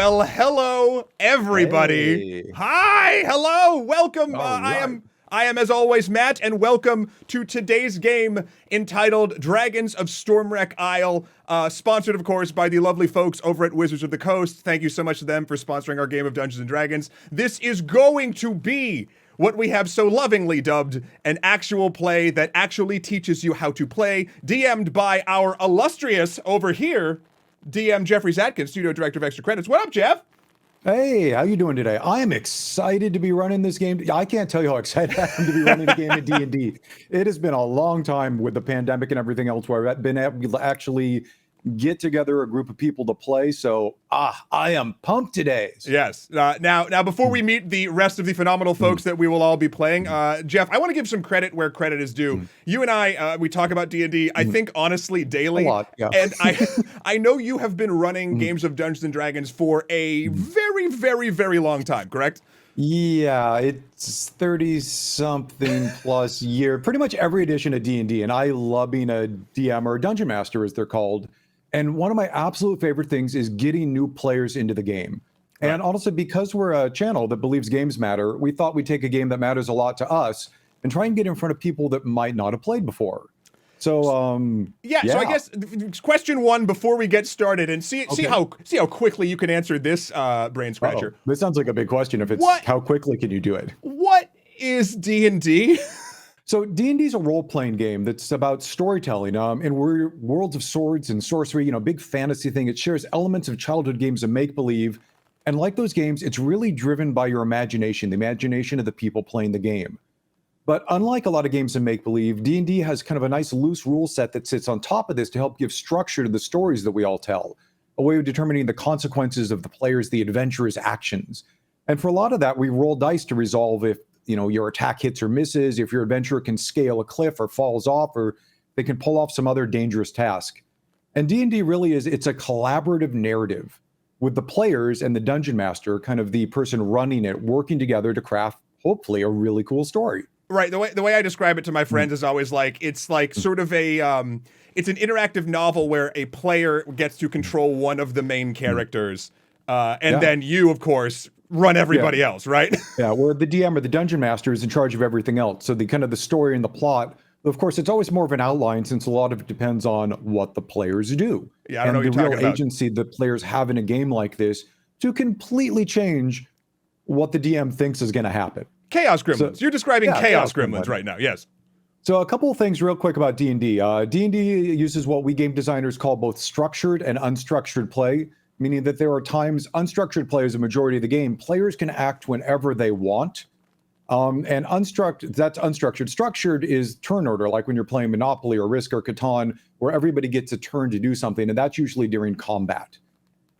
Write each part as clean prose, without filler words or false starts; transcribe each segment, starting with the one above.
Well, hello, everybody. Hey. Hi, hello, welcome. Right. I am, as always, Matt, and welcome to today's game entitled Dragons of Stormwreck Isle, sponsored, of course, by the lovely folks over at Wizards of the Coast. Thank you so much to them for sponsoring our game of Dungeons & Dragons. This is going to be what we have so lovingly dubbed an actual play that actually teaches you how to play, DM'd by our illustrious, over here, DM Jeffrey Zatkins, Studio Director of Extra Credits. What up, Jeff? Hey, how you doing today? I am excited to be running this game. I can't tell you how excited I am to be running a game of D&D. It has been a long time with the pandemic and everything else where I've been able to actually get together a group of people to play. So, I am pumped today. Yes. Now, before we meet the rest of the phenomenal folks that we will all be playing, Jeff, I want to give some credit where credit is due. You and I, we talk about D&D, I think, honestly, daily. A lot, yeah. And I know you have been running games of Dungeons & Dragons for a very, very, very long time, correct? Yeah, it's 30-something plus year. Pretty much every edition of D&D, and I love being a DM or a Dungeon Master, as they're called. And one of my absolute favorite things is getting new players into the game. Right. And also, because we're a channel that believes games matter, we thought we'd take a game that matters a lot to us and try and get in front of people that might not have played before. So, So I guess question one before we get started, and see how quickly you can answer this brain scratcher. This sounds like a big question. If it's how quickly can you do it? What is D&D? So D&D is a role-playing game that's about storytelling in worlds of swords and sorcery, big fantasy thing. It shares elements of childhood games of make-believe. And like those games, it's really driven by your imagination, the imagination of the people playing the game. But unlike a lot of games of make-believe, D&D has kind of a nice loose rule set that sits on top of this to help give structure to the stories that we all tell, a way of determining the consequences of the players, the adventurers' actions. And for a lot of that, we roll dice to resolve if your attack hits or misses, if your adventurer can scale a cliff or falls off, or they can pull off some other dangerous task. And D&D really it's a collaborative narrative with the players and the dungeon master, kind of the person running it, working together to craft, hopefully, a really cool story. Right. The way I describe it to my friends is always it's like sort of a, it's an interactive novel where a player gets to control one of the main characters. And then you, of course, run everybody else, right? Yeah, where the DM or the dungeon master is in charge of everything else. So the story and the plot, of course, it's always more of an outline since a lot of it depends on what the players do. Yeah, I don't know what you're talking about. And the real agency that players have in a game like this to completely change what the DM thinks is going to happen. Chaos Gremlins. So, you're describing Chaos Gremlins right now, yes. So a couple of things real quick about D&D. D&D uses what we game designers call both structured and unstructured play, meaning that there are times unstructured play is a majority of the game. Players can act whenever they want. And that's unstructured. Structured is turn order, like when you're playing Monopoly or Risk or Catan, where everybody gets a turn to do something, and that's usually during combat.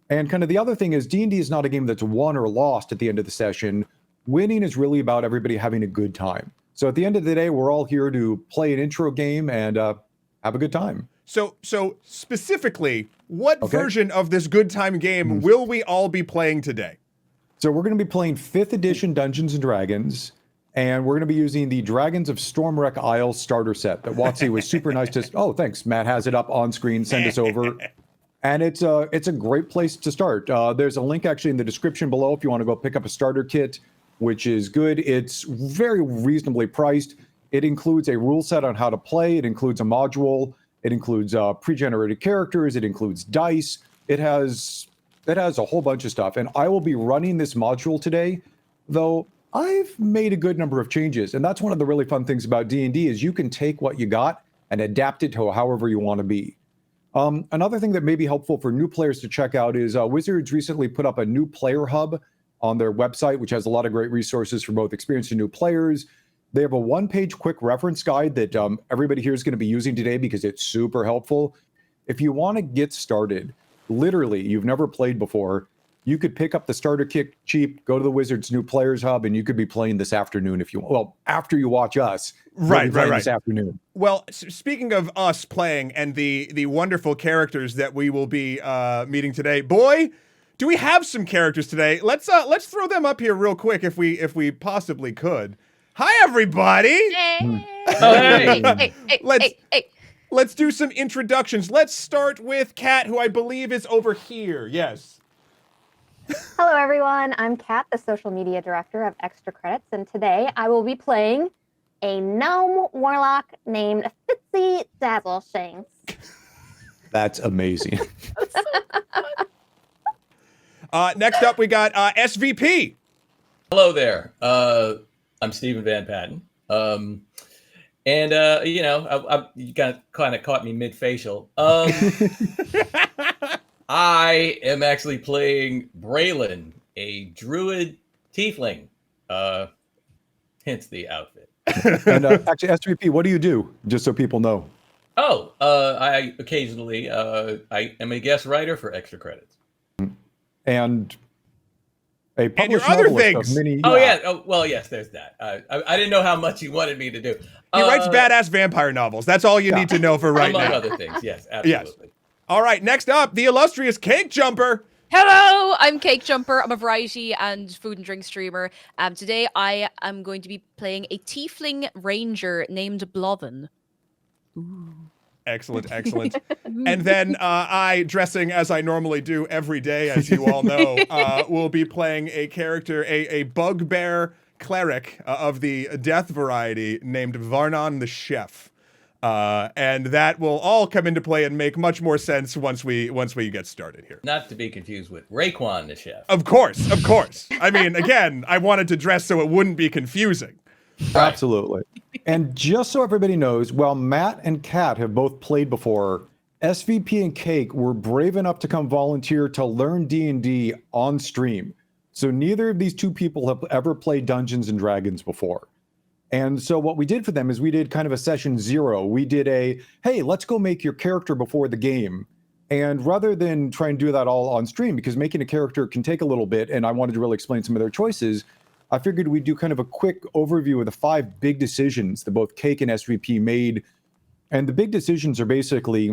And kind of the other thing is D&D is not a game that's won or lost at the end of the session. Winning is really about everybody having a good time. So at the end of the day, we're all here to play an intro game and have a good time. So specifically, what version of this good time game will we all be playing today? So we're going to be playing 5th edition Dungeons & Dragons, and we're going to be using the Dragons of Stormwreck Isle starter set that Watsy was super nice to... Oh, thanks. Matt has it up on screen. Send us over. And it's a great place to start. There's a link actually in the description below if you want to go pick up a starter kit, which is good. It's very reasonably priced. It includes a rule set on how to play. It includes a module. It includes pre-generated characters. It includes dice. It has a whole bunch of stuff. And I will be running this module today, though I've made a good number of changes. And that's one of the really fun things about D&D is you can take what you got and adapt it to however you want to be. Another thing that may be helpful for new players to check out is Wizards recently put up a new player hub on their website, which has a lot of great resources for both experienced and new players. They have a one-page quick reference guide that everybody here is going to be using today because it's super helpful. If you want to get started, literally, you've never played before, you could pick up the starter kit cheap, go to the Wizards new players hub, and you could be playing this afternoon if you want. Well, after you watch us. Right. This afternoon. Well, speaking of us playing and the wonderful characters that we will be meeting today, boy, do we have some characters today? Let's throw them up here real quick if we possibly could. Hi, everybody. Hey. Let's do some introductions. Let's start with Kat, who I believe is over here. Yes. Hello, everyone. I'm Kat, the social media director of Extra Credits, and today I will be playing a gnome warlock named Fitzy Dazzleshanks. That's amazing. Next up, we got SVP. Hello there. I'm Stephen Van Patten. You kind of caught me mid-facial. I am actually playing Braylon, a druid tiefling. Hence the outfit. And actually, SVP, what do you do? Just so people know. Oh, I occasionally I am a guest writer for Extra Credits. And a published your other novelist things. of many. Oh yeah. Oh well, yes. There's that. I didn't know how much you wanted me to do. He writes badass vampire novels. That's all you need to know for right among now. other things. Yes, absolutely. Yes. All right, next up, the illustrious Cake Jumper. Hello, I'm Cake Jumper. I'm a variety and food and drink streamer. Today I am going to be playing a tiefling ranger named Bloven. Excellent, excellent. And then I, dressing as I normally do every day, as you all know, will be playing a character, a bugbear cleric of the death variety named Varnann the Chef. And that will all come into play and make much more sense once we get started here. Not to be confused with Raekwon the Chef. Of course, of course. I mean, again, I wanted to dress so it wouldn't be confusing. Right. Absolutely. And just so everybody knows, while Matt and Kat have both played before, SVP and Cake were brave enough to come volunteer to learn D&D on stream. So neither of these two people have ever played Dungeons and Dragons before. And so what we did for them is we did kind of a session 0. We did a, hey, let's go make your character before the game. And rather than try and do that all on stream, because making a character can take a little bit, and I wanted to really explain some of their choices, I figured we'd do kind of a quick overview of the 5 big decisions that both Cake and SVP made. And the big decisions are basically,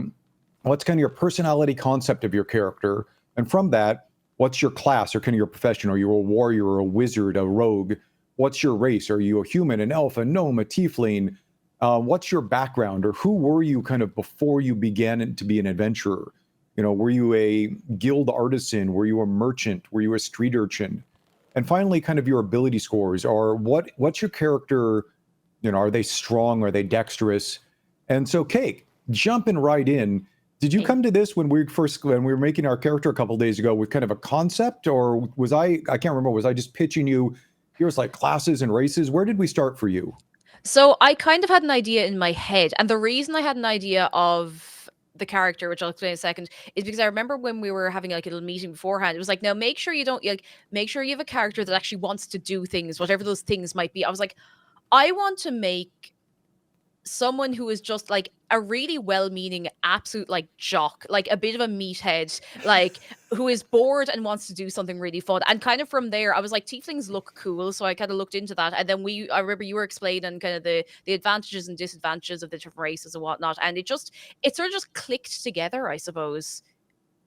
what's kind of your personality concept of your character? And from that, what's your class or kind of your profession? Are you a warrior, a wizard, a rogue? What's your race? Are you a human, an elf, a gnome, a tiefling? What's your background, or who were you kind of before you began to be an adventurer? You know, were you a guild artisan? Were you a merchant? Were you a street urchin? And finally, kind of your ability scores, or what's your character, you know, are they strong? Are they dexterous? And so, Cake, jumping right in, did you come to this when we were making our character a couple days ago with kind of a concept, or was I can't remember, was I just pitching you, here's like classes and races? Where did we start for you? So I kind of had an idea in my head, and the reason I had an idea of the character, which I'll explain in a second, is because I remember when we were having like a little meeting beforehand, it was like, now make sure you don't make sure you have a character that actually wants to do things, whatever those things might be. I was like, I want to make someone who is just like a really well-meaning absolute like jock, like a bit of a meathead, like who is bored and wants to do something really fun. And kind of from there I was like, tieflings look cool, so I kind of looked into that. And then I remember you were explaining kind of the advantages and disadvantages of the different races and whatnot, and it sort of just clicked together, I suppose.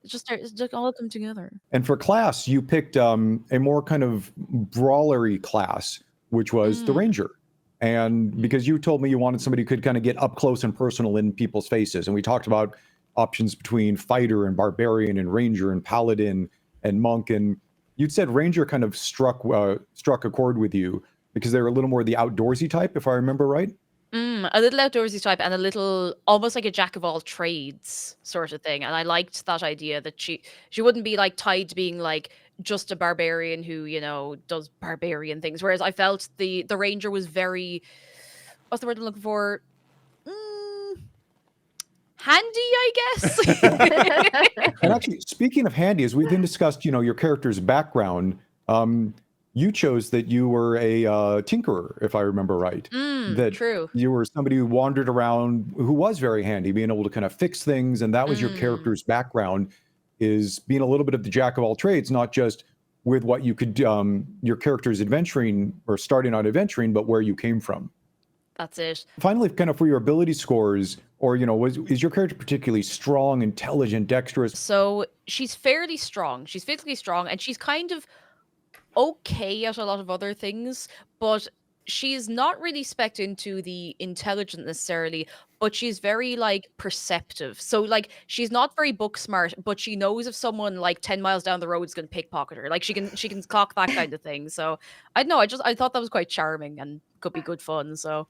It just started all of them together. And for class, you picked a more kind of brawlery class, which was the ranger. And because you told me you wanted somebody who could kind of get up close and personal in people's faces. And we talked about options between fighter and barbarian and ranger and paladin and monk. And you'd said ranger kind of struck a chord with you because they're a little more the outdoorsy type, if I remember right. A little outdoorsy type and a little almost like a jack of all trades sort of thing. And I liked that idea that she wouldn't be like tied to being like just a barbarian who, you know, does barbarian things. Whereas I felt the ranger was very, what's the word I'm looking for? Handy, I guess. And actually, speaking of handy, as we then discussed, you know, your character's background, you chose that you were a tinkerer, if I remember right. That true. You were somebody who wandered around, who was very handy, being able to kind of fix things, and that was your character's background, is being a little bit of the jack of all trades, not just with what you could, your character's adventuring or starting out adventuring, but where you came from. That's it. Finally, kind of for your ability scores, or, you know, is your character particularly strong, intelligent, dexterous? So she's fairly strong. She's physically strong, and she's kind of okay at a lot of other things, but she's not really spec'd into the intelligent necessarily, but she's very like perceptive. So like she's not very book smart, but she knows if someone like 10 miles down the road is going to pickpocket her. Like she can clock that kind of thing. So I don't know. I thought that was quite charming and could be good fun. So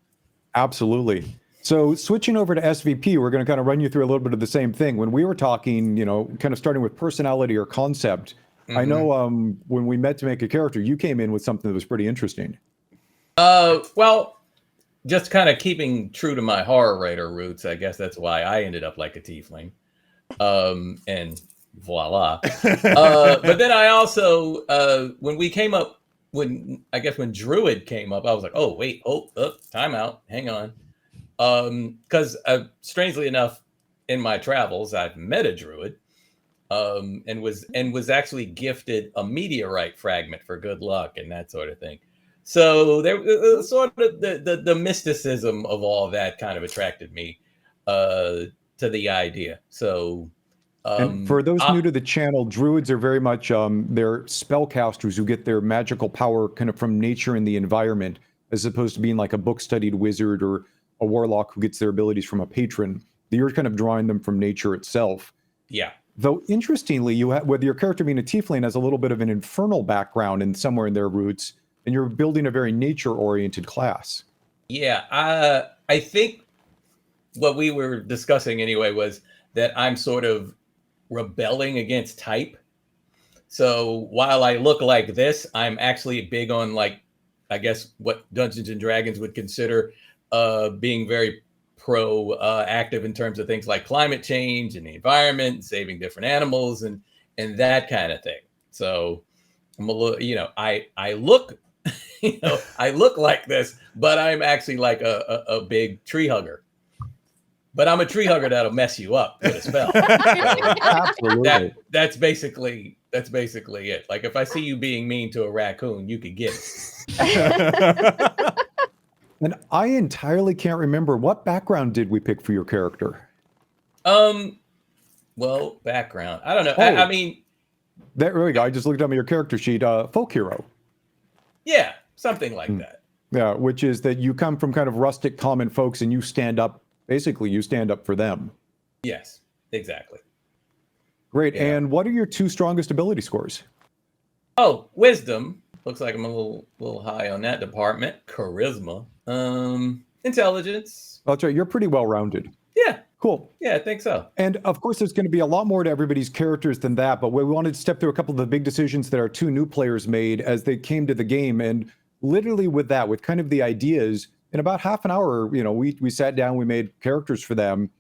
Absolutely. So switching over to SVP, we're going to kind of run you through a little bit of the same thing. When we were talking, kind of starting with personality or concept, I know when we met to make a character, you came in with something that was pretty interesting. Well, just kind of keeping true to my horror writer roots, I guess that's why I ended up like a tiefling. And voila. But then I also, when Druid came up, I was like, oh, wait, time out, hang on. Because strangely enough, in my travels, I've met a Druid, and was actually gifted a meteorite fragment for good luck and that sort of thing. So there sort of the mysticism of all that kind of attracted me to the idea. So And for those new to the channel, druids are very much they're spellcasters who get their magical power kind of from nature and the environment, as opposed to being like a book-studied wizard or a warlock who gets their abilities from a patron. You're kind of drawing them from nature itself. Yeah. Though interestingly, whether your character being a tiefling has a little bit of an infernal background and somewhere in their roots, and you're building a very nature-oriented class. Yeah, I think what we were discussing anyway was that I'm sort of rebelling against type. So while I look like this, I'm actually big on, like, I guess what Dungeons and Dragons would consider being very active in terms of things like climate change and the environment, and saving different animals and that kind of thing. So I'm a little, I look, I look like this, but I'm actually like a big tree hugger. But I'm a tree hugger that'll mess you up with a spell. Absolutely. That's basically it. Like if I see you being mean to a raccoon, you could get it. And I entirely can't remember, what background did we pick for your character? Well, background. I don't know. Oh. I mean, there we go. I just looked up your character sheet. Folk hero. Yeah, something like that. Yeah, which is that you come from kind of rustic common folks and you stand up. Basically, you stand up for them. Yes, exactly. Great. Yeah. And what are your two strongest ability scores? Oh, wisdom. Looks like I'm a little high on that department. Charisma. Intelligence. That's right. You're pretty well-rounded. Yeah. Cool. Yeah, I think so. And of course, there's going to be a lot more to everybody's characters than that, but we wanted to step through a couple of the big decisions that our two new players made as they came to the game. And literally with that, with kind of the ideas, in about half an hour, we sat down, we made characters for them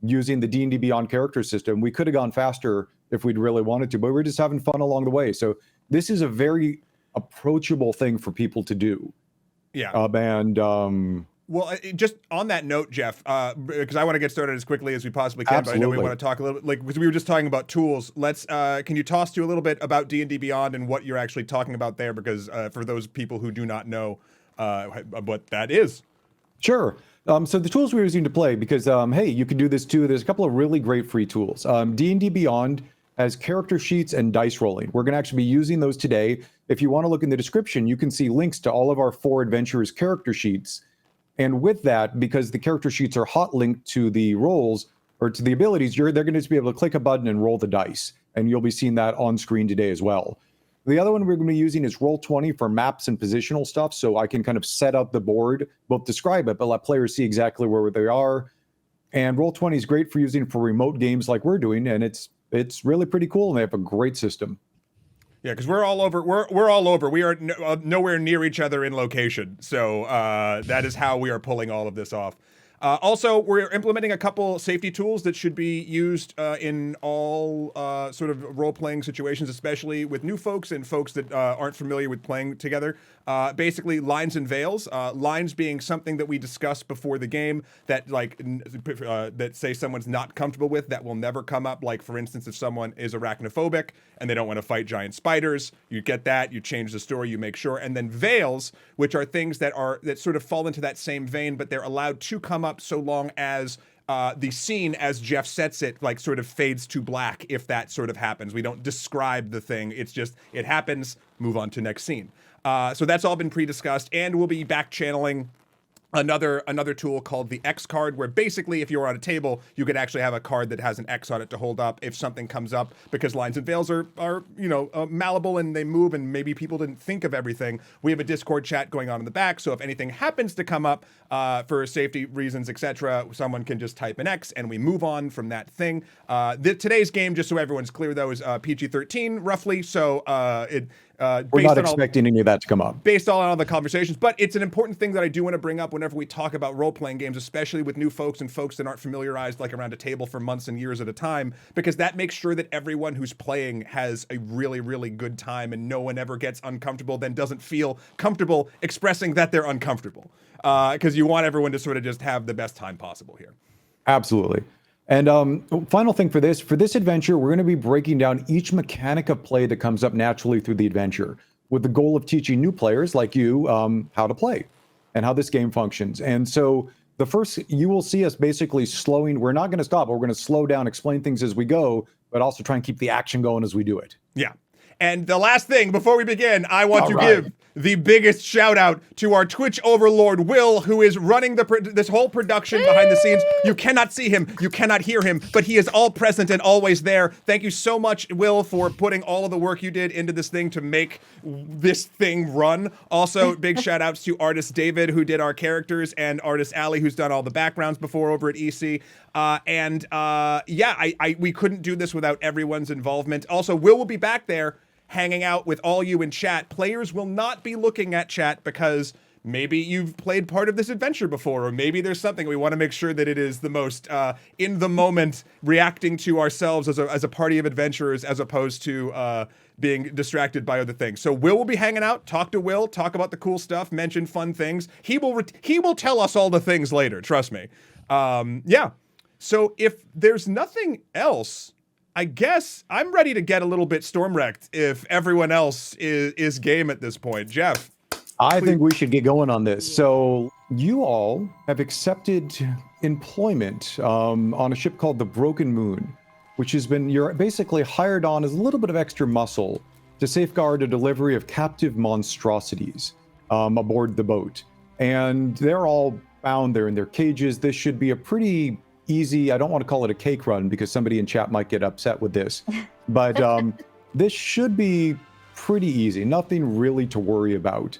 using the D&D Beyond character system. We could have gone faster if we'd really wanted to, but we're just having fun along the way. So this is a very approachable thing for people to do. Yeah. Well, just on that note, Jeff, because I want to get started as quickly as we possibly can, Absolutely. but I know we want to talk a little bit, like, because we were just talking about tools. Can you toss to a little bit about D&D Beyond and what you're actually talking about there? Because for those people who do not know what that is. Sure. So the tools we were using to play, because, hey, you can do this too. There's a couple of really great free tools. D&D Beyond has character sheets and dice rolling. We're going to actually be using those today. If you want to look in the description, you can see links to all of our 4 adventurers' character sheets. And with that, because the character sheets are hot linked to the rolls or to the abilities, they're going to just be able to click a button and roll the dice. And you'll be seeing that on screen today as well. The other one we're going to be using is Roll20 for maps and positional stuff. So I can kind of set up the board, both describe it, but let players see exactly where they are. And Roll20 is great for using for remote games like we're doing. And it's really pretty cool. And they have a great system. Yeah, because we're all over. We're all over. We are nowhere near each other in location. So that is how we are pulling all of this off. Also, we're implementing a couple safety tools that should be used in all sort of role-playing situations, especially with new folks and folks that aren't familiar with playing together. Basically, lines and veils. Lines being something that we discuss before the game that, that say someone's not comfortable with, that will never come up. Like, for instance, if someone is arachnophobic and they don't want to fight giant spiders, you get that, you change the story, you make sure. And then veils, which are things that sort of fall into that same vein, but they're allowed to come up so long as the scene, as Jeff sets it, like sort of fades to black if that sort of happens. We don't describe the thing. It's just, it happens, move on to next scene. So that's all been pre-discussed, and we'll be back channeling another tool called the X card, where basically if you're on a table, you could actually have a card that has an X on it to hold up if something comes up, because lines and veils are malleable and they move, and maybe people didn't think of everything. We have a Discord chat going on in the back, so if anything happens to come up for safety reasons, etc., someone can just type an X and we move on from that thing. Today's game, just so everyone's clear though, is PG-13 roughly, so we're not expecting any of that to come up. Based on all the conversations, but it's an important thing that I do want to bring up whenever we talk about role-playing games, especially with new folks and folks that aren't familiarized like around a table for months and years at a time, because that makes sure that everyone who's playing has a really, really good time and no one ever gets uncomfortable, then doesn't feel comfortable expressing that they're uncomfortable. Because you want everyone to sort of just have the best time possible here. Absolutely. And final thing for this adventure, we're going to be breaking down each mechanic of play that comes up naturally through the adventure, with the goal of teaching new players like you how to play and how this game functions. And so the first, you will see us basically slowing. We're not going to stop, but we're going to slow down, explain things as we go, but also try and keep the action going as we do it. Yeah. And the last thing before we begin, I want to give the biggest shout out to our Twitch overlord, Will, who is running this whole production behind the scenes. You cannot see him, you cannot hear him, but he is all present and always there. Thank you so much, Will, for putting all of the work you did into this thing to make this thing run. Also, big shout outs to artist David, who did our characters, and artist Ali, who's done all the backgrounds before over at EC. We couldn't do this without everyone's involvement. Also, Will be back there hanging out with all you in chat. Players will not be looking at chat because maybe you've played part of this adventure before, or maybe there's something. We want to make sure that it is the most in the moment, reacting to ourselves as a party of adventurers, as opposed to being distracted by other things. So Will be hanging out. Talk to Will. Talk about the cool stuff. Mention fun things. He will tell us all the things later. Trust me. So if there's nothing else, I guess I'm ready to get a little bit Stormwrecked if everyone else is game at this point. Jeff? I think we should get going on this. So you all have accepted employment on a ship called the Broken Moon, which has been, you're basically hired on as a little bit of extra muscle to safeguard a delivery of captive monstrosities aboard the boat. And they're all bound there in their cages. This should be a pretty easy, I don't want to call it a cake run because somebody in chat might get upset with this, but this should be pretty easy, nothing really to worry about.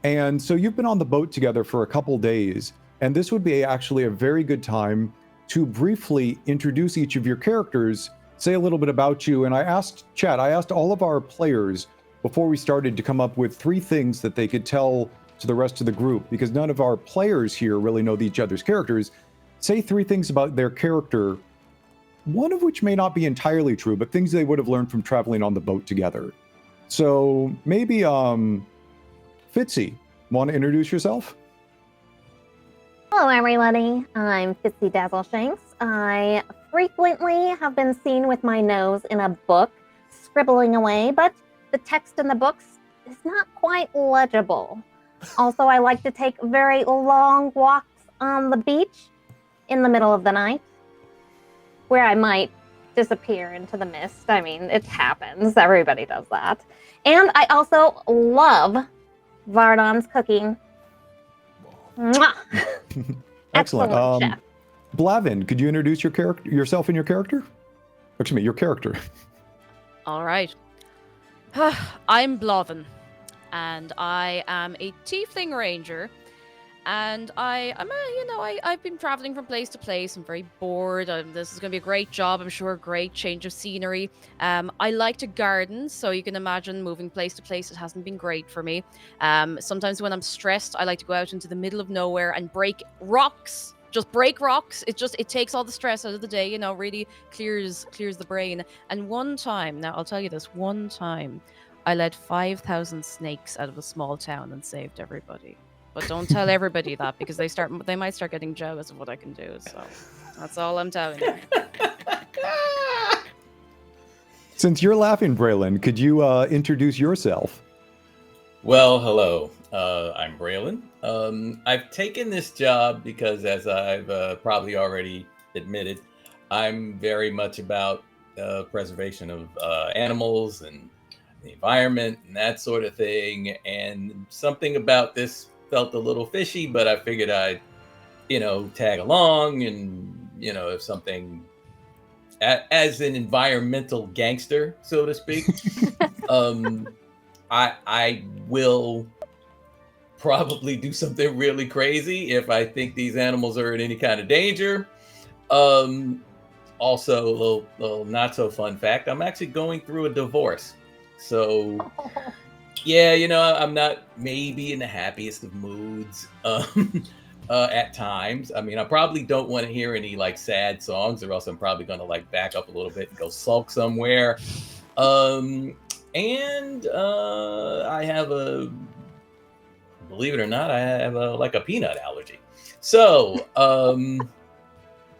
And so you've been on the boat together for a couple days, and this would be actually a very good time to briefly introduce each of your characters, say a little bit about you. And I asked all of our players before we started to come up with 3 things that they could tell to the rest of the group, because none of our players here really know each other's characters. Say 3 things about their character, one of which may not be entirely true, but things they would have learned from traveling on the boat together. So maybe, Fitzy, want to introduce yourself? Hello, everybody. I'm Fitzy Dazzleshanks. I frequently have been seen with my nose in a book, scribbling away, but the text in the books is not quite legible. Also, I like to take very long walks on the beach in the middle of the night, where I might disappear into the mist. I mean, it happens. Everybody does that. And I also love Varnann's cooking. Mwah! Excellent. Chef. Blavin, could you introduce yourself and your character? Excuse me, your character. All right. I'm Blavin, and I am a tiefling ranger. And I've been traveling from place to place. I'm very bored. This is going to be a great job, I'm sure. Great change of scenery. I like to garden, so you can imagine moving place to place. It hasn't been great for me. Sometimes when I'm stressed, I like to go out into the middle of nowhere and break rocks. Just break rocks. It takes all the stress out of the day. Really clears the brain. And one time, now I'll tell you this. One time, I let 5,000 snakes out of a small town and saved everybody. But don't tell everybody that, because they might start getting jealous of what I can do. So that's all I'm telling you. Since you're laughing, Braylon, could you introduce yourself? Well, hello. I'm Braylon. I've taken this job because, as I've probably already admitted, I'm very much about preservation of animals and the environment and that sort of thing. And something about this felt a little fishy, but I figured I'd, tag along and, if something as an environmental gangster, so to speak, I will probably do something really crazy if I think these animals are in any kind of danger. Also, a little not so fun fact, I'm actually going through a divorce. So, yeah, I'm not maybe in the happiest of moods at times. I mean, I probably don't want to hear any like sad songs, or else I'm probably going to like back up a little bit and go sulk somewhere. And I have believe it or not, I have a peanut allergy. So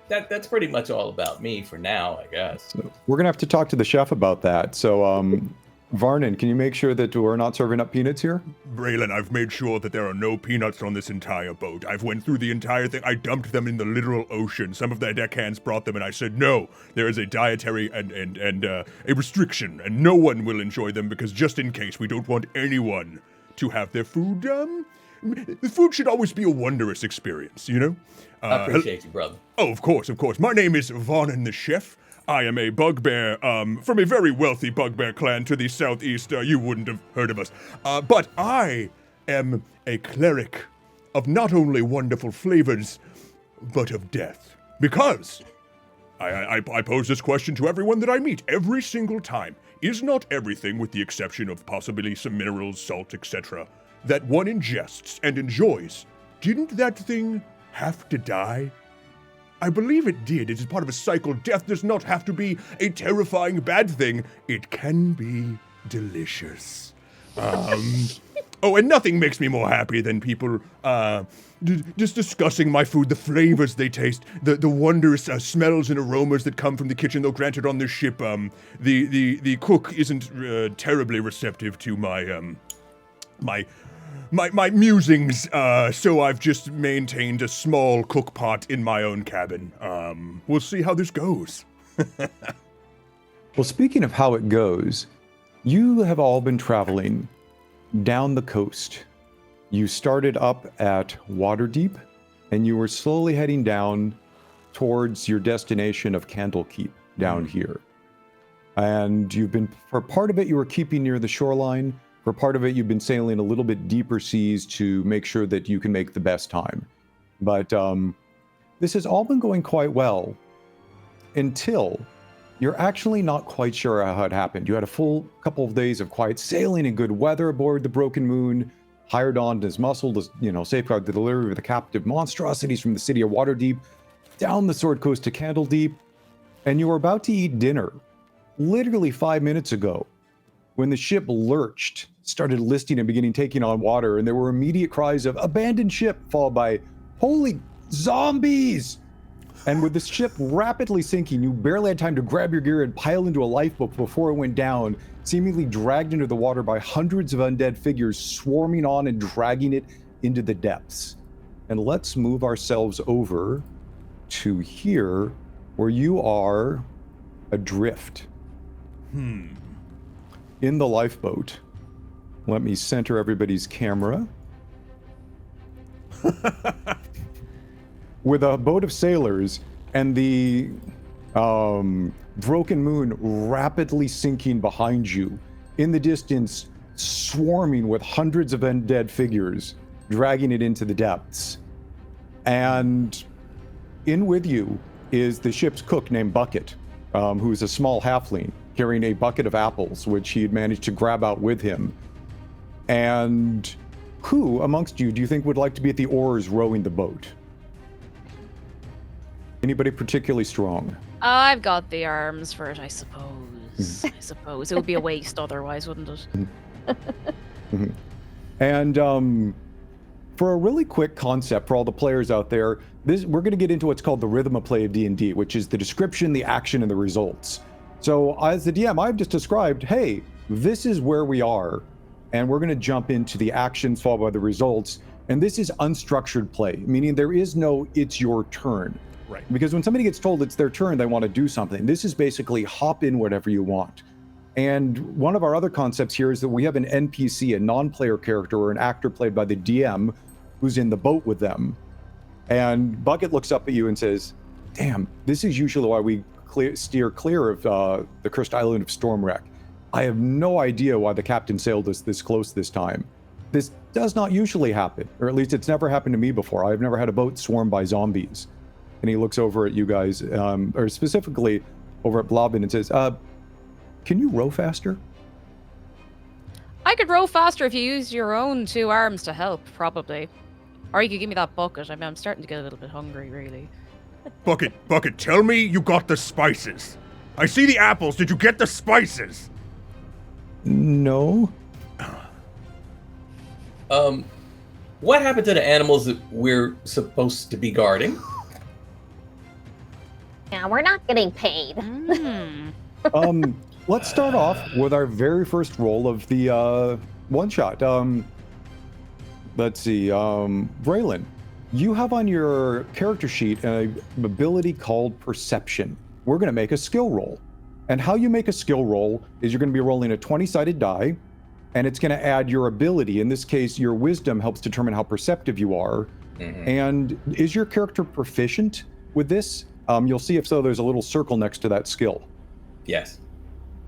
that's pretty much all about me for now, I guess. So we're gonna have to talk to the chef about that. So Varnann, can you make sure that we're not serving up peanuts here? Braylon, I've made sure that there are no peanuts on this entire boat. I've went through the entire thing. I dumped them in the literal ocean. Some of the deckhands brought them, and I said, no, there is a dietary and a restriction, and no one will enjoy them, because just in case, we don't want anyone to have their food. The food should always be a wondrous experience, I appreciate you, brother. Oh, of course. My name is Varnann the Chef. I am a bugbear from a very wealthy bugbear clan to the southeast. You wouldn't have heard of us. But I am a cleric of not only wonderful flavors, but of death. Because I pose this question to everyone that I meet every single time. Is not everything, with the exception of possibly some minerals, salt, etc., that one ingests and enjoys, didn't that thing have to die? I believe it did. It is part of a cycle. Death does not have to be a terrifying bad thing. It can be delicious. Oh, and nothing makes me more happy than people just discussing my food, the flavors they taste, the wondrous smells and aromas that come from the kitchen. Though granted, on this ship, the cook isn't terribly receptive to my musings, so I've just maintained a small cook pot in my own cabin. We'll see how this goes. Well, speaking of how it goes, you have all been traveling down the coast. You started up at Waterdeep, and you were slowly heading down towards your destination of Candlekeep down here. And for part of it, you were keeping near the shoreline. For part of it, you've been sailing a little bit deeper seas to make sure that you can make the best time. But this has all been going quite well until you're actually not quite sure how it happened. You had a full couple of days of quiet sailing and good weather aboard the Broken Moon, hired on as muscle to, safeguard the delivery of the captive monstrosities from the city of Waterdeep, down the Sword Coast to Candledeep, and you were about to eat dinner, literally 5 minutes ago, when the ship lurched, started listing and beginning taking on water, and there were immediate cries of abandoned ship, followed by holy zombies. And with the ship rapidly sinking, you barely had time to grab your gear and pile into a lifeboat before it went down, seemingly dragged into the water by hundreds of undead figures swarming on and dragging it into the depths. And let's move ourselves over to here, where you are adrift. In the lifeboat. Let me center everybody's camera. With a boat of sailors and the Broken Moon rapidly sinking behind you, in the distance swarming with hundreds of undead figures, dragging it into the depths. And in with you is the ship's cook named Bucket, who is a small halfling, carrying a bucket of apples, which he had managed to grab out with him. And who amongst you do you think would like to be at the oars rowing the boat? Anybody particularly strong? I've got the arms for it, I suppose. I suppose. It would be a waste otherwise, wouldn't it? And for a really quick concept for all the players out there, we're going to get into what's called the rhythm of play of D&D, which is the description, the action, and the results. So as the DM, I've just described, hey, this is where we are, and we're going to jump into the actions followed by the results. And this is unstructured play, meaning there is no it's your turn. Right. Because when somebody gets told it's their turn, they want to do something. This is basically hop in whatever you want. And one of our other concepts here is that we have an NPC, a non-player character or an actor played by the DM, who's in the boat with them. And Bucket looks up at you and says, damn, this is usually why we steer clear of the cursed island of Stormwreck. I have no idea why the captain sailed us this close this time. This does not usually happen, or at least it's never happened to me before. I've never had a boat swarmed by zombies. And he looks over at you guys, or specifically over at Blobbin and says, can you row faster? I could row faster if you used your own 2 arms to help, probably. Or you could give me that bucket. I mean, I'm starting to get a little bit hungry, really. Bucket, tell me you got the spices. I see the apples. Did you get the spices? No. What happened to the animals that we're supposed to be guarding? Yeah, we're not getting paid. Let's start off with our very first roll of the one-shot. Let's see, Braylon, you have on your character sheet an ability called Perception. We're going to make a skill roll. And how you make a skill roll is you're going to be rolling a 20-sided die, and it's going to add your ability. In this case, your wisdom helps determine how perceptive you are. Mm-hmm. And is your character proficient with this? You'll see if so, there's a little circle next to that skill. Yes.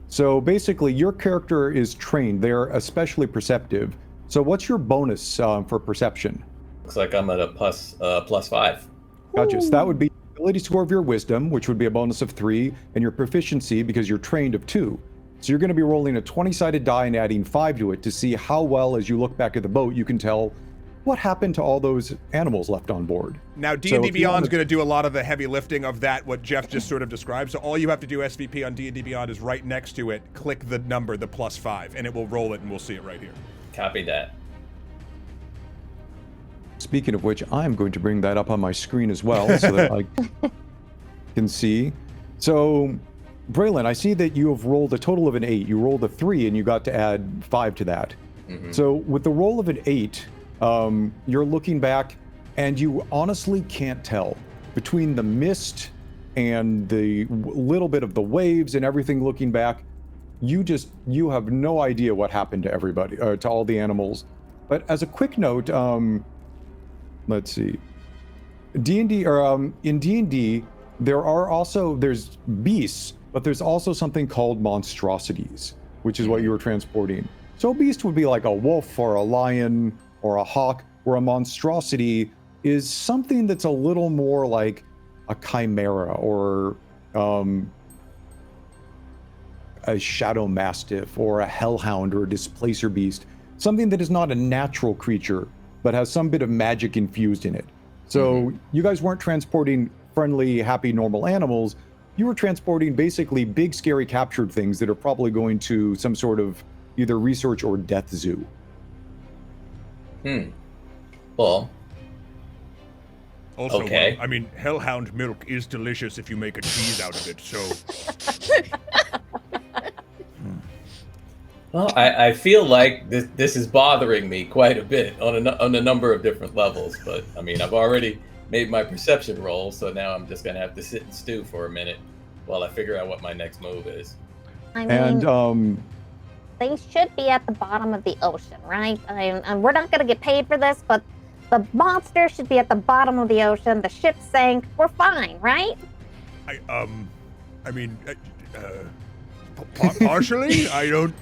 So basically, your character is trained. They're especially perceptive. So what's your bonus for perception? Looks like I'm at a plus 5. Gotcha. So that would be the ability score of your wisdom, which would be a bonus of 3, and your proficiency, because you're trained, of 2. So you're going to be rolling a 20-sided die and adding 5 to it to see how well, as you look back at the boat, you can tell what happened to all those animals left on board. Now, D&D Beyond's going to do a lot of the heavy lifting of that, what Jeff just sort of described. So all you have to do, SVP, on D&D Beyond is right next to it, click the number, the +5, and it will roll it, and we'll see it right here. Copy that. Speaking of which, I'm going to bring that up on my screen as well so that I can see. So, Braylon, I see that you have rolled a total of an 8. You rolled a 3, and you got to add 5 to that. Mm-hmm. So with the roll of an 8, you're looking back, and you honestly can't tell. Between the mist and the little bit of the waves and everything looking back, you have no idea what happened to everybody, to all the animals. But as a quick note, let's see. D&D, or in D&D, there's beasts, but there's also something called monstrosities, which is what you were transporting. So a beast would be like a wolf or a lion or a hawk, where a monstrosity is something that's a little more like a chimera or a shadow mastiff or a hellhound or a displacer beast. Something that is not a natural creature, but has some bit of magic infused in it. So you guys weren't transporting friendly, happy, normal animals. You were transporting basically big, scary captured things that are probably going to some sort of either research or death zoo. Well, also, okay. Well, I mean, hellhound milk is delicious if you make a cheese out of it, so... Well, I feel like this is bothering me quite a bit on a number of different levels. But, I mean, I've already made my perception roll, so now I'm just going to have to sit and stew for a minute while I figure out what my next move is. I mean, they should be at the bottom of the ocean, right? We're not going to get paid for this, but the monster should be at the bottom of the ocean. The ship sank. We're fine, right? Partially? I don't...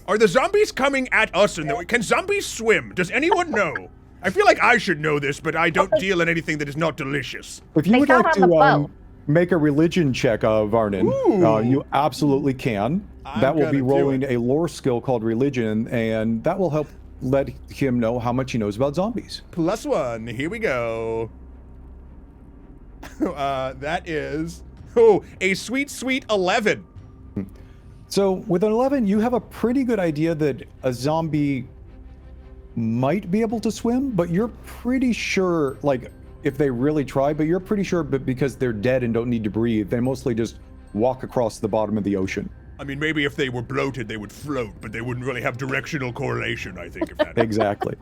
Are the zombies coming at us? Can zombies swim? Does anyone know? I feel like I should know this, but I don't deal in anything that is not delicious. If you would like to make a religion check, Varnann, you absolutely can. That will be rolling a lore skill called religion, and that will help let him know how much he knows about zombies. +1. Here we go. That is a sweet 11. So with an 11, you have a pretty good idea that a zombie might be able to swim, but you're pretty sure, like, if they really try, but you're pretty sure, but because they're dead and don't need to breathe, they mostly just walk across the bottom of the ocean. I mean, maybe if they were bloated, they would float, but they wouldn't really have directional correlation, I think, if that Exactly.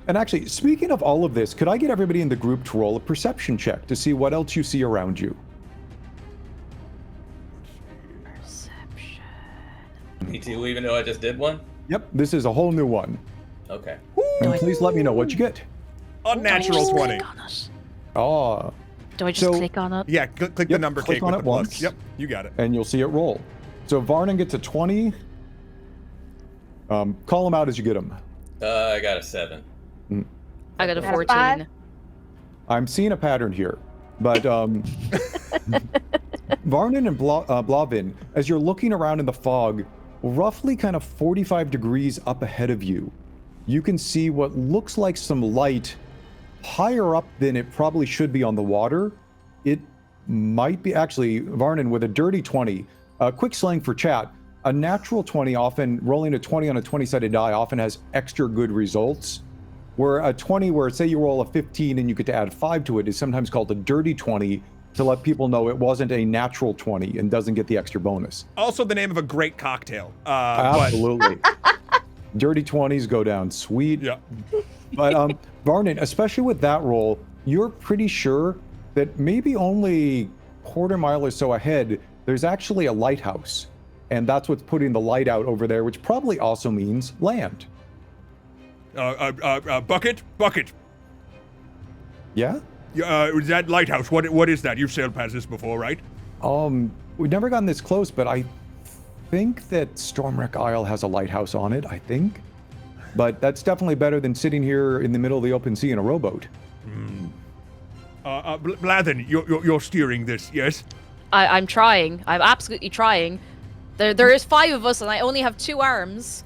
And actually, speaking of all of this, could I get everybody in the group to roll a perception check to see what else you see around you? Perception. Me too, even though I just did one? Yep, this is a whole new one. Okay. And please let me know what you get. Unnatural 20. Click on it? Oh, Do I just So- click on it? Yeah, click the Yep, number click cake on with it the plus. once. Yep, you got it. and you'll see it roll. So Varnann gets a 20. Call them out as you get them. I got a 7. I got a Out of 14. five? I'm seeing a pattern here, but Varnann and Blavin, as you're looking around in the fog, roughly kind of 45 degrees up ahead of you, you can see what looks like some light higher up than it probably should be on the water. It might be actually, Varnann, with a dirty 20, quick slang for chat, a natural 20 often, rolling a 20 on a 20-sided die often has extra good results. Where a 20, where say you roll a 15 and you get to add 5 to it, is sometimes called a dirty 20 to let people know it wasn't a natural 20 and doesn't get the extra bonus. Also the name of a great cocktail. Absolutely. Dirty 20s go down sweet. Yeah. But Varnann, especially with that roll, you're pretty sure that maybe only quarter mile or so ahead, there's actually a lighthouse. And that's what's putting the light out over there, which probably also means land. Bucket. Yeah? That lighthouse. What is that? You've sailed past this before, right? We've never gotten this close, but I think that Stormwreck Isle has a lighthouse on it, I think. But that's definitely better than sitting here in the middle of the open sea in a rowboat. Blathen, you're steering this, yes? I'm trying. I'm absolutely trying. There is 5 of us, and I only have 2 arms.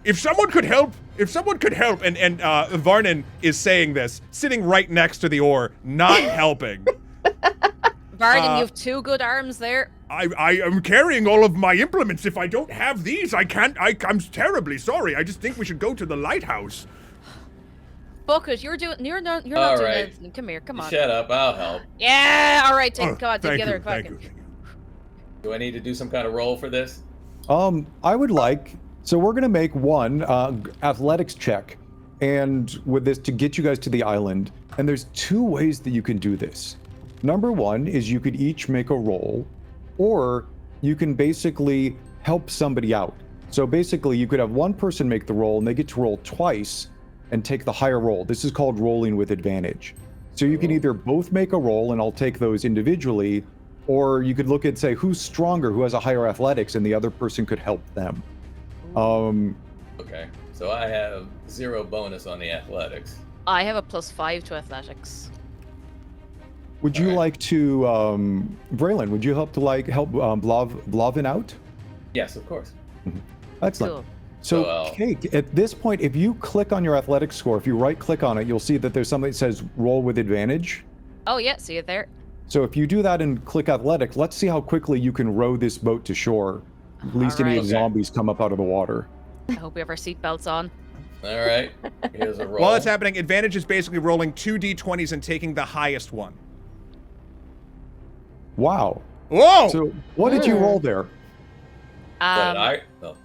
If someone could help, and Varnann is saying this, sitting right next to the oar, not helping. Varnann, you have 2 good arms there. I am carrying all of my implements. If I don't have these, I can't. I'm terribly sorry. I just think we should go to the lighthouse. Bucket, you're not doing right. anything. Come here, come on. Shut up, I'll help. Yeah, all right, come on, Thank together. you, thank you. Do I need to do some kind of roll for this? I would like, so we're gonna make one athletics check, and with this to get you guys to the island. And there's 2 ways that you can do this. Number 1 is you could each make a roll, or you can basically help somebody out. So basically, you could have one person make the roll, and they get to roll twice and take the higher roll. This is called rolling with advantage. So you can either both make a roll, and I'll take those individually, or you could look at, say, who's stronger, who has a higher athletics, and the other person could help them. Okay, so I have 0 bonus on the athletics. I have a +5 to athletics. Would you Alright. like to, Braylon, would you help Blavin out? Yes, of course. Excellent. Cool. So, Well- Cake, at this point, if you click on your athletics score, if you right-click on it, you'll see that there's something that says roll with advantage. Oh yeah, see it there. So if you do that and click athletics, let's see how quickly you can row this boat to shore. At least any Alright. zombies come up out of the water. I hope we have our seatbelts on. All right, here's a roll. While that's happening, advantage is basically rolling 2 d20s and taking the highest one. Wow. Whoa! So what did you roll there? What did I? Oh,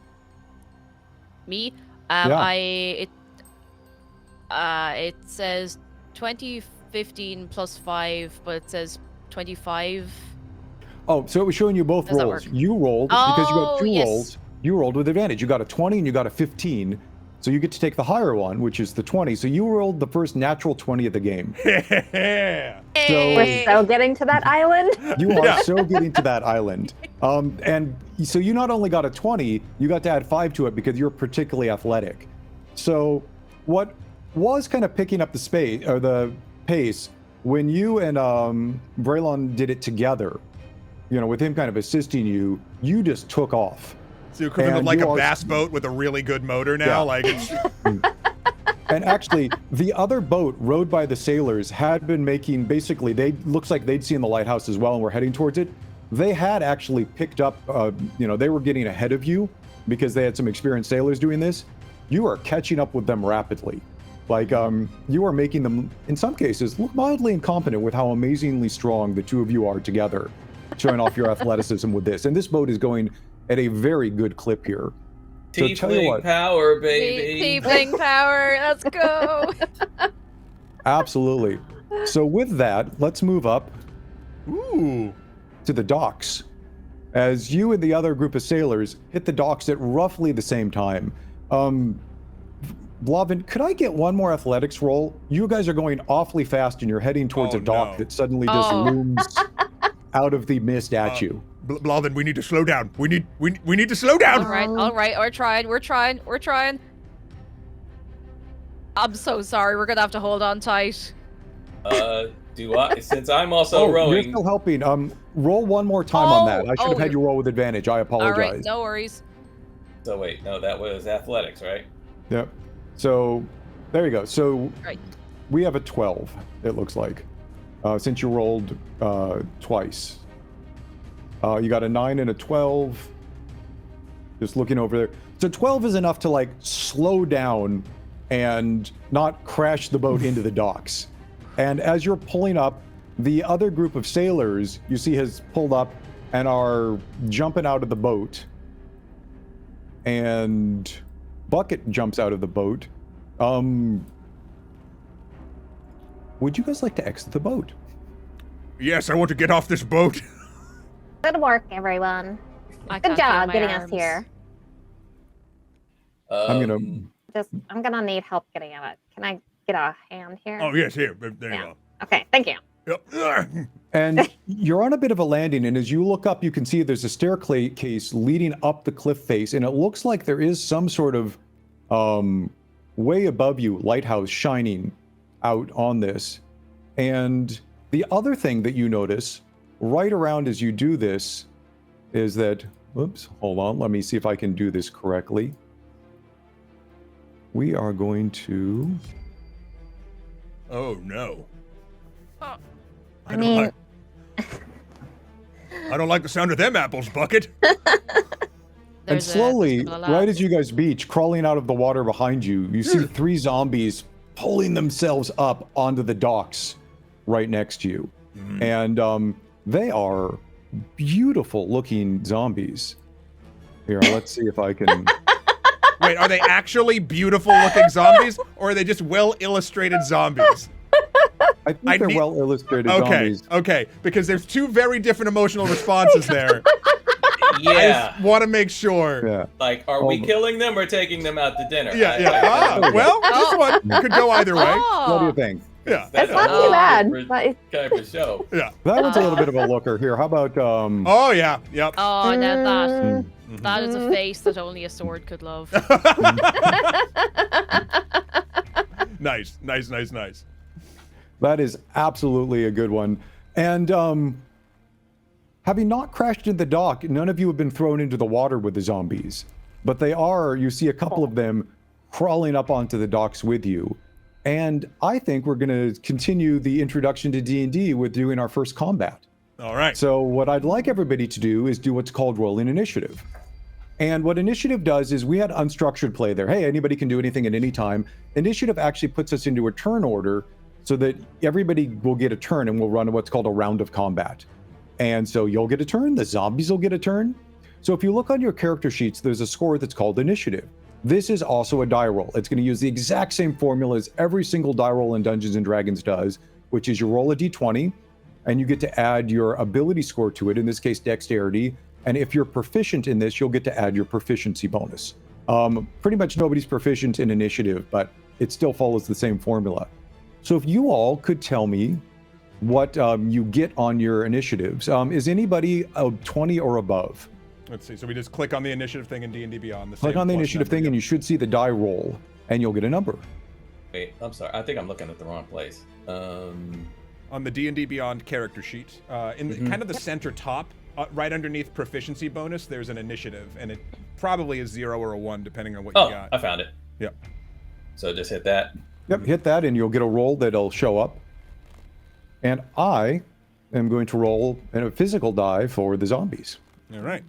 Me? Yeah. It says 2015 +5, but it says 25. Oh, so it was showing you both Does that rolls. work? You rolled, because you got Oh, 2 yes. rolls, you rolled with advantage. You got a 20 and you got a 15. So you get to take the higher one, which is the 20. So you rolled the first natural 20 of the game. Yeah. We're so getting to that island. You are Yeah. so getting to that island. And so you not only got a 20, you got to add 5 to it because you're particularly athletic. So what was kind of picking up the space or the pace when you and Braylon did it together, you know, with him kind of assisting you, you just took off. It's the equivalent of And like you a are- bass boat with a really good motor now. Yeah. Like it's And actually, the other boat rowed by the sailors had been making, basically, looks like they'd seen the lighthouse as well and were heading towards it. They had actually picked up, they were getting ahead of you because they had some experienced sailors doing this. You are catching up with them rapidly. Like, you are making them, in some cases, look mildly incompetent with how amazingly strong the 2 of you are together, showing off your athleticism with this. And this boat is going at a very good clip here. So tell you tiefling what, power, baby. Tiefling power, let's go. absolutely. So with that, let's move up ooh. to the docks. as you and the other group of sailors hit the docks at roughly the same time. Blavin, could I get one more athletics roll? You guys are going awfully fast and you're heading towards a dock that suddenly just looms out of the mist at you. Blavin, we need to slow down. We need to slow down. All right. We're trying. I'm so sorry. We're gonna have to hold on tight. Do I? Since I'm also rowing. You're still helping. Roll one more time on that. I should have had you roll with advantage. I apologize. All right, no worries. So wait, no, that was athletics, right? Yep. So there you go. So Right. we have a 12. It looks like, since you rolled twice. You got a 9 and a 12. Just looking over there. So 12 is enough to like slow down and not crash the boat into the docks. And as you're pulling up, the other group of sailors you see has pulled up and are jumping out of the boat. And Bucket jumps out of the boat. Would you guys like to exit the boat? Yes, I want to get off this boat. Good work, everyone. I Good can't feel job my getting arms. us here. I'm gonna need help getting out. Can I get a hand here? Oh, yes, here. There you Yeah. go. Okay, thank you. Yep. And you're on a bit of a landing, and as you look up, you can see there's a staircase leading up the cliff face, and it looks like there is some sort of way above you lighthouse shining out on this. And the other thing that you notice right around as you do this is that, oops, hold on, let me see if I can do this correctly. We are going to... Oh, no. Oh. I mean, I don't like the sound of them apples, Bucket. And slowly, right as you guys beach, crawling out of the water behind you, you see 3 zombies pulling themselves up onto the docks right next to you. And they are beautiful looking zombies. Here, let's see if I can... Wait, are they actually beautiful looking zombies, or are they just well illustrated zombies? I think they're well illustrated zombies. Okay, because there's 2 very different emotional responses there. Yeah. I want to make sure. Yeah. Like, are we killing them or taking them out to dinner? Well, this one could go either way. What do you think? Yeah. that's not too bad. But Kind of a show. Yeah. That one's a little bit of a looker here. How about Oh yeah. Yep. Oh, now that is a face that only a sword could love. Nice. That is absolutely a good one. And having not crashed into the dock, none of you have been thrown into the water with the zombies. But they are, you see a couple of them crawling up onto the docks with you. And I think we're going to continue the introduction to D&D with doing our first combat. All right. So what I'd like everybody to do is do what's called rolling initiative. And what initiative does is we had unstructured play there. Hey, anybody can do anything at any time. Initiative actually puts us into a turn order so that everybody will get a turn and we'll run what's called a round of combat. And so you'll get a turn, the zombies will get a turn. So if you look on your character sheets, there's a score that's called initiative. This is also a die roll. It's going to use the exact same formula as every single die roll in Dungeons and Dragons does, which is you roll a d20 and you get to add your ability score to it, in this case, dexterity. And if you're proficient in this, you'll get to add your proficiency bonus. Pretty much nobody's proficient in initiative, but it still follows the same formula. So if you all could tell me what you get on your initiatives. Is anybody 20 or above? Let's see. So we just click on the initiative thing in D&D Beyond. Click on the initiative thing and you should see the die roll and you'll get a number. Wait, I'm sorry. I think I'm looking at the wrong place. On the D&D Beyond character sheet, in the, kind of the center top, right underneath proficiency bonus, there's an initiative, and it probably is 0 or a 1, depending on what you got. I found it. Yep. So just hit that. Yep, hit that and you'll get a roll that'll show up. And I am going to roll a physical die for the zombies. All right.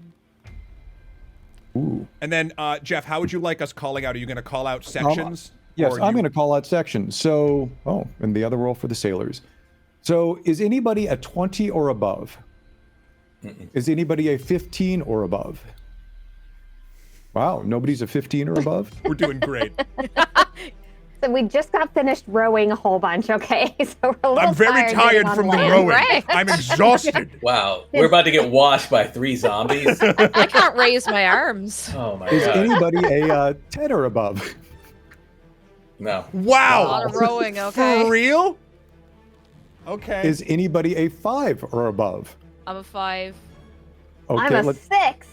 Ooh. And then, Jeff, how would you like us calling out? Are you going to call out sections? Yes, I'm going to call out sections. So, and the other roll for the sailors. So, is anybody a 20 or above? Is anybody a 15 or above? Wow, nobody's a 15 or above? We're doing great. So we just got finished rowing a whole bunch, okay? So we're a little I'm very tired from the land. rowing. Right. I'm exhausted. Wow, we're about to get washed by 3 zombies. I can't raise my arms. Oh my Is god. anybody a 10 or above? No. A Wow. lot of rowing, okay. For real? Okay. Is anybody a 5 or above? I'm a 5. Okay, I'm a 6.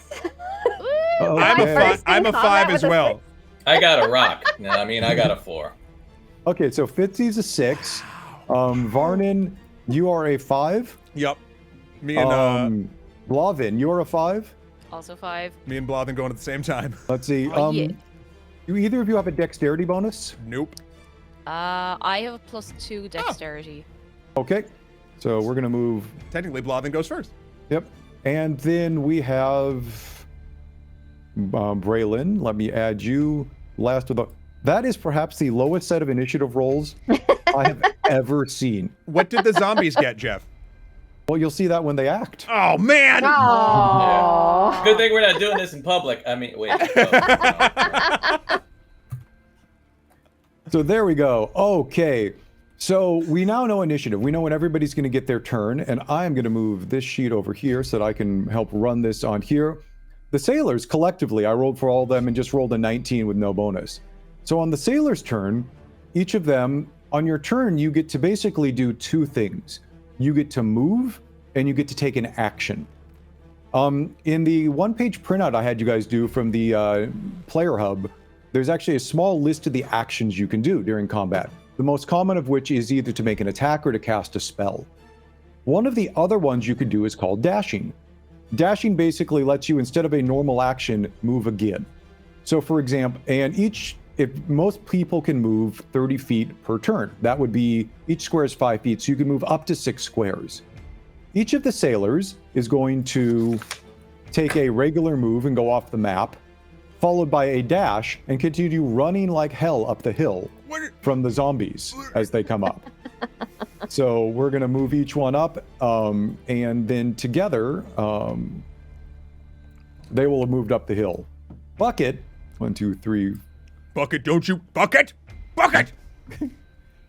I'm a okay. First I'm a in 5 combat as with a well. 6. I got a rock. No, I mean I got a 4. Okay, so Fitzy's a 6. Varnann, you are a 5. Yep. Me and Blavin, you're a 5. Also 5. me and Blathen going at the same time. Let's see. Oh, yeah. Do either of you have a dexterity bonus? Nope. I have a +2 dexterity. Okay, so we're gonna move. Technically, Blathen goes first. Yep, and then we have Braylon. Let me add you last of the. That is perhaps the lowest set of initiative rolls I have ever seen. What did the zombies get, Jeff? Well, you'll see that when they act. Oh man! Oh. Good thing we're not doing this in public. I mean, wait. Oh, no. So there we go. Okay. So we now know initiative. We know when everybody's going to get their turn, and I'm going to move this sheet over here so that I can help run this on here. The sailors, collectively, I rolled for all of them and just rolled a 19 with no bonus. So on the sailor's turn, each of them, on your turn, you get to basically do 2 things. You get to move, and you get to take an action. In the one-page printout I had you guys do from the player hub, there's actually a small list of the actions you can do during combat. The most common of which is either to make an attack or to cast a spell. One of the other ones you could do is called dashing. Dashing basically lets you, instead of a normal action, move again. So for example, if most people can move 30 feet per turn, that would be, each square is 5 feet, so you can move up to 6 squares. Each of the sailors is going to take a regular move and go off the map, followed by a dash, and continue running like hell up the hill from the zombies as they come up. So we're going to move each one up, and then together, they will have moved up the hill. Bucket, 1, 2, 3. Bucket, don't you? Bucket! Bucket!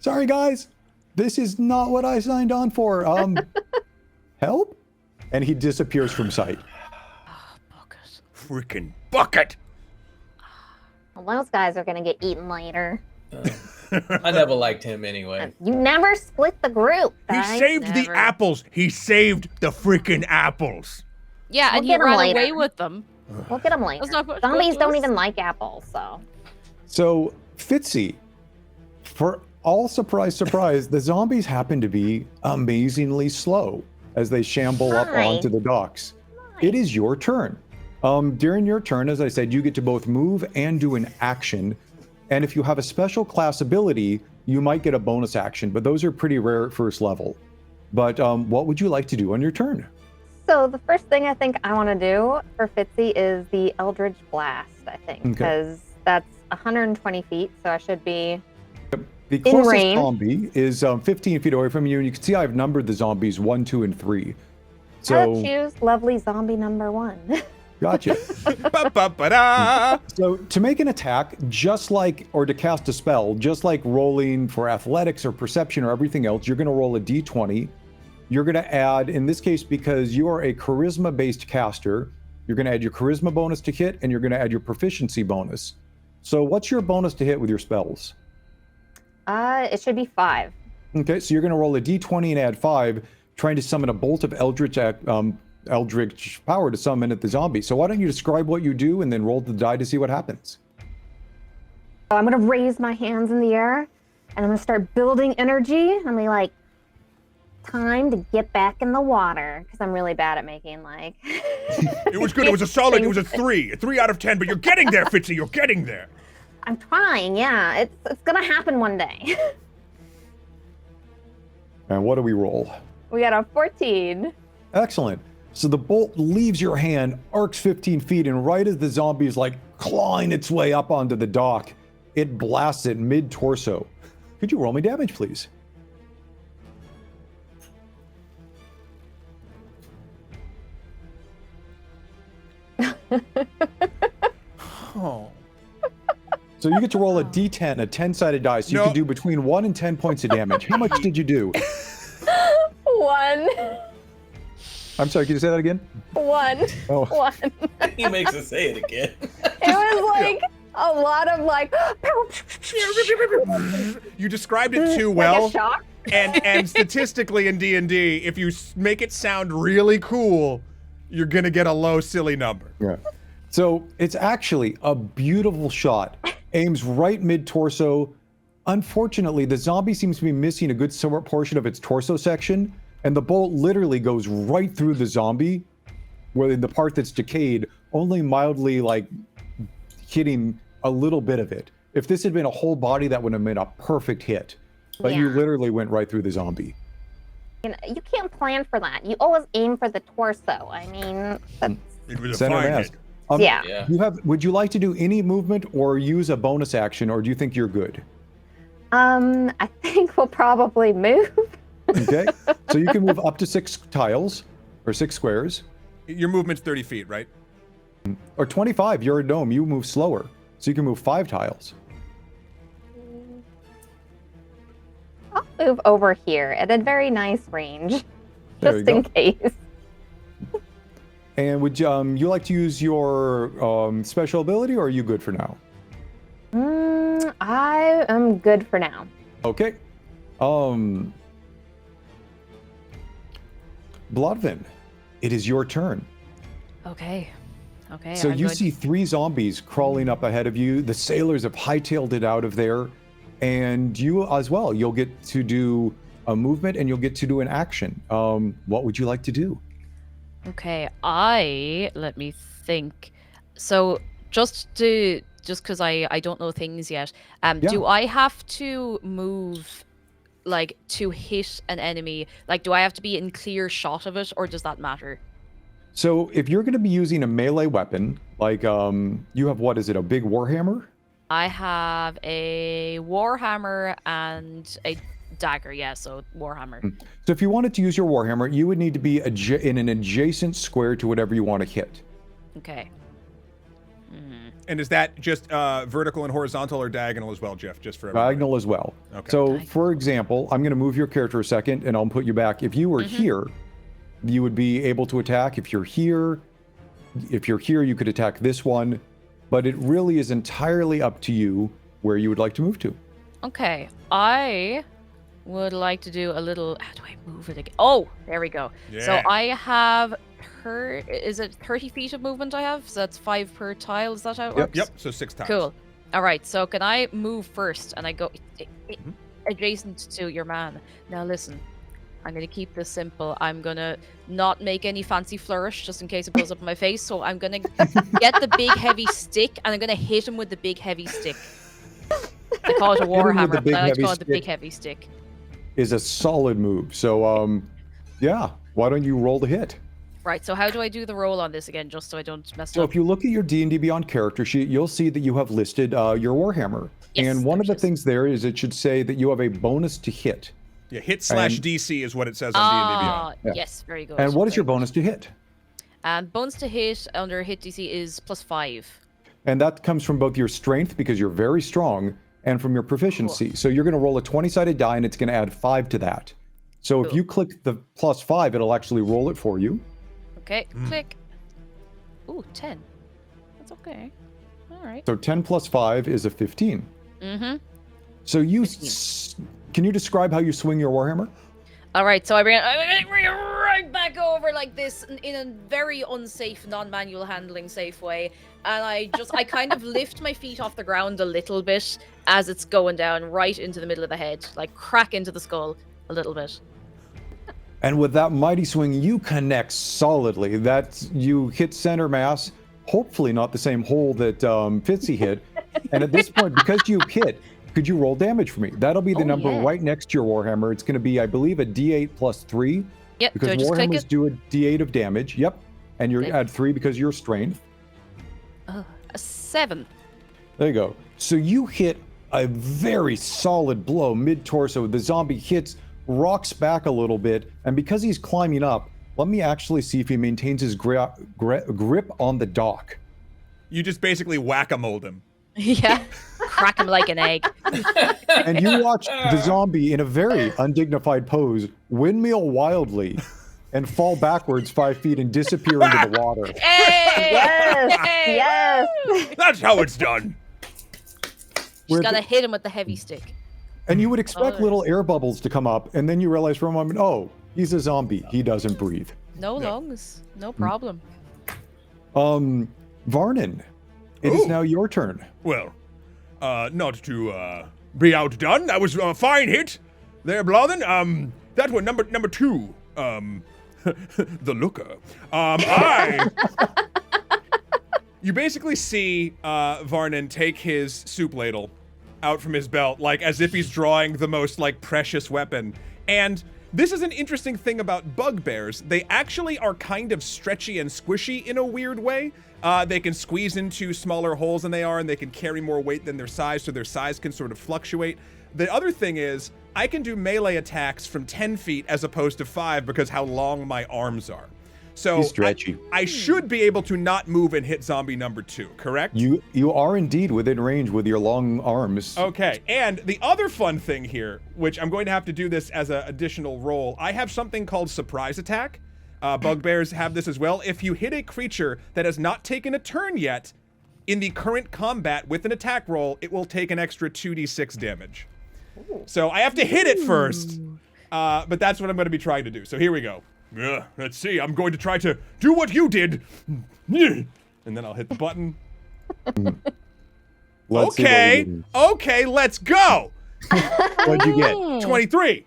Sorry, guys. This is not what I signed on for. Help? And he disappears from sight. Bucket. Freaking bucket! Well, those guys are gonna get eaten later. I never liked him anyway. You never split the group. He guys. saved the Never. apples. He saved the freaking apples. Yeah, We'll and he get 'em ran later. away with them. We'll get them later. That's not what- Zombies what don't was- even like apples, so. So, Fitzy, for all surprise, the zombies happen to be amazingly slow as they shamble up Hi. onto the docks. It is your turn. During your turn, as I said, you get to both move and do an action. And if you have a special class ability, you might get a bonus action, but those are pretty rare at first level. But what would you like to do on your turn? So the first thing I think I want to do for Fitzy is the Eldritch Blast, I think, Okay. because that's 120 feet, so I should be... The closest range. zombie is 15 feet away from you, and you can see I've numbered the zombies 1, 2, and 3. I'll So, choose lovely zombie number 1. gotcha. Ba-ba-ba-da. So to make an attack, or to cast a spell, just like rolling for athletics or perception or everything else, you're going to roll a d20. You're going to add, in this case, because you are a charisma-based caster, you're going to add your charisma bonus to hit, and you're going to add your proficiency bonus. So what's your bonus to hit with your spells? It should be 5. Okay, so you're going to roll a d20 and add 5, trying to summon a bolt of eldritch power to summon at the zombie. So why don't you describe what you do and then roll the die to see what happens? So I'm going to raise my hands in the air, and I'm going to start building energy. I'm going to be like, time to get back in the water, because I'm really bad at making, like... It was good. It was a solid. It was a 3. A 3 out of 10, but you're getting there, Fitzy. You're getting there. I'm trying, yeah. It's going to happen one day. And what do we roll? We got a 14. Excellent. So the bolt leaves your hand, arcs 15 feet, and right as the zombie is like clawing its way up onto the dock, it blasts it mid-torso. Could you roll me damage, please? Oh. So you get to roll a d10, a 10-sided dice. You No. can do between 1 and 10 points of damage. How much did you do? 1. I'm sorry, can you say that again? 1. Oh. 1. He makes us say it again. It was like a lot of like. You described it too Like well. a shock. And statistically in D&D, if you make it sound really cool, you're gonna get a low silly number. Yeah. So it's actually a beautiful shot. Aims right mid-torso. Unfortunately, the zombie seems to be missing a good portion of its torso section, and the bolt literally goes right through the zombie, where in the part that's decayed, only mildly like hitting a little bit of it. If this had been a whole body, that would have been a perfect hit. But you Yeah. literally went right through the zombie. You know, you can't plan for that. You always aim for the torso. I mean, that's, It was a Center fine mass. hit. yeah. Yeah. Would you like to do any movement or use a bonus action, or do you think you're good? I think we'll probably move. Okay. So you can move up to 6 tiles or 6 squares, Your movement's 30 feet, right? or 25. You're a gnome. You move slower, so you can move 5 tiles. I'll move over here at a very nice range, There you just in go. case. And would you like to use your special ability, or are you good for now? I am good for now. Okay. Blodvin, it is your turn. Okay. Okay. So I'm you going- see 3 zombies crawling up ahead of you. The sailors have hightailed it out of there, and you as well. You'll get to do a movement, and you'll get to do an action. What would you like to do? Okay, let me think. So just because I don't know things yet, Yeah. do I have to move like to hit an enemy? Like, do I have to be in clear shot of it, or does that matter? So if you're going to be using a melee weapon, like you have, what is it, a big warhammer? I have a warhammer and a dagger, yeah, so warhammer. So if you wanted to use your warhammer, you would need to be in an adjacent square to whatever you want to hit. Okay. And is that just vertical and horizontal or diagonal as well, Jeff? Just for everybody? Diagonal as well. Okay. So, Diagonal. for example, I'm going to move your character a second, and I'll put you back. If you were here, you would be able to attack. If you're here, you could attack this one. But it really is entirely up to you where you would like to move to. Okay, I would like to do a little. How do I move it again? Oh, there we go. So Yeah. I have is it 30 feet of movement I have? So that's 5 per tile. Is that how it works? Yep, so 6 times. Cool. All right. So can I move first? And I go adjacent to your man. Now listen, I'm gonna keep this simple. I'm gonna not make any fancy flourish just in case it blows up in my face. So I'm gonna get the big heavy stick and I'm gonna hit him with the big heavy stick. I call it a him with the warhammer, big but I like to heavy call it the big stick. heavy stick. Is a solid move. So, yeah, why don't you roll the hit? Right. So how do I do the roll on this again, just so I don't mess So up? if you look at your D&D Beyond character sheet, you'll see that you have listed your warhammer. Yes, And one of there the it is. things there is it should say that you have a bonus to hit. Yeah, hit slash And- DC is what it says on D&D Beyond. Yeah. Yes, very good. And what is your very bonus to hit? good. Bonus to hit under hit DC is +5. And that comes from both your strength, because you're very strong, and from your proficiency. So you're going to roll a 20-sided die, and it's going to add 5 to that. So if Cool. you click the +5, it'll actually roll it for you. Okay, click. Ooh, 10. That's okay. All right. So 10 plus 5 is a 15. Mm-hmm. So can you describe how you swing your warhammer? All right, so I bring it right back over like this in a very unsafe, non-manual handling safe way, and I kind of lift my feet off the ground a little bit as it's going down right into the middle of the head, like crack into the skull a little bit. And with that mighty swing, you connect solidly. You hit center mass, hopefully not the same hole that Fitzy hit. And at this point, because you hit, could you roll damage for me? That'll be the Oh, number yeah. right next to your warhammer. It's going to be, I believe, a D8 plus 3. Yep. Because Do I just click warhammers it? do a D8 of damage. Yep. And you Okay. add 3 because you're strength. A 7. There you go. So you hit a very solid blow mid-torso. The zombie hits, rocks back a little bit, and because he's climbing up, let me actually see if he maintains his grip on the dock. You just basically whack-a-moled him. Yeah. Crack him like an egg. And you watch the zombie in a very undignified pose windmill wildly and fall backwards 5 feet and disappear into the water. Hey! Yes. That's how it's done. Just gotta hit him with the heavy stick. And you would expect little air bubbles to come up, and then you realize for a moment, oh, he's a zombie. He doesn't breathe. No lungs. No problem. Varnann, it is now your turn. Well, not to be outdone. That was a fine hit there, Blothen. That one, number 2. The looker. You basically see Varnann take his soup ladle out from his belt, like as if he's drawing the most like precious weapon. And this is an interesting thing about bugbears. They actually are kind of stretchy and squishy in a weird way. They can squeeze into smaller holes than they are, and they can carry more weight than their size, so their size can sort of fluctuate. The other thing is, I can do melee attacks from 10 feet as opposed to 5 because how long my arms are. So He's stretchy. I should be able to not move and hit zombie number 2, correct? You are indeed within range with your long arms. Okay, and the other fun thing here, which I'm going to have to do this as an additional roll, I have something called surprise attack. Bugbears have this as well. If you hit a creature that has not taken a turn yet, in the current combat with an attack roll, it will take an extra 2d6 damage. So I have to hit it first, but that's what I'm going to be trying to do. So here we go. Let's see, I'm going to try to do what you did. And then I'll hit the button. Okay, let's go. What'd you get? 23.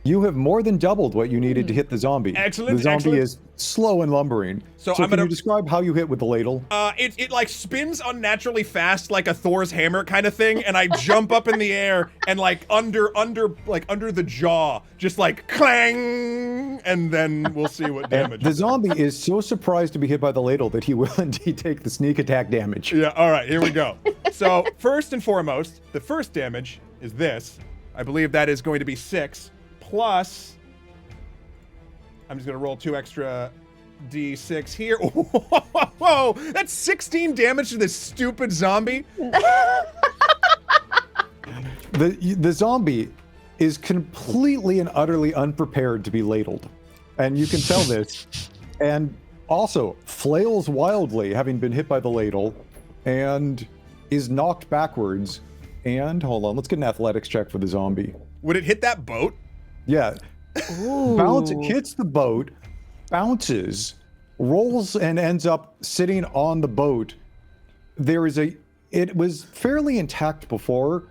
You have more than doubled what you needed to hit the zombie. Excellent, The zombie excellent. is slow and lumbering. So So I'm can gonna- you describe how you hit with the ladle? It like spins unnaturally fast like a Thor's hammer kind of thing, and I jump up in the air and like under the jaw, just like clang, and then we'll see what damage. The zombie is so surprised to be hit by the ladle that he will indeed take the sneak attack damage. Yeah, all right, here we go. So first and foremost, the first damage is this. I believe that is going to be 6 plus. I'm just gonna roll 2 extra d6 here. Whoa, that's 16 damage to this stupid zombie. The zombie is completely and utterly unprepared to be ladled. And you can tell this. And also flails wildly, having been hit by the ladle, and is knocked backwards. And hold on, let's get an athletics check for the zombie. Would it hit that boat? Yeah. Hits the boat, bounces, rolls, and ends up sitting on the boat. It was fairly intact before.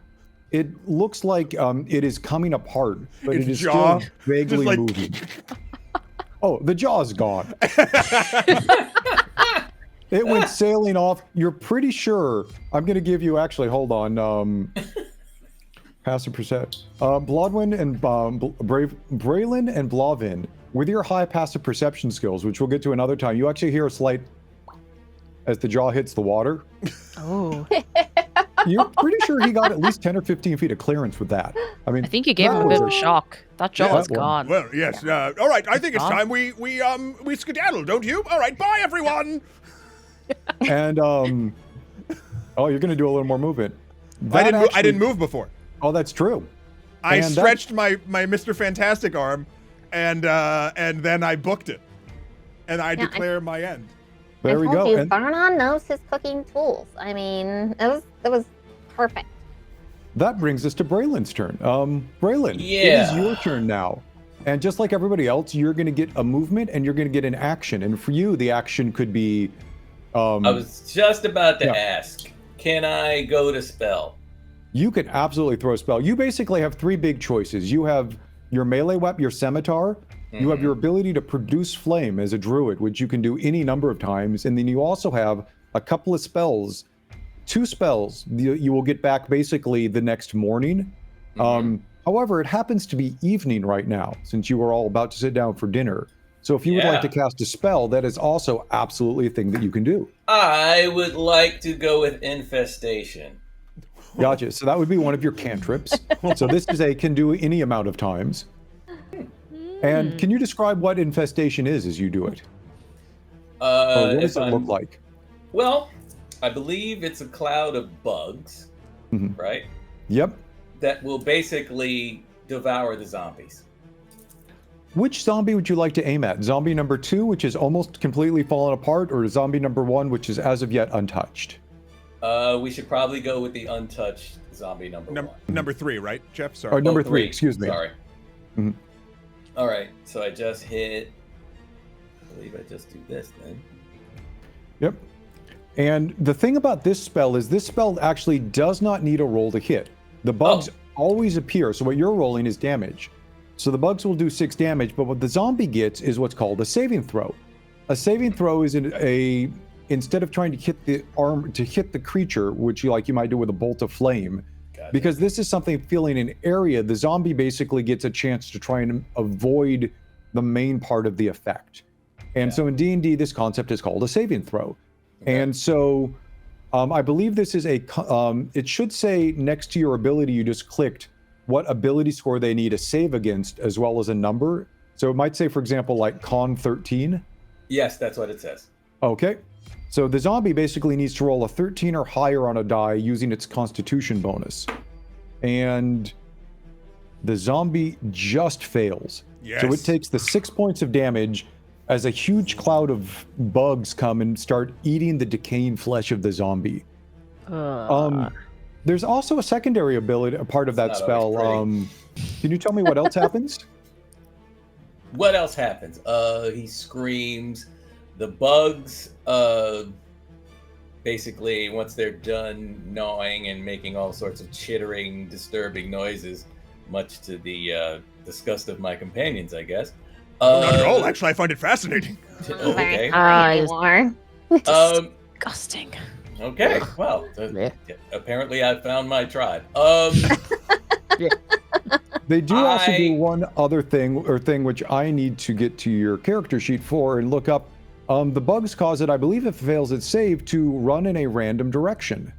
It looks like it is coming apart, but Its it is jaw, still vaguely just like- moving. Oh, the jaw's gone. It went sailing off. You're pretty sure. I'm going to give you, actually, hold on. Passive perception. Blodwin and Braylon and Blavin, with your high passive perception skills, which we'll get to another time, you actually hear a slight as the jaw hits the water. Oh. You're pretty sure he got at least 10 or 15 feet of clearance with that. I mean, I think you gave him a bit of a shock. That jaw is gone. Well, yes. All right, I think it's time we skedaddle, don't you? All right, bye everyone. And oh, you're going to do a little more movement. I didn't move before. Oh, that's true. I And stretched my Mr. Fantastic arm, and then I booked it, and I declare my end. There we I told go. you, And Varnann knows his cooking tools. I mean, it was perfect. that brings us to Braylon's turn. Braylon, it Yeah. is your turn now. And just like everybody else, you're going to get a movement and you're going to get an action. And for you, the action could be. I was just about to Yeah. ask, can I go to spell? You can absolutely throw a spell. You basically have 3 big choices. You have your melee weapon, your scimitar. You have your ability to produce flame as a druid, which you can do any number of times. And then you also have a couple of spells. 2 spells you will get back basically the next morning. However, it happens to be evening right now, since you are all about to sit down for dinner. So if you would like to cast a spell, that is also absolutely a thing that you can do. I would like to go with infestation. Gotcha. So that would be one of your cantrips. So this is can do any amount of times. And can you describe what infestation is as you do it? Or what does it look like? Well, I believe it's a cloud of bugs, right? Yep. That will basically devour the zombies. Which zombie would you like to aim at? Zombie number 2, which is almost completely fallen apart, or zombie number 1, which is as of yet untouched? We should probably go with the untouched zombie number 1. Number 3, right, Jeff? Sorry. Or number 3, excuse me. Sorry. Mhm. All right, so I just hit. I believe I just do this then. Yep. And the thing about this spell is this spell actually does not need a roll to hit. The bugs always appear, so what you're rolling is damage. So the bugs will do 6 damage, but what the zombie gets is what's called a saving throw. A saving throw is instead of trying to hit the creature, which you might do with a bolt of flame, because this is something feeling an area, the zombie basically gets a chance to try and avoid the main part of the effect. And so in D&D, this concept is called a saving throw. And so I believe this is it should say next to your ability you just clicked what ability score they need to save against, as well as a number. So it might say, for example, like Con 13. Yes, that's what it says. Okay. So the zombie basically needs to roll a 13 or higher on a die using its Constitution bonus. And the zombie just fails. Yes. So it takes the 6 points of damage as a huge cloud of bugs come and start eating the decaying flesh of the zombie. There's also a secondary ability, a part of that spell. Can you tell me what else happens? What else happens? He screams. The bugs, basically, once they're done gnawing and making all sorts of chittering, disturbing noises, much to the disgust of my companions, I guess. Not at all. Actually, I find it fascinating. Okay. You are. Disgusting. Okay. Well, apparently I found my tribe. They do also do one other thing which I need to get to your character sheet for and look up. The bugs cause it, I believe if it fails its save, to run in a random direction.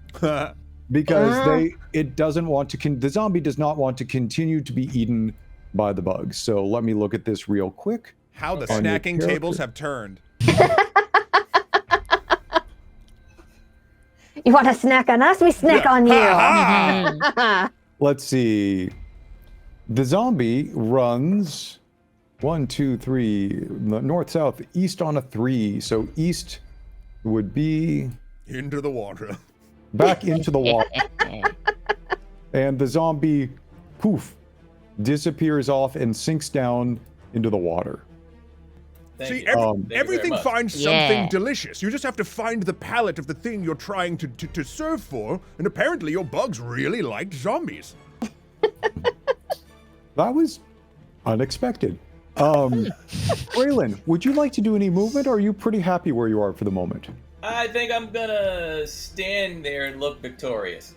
Because it doesn't want to, the zombie does not want to continue to be eaten by the bugs. So let me look at this real quick. How the snacking tables have turned. You want to snack on us? We snack on you. Let's see. The zombie runs 1, 2, 3, north, south, east on a 3. So east would be into the water. Back into the water. And the zombie, poof, disappears off and sinks down into the water. See, everything finds something delicious. You just have to find the palate of the thing you're trying to serve for, and apparently your bugs really liked zombies. That was unexpected. Braylon, would you like to do any movement, or are you pretty happy where you are for the moment? I think I'm gonna stand there and look victorious.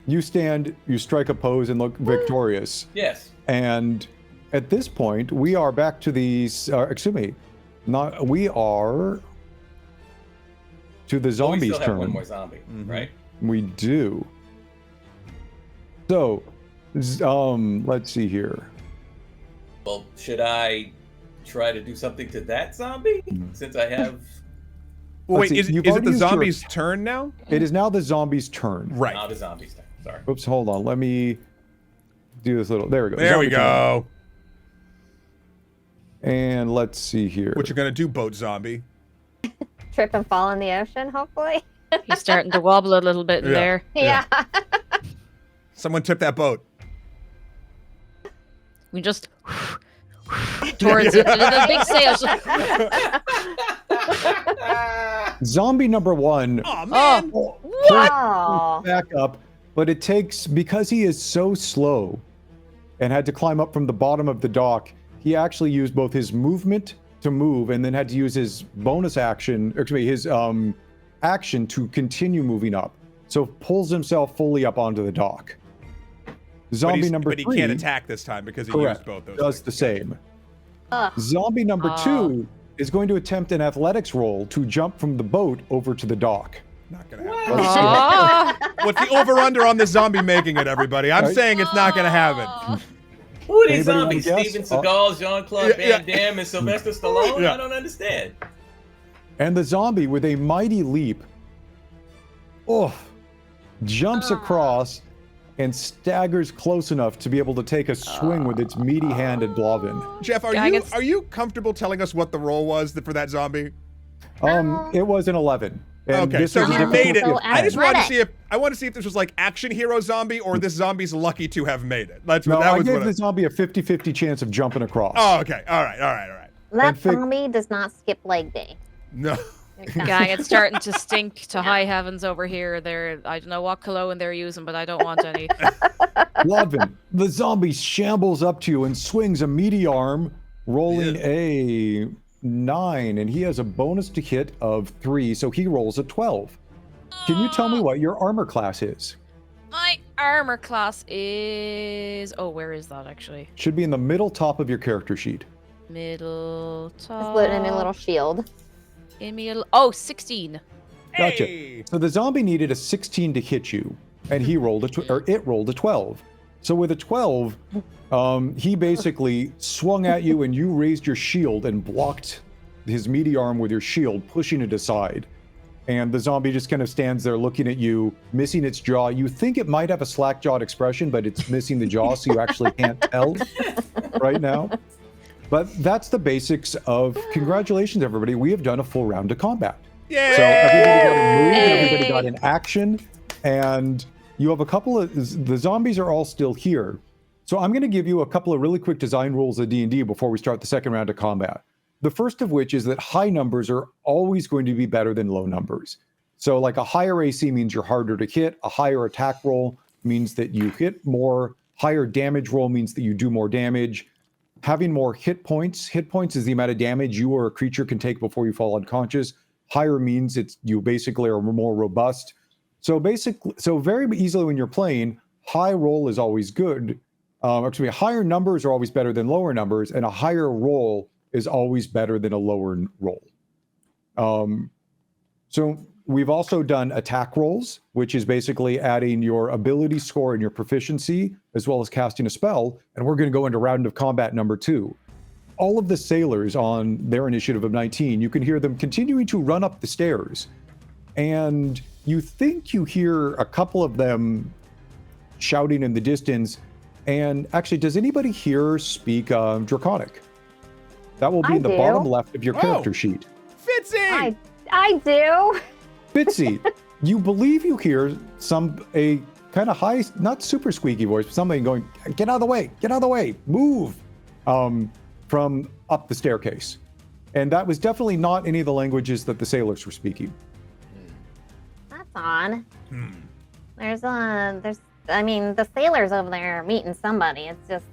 You stand, you strike a pose and look victorious. Yes. And at this point, we are back to the, we are to the zombies' we still have turn. one more zombie, right? We do. So, let's see here. Well, should I try to do something to that zombie since I have? Well, wait, see, is it the zombie's turn now? It is now the zombie's turn. Right. Now the zombie's turn. Sorry. Oops, hold on. Let me do this little. There we go. There we go. And let's see here. What you gonna do, boat zombie? Trip and fall in the ocean, hopefully. He's starting to wobble a little bit in there. Yeah. Someone tip that boat. We just towards it. The big sail. Zombie number 1. Oh man! What? Back up, but it takes, because he is so slow and had to climb up from the bottom of the dock, he actually used both his movement to move and then had to use his bonus action, actually his action to continue moving up. So pulls himself fully up onto the dock. Zombie number 3. But he can't attack this time because he used both those. Does the same. Zombie number 2 is going to attempt an athletics roll to jump from the boat over to the dock. Not gonna happen. What's the over/under on this zombie making it, everybody? I'm saying it's not gonna happen. Who are these Anybody zombies? wanna guess? Steven Seagal, Jean-Claude Van Damme, and Sylvester Stallone? I don't understand. And the zombie, with a mighty leap, jumps across and staggers close enough to be able to take a swing with its meaty hand at Blavin. Jeff, are you comfortable telling us what the roll was for that zombie? It was an 11. And Okay, so he made it. So I just wanted to athletic. see if this was like action hero zombie or this zombie's lucky to have made it. I gave the zombie a 50-50 chance of jumping across. Oh, okay. All right. That zombie does not skip leg day. No. Gang, it's starting to stink to high heavens over here. I don't know what cologne they're using, but I don't want any. Blavin, the zombie shambles up to you and swings a meaty arm, rolling a 9, and he has a bonus to hit of 3, so he rolls a 12. Can you tell me what your armor class is? My armor class is... Oh, where is that actually? Should be in the middle top of your character sheet. Middle top. Just put in a little shield. Oh, 16. Gotcha. Hey. So the zombie needed a 16 to hit you, and it rolled a 12. So with a 12, he basically swung at you, and you raised your shield and blocked his meaty arm with your shield, pushing it aside. And the zombie just kind of stands there looking at you, missing its jaw. You think it might have a slack-jawed expression, but it's missing the jaw, so you actually can't tell right now. But that's the basics of congratulations, everybody. We have done a full round of combat. Yay! So everybody got a move, everybody got an action, and you have a couple of... The zombies are all still here. So I'm going to give you a couple of really quick design rules of D&D before we start the second round of combat. The first of which is that high numbers are always going to be better than low numbers. So like a higher AC means you're harder to hit. A higher attack roll means that you hit more. Higher damage roll means that you do more damage. Having more hit points is the amount of damage you or a creature can take before you fall unconscious. Higher means you basically are more robust. So very easily when you're playing, high roll is always good. Higher numbers are always better than lower numbers, and a higher roll is always better than a lower roll. So we've also done attack rolls, which is basically adding your ability score and your proficiency, as well as casting a spell. And we're going to go into round of combat number 2. All of the sailors on their initiative of 19, you can hear them continuing to run up the stairs. And you think you hear a couple of them shouting in the distance. And actually, does anybody here speak Draconic? That will be in the bottom left of your character sheet. Fitzy! I do. Fitzy, you believe you hear a kind of high, not super squeaky voice, but somebody going, get out of the way, move, from up the staircase. And that was definitely not any of the languages that the sailors were speaking. That's odd. The sailors over there are meeting somebody. It's just,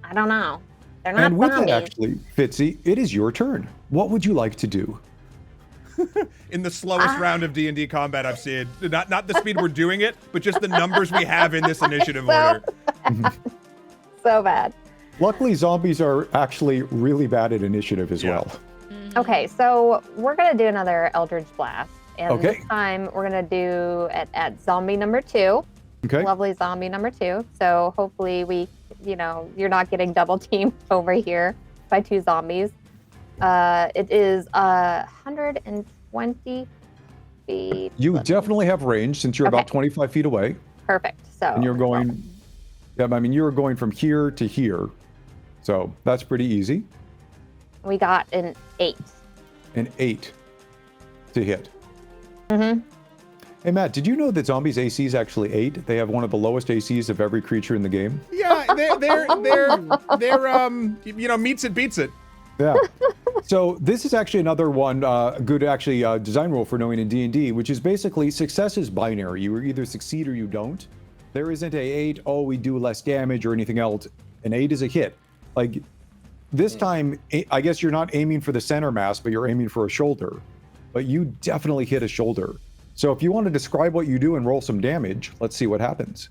I don't know. They're not and with zombies. that, actually, Fitzy, it is your turn. What would you like to do? In the slowest round of D&D combat I've seen. Not the speed we're doing it, but just the numbers we have in this initiative order. So bad. Luckily, zombies are actually really bad at initiative as well. Okay, so we're going to do another Eldritch Blast. And this time we're going to do it at zombie number 2. Okay. Lovely zombie number 2. So hopefully you're not getting double teamed over here by 2 zombies. It is 120 feet. You definitely have range since you're about 25 feet away. Perfect. So. And you're going, you're going from here to here. So that's pretty easy. We got an 8. An 8 to hit. Mm-hmm. Hey Matt, did you know that zombies' AC is actually 8? They have one of the lowest ACs of every creature in the game. Yeah, they're meets it, beats it. Yeah. So this is actually another one good design rule for knowing in D&D, which is basically success is binary. You either succeed or you don't. There isn't a 8, we do less damage or anything else. An 8 is a hit. Like this time, I guess you're not aiming for the center mass, but you're aiming for a shoulder. But you definitely hit a shoulder. So if you want to describe what you do and roll some damage, let's see what happens.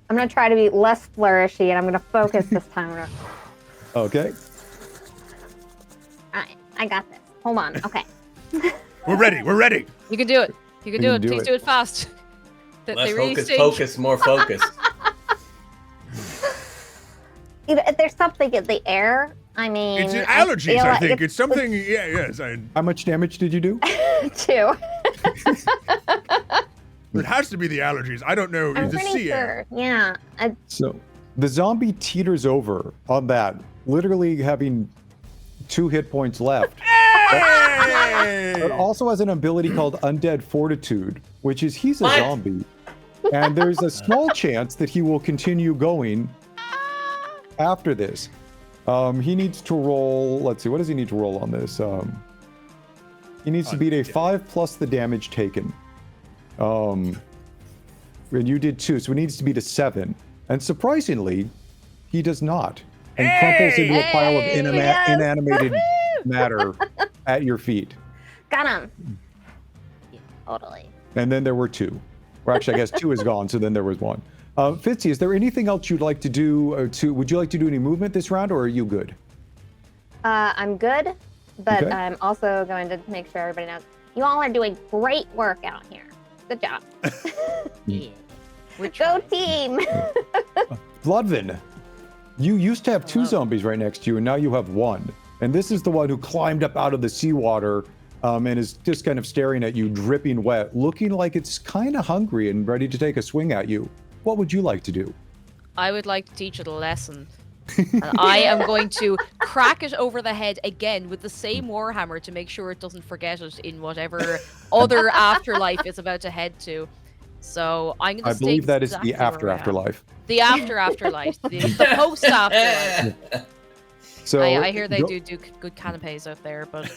I'm going to try to be less flourishy, and I'm going to focus this time. Okay. All right, I got this. Hold on. Okay. We're ready. You can do it. You can do it. do Please it. do it fast. Less focus, more focus. There's something in the air I mean, It's I allergies, feel I like think. It's something. Yeah, yes. How much damage did you do? Two. It has to be the allergies. I don't know. I'm It's the pretty sea air. sure. Yeah. So the zombie teeters over on that, literally having 2 hit points left. Hey! But also has an ability called Undead Fortitude, which is he's a What? zombie. And there's a small chance that he will continue going after this. He needs to roll, let's see, what does he need to roll on this? He needs to beat a 5 plus the damage taken. And you did 2, so he needs to beat a 7. And surprisingly, he does not. And crumples into a pile of Yes! inanimated matter at your feet. Got him. Yeah, totally. And then there were 2. Or actually, I guess 2 is gone, so then there was 1. Fitzy, is there anything else you'd like to do? Would you like to do any movement this round, or are you good? I'm good, but Okay. I'm also going to make sure everybody knows you all are doing great work out here. Good job. Yeah. We're Go trying. team. Bloodvin, you used to have 2 Hello. zombies right next to you, and now you have 1. And this is the one who climbed up out of the seawater and is just kind of staring at you, dripping wet, looking like it's kind of hungry and ready to take a swing at you. What would you like to do? I would like to teach it a lesson. And I am going to crack it over the head again with the same warhammer to make sure it doesn't forget it in whatever other afterlife it's about to head to. So I'm going to I believe that is the afterlife. The afterlife. The post afterlife. So I hear they go- do good canapes out there, but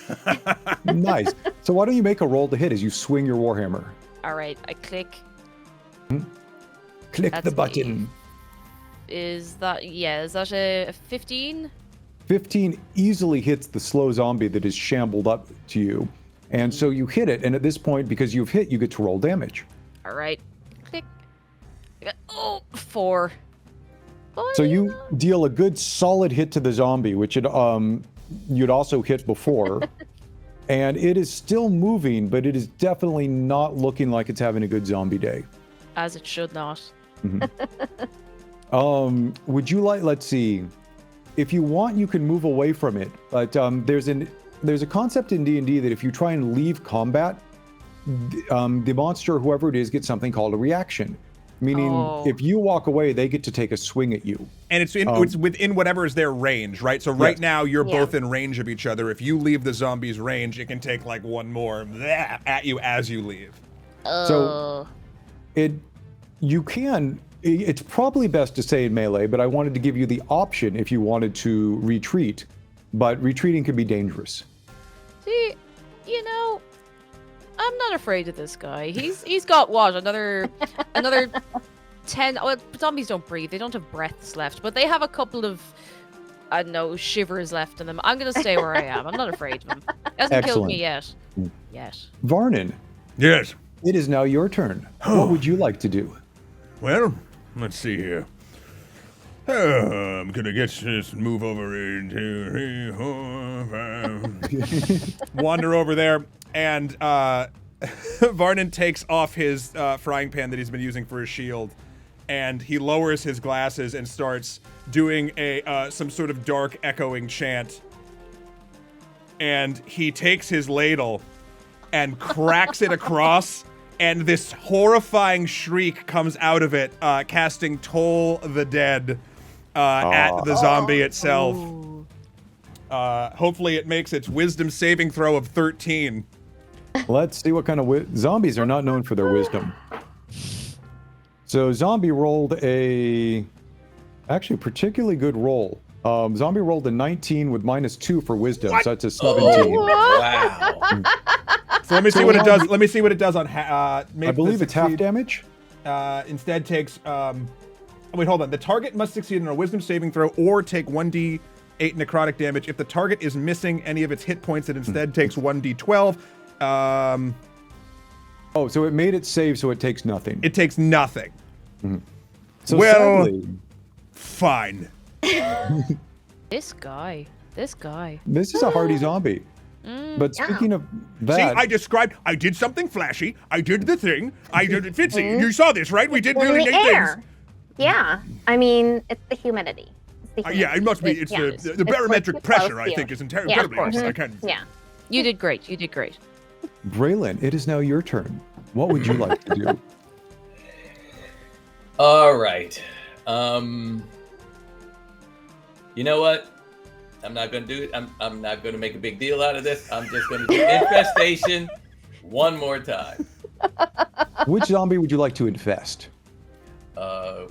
Nice. So why don't you make a roll to hit as you swing your warhammer? all right, I click. Click That's the me. button. Is that a 15? 15 easily hits the slow zombie that is shambled up to you. And so you hit it, and at this point, because you've hit, you get to roll damage. All right, click. I got 4. So you deal a good solid hit to the zombie, which you'd also hit before. And it is still moving, but it is definitely not looking like it's having a good zombie day. As it should not. Would you like, let's see, if you want, you can move away from it. But there's a concept in D&D that if you try and leave combat, the monster, whoever it is, gets something called a reaction. Meaning, if you walk away, they get to take a swing at you. And it's within whatever is their range, right? So right Yes. now you're Yeah. both in range of each other. If you leave the zombie's range, it can take like one more at you as you leave. So it's probably best to say in melee, but I wanted to give you the option if you wanted to retreat. But retreating can be dangerous. See, I'm not afraid of this guy. He's got what, another 10. Well, zombies don't breathe. They don't have breaths left, but they have a couple of, I don't know, shivers left in them. I'm gonna stay where I am. I'm not afraid of him. He hasn't killed me yet. Varnann, Yes. it is now your turn. What would you like to do? Well, let's see here. I'm gonna just move over into 3, 4, 5. Wander over there, and Varnann takes off his frying pan that he's been using for his shield, and he lowers his glasses and starts doing some sort of dark echoing chant. And he takes his ladle and cracks it across. And this horrifying shriek comes out of it, casting Toll the Dead at the zombie itself. Hopefully it makes its wisdom saving throw of 13. Let's see what kind of zombies are not known for their wisdom. So zombie rolled actually particularly good roll. Zombie rolled a 19 with -2 for wisdom, so that's a 17. Wow. So let me see what it does. Let me see what it does on. I believe it's half damage. Instead takes. Wait, hold on. The target must succeed in a wisdom saving throw or take 1d8 necrotic damage. If the target is missing any of its hit points, it instead takes 1d12. Oh, so it made it save, so it takes nothing. It takes nothing. So well- sadly, Fine. This guy. this is a hardy zombie. But speaking of that, See, I did something flashy. I did the thing. I did it. Fitzy, you saw this, right? We did In really the neat air. things. Yeah. I mean, it's the humidity. It's be. Yeah, it must be. It's Yeah. the barometric It's pressure. close I to think you. is Yeah, of incredibly course. awesome. I can't. Yeah. You did great. You did great. Braylon, it is now your turn. What would you like to do? All right. You know what? I'm not gonna do it. I'm not gonna make a big deal out of this. I'm just gonna do infestation one more time. Which zombie would you like to infest?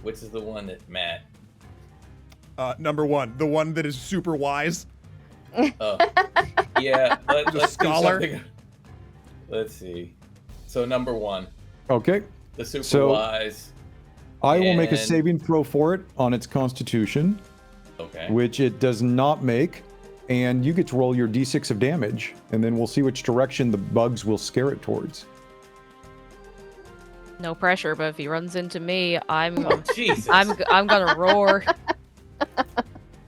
Which is the one that Matt? Number one, the one that is super wise. Oh, yeah. Let's do scholar? something. Let's see. So number one, Okay. the super So- wise. I will make a And- saving throw for it on its constitution, Okay. which it does not make. And you get to roll your d6 of damage, and then we'll see which direction the bugs will scare it towards. No pressure, but if he runs into me, I'm Oh, Jesus. I'm gonna roar.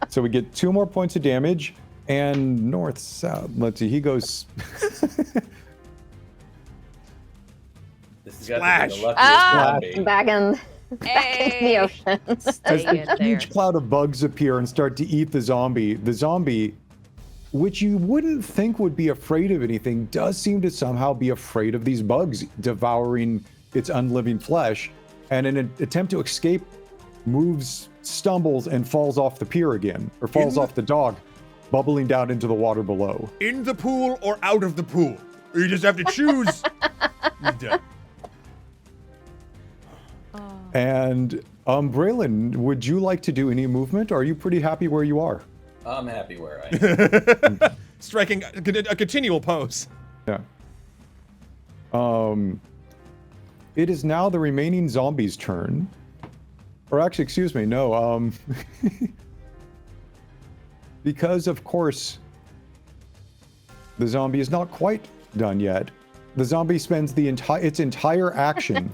So we get 2 more points of damage, and north, south. Let's see, he goes. This has got to be Splash. the luckiest Ah! zombie. Back in the ocean. As Stay the in there. huge cloud of bugs appear and start to eat the zombie, which you wouldn't think would be afraid of anything, does seem to somehow be afraid of these bugs devouring its unliving flesh, and in an attempt to escape, stumbles, and falls off the pier again, or falls off the dock, bubbling down into the water below. In the pool or out of the pool. You just have to choose. He's dead. And Braylon, would you like to do any movement, or are you pretty happy where you are? I'm happy where I am. Striking a continual pose. Yeah. It is now the remaining zombies' turn. Or actually, excuse me, no. Because, of course, the zombie is not quite done yet. The zombie spends its entire action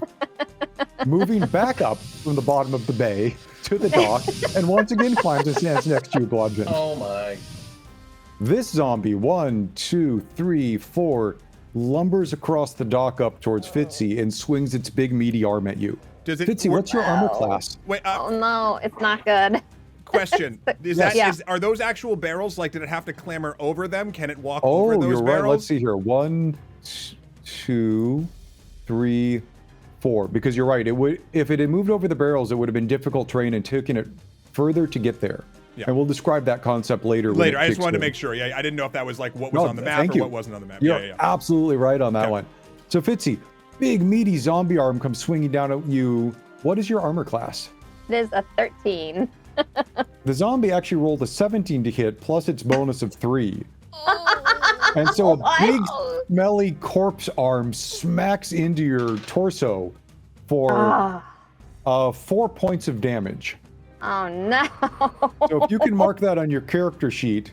moving back up from the bottom of the bay to the dock, and once again climbs and stands next to you, Blodgett. Oh my. This zombie, 1, 2, 3, 4, lumbers across the dock up towards Fitzy and swings its big meaty arm at you. Does it? Fitzy, what's your armor class? Wait. Oh no, it's not good. Question: Yeah. Are those actual barrels? Like, did it have to clamber over them? Can it walk over Oh, those you're barrels? right. Let's see here. 1, 2, 3, 4. Because you're right. It would, if it had moved over the barrels, it would have been difficult terrain and taken it further to get there. Yeah. And we'll describe that concept later. when Later, it I just kicks wanted to in. make sure. Yeah, I didn't know if that was like what was No, on the map thank or you. what wasn't on the map. You're Yeah. absolutely right on that Okay. one. So Fitzy, big meaty zombie arm comes swinging down at you. What is your armor class? It is a 13. The zombie actually rolled a 17 to hit plus its bonus of 3. And so a big smelly corpse arm smacks into your torso for Oh, 4 points of damage. oh no. So if you can mark that on your character sheet,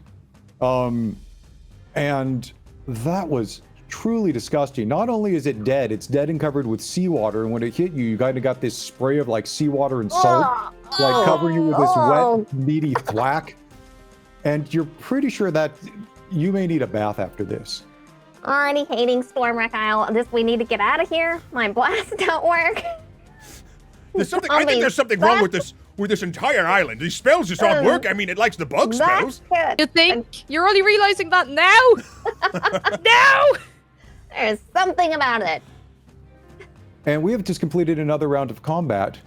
and that was truly disgusting. Not only is it dead, it's dead and covered with seawater, and when it hit you, you kind of got this spray of like seawater and salt, like covering you with this wet, meaty thwack. And you're pretty sure that you may need a bath after this. Already hating Stormwreck Isle. We need to get out of here. My blast don't work. There's something. I think there's something wrong with this entire island. These spells just aren't work. I mean, it likes the bug spells. That's good. You think you're only realizing that now? No! There's something about it. And we have just completed another round of combat.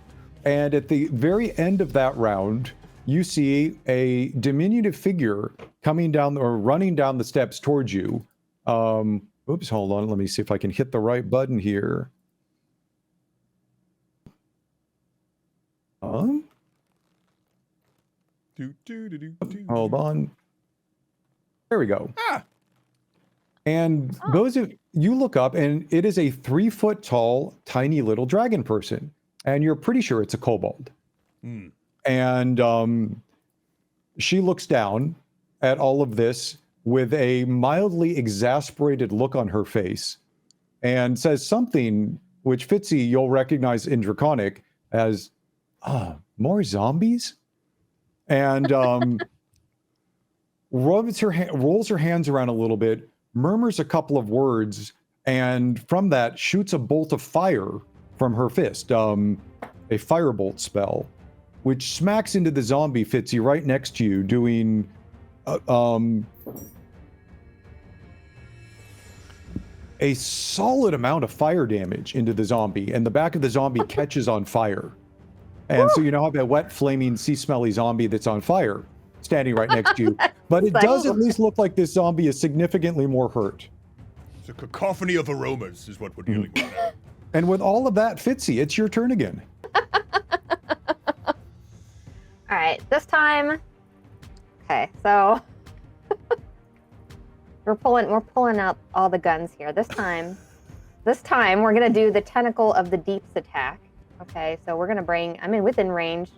And at the very end of that round, you see a diminutive figure coming down or running down the steps towards you. Oops, hold on. Let me see if I can hit the right button here. Hold on. There we go. Ah. And those of you look up, and it is a 3 foot tall, tiny little dragon person, and you're pretty sure it's a kobold. And she looks down at all of this with a mildly exasperated look on her face, and says something which Fitzy you'll recognize in Draconic as, more zombies? And rolls her hands around a little bit, murmurs a couple of words, and from that shoots a bolt of fire from her fist, a firebolt spell. which smacks into the zombie Fitzy right next to you, doing a solid amount of fire damage into the zombie, and the back of the zombie catches on fire. And so you now have a wet, flaming, sea-smelly zombie that's on fire standing right next to you. But it does at least look like this zombie is significantly more hurt. It's a cacophony of aromas is what we're dealing with now. And with all of that, Fitzy, it's your turn again. All right, this time. Okay, so we're pulling out all the guns here. This time we're gonna do the Tentacle of the Deeps attack. Okay, so we're gonna bring. I'm in within range.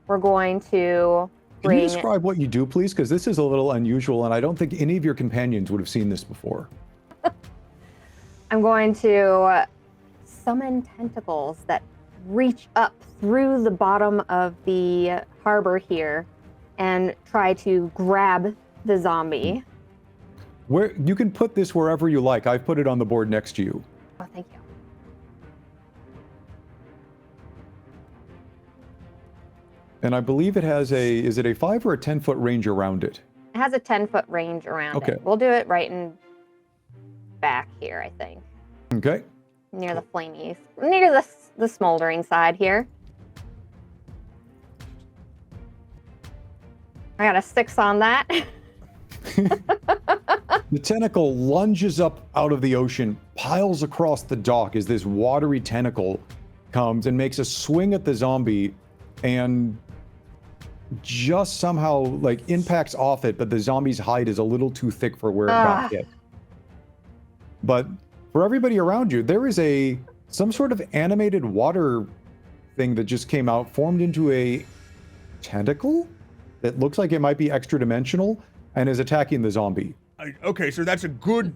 We're going to Can bring. you describe what you do, please? Because this is a little unusual, and I don't think any of your companions would have seen this before. I'm going to summon tentacles that reach up through the bottom of the harbor here and try to grab the zombie. Where you can put this wherever you like. I've put it on the board next to you. Oh, thank you. And I believe it has is it a 5 or a 10-foot range around it? It has a 10-foot range around Okay. it. We'll do it right in back here, I think. Okay. Near the flamies. Near the smoldering side here. I got a 6 on that. The tentacle lunges up out of the ocean, piles across the dock as this watery tentacle comes and makes a swing at the zombie and just somehow like impacts off it, but the zombie's hide is a little too thick for where it got hit. But for everybody around you, there is some sort of animated water thing that just came out, formed into a tentacle that looks like it might be extra dimensional and is attacking the zombie. Okay, so that's a good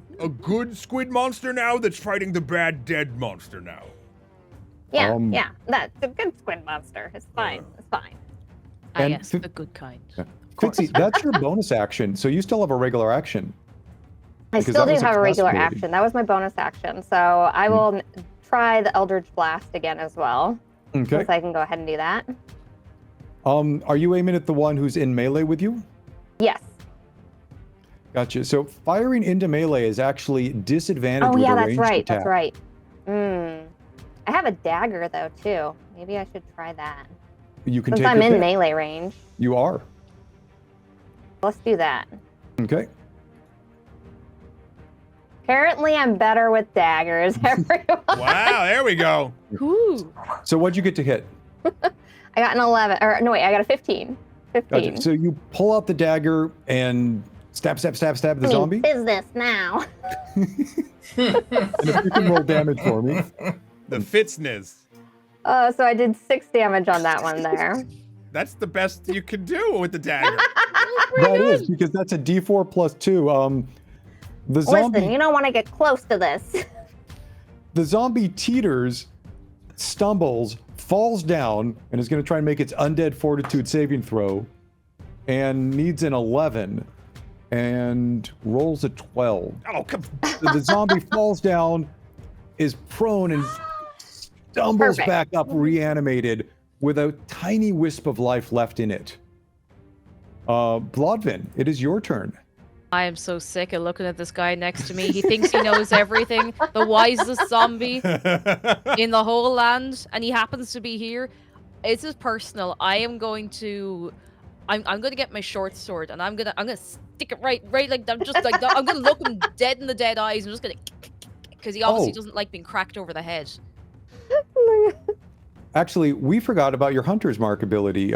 squid monster now that's fighting the bad dead monster now. Yeah, yeah. That's a good squid monster. It's fine. It's fine. Ah, And yes, Fi- the good kind. Fitzy, that's your bonus action, so you still have a regular action. I Because still that do was a have a class regular ability. action. That was my bonus action. So I will try the Eldritch Blast again as well. Okay. Since I can go ahead and do that. Are you aiming at the one who's in melee with you? Yes. Gotcha. So firing into melee is actually disadvantage Oh with yeah, a that's ranged right. attack. That's right. I have a dagger though too. Maybe I should try that. You can Since take I'm your in pick. melee range. You are. Let's do that. Okay. Apparently I'm better with daggers, everyone. Wow, there we go. Ooh. So what'd you get to hit? I got an 11, or no wait, I got a 15. 15. Gotcha. So you pull out the dagger and stab the I mean, zombie. business now. And if you can roll damage for me. The Fitsniz. So I did 6 damage on that one there. That's the best you can do with the dagger. That is, because that's a D4 plus 2. The zombie, Listen, you don't want to get close to this. the zombie teeters, stumbles, falls down, and is going to try and make its undead fortitude saving throw, and needs an 11, and rolls a 12. Oh, come. So the zombie falls down, is prone, and stumbles Perfect. back up, reanimated, with a tiny wisp of life left in it. Blodvin, it is your turn. I am so sick of looking at this guy next to me. He thinks he knows everything. The wisest zombie in the whole land, and he happens to be here. This is personal. I'm going to get my short sword, and I'm gonna stick it right like I'm just like I'm gonna look him dead in the dead eyes. I'm just gonna, because he obviously doesn't like being cracked over the head. Actually, we forgot about your hunter's mark ability.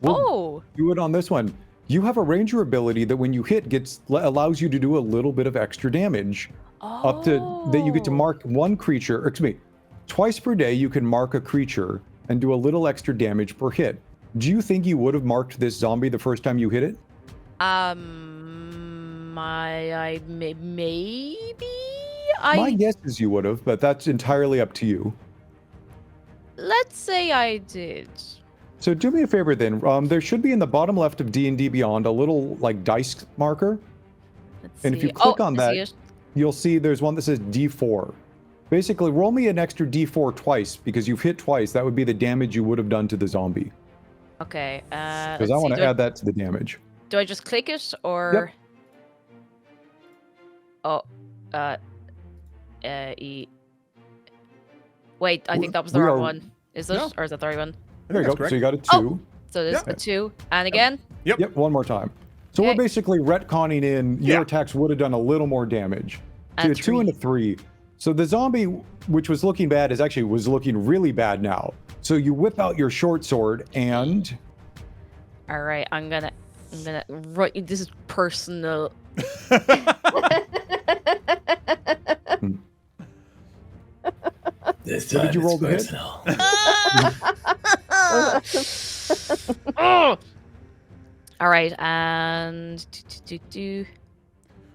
We'll do it on this one. You have a ranger ability that when you hit allows you to do a little bit of extra damage. Up to that you get to mark one creature, or excuse me, twice per day you can mark a creature and do a little extra damage per hit. Do you think you would have marked this zombie the first time you hit it? Maybe. My guess is you would have, but that's entirely up to you. Let's say I did. So do me a favor then. There should be in the bottom left of D&D Beyond a little like dice marker. Let's And if see. you click on I that, see it. you'll see there's one that says D4. Basically, roll me an extra D4 twice because you've hit twice. That would be the damage you would have done to the zombie. Okay. Because I want to add that to the damage. Do I just click it or? Oh, Wait, I think that was the wrong one. Is it? No. Or is that the right one? There you go. correct. So you got a 2. Oh. So there's Yeah. a 2. And again? Yep, one more time. So we're Okay. basically retconning in your Yeah. attacks would have done a little more damage. So And a 2 and a 3. So the zombie, which was looking bad, was looking really bad now. So you whip out your short sword and All right, I'm gonna right. This is personal. This So did you roll the hit? personal. Oh! All right, and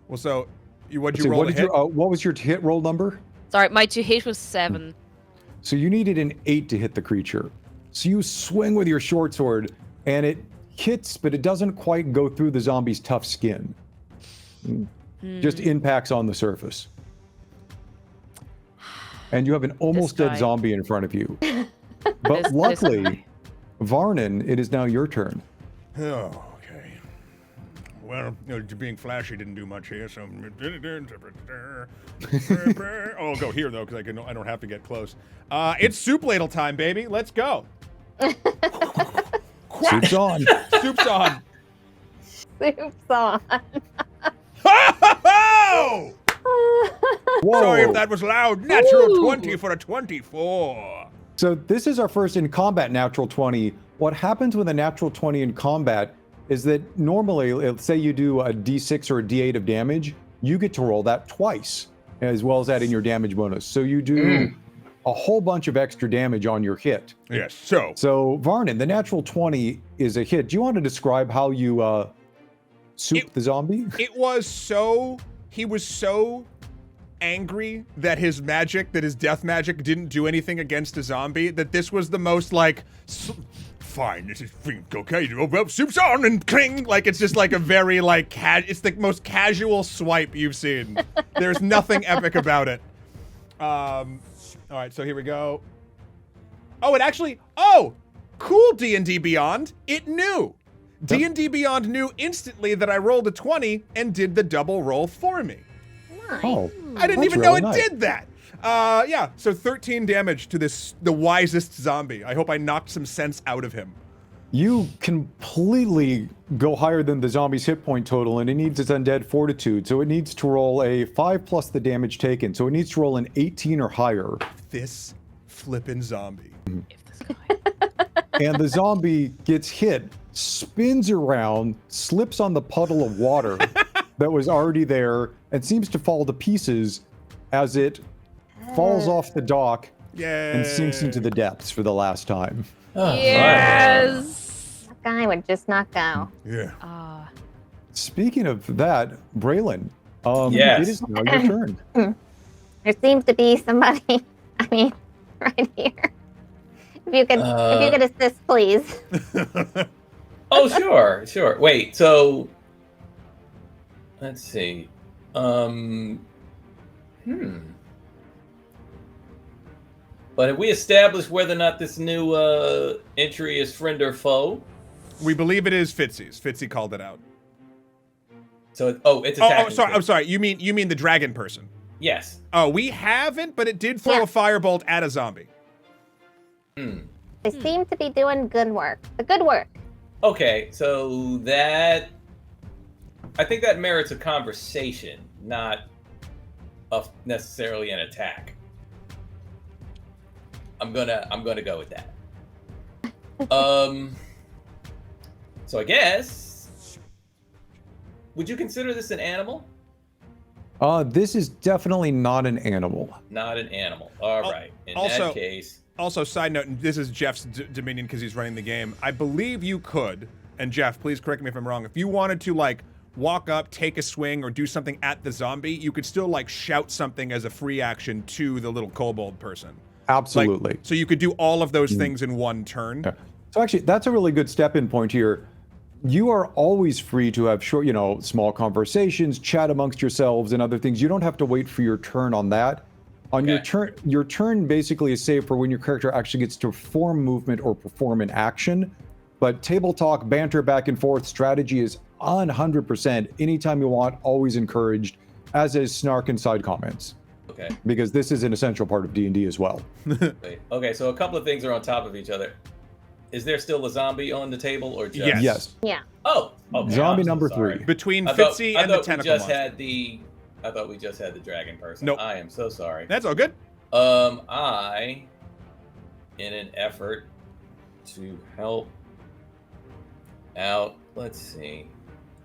Well, so what'd let's you see, roll what to did hit? what was your hit roll number? Sorry, my to hit was 7. So you needed an 8 to hit the creature. So you swing with your short sword and it hits, but it doesn't quite go through the zombie's tough skin. Just impacts on the surface. And you have an almost guy. dead zombie in front of you. But This luckily, guy. Varnann, it is now your turn. Oh, okay. Well, being flashy didn't do much here, so I'll go here though, because I don't have to get close. It's soup ladle time, baby. Let's go. Soup's on. Soup's on. Soup's on. Ho! Whoa. Sorry if that was loud. Natural Ooh. 20 for a 24. So this is our first in combat natural 20. What happens with a natural 20 in combat is that normally, let's say you do a d6 or a d8 of damage, you get to roll that twice, as well as adding your damage bonus. So you do a whole bunch of extra damage on your hit. Yes, so So Varnann, the natural 20 is a hit. Do you want to describe how you soup the zombie? he was so angry that his death magic didn't do anything against a zombie, that this was the most like, fine, this is okay, well, soup's on and cling. Like, it's just like a very like, it's the most casual swipe you've seen. There's nothing epic about it. All right, so here we go. Oh, it actually, cool D&D Beyond, it knew. D&D Beyond knew instantly that I rolled a 20 and did the double roll for me. Nice. Oh, I didn't that's even know really it nice. did that. Yeah, so 13 damage to the wisest zombie. I hope I knocked some sense out of him. You completely go higher than the zombie's hit point total, and it needs its undead fortitude. So it needs to roll a 5 plus the damage taken. So it needs to roll an 18 or higher. This flippin' zombie. And the zombie gets hit, spins around, slips on the puddle of water that was already there, and seems to fall to pieces as it falls off the dock Yay. and sinks into the depths for the last time. Oh, Yes. That guy would just not go. Yeah. Speaking of that, Braylon, Yes. it is now your turn. There seems to be somebody. I mean, right here. If you could assist, please. Oh, sure. Wait, so let's see. But have we established whether or not this new entry is friend or foe? We believe it is Fitzy's. Fitzy called it out. So it's Oh, attacking. sorry. I'm sorry. You mean the dragon person? Yes. Oh, we haven't, but it did throw Yeah. a firebolt at a zombie. They seem to be doing good work. The good work. Okay, so that I think that merits a conversation, not necessarily an attack. I'm gonna go with that. So I guess, would you consider this an animal? This is definitely not an animal. Not an animal. All right. In also- that case, Also, side note, and this is Jeff's dominion because he's running the game. I believe you could, and Jeff, please correct me if I'm wrong. If you wanted to like walk up, take a swing, or do something at the zombie, you could still like shout something as a free action to the little kobold person. Absolutely. Like, so you could do all of those things in one turn. Yeah. So actually, that's a really good step-in point here. You are always free to have short, small conversations, chat amongst yourselves and other things. You don't have to wait for your turn on that. On your turn basically is saved for when your character actually gets to perform movement or perform an action. But table talk, banter back and forth, strategy is 100%. Anytime you want, always encouraged, as is snark and side comments. Okay. Because this is an essential part of D&D as well. Wait. Okay, so a couple of things are on top of each other. Is there still a zombie on the table, or just? Yes. Yeah. Oh, okay. Zombie I'm so number sorry. 3. Between I thought- Fitzy I and the thought we tentacle just monster. had the. I thought we just had the dragon person. Nope. I am so sorry. That's all good. I, in an effort to help out, let's see.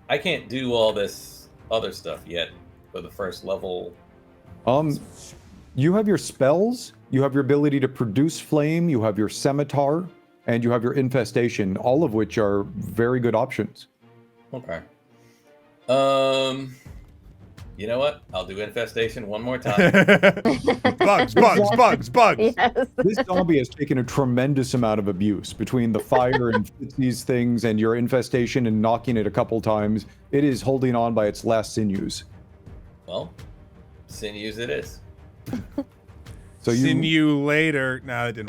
I can't do all this other stuff yet for the first level. You have your spells, you have your ability to produce flame, you have your scimitar, and you have your infestation, all of which are very good options. Okay. You know what? I'll do infestation one more time. Bugs. Yes. This zombie has taken a tremendous amount of abuse between the fire and these things and your infestation and knocking it a couple times. It is holding on by its last sinews. Well, sinews it is. So Seen you later. No, it didn't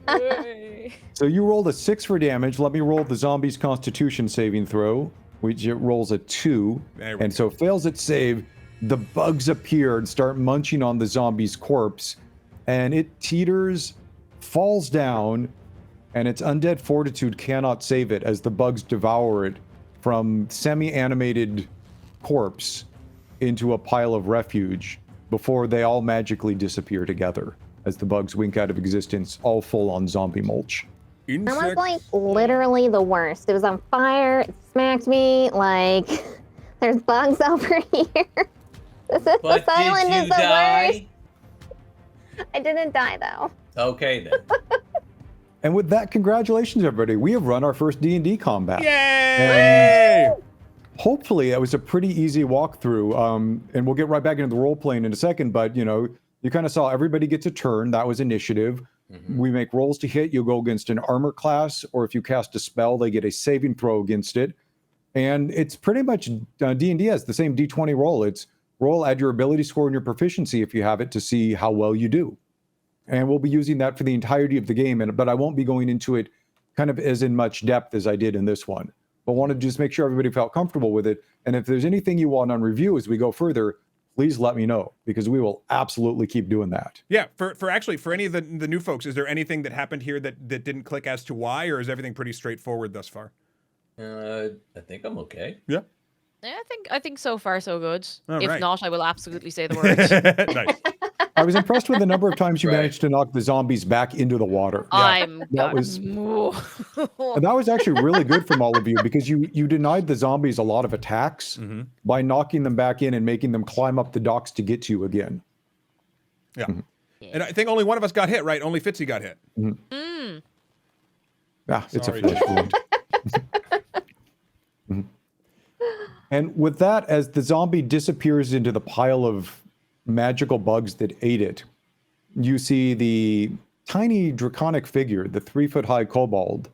work. So you rolled a 6 for damage. Let me roll the zombie's constitution saving throw, which it rolls a 2. And so fails its save. The bugs appear and start munching on the zombie's corpse. And it teeters, falls down, and its undead fortitude cannot save it as the bugs devour it from semi-animated corpse into a pile of refuge before they all magically disappear together as the bugs wink out of existence, all full on zombie mulch. That was like literally the worst. It was on fire. It smacked me. Like, there's bugs over here. This island is the worst. I didn't die though. Okay then. And with that, congratulations, everybody. We have run our first D&D combat. Yay! Hopefully, it was a pretty easy walkthrough. And we'll get right back into the role playing in a second. But, you know, you kind of saw everybody gets a turn. That was initiative. Mm-hmm. We make rolls to hit. You go against an armor class, or if you cast a spell, they get a saving throw against it. And it's pretty much D&D has the same D20 roll. It's roll, add your ability score and your proficiency if you have it to see how well you do. And we'll be using that for the entirety of the game. But I won't be going into it kind of as in much depth as I did in this one. But wanted to just make sure everybody felt comfortable with it. And if there's anything you want on review as we go further, please let me know, because we will absolutely keep doing that. Yeah, for any of the new folks, is there anything that happened here that didn't click as to why, or is everything pretty straightforward thus far? I think I'm okay. Yeah. Yeah, I think so far so good. All If right. not, I will absolutely say the word. Nice. I was impressed with the number of times you Right. managed to knock the zombies back into the water. I'm That was- Ooh. And that was actually really good from all of you, because you denied the zombies a lot of attacks by knocking them back in and making them climb up the docks to get to you again. Yeah. And I think only one of us got hit, right? Only Fitzy got hit. Ah, it's a Sorry. flesh wound. Mhm. And with that, as the zombie disappears into the pile of magical bugs that ate it, you see the tiny draconic figure, the 3-foot-high kobold,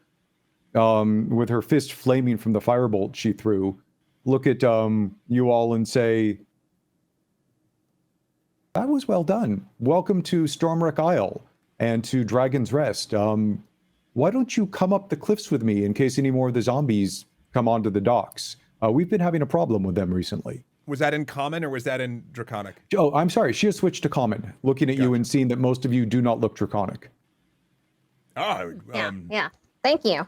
with her fist flaming from the firebolt she threw, look at you all and say, "That was well done. Welcome to Stormwreck Isle and to Dragon's Rest. Why don't you come up the cliffs with me in case any more of the zombies come onto the docks? We've been having a problem with them recently." Was that in common or was that in draconic? Oh, I'm sorry. She has switched to common, looking at you and seeing that most of you do not look draconic. Ah, Yeah. Thank you.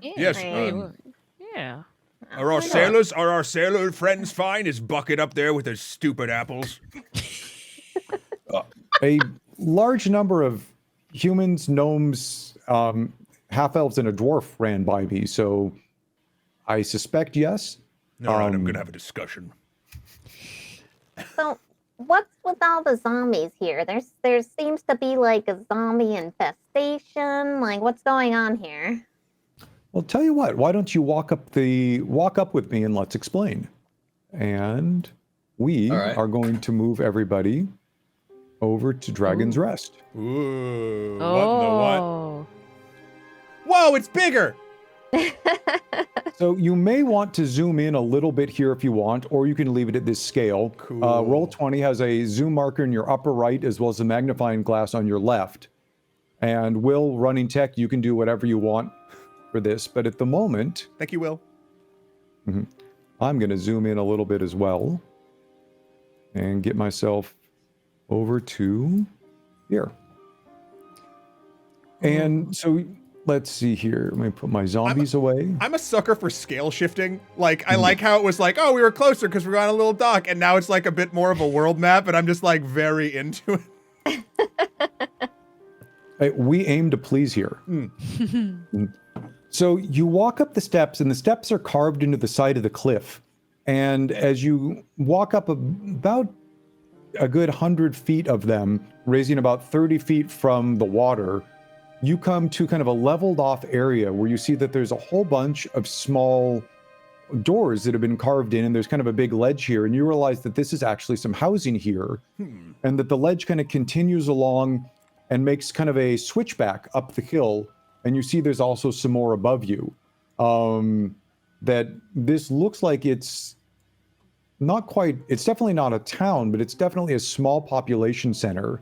Yes, Yeah. Are our sailor friends fine? Is Bucket up there with his stupid apples? A large number of humans, gnomes, half-elves, and a dwarf ran by me, so I suspect yes. All right, I'm gonna have a discussion. So, what's with all the zombies here? There seems to be like a zombie infestation. Like, what's going on here? Well, tell you what, why don't you walk up with me and let's explain. And we All right. are going to move everybody over to Dragon's Rest. Ooh, what in the what? Oh. Whoa, it's bigger! So you may want to zoom in a little bit here if you want, or you can leave it at this scale. Cool. Roll20 has a zoom marker in your upper right as well as a magnifying glass on your left. And Will, running tech, you can do whatever you want. for this, but at the moment, Thank you, Will. I'm going to zoom in a little bit as well and get myself over to here. And so let's see here. Let me put my zombies away. I'm a sucker for scale shifting. Like, I like how it was like, oh, we were closer because we were on a little dock, and now it's like a bit more of a world map, and I'm just like very into it. Hey, we aim to please here. So you walk up the steps, and the steps are carved into the side of the cliff. And as you walk up about a good 100 feet of them, raising about 30 feet from the water, you come to kind of a leveled off area where you see that there's a whole bunch of small doors that have been carved in, and there's kind of a big ledge here, and you realize that this is actually some housing here, and that the ledge kind of continues along and makes kind of a switchback up the hill, and you see there's also some more above you. That this looks like it's not quite, it's definitely not a town, but it's definitely a small population center.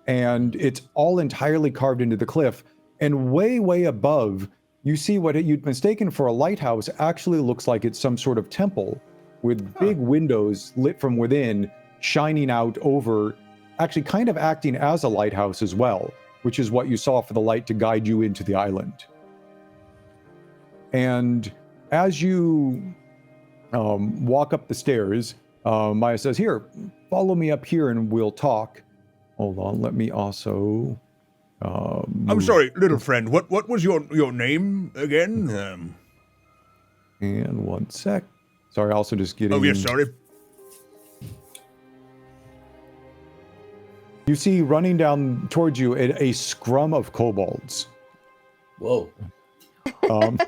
And it's all entirely carved into the cliff. And way, way above, you see what you'd mistaken for a lighthouse actually looks like it's some sort of temple with big windows lit from within, shining out over, actually kind of acting as a lighthouse as well, which is what you saw for the light to guide you into the island. And as you walk up the stairs, Maya says, here, follow me up here and we'll talk. Hold on, let me also... I'm sorry, little friend. What was your name again? And one sec. Sorry, also just getting... Oh, yes, sorry. You see running down towards you a scrum of kobolds. Whoa. Um,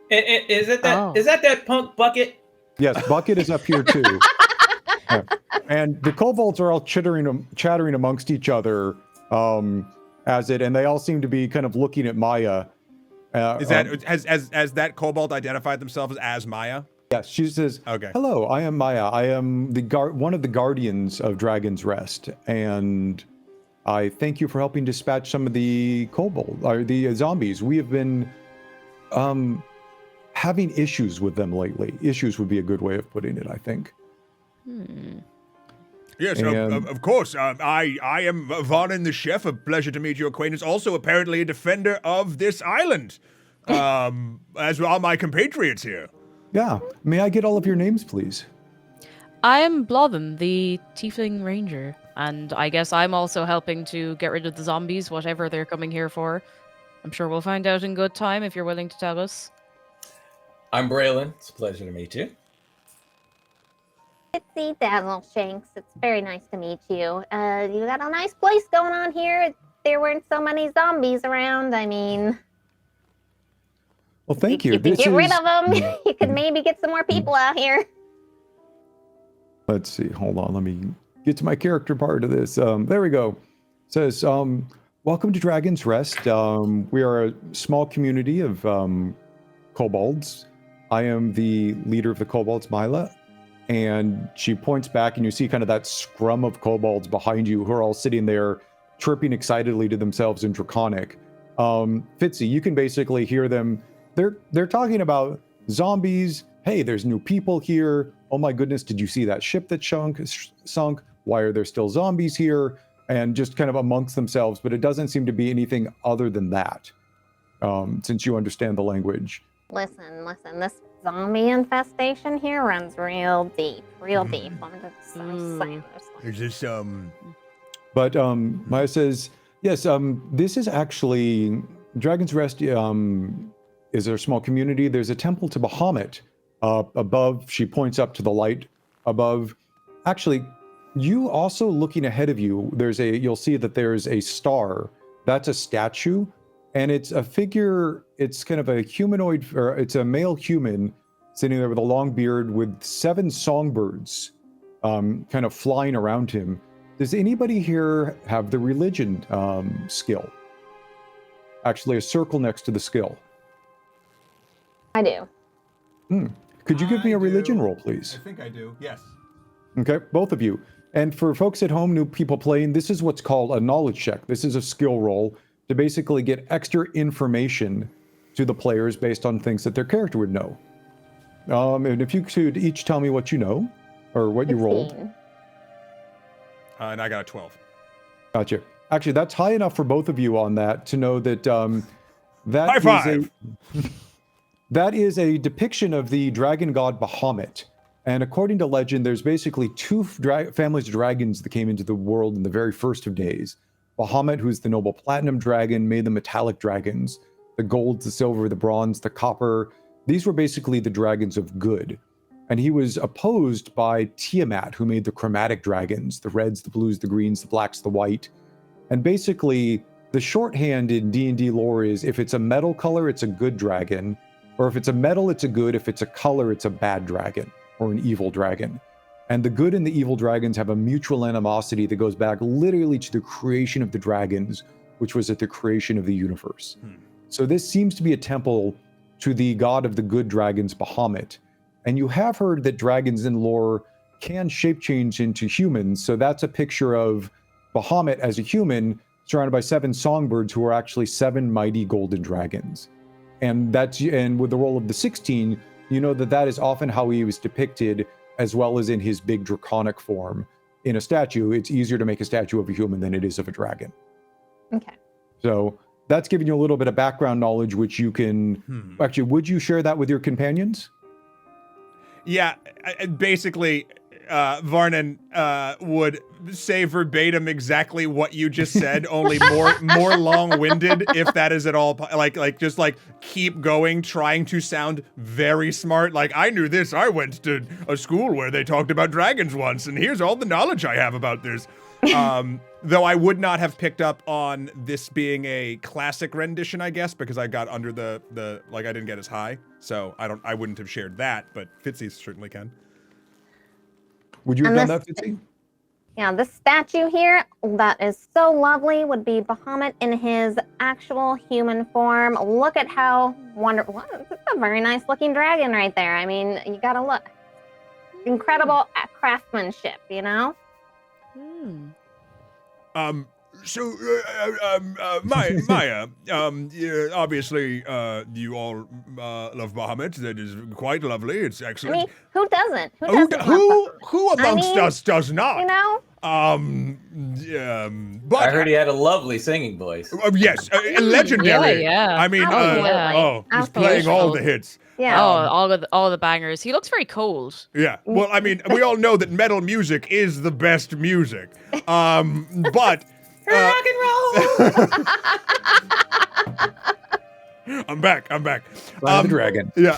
Is that punk Bucket? yes, Bucket is up here too. Yeah. And the kobolds are all chattering amongst each other and they all seem to be kind of looking at Maya. Is that has that kobold identified themselves as Maya? Yes, she says, okay. Hello, I am Maya. I am one of the guardians of Dragon's Rest, and I thank you for helping dispatch some of the the zombies. We have been having issues with them lately. Issues would be a good way of putting it, I think. Yes, of course. I am Varnann the chef. A pleasure to meet your acquaintance. Also, apparently a defender of this island, as are my compatriots here. Yeah. May I get all of your names, please? I am Blothen, the Tiefling Ranger, and I guess I'm also helping to get rid of the zombies, whatever they're coming here for. I'm sure we'll find out in good time if you're willing to tell us. I'm Braylon. It's a pleasure to meet you. Fitzy Dazzle Shanks, it's very nice to meet you. You got a nice place going on here. If there weren't so many zombies around, I mean... Well, thank you. You could get rid of them. You could maybe get some more people out here. Let's see. Hold on. Let me get to my character part of this. There we go. It says, welcome to Dragon's Rest. We are a small community of kobolds. I am the leader of the kobolds, Mila. And she points back and you see kind of that scrum of kobolds behind you who are all sitting there chirping excitedly to themselves in Draconic. Fitzy, you can basically hear them. They're talking about zombies. Hey, there's new people here. Oh my goodness, did you see that ship that sunk? Why are there still zombies here? And just kind of amongst themselves, but it doesn't seem to be anything other than that, since you understand the language. Listen, this zombie infestation here runs real deep. I'm just saying this. Is this But Maya says, yes, this is actually Dragon's Rest is a small community. There's a temple to Bahamut above. She points up to the light above. Actually, you also looking ahead of you, you'll see that there's a star. That's a statue, and it's a figure. It's kind of a humanoid, or it's a male human sitting there with a long beard with 7 songbirds kind of flying around him. Does anybody here have the religion skill? Actually, a circle next to the skill. I do. Could you give me a religion roll, please? I think I do, yes. Okay, both of you. And for folks at home, new people playing, this is what's called a knowledge check. This is a skill roll to basically get extra information to the players based on things that their character would know. And if you could each tell me what you know, or what you rolled. 16. And I got a 12. Gotcha. Actually, that's high enough for both of you on that to know that that High is five! that is a depiction of the dragon god Bahamut. And according to legend, there's basically two families of dragons that came into the world in the very first of days. Bahamut, who's the noble platinum dragon, made the metallic dragons. The gold, the silver, the bronze, the copper. These were basically the dragons of good. And he was opposed by Tiamat, who made the chromatic dragons, the reds, the blues, the greens, the blacks, the white. And basically, the shorthand in D&D lore is if it's a metal color, it's a good dragon. Or if it's a metal, it's a good. If it's a color, it's a bad dragon or an evil dragon. And the good and the evil dragons have a mutual animosity that goes back literally to the creation of the dragons, which was at the creation of the universe. So this seems to be a temple to the god of the good dragons, Bahamut. And you have heard that dragons in lore can shape change into humans. So that's a picture of Bahamut as a human surrounded by 7 songbirds who are actually 7 mighty golden dragons. And with the roll of the 16, you know that is often how he was depicted, as well as in his big draconic form. In a statue, it's easier to make a statue of a human than it is of a dragon. Okay. So that's giving you a little bit of background knowledge, which you can... Actually, would you share that with your companions? Yeah, basically, Varnann would say verbatim exactly what you just said, only more long-winded, if that is at all just keep going, trying to sound very smart. Like, I knew this. I went to a school where they talked about dragons once, and here's all the knowledge I have about this. Though I would not have picked up on this being a classic rendition, I guess, because I got under the I didn't get as high, so I wouldn't have shared that, but Fitzy certainly can. Would you have done that, Fitzy? Yeah, this statue here that is so lovely would be Bahamut in his actual human form. Look at how wonderful. It's a very nice looking dragon right there. I mean, you gotta look. Incredible craftsmanship, you know? Maya, obviously, you all love Bahamut. That is quite lovely. It's I excellent. mean, who doesn't? Who doesn't love Who amongst us does not? You know? But I heard he had a lovely singing voice. Yes, legendary. Yeah. I mean, he's playing all the hits. Yeah. All the bangers. He looks very cold. Yeah. Well, I mean, we all know that metal music is the best music. But Rock and roll. I'm back. The dragon. Yeah.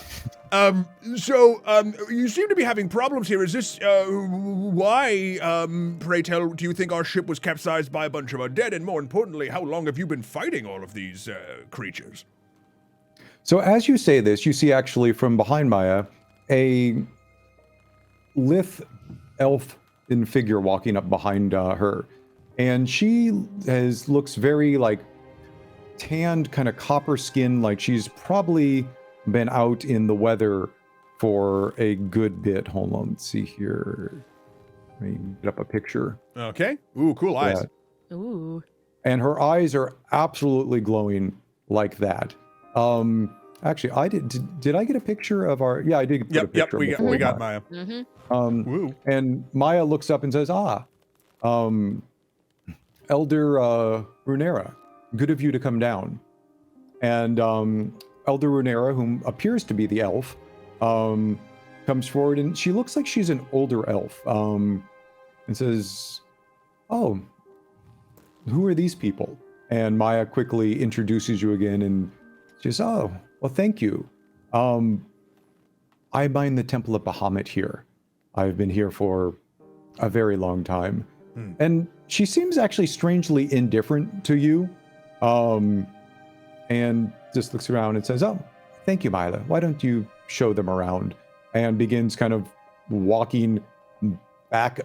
So you seem to be having problems here. Is this why? Pray tell, do you think our ship was capsized by a bunch of undead? And more importantly, how long have you been fighting all of these creatures? So as you say this, you see actually from behind Maya a lithe elf in figure walking up behind her, and she looks very tanned, kind of copper skin, like she's probably been out in the weather for a good bit. Hold on, let's see here. Let me get up a picture. Okay. Ooh, cool eyes. Yeah. Ooh. And her eyes are absolutely glowing like that. Actually, I did I get a picture of our? Yeah, I did get a picture. We got Maya. Mm-hmm. And Maya looks up and says, Elder Runera, good of you to come down. And Elder Runera, whom appears to be the elf, comes forward, and she looks like she's an older elf, and says, "Oh, who are these people?" And Maya quickly introduces you again, and she says, "Oh, well, thank you. I mine the Temple of Bahamut here. I've been here for a very long time." And she seems actually strangely indifferent to you, and just looks around and says, "Oh, thank you, Mila. Why don't you show them around?" And begins kind of walking back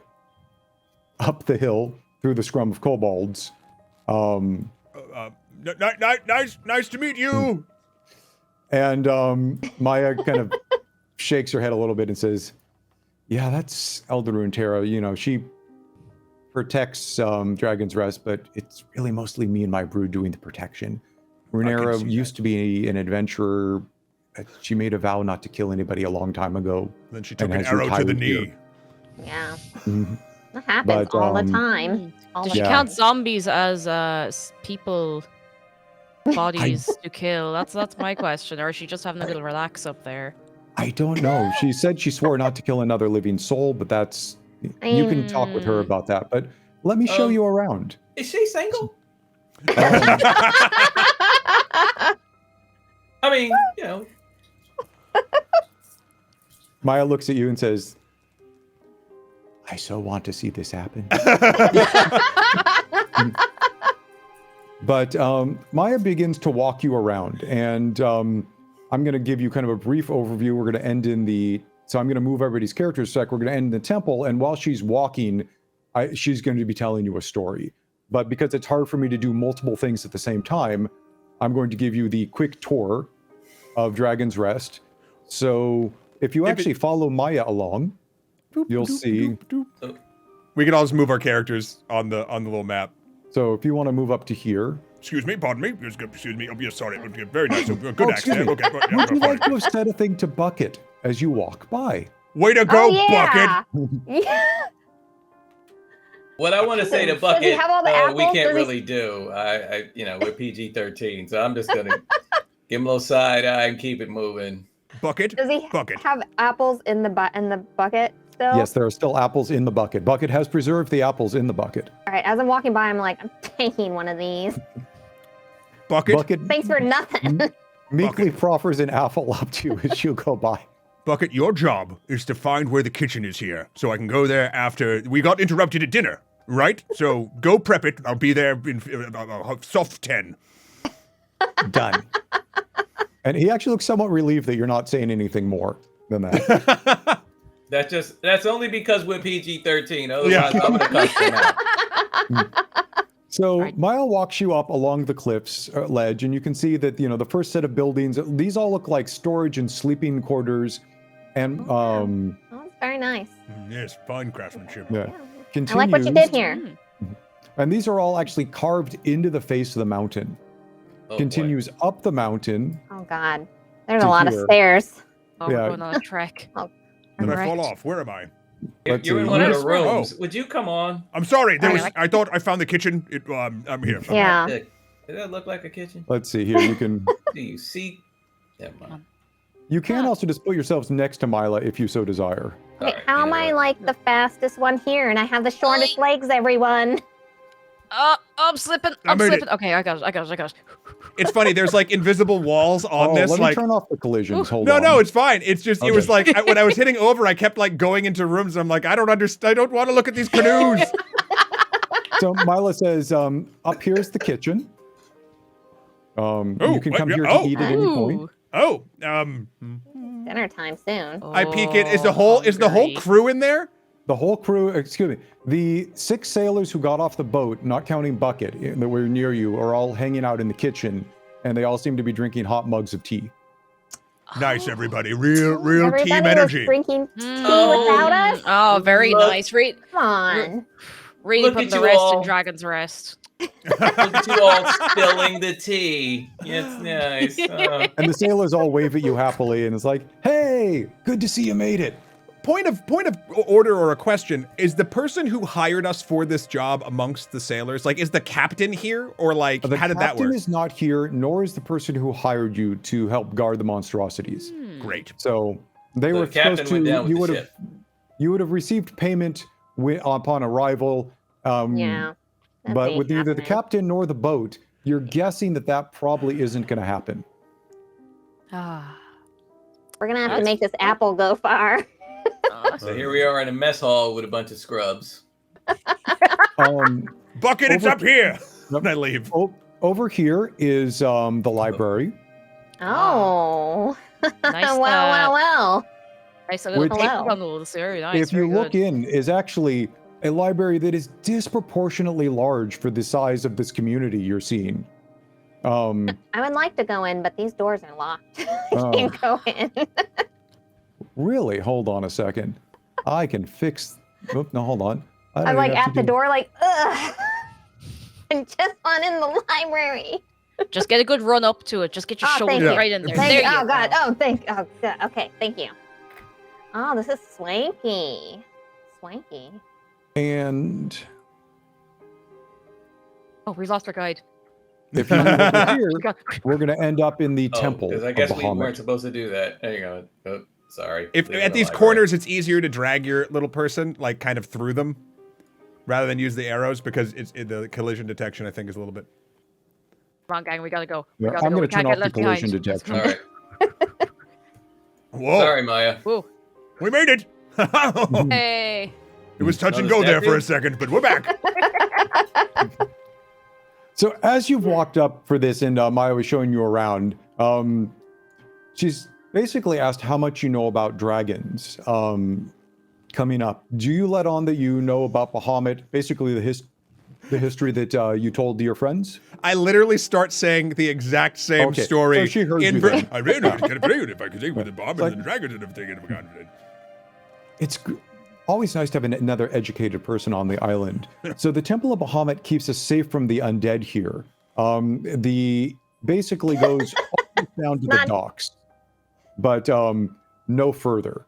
up the hill through the scrum of kobolds. Nice to meet you. And Maya kind of shakes her head a little bit and says, "Yeah, that's Elder Runeterra. You know, she protects Dragon's Rest, but it's really mostly me and my brood doing the protection. Rhaenyra see used to be an adventurer. She made a vow not to kill anybody a long time ago. Then she took and an has arrow to the retired here. knee. Yeah. Mhm. That happens But, all the time. All Does the she Yeah. count time. zombies as people bodies to kill? That's my question. Or is she just having a little relax up there? I don't know. She said she swore not to kill another living soul, but that's you can talk with her about that. But let me show you around. Is she single? Um, I mean, you know. Maya looks at you and says, I so want to see this happen. But Maya begins to walk you around, and I'm going to give you kind of a brief overview. We're going to end in the... So I'm going to move everybody's characters a sec. We're going to end in the temple, and while she's walking, she's going to be telling you a story. But because it's hard for me to do multiple things at the same time, I'm going to give you the quick tour of Dragon's Rest. So if you actually follow Maya along, you'll see... We can all just move our characters on the little map. So if you want to move up to here... Excuse me, pardon me. Excuse me. Oh, yeah, sorry. Very nice. Good excuse accent. me. Okay. Yeah, Would you fine. like to have said a thing to Bucket as you walk by? Way to go, Oh, yeah. Bucket. Yeah. What I want to say to Does he Bucket, have all the we apples? can't Does he- really do. We're PG-13, so I'm just gonna give him a little side eye and keep it moving. Bucket. Does he Bucket. have apples in the bucket still? Yes, there are still apples in the bucket. Bucket has preserved the apples in the bucket. All right. As I'm walking by, I'm like, I'm taking one of these. Bucket. Bucket Thanks for nothing. meekly proffers an apple up to you as you go by. Bucket, your job is to find where the kitchen is here, so I can go there after we got interrupted at dinner, right? So go prep it. I'll be there in soft 10. Done. And he actually looks somewhat relieved that you're not saying anything more than that. That's only because we're PG-13. Otherwise, Yeah. I'm gonna cuss him out. So Maya walks you up along the cliffs ledge, and you can see that, the first set of buildings, these all look like storage and sleeping quarters. And Oh, it's very nice. Yes, fine craftsmanship. yeah, I like what you did continues. here. And these are all actually carved into the face of the mountain. Oh, boy. Continues up the mountain. Oh God, there's To a lot here. of stairs. Oh, Yeah. we're going on a trek. Did I Correct. fall off? Where am I? Let's You're in see. one of Yes. the rooms. Oh. Would you come on? I'm sorry. There Alright, was. I thought I found the kitchen. I'm here. Yeah. Did that look like a kitchen? Let's see here. You can Do you see? Never mind. you can also just put yourselves next to Mila if you so desire. Wait, Alright, how you am know I what? like the fastest one here, and I have the shortest legs, everyone? I'm slipping. I I'm made slipping. Okay, I got it. It's funny. There's like invisible walls on this. let Like, me turn off the collisions. Hold no, on. no, it's fine. It's just it was Okay. like when I was hitting over, I kept like going into rooms. I'm like, I don't understand. I don't want to look at these canoes. So Mila says, up here's the kitchen. Oh, You can what? come here to Oh. eat at any point. Ooh. Oh, Dinner time soon. I peek it. Is the whole hungry. crew in there? The whole crew, excuse me, the 6 sailors who got off the boat, not counting Bucket, that were near you, are all hanging out in the kitchen, and they all seem to be drinking hot mugs of tea. Nice, everybody. Real Everybody team was energy. drinking tea Oh. without us. Oh, very Look. nice. Read Come on. Look from at the you rest all. in Dragon's Rest. Look at you all spilling the tea. It's nice. And the sailors all wave at you happily, and it's like, hey, good to see you made it. Point of order or a question: is the person who hired us for this job amongst the sailors? Like, is the captain here, or like, The how did that captain work? is not here, nor is the person who hired you to help guard the monstrosities. Great. So they The were captain supposed went to. down with You the would have. ship. You would have received payment upon arrival. Yeah. that But ain't with neither the happening. captain nor the boat, you're guessing that probably isn't going to happen. Ah. We're gonna have to That's make this apple go far. So here we are in a mess hall with a bunch of scrubs. Bucket, it's Over- up here. Yep. And I leave. Over here is the library. Oh. Nice, well. Nice little Which- tape Hello. bundles. Very nice. If you very look good. in, is actually a library that is disproportionately large for the size of this community you're seeing. I would like to go in, but these doors are locked. I Oh. can't go in. Really? Hold on a second. I can fix. Oh, no, hold on. I don't I'm even like have at to the do- door, like, ugh. I just want in the library. Just get a good run up to it. Just get your Oh, thank shoulder you. right in there. Thank There you. you Oh, God. go. Oh, God. Okay, thank you. Oh, this is swanky. Swanky. And Oh, we lost our guide. if you move over here, God. we're going to end up in the temple Because I of guess we Bahamut. weren't supposed to do that. There you go. Oh, sorry. If Leave it at in the these library. corners, it's easier to drag your little person like kind of through them, rather than use the arrows because the collision detection I think is a little bit. Come on, gang. We gotta go. Yeah, We gotta I'm go. going We to turn can't off get the left collision behind. detection. All right. Whoa! Sorry, Maya. Whoa. We made it. Hey. It was touch and Another go there for a statue? second, but we're back. So as you've walked up for this and Maya was showing you around, she's basically asked how much you know about dragons coming up. Do you let on that you know about Bahamut, basically the history that you told to your friends? I literally start saying the exact same Okay, story. so she heard you in then. I ran out to get afraid if I could take with the bombers Like- and dragons and everything. And forgotten it. It's always nice to have another educated person on the island. So the Temple of Bahamut keeps us safe from the undead here. The basically goes almost down to the docks, but no further.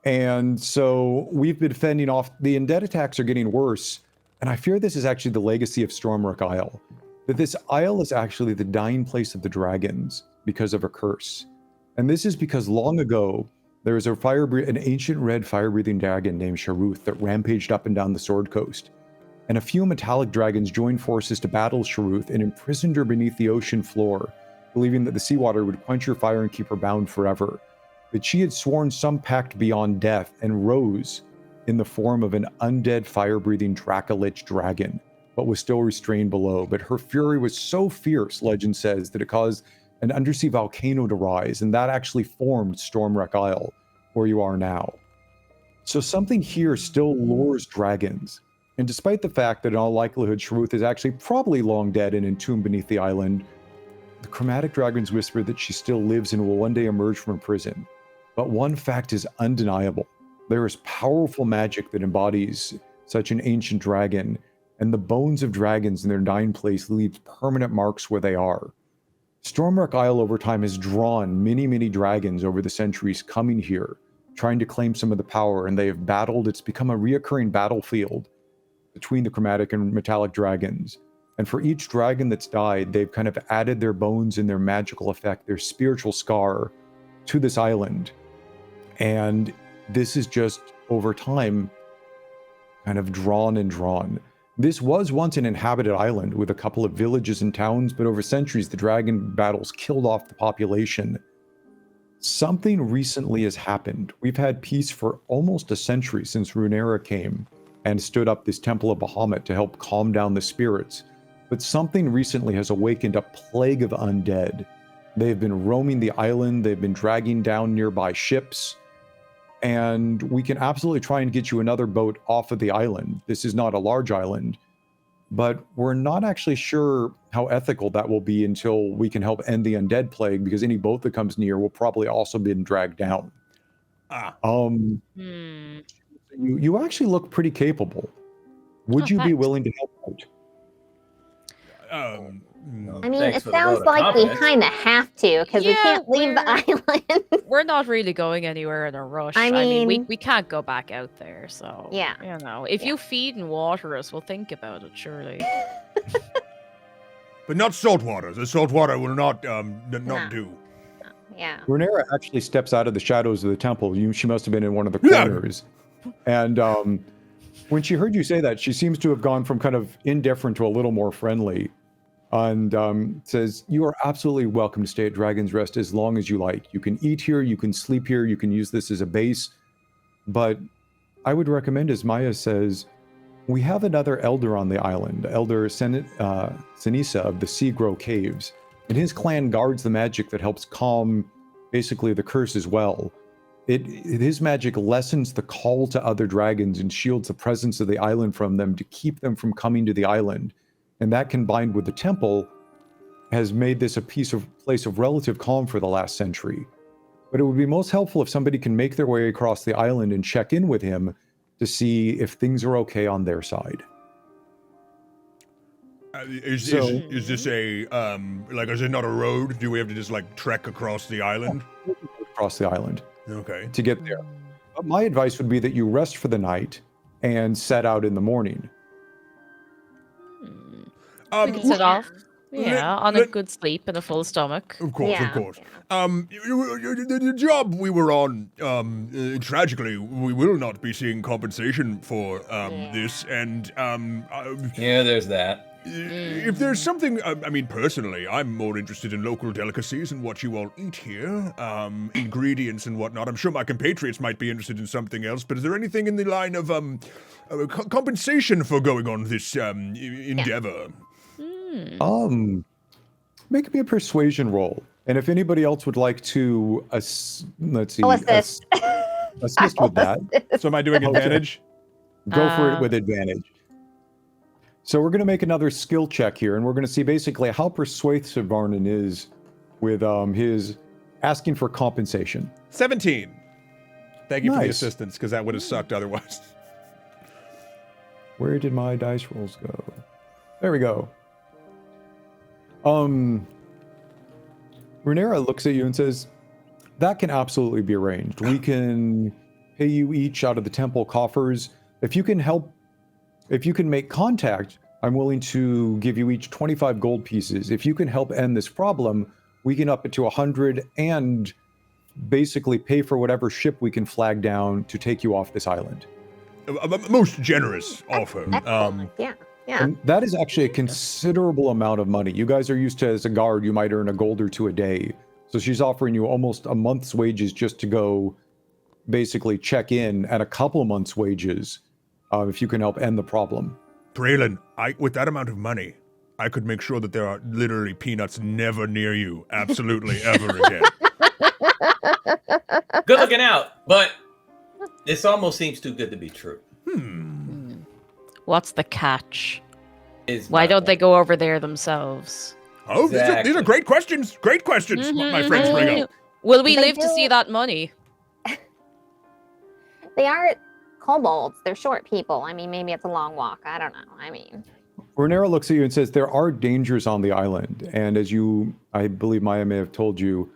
And so we've been fending off. The undead attacks are getting worse, and I fear this is actually the legacy of Stormwreck Isle. That this isle is actually the dying place of the dragons because of a curse. And this is because long ago, there was an ancient red fire-breathing dragon named Sharuth that rampaged up and down the Sword Coast. And a few metallic dragons joined forces to battle Sharuth and imprisoned her beneath the ocean floor, believing that the seawater would quench her fire and keep her bound forever. But she had sworn some pact beyond death and rose in the form of an undead fire-breathing Dracolich dragon, but was still restrained below. But her fury was so fierce, legend says, that it caused an undersea volcano to rise, and that actually formed Stormwreck Isle, where you are now. So something here still lures dragons. And despite the fact that in all likelihood Sharuth is actually probably long dead and entombed beneath the island, the chromatic dragons whisper that she still lives and will one day emerge from her prison. But one fact is undeniable. There is powerful magic that embodies such an ancient dragon, and the bones of dragons in their dying place leave permanent marks where they are. Stormwreck Isle over time has drawn many, many dragons over the centuries coming here, trying to claim some of the power, and they have battled. It's become a reoccurring battlefield between the chromatic and metallic dragons. And for each dragon that's died, they've kind of added their bones and their magical effect, their spiritual scar to this island. And this is just, over time, kind of drawn and drawn. This was once an inhabited island with a couple of villages and towns, but over centuries, the dragon battles killed off the population. Something recently has happened. We've had peace for almost a century since Runeera came and stood up this Temple of Bahamut to help calm down the spirits. But something recently has awakened a plague of undead. They've been roaming the island, they've been dragging down nearby ships, and we can absolutely try and get you another boat off of the island. This is not a large island, but we're not actually sure how ethical that will be until we can help end the undead plague, because any boat that comes near will probably also be dragged down. You actually look pretty capable. Would you be thanks. willing to help out? I mean, Thanks it for the sounds vote of like we confidence. kind of have to, because we Yeah, can't leave the island. We're not really going anywhere in a rush. I we mean- can't go back out there, so Yeah. you know, if Yeah. you feed and water us, we'll think about it, surely. But not salt water. The salt water will not No. do. Yeah. Runeera actually steps out of the shadows of the temple. She must have been in one of the Yeah. corners. And when she heard you say that, she seems to have gone from kind of indifferent to a little more friendly. And says, you are absolutely welcome to stay at Dragon's Rest as long as you like. You can eat here, you can sleep here, you can use this as a base. But I would recommend, as Maya says, we have another elder on the island, Elder Sinisa of the Seagrow Caves. And his clan guards the magic that helps calm basically the curse as well. His magic lessens the call to other dragons and shields the presence of the island from them to keep them from coming to the island. And that, combined with the temple, has made this a place of relative calm for the last century. But it would be most helpful if somebody can make their way across the island and check in with him to see if things are okay on their side. Is this a like? Is it not a road? Do we have to just like trek across the island? Across the island Okay. to get there. But my advice would be that you rest for the night and set out in the morning. We can set off. Yeah, on a good sleep and a full stomach. Of course, Yeah. of course. The job we were on, tragically, we will not be seeing compensation for this, and Yeah, there's that. if there's something, I mean, personally, I'm more interested in local delicacies and what you all eat here, ingredients and whatnot. I'm sure my compatriots might be interested in something else, but is there anything in the line of compensation for going on this endeavor? Make me a persuasion roll, and if anybody else would like to, let's see, I'll assist. assist with that, So am I doing advantage? go for it with advantage. So we're going to make another skill check here, and we're going to see basically how persuasive Varnann is with his asking for compensation. 17. Thank you for the Nice. assistance, because that would have sucked otherwise. Where did my dice rolls go? There we go. Rhaenyra looks at you and says, that can absolutely be arranged. We can pay you each out of the temple coffers. If you can make contact, I'm willing to give you each 25 gold pieces. If you can help end this problem, we can up it to 100 and basically pay for whatever ship we can flag down to take you off this island. A most generous offer. Excellent. Yeah. And that is actually a considerable amount of money. You guys are used to, as a guard, you might earn a gold or two a day. So she's offering you almost a month's wages just to go basically check in, and a couple of months' wages if you can help end the problem. Braylon, with that amount of money, I could make sure that there are literally peanuts never near you, absolutely ever again. Good looking out, but this almost seems too good to be true. What's the catch? Is Why my don't they point. go over there themselves? Oh, these are Exactly. great questions. Great questions, my friends bring up. Will we They live to do- see that money? They are kobolds. They're short people. I mean, maybe it's a long walk. I don't know. I mean, Rhaenyra looks at you and says, there are dangers on the island. And as I believe Maya may have told you,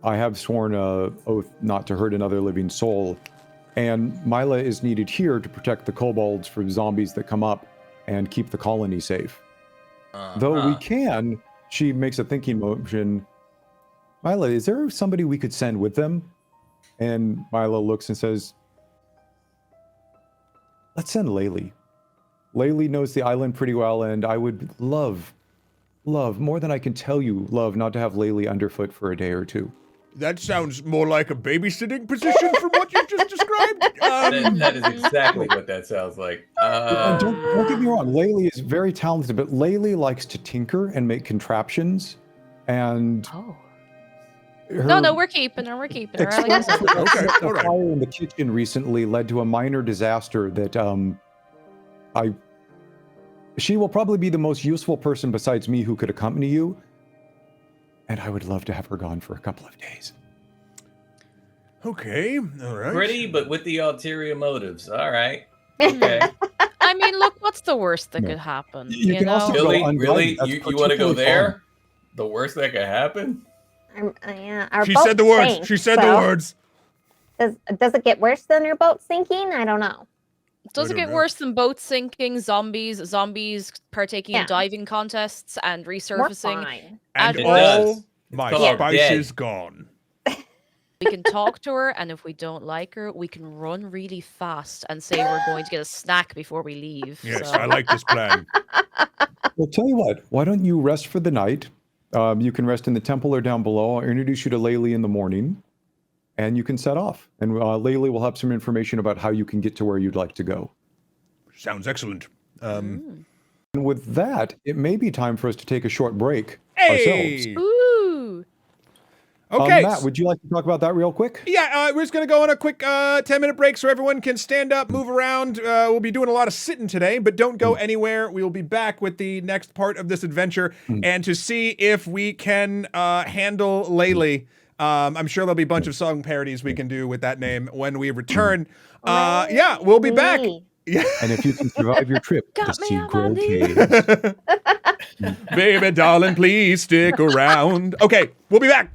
I have sworn an oath not to hurt another living soul. And Mila is needed here to protect the kobolds from zombies that come up and keep the colony safe. Though we can, she makes a thinking motion. Mila, is there somebody we could send with them? And Mila looks and says, let's send Laylee. Laylee knows the island pretty well, and I would love, more than I can tell you, love not to have Laylee underfoot for a day or two. That sounds more like a babysitting position from what you just described. That is exactly what that sounds like. And don't get me wrong, Laylee is very talented, but Laylee likes to tinker and make contraptions, and Oh. her No, we're keeping her. We're keeping her. I like expensive this. Okay, a all right. fire in the kitchen recently led to a minor disaster that she will probably be the most useful person besides me who could accompany you, and I would love to have her gone for a couple of days. Okay, all right. Pretty, but with the ulterior motives. All right. Okay. I mean, look, what's the worst that No. could happen? You can also go Really? unguided. Really? That's You want to go particularly there? fun. The worst that could happen? yeah. Our She boat said the words. sank, She said the so words. Does it get worse than your boat sinking? I don't know. Does I it don't get know. worse than boat sinking, zombies partaking Yeah. in diving contests and We're resurfacing? fine. And It all does. my called spice dead. is gone. We can talk to her, and if we don't like her, we can run really fast and say we're going to get a snack before we leave. Yes, so. I like this plan. Well, tell you what, why don't you rest for the night? You can rest in the temple or down below. I'll introduce you to Laylee in the morning, and you can set off. And Laylee will have some information about how you can get to where you'd like to go. Sounds excellent. And with that, it may be time for us to take a short break ourselves. Hey. Ooh. Okay. Matt, would you like to talk about that real quick? Yeah, we're just going to go on a quick 10-minute break so everyone can stand up, move around. We'll be doing a lot of sitting today, but don't go anywhere. We will be back with the next part of this adventure and to see if we can handle Laylee. I'm sure there'll be a bunch of song parodies we can do with that name when we return. Yeah, we'll be back. Yeah. And if you can survive your trip to Got me on my Seagrow knees. Caves. Baby, darling, please stick around. Okay, we'll be back.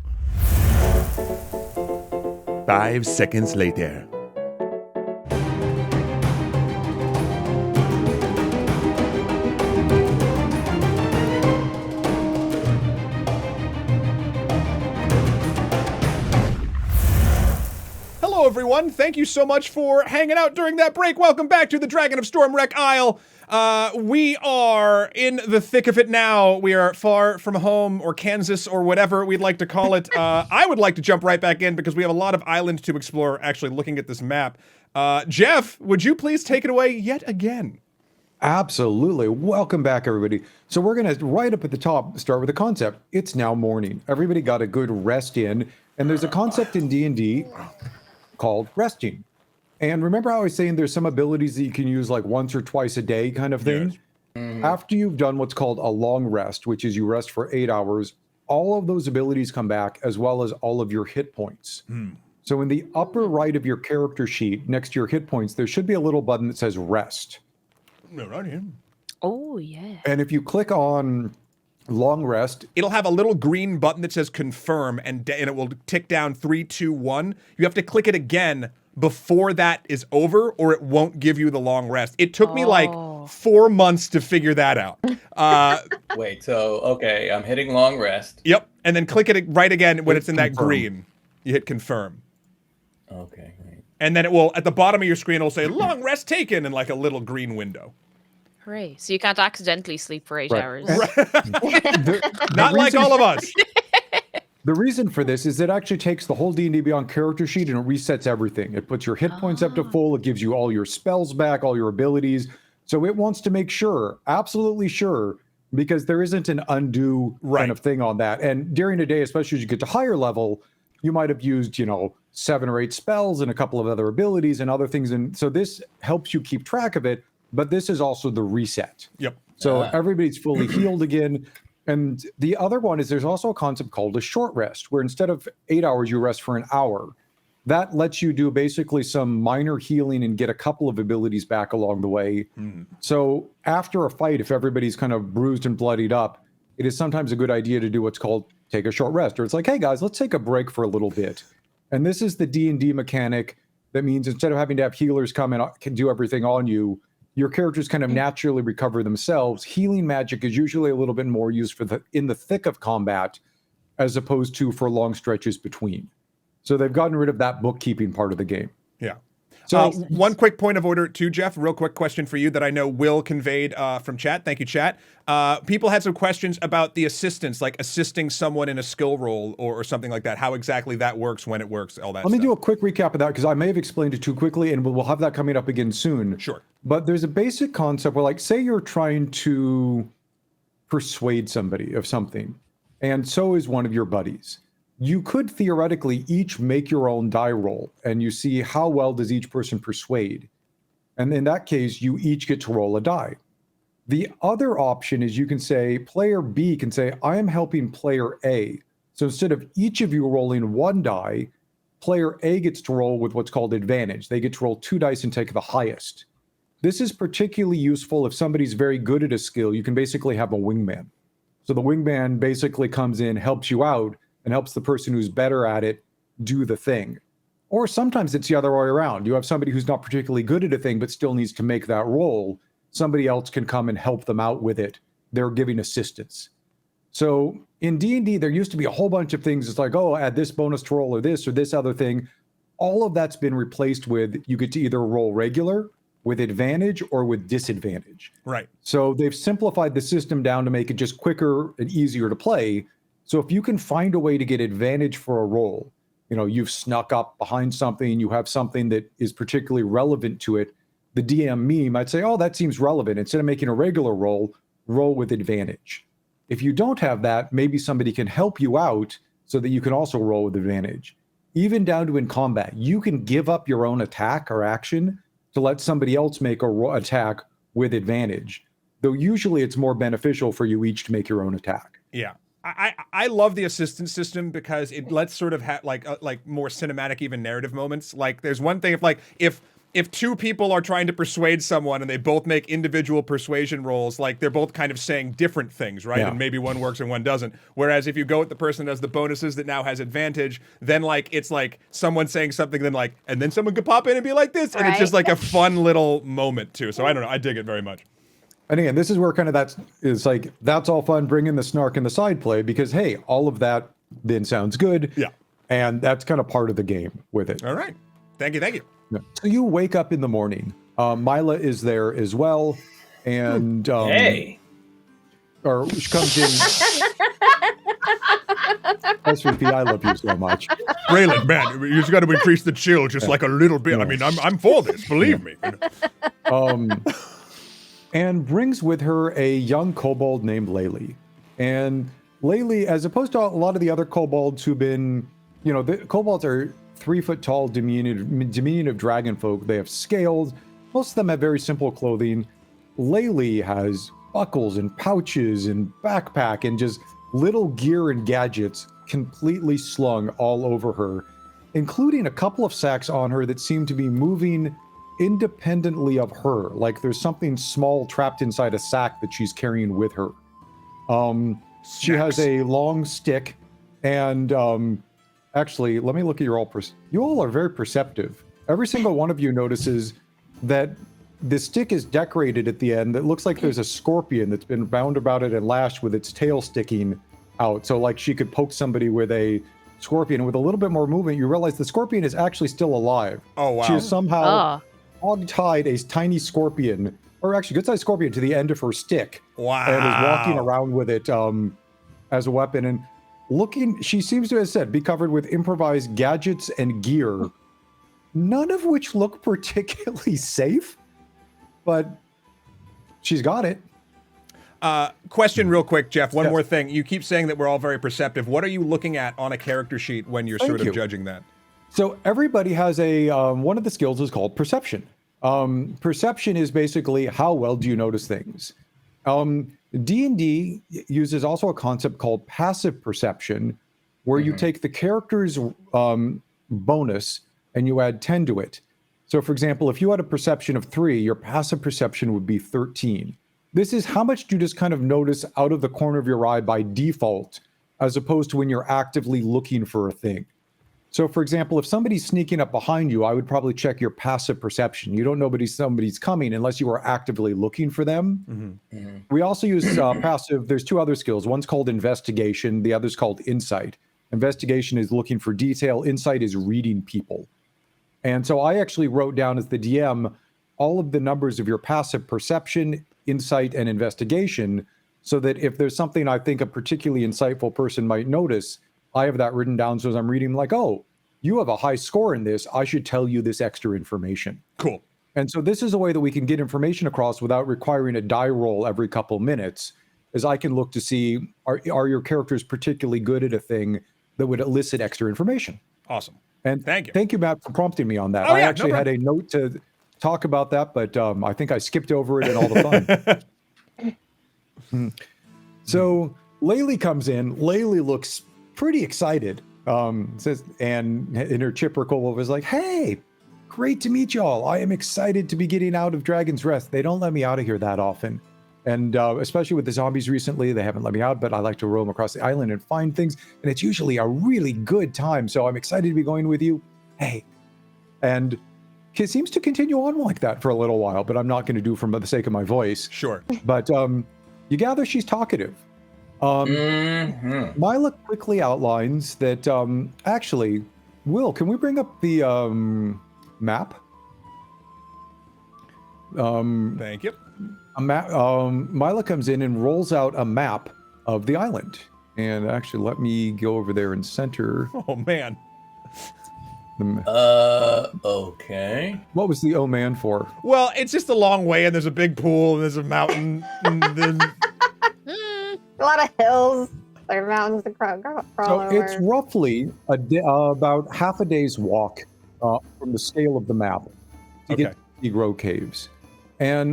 5 seconds later. Hello, everyone. Thank you so much for hanging out during that break. Welcome back to the Dragon of Stormwreck Isle. We are in the thick of it now. We are far from home, or Kansas, or whatever we'd like to call it. I would like to jump right back in because we have a lot of island to explore, actually, looking at this map. Jeff, would you please take it away yet again? Absolutely. Welcome back, everybody. So we're going to, right up at the top, start with the concept. It's now morning. Everybody got a good rest in, and there's a concept in D&D called resting. And remember how I was saying there's some abilities that you can use like once or twice a day kind of thing? Yes. After you've done what's called a long rest, which is you rest for 8 hours, all of those abilities come back as well as all of your hit points. So in the upper right of your character sheet, next to your hit points, there should be a little button that says rest. No, not him. Oh, yeah. And if you click on long rest, it'll have a little green button that says confirm, and it will tick down 3, 2, 1. You have to click it again before that is over, or it won't give you the long rest. It took me like 4 months to figure that out. Wait, so, okay, I'm hitting long rest. Yep, and then click it right again when it's in that confirm. green. You hit confirm. Okay, great. And then it will, at the bottom of your screen, it'll say long rest taken in like a little green window. Hooray. So you can't accidentally sleep for 8 Right. hours. Not like all of us. The reason for this is it actually takes the whole D&D Beyond character sheet and it resets everything. It puts your hit points up to full. It gives you all your spells back, all your abilities. So it wants to make sure, absolutely sure, because there isn't an undo kind of thing on that. And during the day, especially as you get to higher level, you might have used, 7 or 8 spells and a couple of other abilities and other things. And so this helps you keep track of it, but this is also the reset. Yep. So everybody's fully healed again. And the other one is there's also a concept called a short rest, where instead of 8 hours, you rest for an hour. That lets you do basically some minor healing and get a couple of abilities back along the way. So after a fight, if everybody's kind of bruised and bloodied up, it is sometimes a good idea to do what's called take a short rest. Or it's like, hey guys, let's take a break for a little bit. And this is the D&D mechanic that means instead of having to have healers come and can do everything on you, your characters kind of naturally recover themselves. Healing magic is usually a little bit more used for in the thick of combat as opposed to for long stretches between. So they've gotten rid of that bookkeeping part of the game. Yeah. So one quick point of order too, Jeff, real quick question for you that I know Will conveyed from chat. Thank you, chat. People had some questions about the assistance, like assisting someone in a skill roll or something like that, how exactly that works, when it works, all that Let me stuff. do a quick recap of that because I may have explained it too quickly and we'll have that coming up again soon. Sure. But there's a basic concept where, like, say you're trying to persuade somebody of something, and so is one of your buddies. You could theoretically each make your own die roll, and you see how well does each person persuade. And in that case, you each get to roll a die. The other option is you can say, player B can say, I am helping player A. So instead of each of you rolling one die, player A gets to roll with what's called advantage. They get to roll 2 dice and take the highest. This is particularly useful if somebody's very good at a skill. You can basically have a wingman. So the wingman basically comes in, helps you out, and helps the person who's better at it do the thing. Or sometimes it's the other way around. You have somebody who's not particularly good at a thing but still needs to make that roll. Somebody else can come and help them out with it. They're giving assistance. So in D&D, there used to be a whole bunch of things. It's like, oh, add this bonus to roll or this other thing. All of that's been replaced with you get to either roll regular, with advantage, or with disadvantage. Right. So they've simplified the system down to make it just quicker and easier to play. So if you can find a way to get advantage for a roll, you've snuck up behind something, you have something that is particularly relevant to it, the DM might say, oh, that seems relevant. Instead of making a regular roll with advantage. If you don't have that, maybe somebody can help you out so that you can also roll with advantage. Even down to in combat, you can give up your own attack or action to let somebody else make a attack with advantage. Though usually it's more beneficial for you each to make your own attack. Yeah. I love the assistance system because it lets sort of have like more cinematic, even narrative moments. Like there's one thing if if two people are trying to persuade someone and they both make individual persuasion rolls, like they're both kind of saying different things, right? Yeah. And maybe one works and one doesn't. Whereas if you go with the person that has the bonuses that now has advantage, then like it's like someone saying something, then like, and then someone could pop in and be like this, and it's just like a fun little moment too. So I don't know, I dig it very much. And again, this is where kind of that's all fun, bring in the snark and the side play, because hey, all of that then sounds good. Yeah. And that's kind of part of the game with it. All right. Thank you. Thank you. Yeah. So you wake up in the morning. Mila is there as well. And Hey. or she comes in. SVP, I love you so much. Raylan, man, you just got to increase the chill just like a little bit. I mean, I'm for this, believe me. And brings with her a young kobold named Laylee. And Laylee, as opposed to a lot of the other kobolds who've been, the kobolds are 3 foot tall, diminutive dragon folk. They have scales. Most of them have very simple clothing. Laylee has buckles and pouches and backpack and just little gear and gadgets completely slung all over her, including a couple of sacks on her that seem to be moving independently of her. Like there's something small trapped inside a sack that she's carrying with her. She has a long stick, and actually, let me look at your all. You all are very perceptive. Every single one of you notices that the stick is decorated at the end. It looks like there's a scorpion that's been bound about it and lashed with its tail sticking out. So like she could poke somebody with a scorpion. With a little bit more movement, you realize the scorpion is actually still alive. Oh, wow. She has somehow hog-tied a tiny scorpion, or actually good-sized scorpion, to the end of her stick. Wow. And is walking around with it as a weapon. And she seems to have said, be covered with improvised gadgets and gear, none of which look particularly safe, but she's got it. Question real quick, Jeff. One more thing. You keep saying that we're all very perceptive. What are you looking at on a character sheet when you're sort of judging that? So everybody has a, one of the skills is called perception. Perception is basically how well do you notice things. D&D uses also a concept called passive perception, where you take the character's bonus and you add 10 to it. So for example, if you had a perception of 3, your passive perception would be 13. This is how much do you just kind of notice out of the corner of your eye by default, as opposed to when you're actively looking for a thing. So for example, if somebody's sneaking up behind you, I would probably check your passive perception. You don't know somebody's coming unless you are actively looking for them. We also use passive. There's 2 other skills. One's called investigation. The other's called insight. Investigation is looking for detail. Insight is reading people. And so I actually wrote down as the DM all of the numbers of your passive perception, insight, and investigation, so that if there's something I think a particularly insightful person might notice, I have that written down. So as I'm reading, like, oh, you have a high score in this, I should tell you this extra information. Cool. And so this is a way that we can get information across without requiring a die roll every couple minutes, is I can look to see, are your characters particularly good at a thing that would elicit extra information. Awesome. And thank you. Thank you, Matt, for prompting me on that. Oh, I yeah, actually had a note to talk about that, but I think I skipped over it in all the fun. So Laylee comes in. Laylee looks pretty excited. Says, and in her chipper kobold was like, "Hey, great to meet y'all. I am excited to be getting out of Dragon's Rest. They don't let me out of here that often. And especially with the zombies recently, they haven't let me out, but I like to roam across the island and find things. And it's usually a really good time. So I'm excited to be going with you. Hey." And it seems to continue on like that for a little while, but I'm not going to do for the sake of my voice. Sure. But you gather she's talkative. Mila quickly outlines that, actually, Will, can we bring up the map? Thank you. A map. Mila comes in and rolls out a map of the island. And actually, let me go over there and center. Oh, man. Okay. What was the oh man for? Well, it's just a long way, and there's a big pool, and there's a mountain, and then... A lot of hills. There are mountains to crawl So over. it's roughly about half a day's walk from the scale of the map to get to the Seagrow caves. And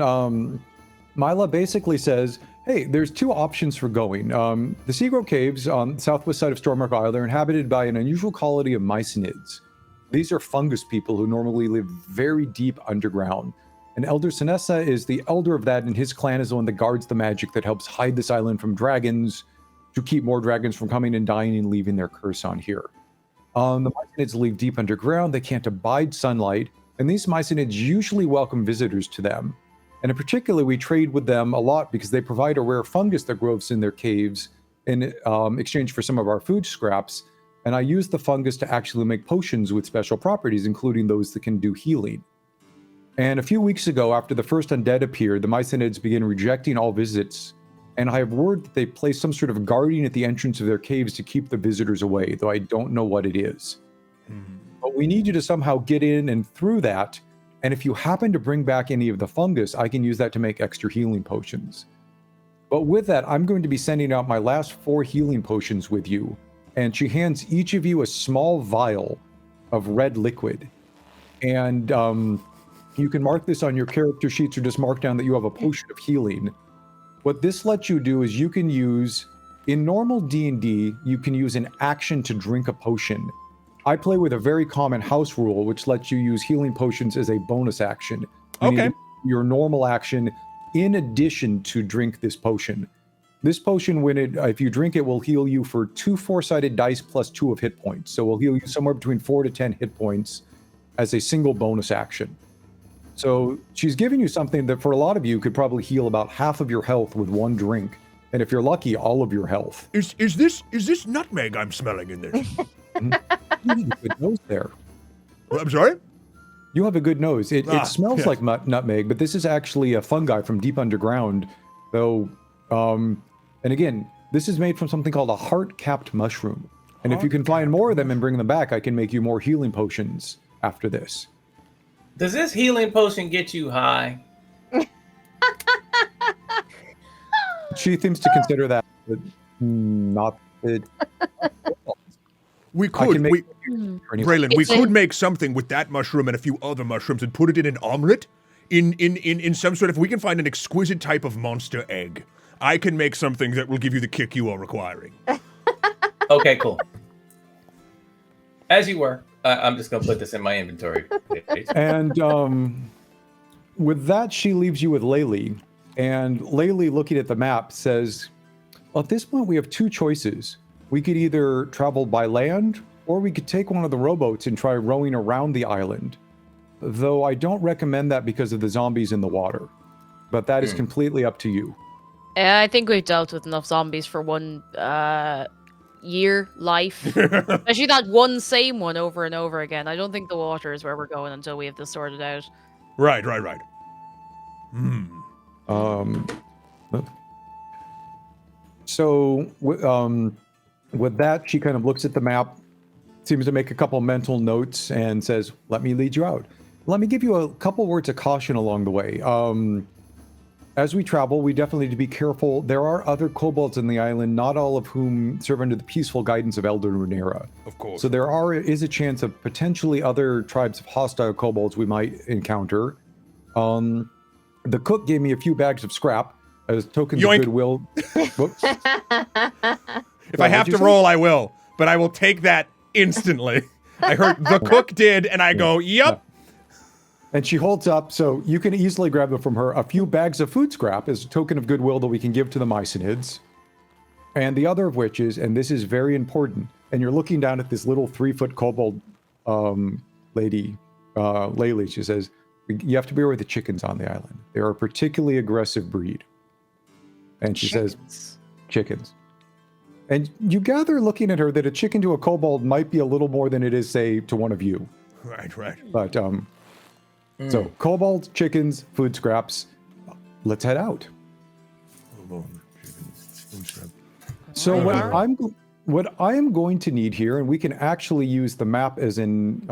Mila basically says, hey, there's 2 options for going. The Seagrow caves on the southwest side of Stormwreck Isle are inhabited by an unusual colony of Mycinids. These are fungus people who normally live very deep underground. And Elder Sinessa is the elder of that, and his clan is the one that guards the magic that helps hide this island from dragons, to keep more dragons from coming and dying and leaving their curse on here. The Mycinids live deep underground. They can't abide sunlight, and these Mycinids usually welcome visitors to them. And in particular, we trade with them a lot because they provide a rare fungus that grows in their caves in exchange for some of our food scraps. And I use the fungus to actually make potions with special properties, including those that can do healing. And a few weeks ago, after the first undead appeared, the Mycinids began rejecting all visits. And I have word that they place some sort of guardian at the entrance of their caves to keep the visitors away, though I don't know what it is. But we need you to somehow get in and through that. And if you happen to bring back any of the fungus, I can use that to make extra healing potions. But with that, I'm going to be sending out my last 4 healing potions with you. And she hands each of you a small vial of red liquid. And you can mark this on your character sheets or just mark down that you have a potion of healing. What this lets you do is you can use, in normal D&D, you can use an action to drink a potion. I play with a very common house rule, which lets you use healing potions as a bonus action. Okay. Your normal action in addition to drink this potion. This potion, if you drink it, will heal you for 2 4-sided dice plus 2 of hit points. So we'll heal you somewhere between 4 to 10 hit points as a single bonus action. So she's giving you something that for a lot of you could probably heal about half of your health with 1 drink. And if you're lucky, all of your health. Is this nutmeg I'm smelling in there? You have a good nose there. I'm sorry? You have a good nose. It smells yes. like nutmeg, but this is actually a fungi from deep underground. Though, and again, this is made from something called a heart-capped mushroom. And if you can find more of them and bring them back, I can make you more healing potions after this. Does this healing potion get you high? She seems to consider that, but not it. We could, Braylon, we It's a- could make something with that mushroom and a few other mushrooms and put it in an omelet. In some sort of, we can find an exquisite type of monster egg. I can make something that will give you the kick you are requiring. Okay, cool. As you were. I'm just going to put this in my inventory. And with that, she leaves you with Laylee. And Laylee, looking at the map, says, well, at this point, we have 2 choices. We could either travel by land, or we could take one of the rowboats and try rowing around the island. Though I don't recommend that because of the zombies in the water. But that is completely up to you. I think we've dealt with enough zombies for 1 year life. Especially that one same one over and over again. I don't think the water is where we're going until we have this sorted out. Right. So with that, she kind of looks at the map, seems to make a couple mental notes, and says, let me lead you out. Let me give you a couple words of caution along the way. As we travel, we definitely need to be careful. There are other kobolds in the island, not all of whom serve under the peaceful guidance of Elder Runera. Of course. So there is a chance of potentially other tribes of hostile kobolds we might encounter. The cook gave me a few bags of scrap as tokens Yoink. of goodwill. Whoops. If I have to roll, I will. But I will take that instantly. I heard the cook did, and I go, yep. And she holds up, so you can easily grab them from her, a few bags of food scrap as a token of goodwill that we can give to the Mycinids. And the other of which is, and this is very important, and you're looking down at this little 3-foot kobold lady, Laylee, she says, you have to be aware of the chickens on the island. They are a particularly aggressive breed. And she says, chickens. And you gather, looking at her, that a chicken to a kobold might be a little more than it is, say, to one of you. Right. But, so, kobolds, chickens, food scraps. Let's head out. So what I am going to need here, and we can actually use the map as in...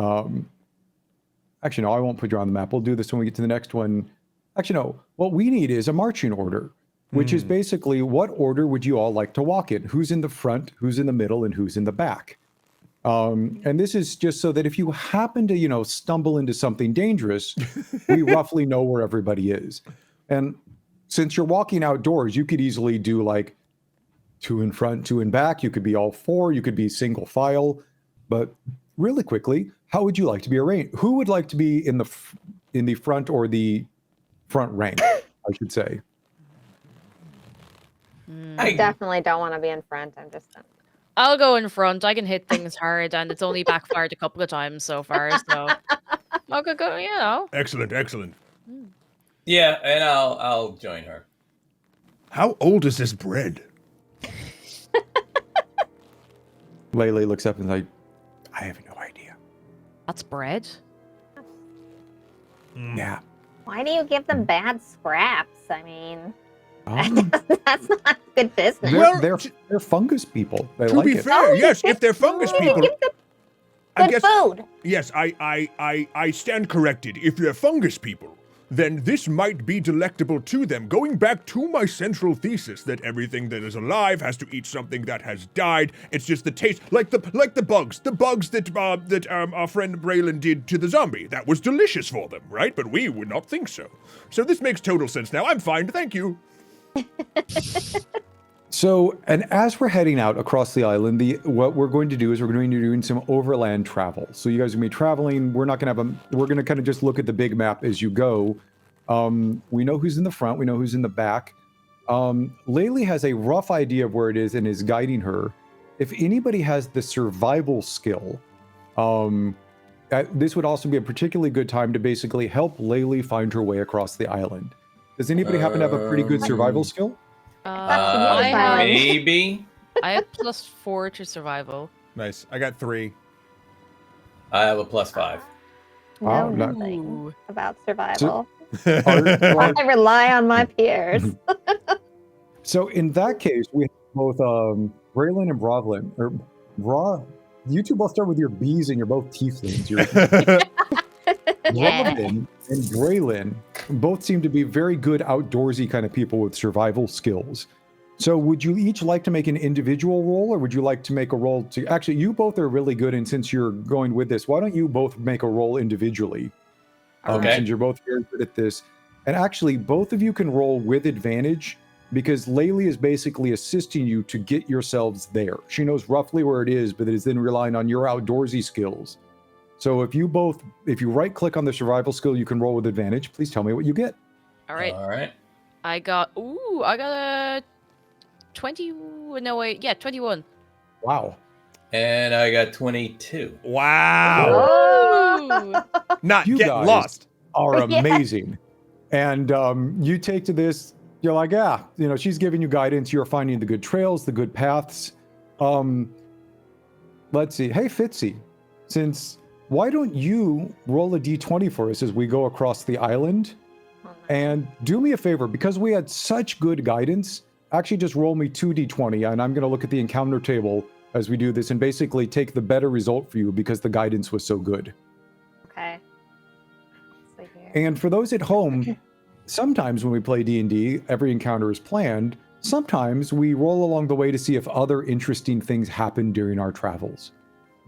actually, no, I won't put you on the map. We'll do this when we get to the next one. Actually, no. What we need is a marching order, which is basically what order would you all like to walk in? Who's in the front, who's in the middle, and who's in the back? And this is just so that if you happen to, stumble into something dangerous, we roughly know where everybody is. And since you're walking outdoors, you could easily do like 2 in front, 2 in back. You could be all 4. You could be single file. But really quickly, how would you like to be arranged? Who would like to be in the front or the front rank, I should say? I definitely don't want to be in front. I'm just. I'll go in front. I can hit things hard, and it's only backfired a couple of times so far. So I'll go. You know. Excellent, excellent. Yeah, and I'll join her. How old is this bread? Lele looks up and is like, I have no idea. That's bread. Yeah. Why do you give them bad scraps? I mean, Um, that's not good business. Well, they're fungus people. They To like be it. fair, yes, if they're fungus people, Give them I good guess food. yes, I stand corrected. If they're fungus people, then this might be delectable to them. Going back to my central thesis that everything that is alive has to eat something that has died. It's just the taste, like the bugs that our friend Braylon did to the zombie. That was delicious for them, right? But we would not think so. So this makes total sense now. I'm fine, thank you. So, and as we're heading out across the island, what we're going to do is we're going to be doing some overland travel. So you guys are going to be traveling. We're not going to we're going to kind of just look at the big map as you go. We know who's in the front. We know who's in the back. Laylee has a rough idea of where it is and is guiding her. If anybody has the survival skill, this would also be a particularly good time to basically help Laylee find her way across the island. Does anybody happen to have a pretty good survival skill? Maybe. I have +4 to survival. Nice. I got 3. I have a +5. No, no. nothing about survival. Are- I rely on my peers. So in that case, we have both Braylon and Brovlin, or you two both start with your B's and you're both tieflings. Brovlin and Braylon both seem to be very good outdoorsy kind of people with survival skills. So would you each like to make an individual roll, or would you like to make a roll to... Actually, you both are really good, and since you're going with this, why don't you both make a roll individually? Okay. Since you're both very good at this. And actually, both of you can roll with advantage, because Laylee is basically assisting you to get yourselves there. She knows roughly where it is, but it is then relying on your outdoorsy skills. So if you right-click on the survival skill, you can roll with advantage. Please tell me what you get. All right. All right. I got a 20. No wait, yeah, 21. Wow. And I got 22. Wow. Oh. Not You get guys lost. are Yeah. amazing. And you take to this, you're like, she's giving you guidance. You're finding the good trails, the good paths. Let's see. Hey, Fitzy, why don't you roll a d20 for us as we go across the island? And do me a favor, because we had such good guidance, actually just roll me 2d20, and I'm going to look at the encounter table as we do this and basically take the better result for you because the guidance was so good. Okay. Let's see here. And for those at home, sometimes when we play D&D, every encounter is planned. Sometimes we roll along the way to see if other interesting things happen during our travels.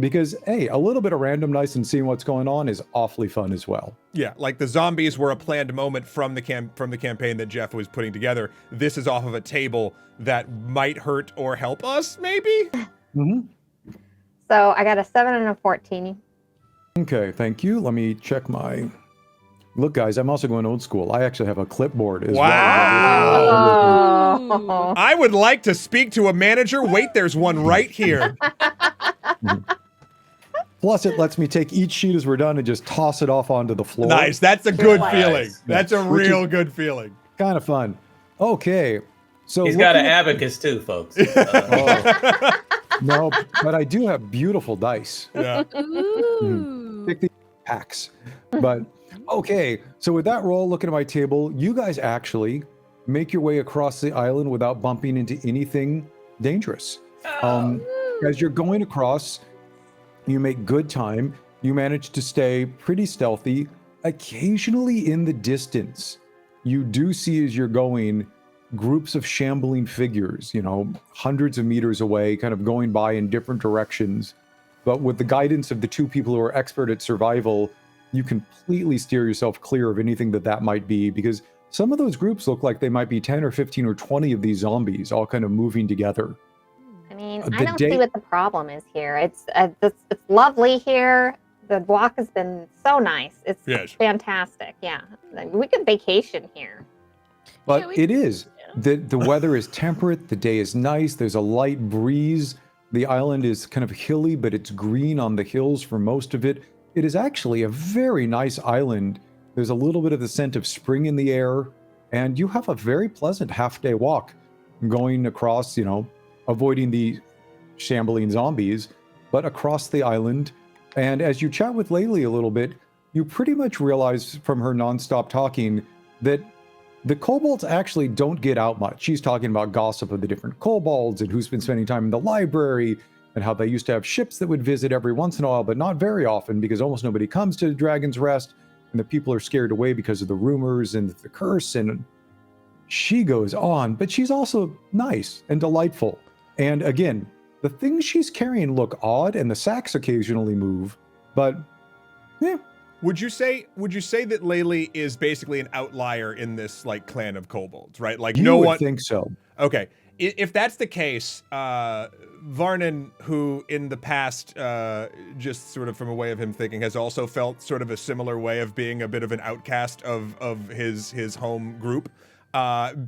Because, hey, a little bit of randomness and seeing what's going on is awfully fun as well. Yeah, like the zombies were a planned moment from the campaign that Jeff was putting together. This is off of a table that might hurt or help us, maybe? Mm-hmm. So I got a 7 and a 14. Okay, thank you. Let me check my... Look, guys, I'm also going old school. I actually have a clipboard as Wow. well. Oh. I would like to speak to a manager. Wait, there's one right here. Plus, it lets me take each sheet as we're done and just toss it off onto the floor. Nice. That's a good Nice. feeling. That's a Which is- real good feeling. Kind of fun. Okay. So He's got an looking at- abacus too, folks. Oh. No, but I do have beautiful dice. Yeah. Ooh. Pick the packs. But okay, so with that roll, looking at my table, you guys actually make your way across the island without bumping into anything dangerous. As you're going across, you make good time. You manage to stay pretty stealthy. Occasionally in the distance, you do see as you're going groups of shambling figures, hundreds of meters away, kind of going by in different directions. But with the guidance of the two people who are expert at survival, you completely steer yourself clear of anything that might be, because some of those groups look like they might be 10 or 15 or 20 of these zombies all kind of moving together. mean, The I don't day- see what the problem is here. It's lovely here. The walk has been so nice. It's Yes. fantastic. Yeah, we could vacation here. But Yeah, we- it is. The weather is temperate. The day is nice. There's a light breeze. The island is kind of hilly, but it's green on the hills for most of it. It is actually a very nice island. There's a little bit of the scent of spring in the air, and you have a very pleasant half-day walk going across, avoiding the shambling zombies, but across the island. And as you chat with Laylee a little bit, you pretty much realize from her nonstop talking that the kobolds actually don't get out much. She's talking about gossip of the different kobolds and who's been spending time in the library and how they used to have ships that would visit every once in a while, but not very often because almost nobody comes to Dragon's Rest and the people are scared away because of the rumors and the curse. And she goes on, but she's also nice and delightful. And again, the things she's carrying look odd and the sacks occasionally move, but yeah. Would you say that Laylee is basically an outlier in this like clan of kobolds, right? Like You no would one think so. Okay. If that's the case, Varnann, who in the past, just sort of from a way of him thinking, has also felt sort of a similar way of being a bit of an outcast of his home group,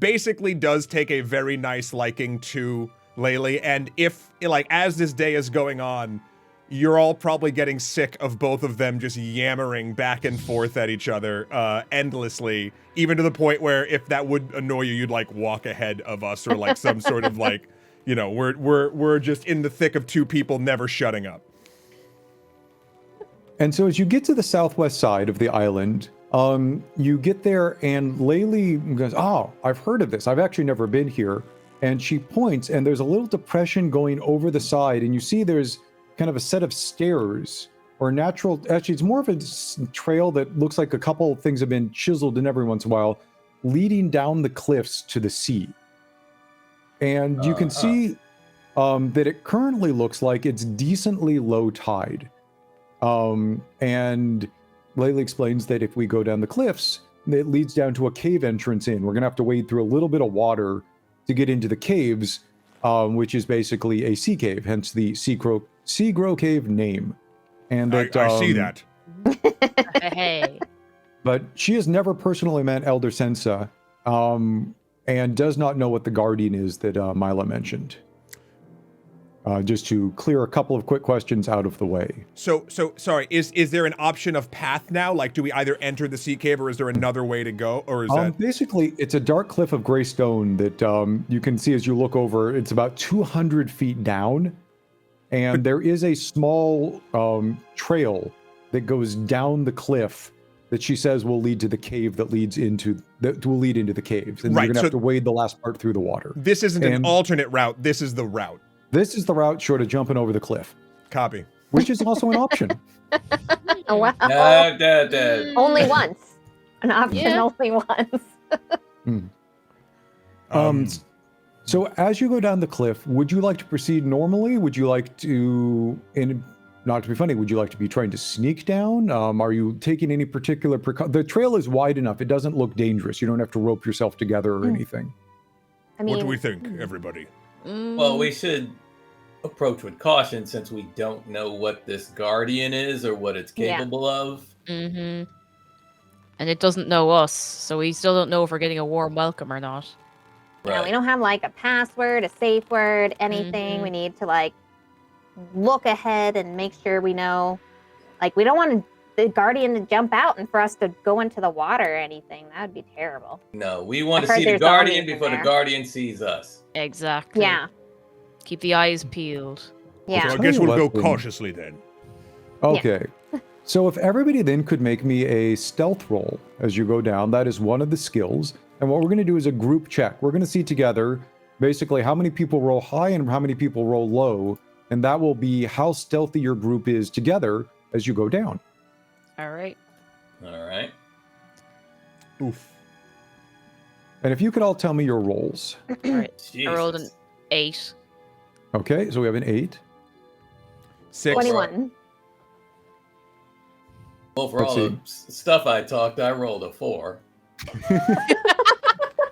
basically does take a very nice liking to Laylee. And if, like, as this day is going on, you're all probably getting sick of both of them just yammering back and forth at each other endlessly, even to the point where if that would annoy you, you'd like walk ahead of us or like some sort of like, we're just in the thick of two people never shutting up. And so as you get to the southwest side of the island, you get there and Laylee goes, "Oh, I've heard of this. I've actually never been here." And she points and there's a little depression going over the side and you see there's kind of a set of stairs or natural, actually it's more of a trail that looks like a couple things have been chiseled in every once in a while, leading down the cliffs to the sea. And you can see that it currently looks like it's decently low tide. And Laylee explains that if we go down the cliffs, it leads down to a cave entrance in. We're gonna have to wade through a little bit of water to get into the caves, which is basically a sea cave, hence the Seagrow cave name. And that, I see that. Hey. But she has never personally met Elder Sensa, and does not know what the guardian is that Mila mentioned. Just to clear a couple of quick questions out of the way. So sorry, is there an option of path now? Like, do we either enter the sea cave or is there another way to go? Or is that basically it's a dark cliff of gray stone that you can see as you look over. It's about 200 feet down, and there is a small trail that goes down the cliff that she says will lead to the cave that leads into will lead into the caves, and Right, you're gonna so have to wade the last part through the water. this isn't an And- alternate route? This is the route. This is the route short of jumping over the cliff, Copy. which is also an option. Oh, wow. Only once. An option Yeah. only once. So as you go down the cliff, would you like to proceed normally? Would you like to, not to be funny, would you like to be trying to sneak down? Are you taking any particular the trail is wide enough. It doesn't look dangerous. You don't have to rope yourself together or anything. I mean, What do we think, everybody? Well, we should approach with caution since we don't know what this guardian is or what it's Yeah. capable of. Mm-hmm. And it doesn't know us, so we still don't know if we're getting a warm welcome or not. Yeah, we don't have like a password, a safe word, anything. We need to like look ahead and make sure we know. Like, we don't want the guardian to jump out and for us to go into the water or anything. That would be terrible. No, we want I've to heard see the there's guardian zombies in before the there. guardian sees us. Exactly. Yeah. Keep the eyes peeled. Yeah. So I Tell guess you we'll what, go then. cautiously then. Okay. So if everybody then could make me a stealth roll as you go down, that is one of the skills. And what we're going to do is a group check. We're going to see together basically how many people roll high and how many people roll low. And that will be how stealthy your group is together as you go down. All right. All right. Oof. And if you could all tell me your rolls. All right. Jesus. I rolled an 8. Okay, so we have an 8. 6. 21. Well, for Let's all the stuff I talked, I rolled a 4.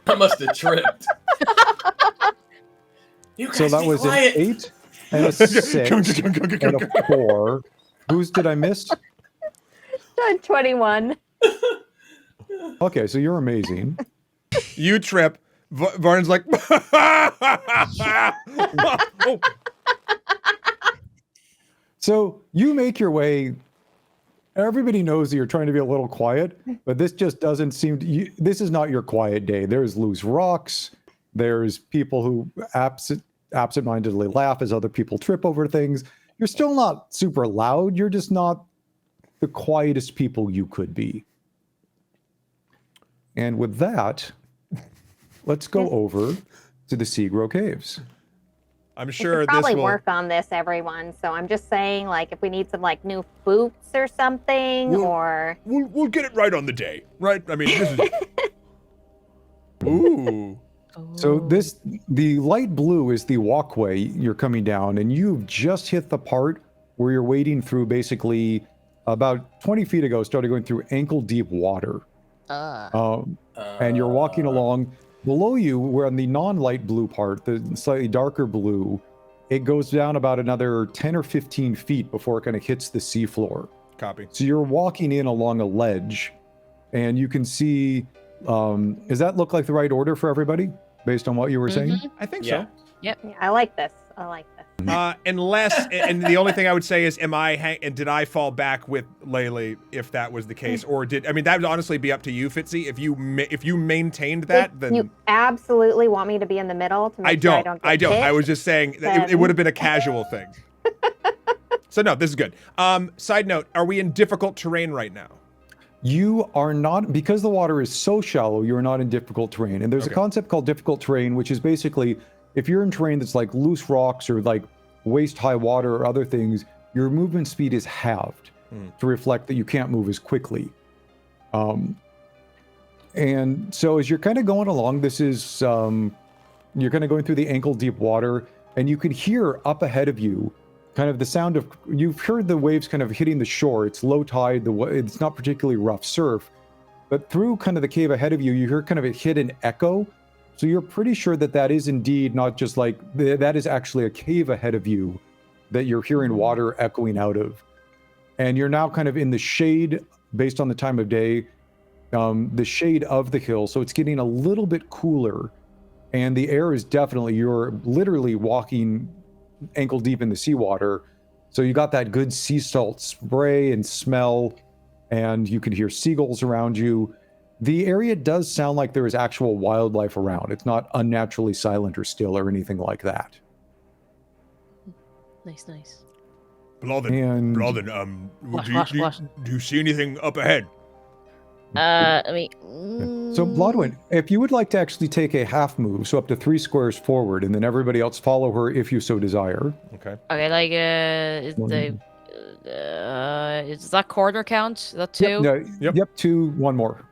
I must have tripped. You guys So that be was quiet. an 8 and a 6 and a 4. Whose did I miss? 21. Okay, so you're amazing. You trip. Varn's like, oh, So you make your way. Everybody knows that you're trying to be a little quiet, but this just doesn't seem to. This is not your quiet day. There's loose rocks. There's people who absentmindedly laugh as other people trip over things. You're still not super loud. You're just not the quietest people you could be. And with that, let's go over to the Seagrow Caves. I'm We sure should probably this will. work on this, everyone. So I'm just saying, like, if we need some like new boots or something, Well- or We'll get it right on the day, right? I mean, this is. Ooh. So the light blue is the walkway you're coming down, and you've just hit the part where you're wading through basically about 20 feet ago, started going through ankle-deep water. And you're walking along. Below you, we're on the non-light blue part, the slightly darker blue. It goes down about another 10 or 15 feet before it kind of hits the seafloor. Copy. So you're walking in along a ledge, and you can see. Does that look like the right order for everybody, based on what you were saying? I think Yeah. yeah, I like this. I like this. so. Unless, and the only thing I would say is, and did I fall back with Laylee if that was the case, or that would honestly be up to you, Fitzy. If you maintained that, then You absolutely want me to be in the middle to make sure I don't get hit? I was just saying that it would have been a casual thing. So no, this is good. Side note: are we in difficult terrain right now? You are not, because the water is so shallow, you're not in difficult terrain. And there's Okay. a concept called difficult terrain, which is basically if you're in terrain that's like loose rocks or like waist high water or other things, your movement speed is halved to reflect that you can't move as quickly. And so as you're kind of going along, this is, you're kind of going through the ankle deep water, and you could hear up ahead of you kind of the sound of, you've heard the waves kind of hitting the shore. It's low tide, it's not particularly rough surf, but through kind of the cave ahead of you, you hear kind of a hidden echo. So you're pretty sure that that is indeed not just like, that is actually a cave ahead of you that you're hearing water echoing out of. And you're now kind of in the shade, based on the time of day, the shade of the hill. So it's getting a little bit cooler, and the air is definitely, you're literally walking ankle deep in the seawater. So you got that good sea salt spray and smell, and you can hear seagulls around you. The area does sound like there is actual wildlife around. It's not unnaturally silent or still or anything like that. Nice, nice. And What? Do you see anything up ahead? I mean. so Bloodwind, if you would like to actually take a half move, so up to 3 squares forward, and then everybody else follow her if you so desire. Okay. Okay, like, is that quarter count? Is that 2? Yep, no, Yep. yep, 2, 1 more.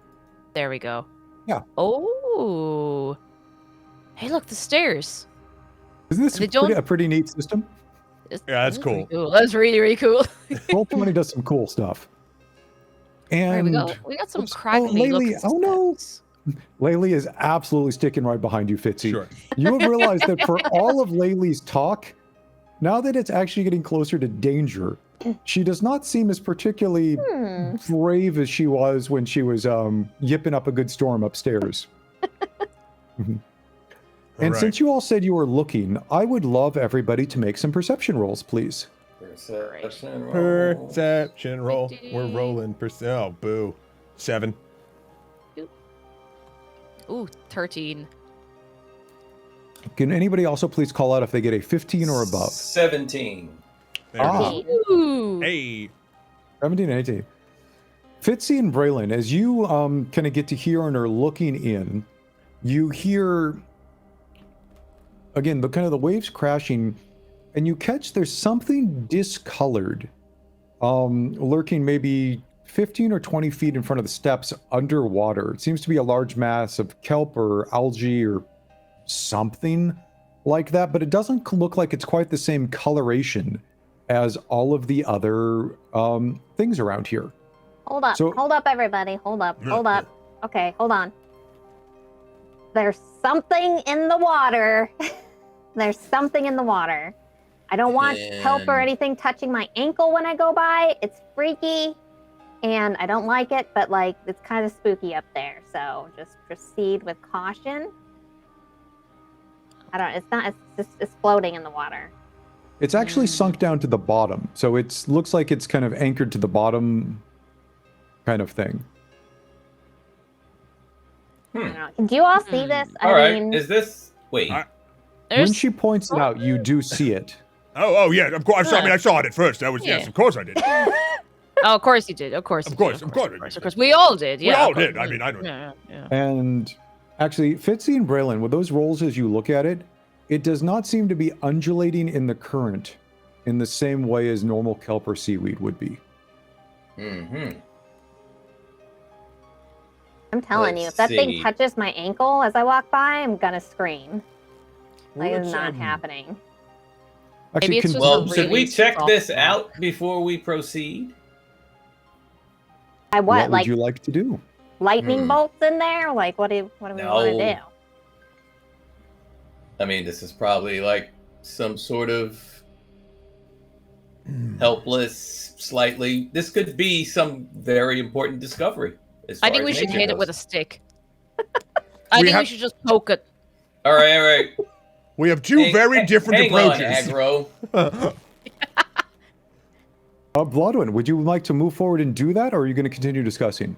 There we go. Yeah. Oh. Hey, look, the stairs. Isn't this They don't- a pretty neat system? Yeah, that's pretty cool. That's really, really cool. Roll20 does some cool stuff. And we got some Oops. crackly Laylee, looking oh no. stats. Laylee is absolutely sticking right behind you, Fitzy. Sure. You have realized that for all of Laylee's talk, now that it's actually getting closer to danger, she does not seem as particularly brave as she was when she was yipping up a good storm upstairs. And Alright. since you all said you were looking, I would love everybody to make some perception rolls, please. Perception roll. Perception roll. We're rolling. Oh, boo. 7. Ooh, 13. Can anybody also please call out if they get a 15 or above? 17. There Ah. it Ooh. is. Hey. 17 and 18. Fitzy and Braylon, as you kind of get to hear and are looking in, you hear, again, the kind of the waves crashing, and you catch there's something discolored lurking maybe 15 or 20 feet in front of the steps underwater. It seems to be a large mass of kelp or algae or something like that, but it doesn't look like it's quite the same coloration as all of the other things around here. Hold up, So- hold up, everybody. Hold up, hold up. Okay, hold on. There's something in the water. There's something in the water. I don't want kelp or anything touching my ankle when I go by. It's freaky, and I don't like it, but like it's kind of spooky up there. So just proceed with caution. I don't. It's not. It's floating in the water. It's actually sunk down to the bottom, so it looks like it's kind of anchored to the bottom, kind of thing. I don't know. Do you all see this? All right. Is this? Wait. When she points it out, you do see it. Oh, yeah, of course. I mean, I saw it at first. That was, yes, of course I did. Oh, of course you did. Of course. Of course. Of course. We all did. Yeah. We all did. I mean, I don't know. Yeah. And actually, Fitzy and Braylon, with those rolls as you look at it, it does not seem to be undulating in the current in the same way as normal kelp or seaweed would be. Mm-hmm. I'm telling you, if that thing touches my ankle as I walk by, I'm gonna scream. Like, it's not happening. Actually, it's just Well, really should we check soft this one. out before we proceed? What would like you like to do? lightning bolts in there? Like, what do we want to do? I mean, this is probably like some sort of helpless, slightly. This could be some very important discovery. I think we should hit it with a stick. I think we should just poke it. All right. We have two very different approaches. Hang on, aggro. Bloodwind, would you like to move forward and do that, or are you going to continue discussing?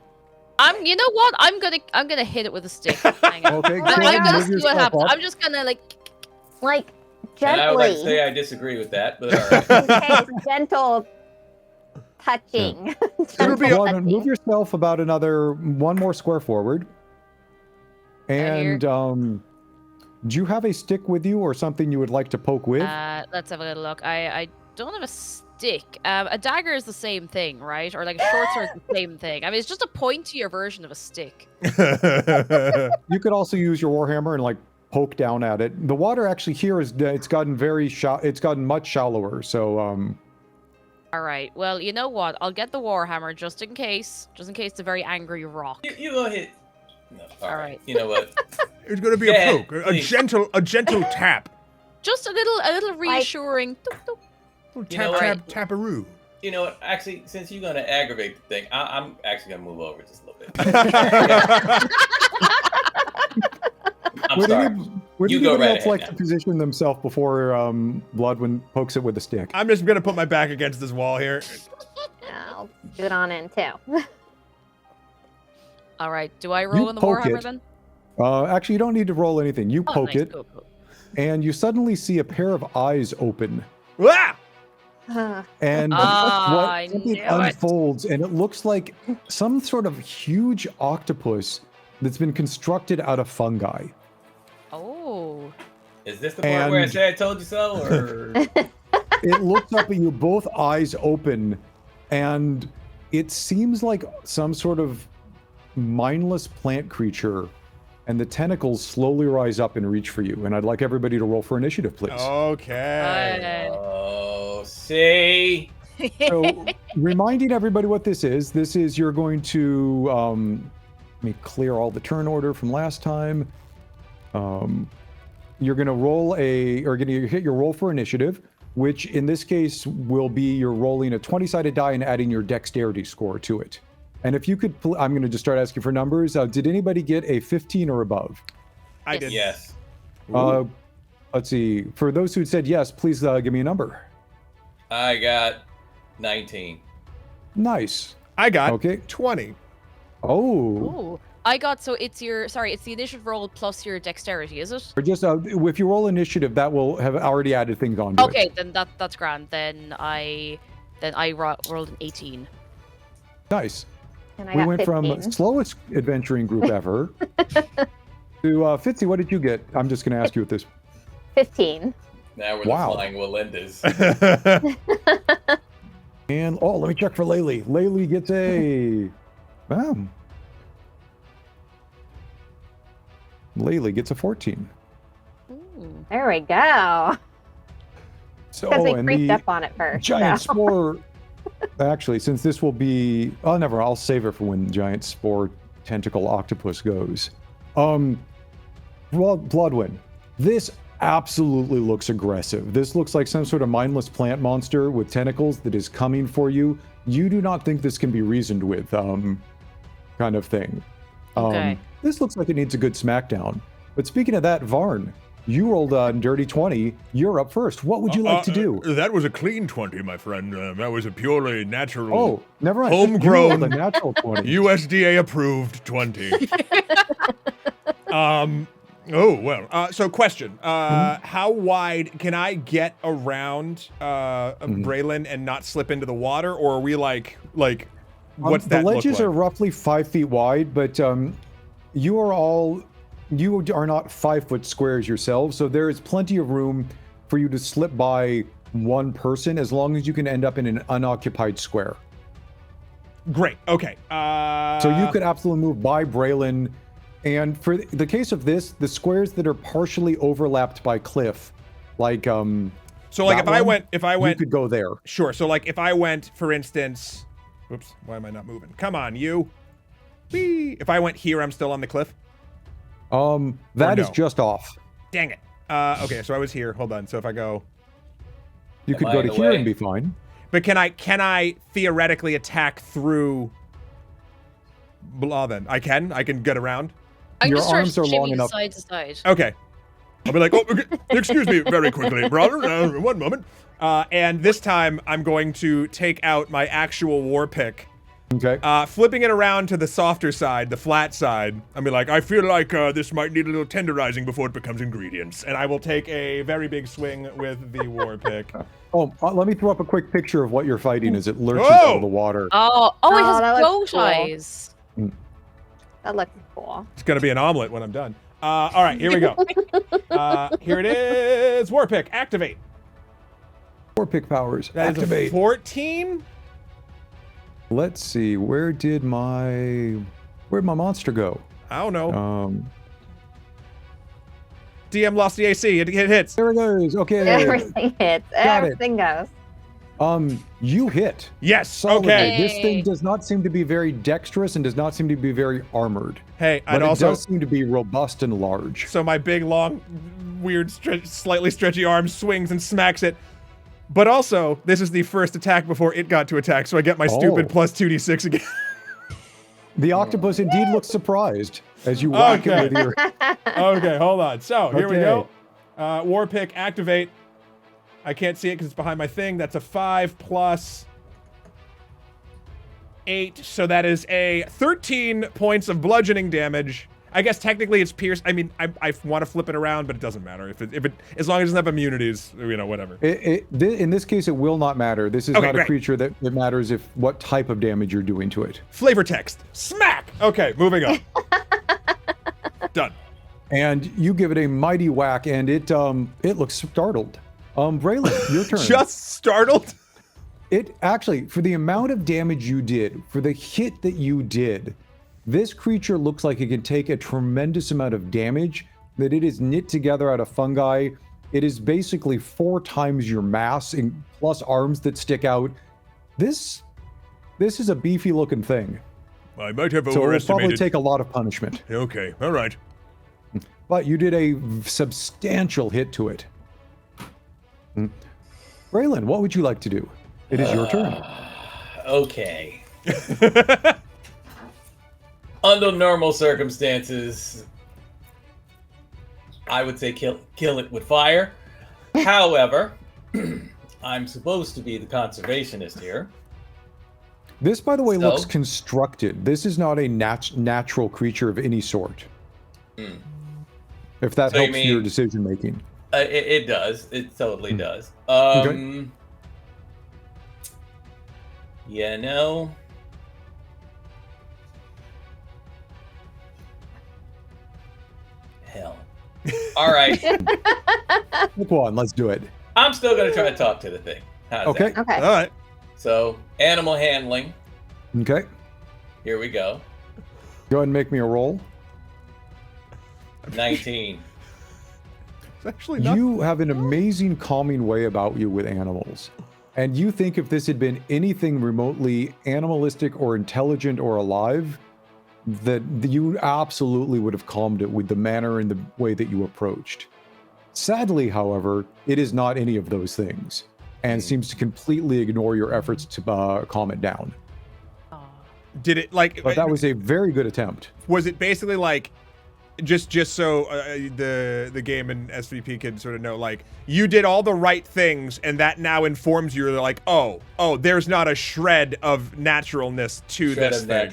You know what? I'm gonna hit it with a stick. Hang on. Okay, I'm gonna see what happens. I'm just gonna like And I would like to gently. say I disagree with that, but all right. Okay, gentle touching. It'll be Bloodwind, move yourself about one more square forward. And do you have a stick with you or something you would like to poke with? Let's have a little look. I don't have a stick. A dagger is the same thing, right? Or like a short sword is the same thing. I mean, it's just a pointier version of a stick. You could also use your warhammer and like poke down at it. The water actually here it's gotten much shallower. So All right. Well, you know what? I'll get the warhammer just in case it's a very angry rock. You go ahead. No, all right. You know what? It's going to be a poke, a gentle tap. Just a little reassuring. Taparoo. You know what? Actually, since you're going to aggravate the thing, I'm actually going to move over just a little bit. I'm sorry. Would You anyone go right else like ahead to position themselves before Bloodwind pokes it with a stick? I'm just going to put my back against this wall here. I'll do it on in too. All right. Do I roll in the poke warhammer it. then? Actually, you don't need to roll anything. You Oh, poke nice. it, Cool. and you suddenly see a pair of eyes open. Ah! And I something knew it. unfolds, and it looks like some sort of huge octopus that's been constructed out of fungi. Oh. Is this the part where I And- say I told you so? Or It looks up at you, both eyes open, and it seems like some sort of mindless plant creature, and the tentacles slowly rise up and reach for you. And I'd like everybody to roll for initiative, please. Okay. oh, see? So, reminding everybody what this is you're going to let me clear all the turn order from last time. You're going to hit your roll for initiative, which in this case will be you're rolling a 20-sided die and adding your dexterity score to it. And if you could, I'm going to just start asking for numbers. Did anybody get a 15 or above? I did. Yes. Let's see. For those who said yes, please give me a number. I got 19. Nice. I got Okay. 20. Oh. Ooh. I got it's the initiative roll plus your dexterity, is it? Or just if you roll initiative, that will have already added things on to it. Okay, then that's grand. Then I rolled an 18. Nice. And I We got went 15. from slowest adventuring group ever to Fitzy. What did you get? I'm just going to ask you at this. 15. Now we're Wow. the flying Walendas. And let me check for Laylee. Laylee gets a. Laylee gets a 14. Ooh. There we go. So, Because we and creeped the up on it first. giant so. spore. Actually, since this will be, I'll save it for when the giant spore tentacle octopus goes. Bloodwind. This absolutely looks aggressive. This looks like some sort of mindless plant monster with tentacles that is coming for you. You do not think this can be reasoned with, kind of thing. Okay. This looks like it needs a good smackdown. But speaking of that, Varn, you rolled a dirty 20. You're up first. What would you like to do? That was a clean 20, my friend. That was a purely natural, Oh, never mind. homegrown, You rolled a natural 20. USDA approved 20. Oh, well. So question. How wide can I get around Braylon and not slip into the water? Or are we like what's that The look ledges like? are roughly 5 feet wide, but you are not 5 foot squares yourselves, so there is plenty of room for you to slip by one person as long as you can end up in an unoccupied square. Great. Okay. So you could absolutely move by Braylon. And for the case of this, the squares that are partially overlapped by cliff, like So like if I went, you could go there. sure. So like if I went, for instance, whoops, why am I not moving? Come on, you. Whee! If I went here, I'm still on the cliff. That is no? just off. Dang it. Okay, so I was here. Hold on. So if I go, You Am could I go in to the here way? and be fine. but can I theoretically attack through? Blah. Then I can get around. I can Your just start arms are long shimmying enough. side to side. Okay. I'll be like, oh, okay, excuse me, very quickly, brother. One moment. And this time I'm going to take out my actual war pick. Okay. Flipping it around to the softer side, the flat side, I'll be like, I feel like this might need a little tenderizing before it becomes ingredients. And I will take a very big swing with the war pick. Let me throw up a quick picture of what you're fighting as it lurches Whoa! out of the water. Oh, it Oh, has that bow looks cool. ties. That looks cool. It's going to be an omelet when I'm done. All right, here we go. Here it is. War pick, activate. War pick powers. That is a Activate. 14. Let's see. Where'd my monster go? I don't know. Oh. DM lost the AC. It hits. There it goes. Okay. Everything hits. Got it. Everything goes. You hit. Yes. Solidly. Okay. This thing Yay. does not seem to be very dexterous and does not seem to be very armored. Hey, But I'd it also. does seem to be robust and large. So my big, long, weird, slightly stretchy arm swings and smacks it. But also, this is the first attack before it got to attack, so I get my stupid Oh. plus 2d6 again. The octopus indeed looks surprised as you whack Okay. it with your. Okay, hold on. So here we Okay. go. War pick, activate. I can't see it because it's behind my thing. That's a 5 plus 8. So that is a 13 points of bludgeoning damage. I guess technically it's pierced. I mean, I want to flip it around, but it doesn't matter. If it as long as it doesn't have immunities, whatever. In this case, it will not matter. This is Okay, not a great. creature that it matters if what type of damage you're doing to it. Flavor text. Smack. Okay, moving on. Done. And you give it a mighty whack, and it looks startled. Braylon, your turn. Just startled. It actually, for the amount of damage you did, for the hit that you did, this creature looks like it can take a tremendous amount of damage. That it is knit together out of fungi. It is basically 4 times your mass, plus arms that stick out. This is a beefy looking thing. I might have So it will probably overestimated. take a lot of punishment. Okay, all right. But you did a substantial hit to it. Braylon, what would you like to do? It is your turn. Okay. Under normal circumstances, I would say kill it with fire. However, I'm supposed to be the conservationist here. This, by the way, So? looks constructed. This is not a natural creature of any sort. If that So you helps your mean- decision making. It does. It totally does. Okay. Yeah, no. Hell. All right. Pick one. Let's do it. I'm still going to try to talk to the thing. How's Okay. that? Okay. All right. So, animal handling. Okay. Here we go. Go ahead and make me a roll. 19. It's actually not. You have an amazing calming way about you with animals. And you think if this had been anything remotely animalistic or intelligent or alive, that you absolutely would have calmed it with the manner and the way that you approached. Sadly, however, it is not any of those things and seems to completely ignore your efforts to calm it down. Did it like? But that was a very good attempt. Was it basically like, just so the game and SVP can sort of know, like, you did all the right things, and that now informs you, like, oh, there's not a shred of naturalness to this thing.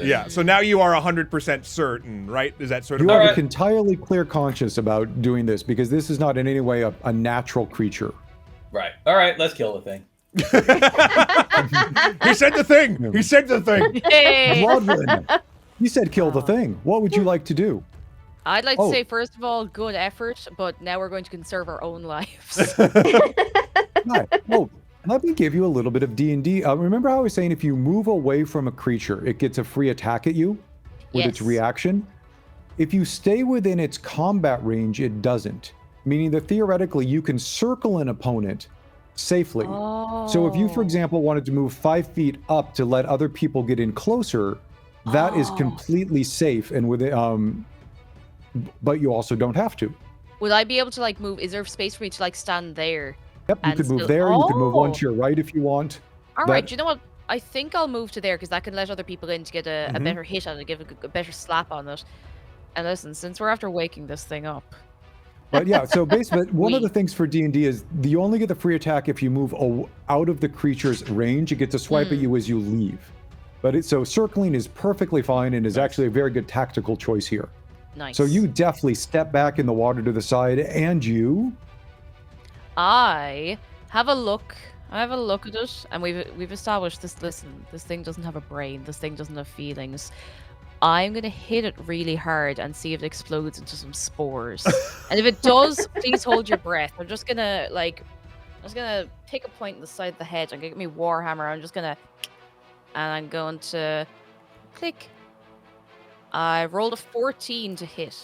Yeah. So now you are 100% certain, right? Is that sort of? You have an entirely clear conscience about doing this because this is not in any way a natural creature. Right. All right. Let's kill the thing. He said the thing. He said the thing. Hey. Bloodland, you said kill the thing. What would you like to do? I'd like to say, first of all, good effort, but now we're going to conserve our own lives. Right. Well, let me give you a little bit of D&D. Remember how I was saying if you move away from a creature, it gets a free attack at you with its reaction? If you stay within its combat range, it doesn't. Meaning that theoretically, you can circle an opponent safely. So if you, for example, wanted to move 5 feet up to let other people get in closer, that is completely safe and with but you also don't have to. Would I be able to like move? Is there space for me to like stand there? Yep, you could move there. You could move one to your right if you want. All right. Do you know what? I think I'll move to there because that can let other people in to get a better hit on it, give a better slap on it. And listen, since we're after waking this thing up. But yeah, so basically, one of the things for D&D is you only get the free attack if you move out of the creature's range. It gets a swipe at you as you leave. But so circling is perfectly fine and is actually a very good tactical choice here. Nice. So you definitely step back in the water to the side, and you. I have a look. I have a look at it, and we've established this. Listen, this thing doesn't have a brain. This thing doesn't have feelings. I'm gonna hit it really hard and see if it explodes into some spores. And if it does, please hold your breath. I'm just gonna pick a point in the side of the head. I'm gonna get me Warhammer. And I'm going to click. I rolled a 14 to hit.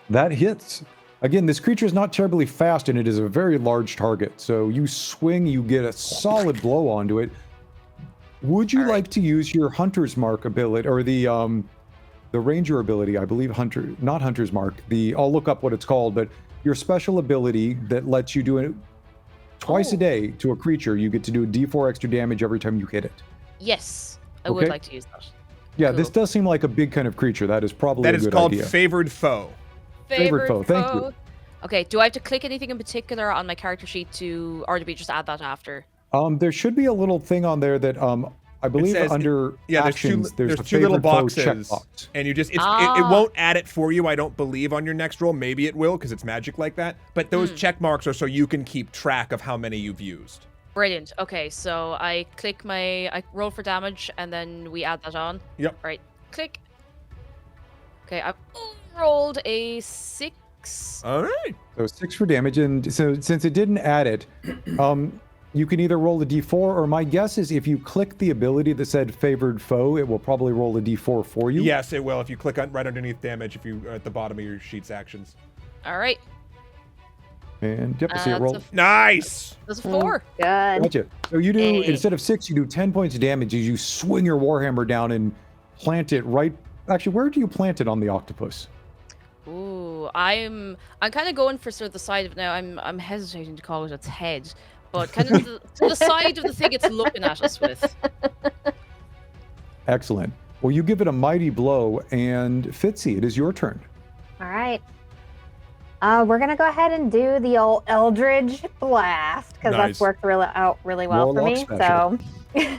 That hits. Again, this creature is not terribly fast, and it is a very large target. So you swing, you get a solid blow onto it. Would you like to use your Hunter's Mark ability, or the Ranger ability, I believe not Hunter's Mark, I'll look up what it's called, but your special ability that lets you do it twice a day to a creature, you get to do a D4 extra damage every time you hit it. Yes, I would like to use that. Yeah, cool. This does seem like a big kind of creature. That is probably a good idea. That is called Favored Foe. Favored foe. Thank you. Okay, do I have to click anything in particular on my character sheet or do we just add that after? There should be a little thing on there that I believe under actions, there's two little boxes, checkbox. And you just it won't add it for you, I don't believe, on your next roll. Maybe it will because it's magic like that. But those check marks are so you can keep track of how many you've used. Brilliant. Okay, so I roll for damage and then we add that on. Yep. Right. Click. Okay, I've rolled a 6. All right. So 6 for damage, and so since it didn't add it, you can either roll a d4, or my guess is if you click the ability that said Favored Foe, it will probably roll a d4 for you. Yes, it will. If you click on right underneath damage, if you at the bottom of your sheet's actions. All right. And yep, see it roll. Nice. That's a 4. Good. Gotcha. So you do instead of 6, you do 10 points of damage as you swing your warhammer down and plant it right. Actually, where do you plant it on the octopus? Ooh, I'm kind of going for sort of the side of it now. I'm hesitating to call it its head, but kind of to the side of the thing it's looking at us with. Excellent. Well, you give it a mighty blow, and Fitzy, it is your turn. All right. We're gonna go ahead and do the old Eldritch Blast because that's worked really well for me. Special. So.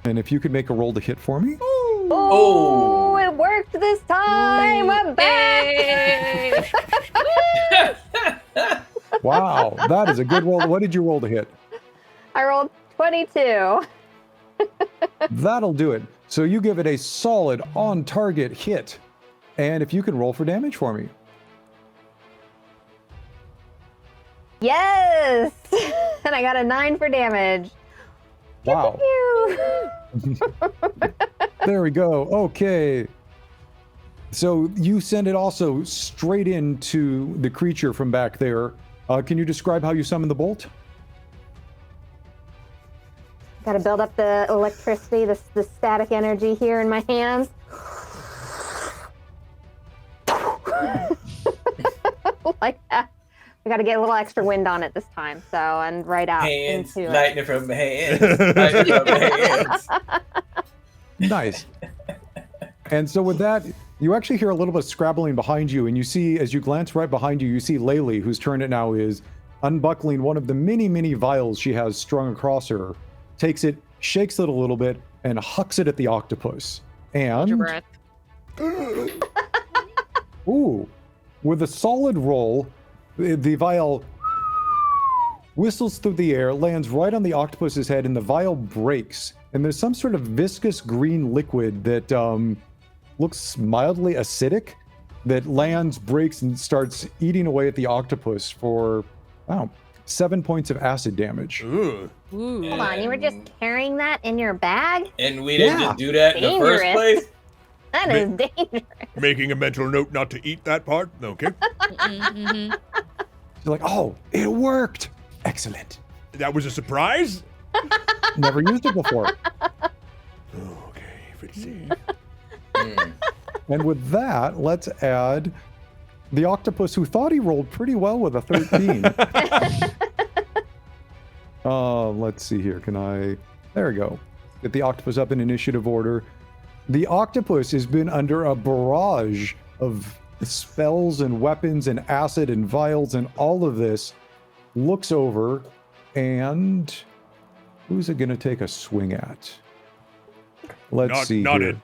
And if you could make a roll to hit for me. Oh, it worked this time. I'm back. Wow, that is a good roll. What did you roll to hit? I rolled 22. That'll do it. So you give it a solid on-target hit. And if you can roll for damage for me. Yes! And I got a 9 for damage. Wow. There we go. Okay. So you send it also straight into the creature from back there. Can you describe how you summon the bolt? Got to build up the electricity, the static energy here in my hands. like that. We got to get a little extra wind on it this time. So, and right out Hands, into lightning from hands, lightning from hands. Nice. And so with that, you actually hear a little bit of scrabbling behind you, and you see, as you glance right behind you, you see Laylee, whose turn it now is, unbuckling one of the many, many vials she has strung across her, takes it, shakes it a little bit, and hucks it at the octopus. Hold your And, breath. ooh, with a solid roll, the vial whistles through the air, lands right on the octopus's head, and the vial breaks. And there's some sort of viscous green liquid that looks mildly acidic that lands, breaks, and starts eating away at the octopus for, wow, 7 points of acid damage. Ooh. Ooh. Hold on, you were just carrying that in your bag? And we didn't Yeah. just do that in the first Dangerous. place. That is dangerous. Making a mental note not to eat that part. Okay. Mhm. You're like, oh, it worked. Excellent. That was a surprise. Never used it before. Okay, Fitzy. And with that, let's add the octopus who thought he rolled pretty well with a 13. Let's see here. There we go. Get the octopus up in initiative order. The octopus has been under a barrage of spells and weapons and acid and vials and all of this. Looks over, and who's it going to take a swing at? Let's see Not here.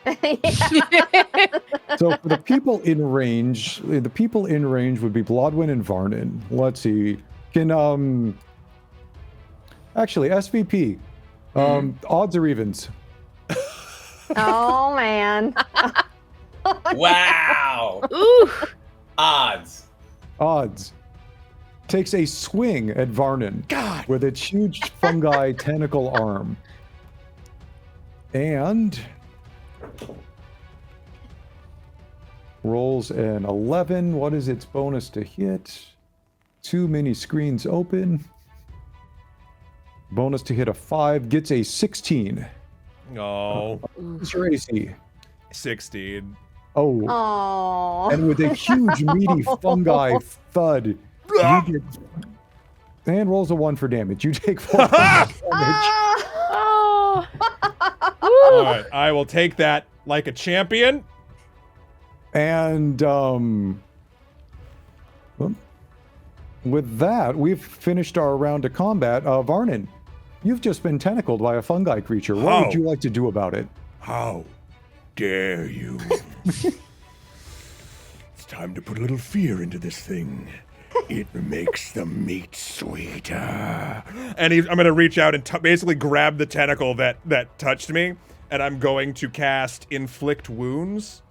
it. So for the people in range would be Blodwyn and Varnann. Let's see. Can actually SVP. Odds or evens? Oh man. Wow. Ooh. Odds. Odds. Takes a swing at Varnann. God. With its huge fungi tentacle arm. And rolls an 11. What is its bonus to hit? Too many screens open. Bonus to hit a 5. Gets a 16. Oh, What's your AC? 16. Oh. Oh. And with a huge meaty fungi thud, you get... And rolls a 1 for damage. You take 4 points of damage. Oh. All right, I will take that like a champion. And well, with that, we've finished our round of combat. Varnann, you've just been tentacled by a fungi creature. What would Oh. you like to do about it? How dare you? It's time to put a little fear into this thing. It makes the meat sweeter. And I'm going to reach out and basically grab the tentacle that touched me, and I'm going to cast Inflict Wounds.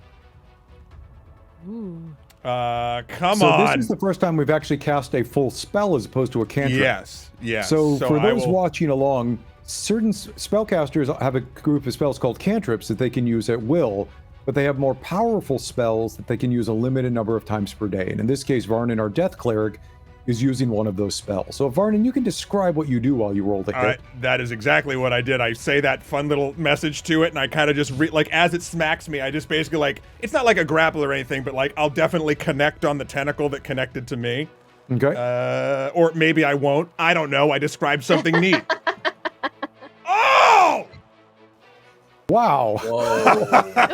Ooh. Come So on. this is the first time we've actually cast a full spell as opposed to a cantrip. Yes. So for I those will- watching along, certain spellcasters have a group of spells called cantrips that they can use at will, but they have more powerful spells that they can use a limited number of times per day. And in this case, Varnann, our Death Cleric, is using one of those spells. So Varnann, you can describe what you do while you roll the hit. All right, that is exactly what I did. I say that fun little message to it, and I kind of just like as it smacks me, I just basically like it's not like a grapple or anything, but like I'll definitely connect on the tentacle that connected to me. Okay. Or maybe I won't. I don't know. I described something neat. Oh! Wow. Whoa.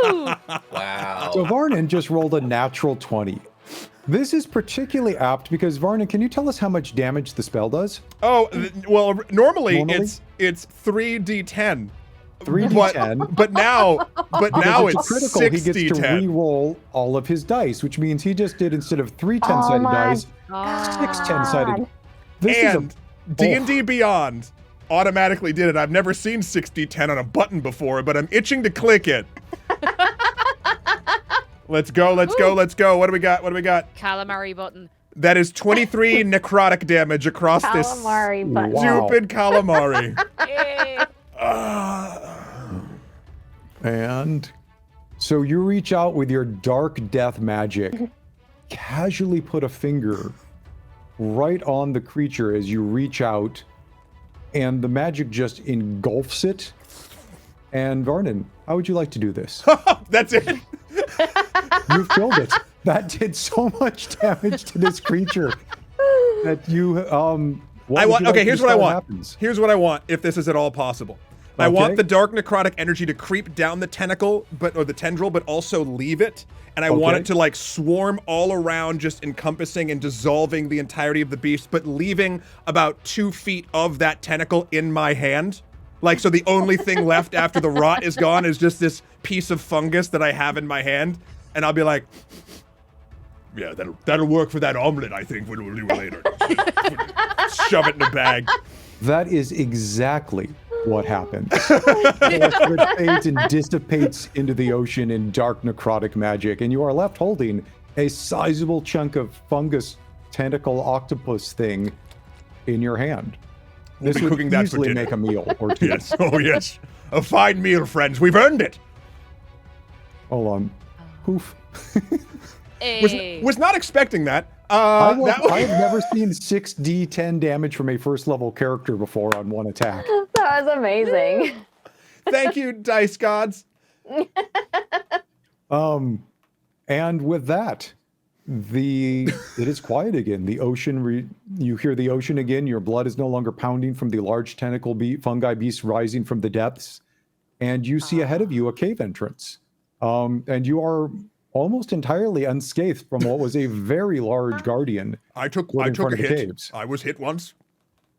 Ooh. Wow. So Varnann just rolled a natural 20. This is particularly apt because Varnann, can you tell us how much damage the spell does? Oh, well, normally Normally? it's 3d10. 3d10. But now Because it's a critical, he gets to 6d10. re-roll all of his dice, which means he just did, instead of 3 Oh 10-sided my dice, Oh. 6 10-sided. This And is D&D Beyond automatically did it. I've never seen 6d10 on a button before, but I'm itching to click it. Let's go. What do we got? Calamari button. That is 23 necrotic damage across Calamari Wow. button. this stupid calamari. Yay. And so you reach out with your dark death magic, casually put a finger right on the creature as you reach out, and the magic just engulfs it. And Varnann, how would you like to do this? That's it. You've killed it. That did so much damage to this creature that you Okay, here's what I want. Happens? Here's what I want, if this is at all possible. I want the dark necrotic energy to creep down the tentacle, or the tendril, but also leave it. And I want it to like swarm all around, just encompassing and dissolving the entirety of the beast, but leaving about 2 feet of that tentacle in my hand. Like, so the only thing left after the rot is gone is just this piece of fungus that I have in my hand. And I'll be like, yeah, that'll work for that omelet, I think, when we'll do later. Shove it in a bag. That is exactly what happens. It fades and dissipates into the ocean in dark necrotic magic, and you are left holding a sizable chunk of fungus tentacle octopus thing in your hand. We'll This be would cooking that for easily dinner. make a meal or two. Yes, oh yes. A fine meal, friends. We've earned it. Hold on. Poof. Hey. Was not expecting that. I That was- have never seen 6d10 damage from a first level character before on one attack. That was amazing. Thank you, dice gods. And with that, it is quiet again. The ocean, you hear the ocean again. Your blood is no longer pounding from the large tentacle fungi beast rising from the depths. And you see ahead of you a cave entrance. And you are almost entirely unscathed from what was a very large guardian. I took in a front of the hit. caves. I was hit once.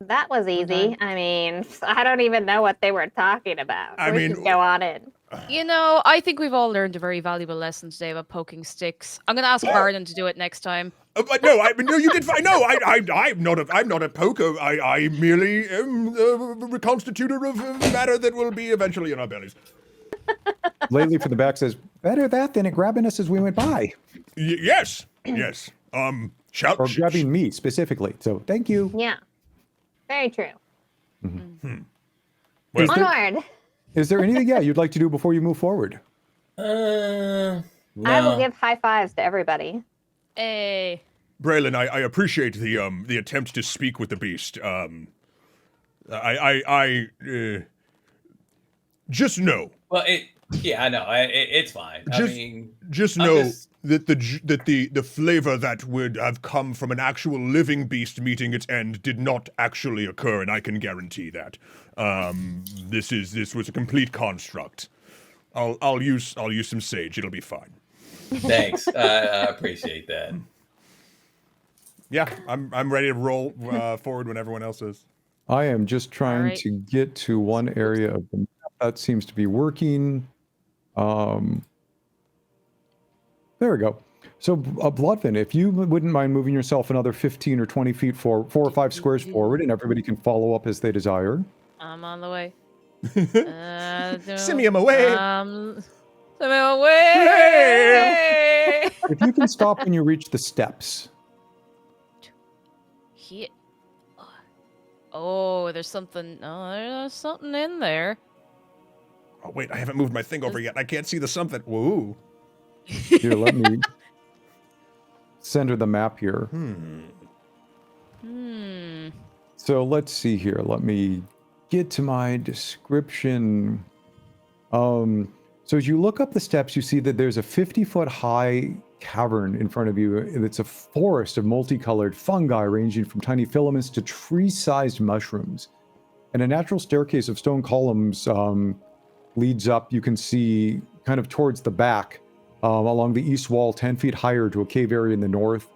That was easy. I mean, I don't even know what they were talking about. I We mean- should go on in. You know, I think we've all learned a very valuable lesson today about poking sticks. I'm gonna ask Varnann to do it next time. No, you did fine. No, I'm not a poker. I merely am a reconstitutor of matter that will be eventually in our bellies. Lately from the back says, better that than it grabbing us as we went by. Yes. Shout. Or grabbing me specifically. So thank you. Yeah. Very true. Well, Onward. Is there anything, you'd like to do before you move forward? No. I will give high fives to everybody. Hey. Braylon, I appreciate the attempt to speak with the beast. Just know. Well, I know. It's fine. Just know that the flavor that would have come from an actual living beast meeting its end did not actually occur, and I can guarantee that. This was a complete construct. I'll use some sage. It'll be fine. Thanks. I appreciate that. Yeah, I'm ready to roll forward when everyone else is. I am just trying Alright. to get to one area of the map that seems to be working. There we go. So, Bloodfin, if you wouldn't mind moving yourself another 15 or 20 feet 4 or 5 squares forward, and everybody can follow up as they desire. I'm on the way. Simium away. Simium away. If you can stop when you reach the steps. Oh, there's something. Oh, there's something in there. Oh wait, I haven't moved my thing over yet. I can't see the something. Whoa. Here, let me center the map here. So let's see here. Let me get to my description. So as you look up the steps, you see that there's a 50-foot high cavern in front of you. It's a forest of multicolored fungi ranging from tiny filaments to tree-sized mushrooms. And a natural staircase of stone columns leads up, you can see, kind of towards the back, along the east wall, 10 feet higher to a cave area in the north.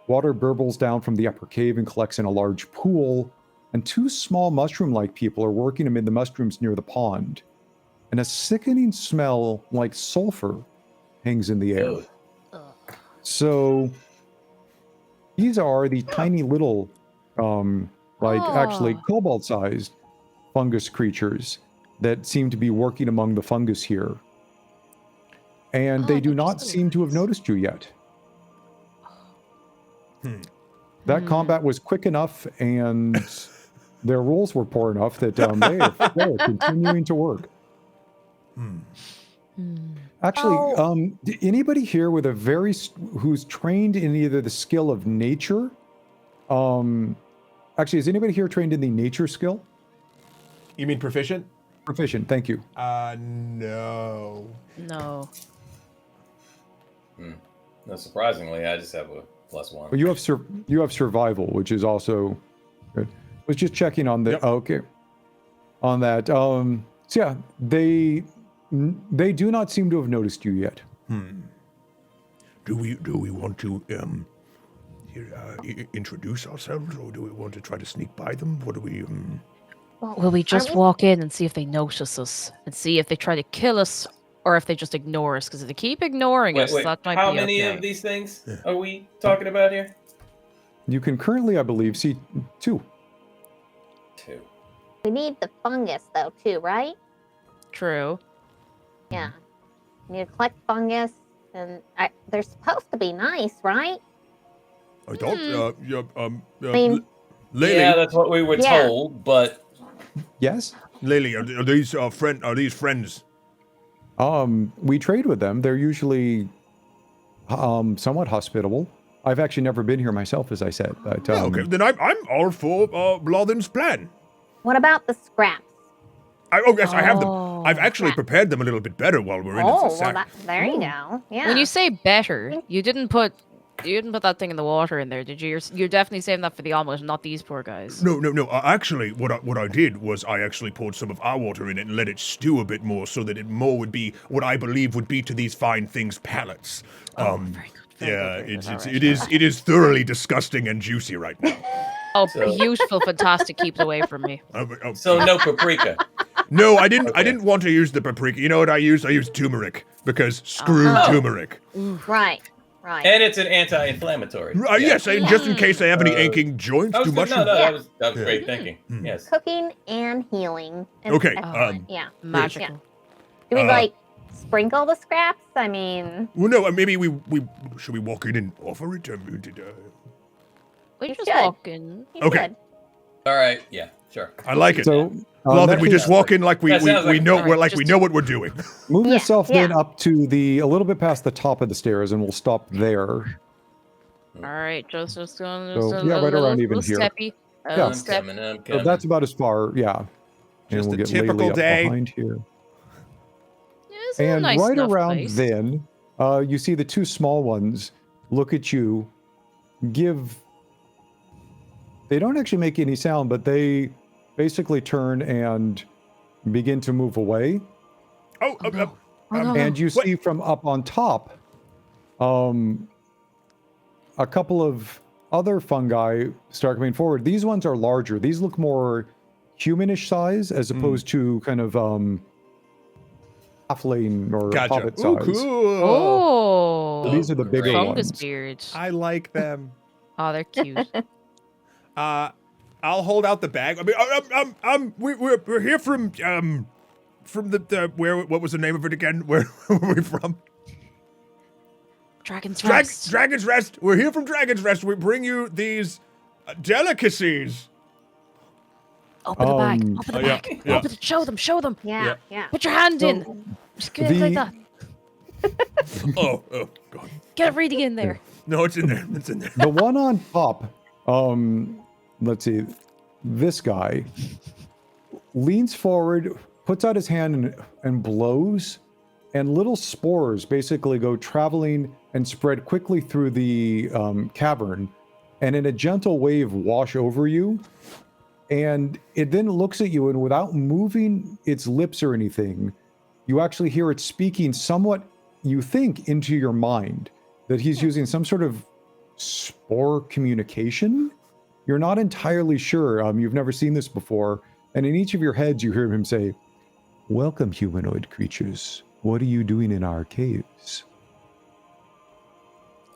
Water burbles down from the upper cave and collects in a large pool, and 2 small mushroom-like people are working amid the mushrooms near the pond. And a sickening smell like sulfur hangs in the air. Ugh. So these are the tiny little, actually cobalt-sized fungus creatures that seem to be working among the fungus here. And they do not seem to have noticed you yet. That combat was quick enough, and their rolls were poor enough that they are continuing to work. Actually, anybody here with who's trained in either the skill of nature? Actually, is anybody here trained in the nature skill? You mean proficient? Proficient, thank you. No. No. No, surprisingly, I just have a +1. But you have survival, which is also good. Was just checking on the okay. On that. So yeah, they do not seem to have noticed you yet. Do we want to introduce ourselves, or do we want to try to sneak by them? What do we? Will we just walk in and see if they notice us and see if they try to kill us or if they just ignore us? Because if they keep ignoring us, that might how be many okay. of these things are we talking about here? You can currently, I believe, see 2. 2. We need the fungus though too, right? True. Yeah. You need to collect fungus, and they're supposed to be nice, right? I thought. mean- Lily, Yeah, that's what we were told, but Yes. Lily, are these Are these friends? We trade with them. They're usually somewhat hospitable. I've actually never been here myself, as I said. But Okay, then I'm all for Blothen's plan. What about the scraps? Yes, I have them. Oh. I've actually prepared them a little bit better while we're in Oh, the sack. well, there you go. Yeah. When you say better, you didn't put that thing in the water in there, did you? You're definitely saving that for the omelet, not these poor guys. No. Actually, what I did was I actually poured some of our water in it and let it stew a bit more, so that it more would be what I believe would be to these fine things palates. Very good. Very good, very good. It is thoroughly disgusting and juicy right now. Oh, beautiful, fantastic. Keep it away from me. so no paprika. No, I didn't. I Okay. didn't want to use the paprika. You know what I used? I used turmeric because screw turmeric. Right. And it's an anti-inflammatory. Yes, and just in case I have any aching joints, That was too good. much. No, that was great thinking. Yes. Cooking and healing. And Okay, yeah. Magical. Do we like sprinkle the scraps? I mean, Well, no, maybe we should we walk in and offer it? We You just should. walk in. you Okay. should. All right. Yeah. Sure. I like it. so Well, that then we case, just walk in like we That sounds like- know Alright, we just- know what we're doing. move Yeah, yourself then yeah. up to a little bit past the top of the stairs, and we'll stop there. All right, just going. So, Just yeah, a right around little even here. Steppy. Yeah. I'm Step. coming. I'm So coming. that's about as far. Yeah. And Just we'll a get typical Laylee up day. behind here. Yeah, this is a And nice right enough around place. then, you see the 2 small ones look at you, they don't actually make any sound, but they basically turn and begin to move away. Oh, no. Oh, no, And you What? see from up on top, a couple of other fungi start coming forward. These ones are larger. These look more humanish size as opposed to kind of halfling or gotcha. hobbit Ooh, size. cool. Oh, So these are the bigger great. fungus ones. beards. I like them. Oh, they're cute. I'll hold out the bag. I mean, we're here from the what was the name of it again? Where were we from? Dragon's Rest. Dragon's Rest. We're here from Dragon's Rest. We bring you these delicacies. Open the bag. Um, Open the yeah, bag. yeah. Open it. Show them. Show them. Yeah. Yeah. Put your hand So, in. Just get it like the- that. Oh, God. Get everything in there. No, it's in there. It's in there. The one on top, let's see, this guy leans forward, puts out his hand and blows, and little spores basically go traveling and spread quickly through the cavern, and in a gentle wave wash over you. And it then looks at you, and without moving its lips or anything, you actually hear it speaking somewhat, you think, into your mind, that he's using some sort of spore communication. You're not entirely sure. You've never seen this before. And in each of your heads, you hear him say, "Welcome, humanoid creatures. What are you doing in our caves?"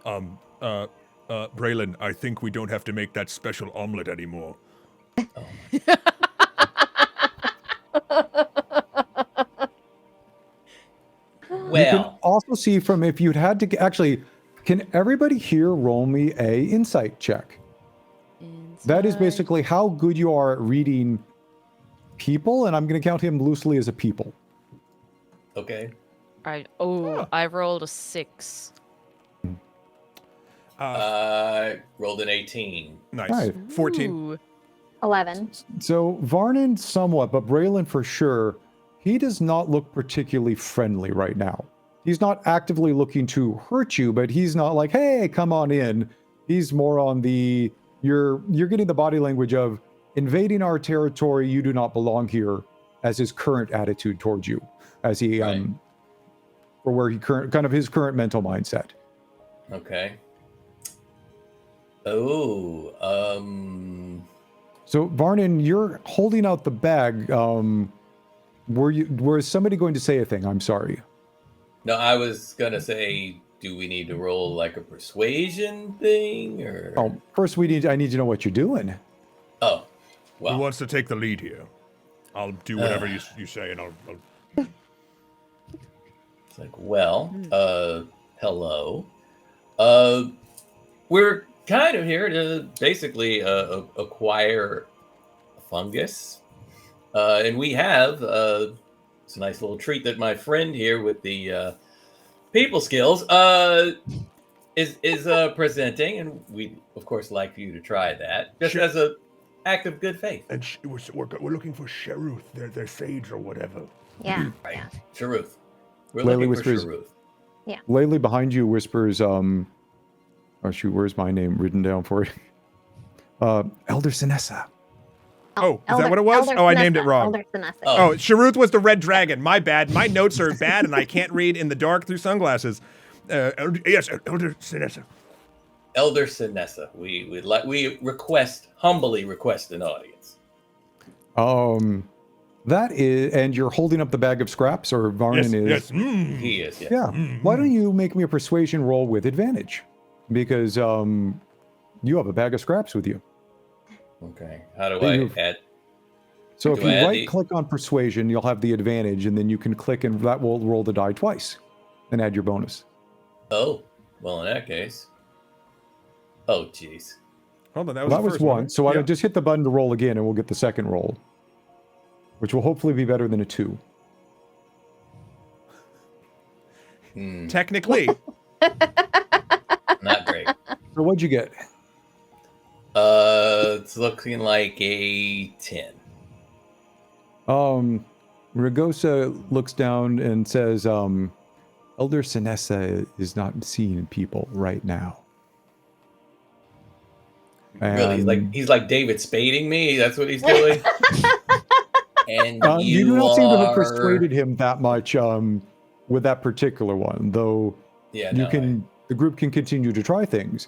Braylon, I think we don't have to make that special omelet anymore. You can Well, also see from if you'd had to actually, can everybody here roll me a insight check? That is basically how good you are at reading people, and I'm going to count him loosely as a people. okay. Right. Oh, I rolled a 6. Rolled an 18. Nice. Right. 14. Ooh. 11. So Varnann somewhat, but Braylon for sure, he does not look particularly friendly right now. he's not actively looking to hurt you, but he's not like, hey, come on in. He's more on the, you're getting the body language of invading our territory, you do not belong here, as his current attitude towards you, as he, Right. or where he kind of his current mental mindset. Okay. Oh, So Varnann, you're holding out the bag. Was somebody going to say a thing? I'm sorry. no, I was gonna say, do we need to roll like a persuasion thing, or? Oh, first I need to know what you're doing. Oh, Who well, wants to take the lead here? I'll do whatever you say, and I'll it's like, well, hello. We're kind of here to basically acquire a fungus, and we have it's a nice little treat that my friend here with the people skills is presenting, and we'd of course like for you to try that, just Sure. as a act of good faith. And we're looking for Sheruth, their sage or whatever. Yeah. Right, Yeah. Sharuth. We're Lily looking for whispers- Sharuth. Laylee behind you whispers, oh shoot, where's my name written down for it? Elder Sinessa. Oh, is that what it was? Oh, I named it wrong. Elder Sinessa. Oh. Oh, Sharuth was the red dragon. My bad. My notes are bad, and I can't read in the dark through sunglasses. Yes, Elder Sinessa. Elder Sinessa. We humbly request an audience. That is, and you're holding up the bag of scraps, or Varnann is? Yes. Mm. He is, yes. Yeah. Why don't you make me a persuasion roll with advantage? Because you have a bag of scraps with you. Okay. How do Then I you've- add? So if Do you I add right click on persuasion, you'll have the advantage, and then you can click and that will roll the die twice and add your bonus. Oh, well, in that case. Oh, jeez. Hold on, that Well, was that the was first one. So I Yeah. would just hit the button to roll again, and we'll get the second roll, which will hopefully be better than a 2. Technically. Not great. So what'd you get? It's looking like a 10. Ragosa looks down and says, Elder Sinessa is not seeing people right now. Really, he's like David spading me. That's what he's doing. And You do not seem to have are- persuaded him that much with that particular one, though. Yeah, You no, can. The group can continue to try things.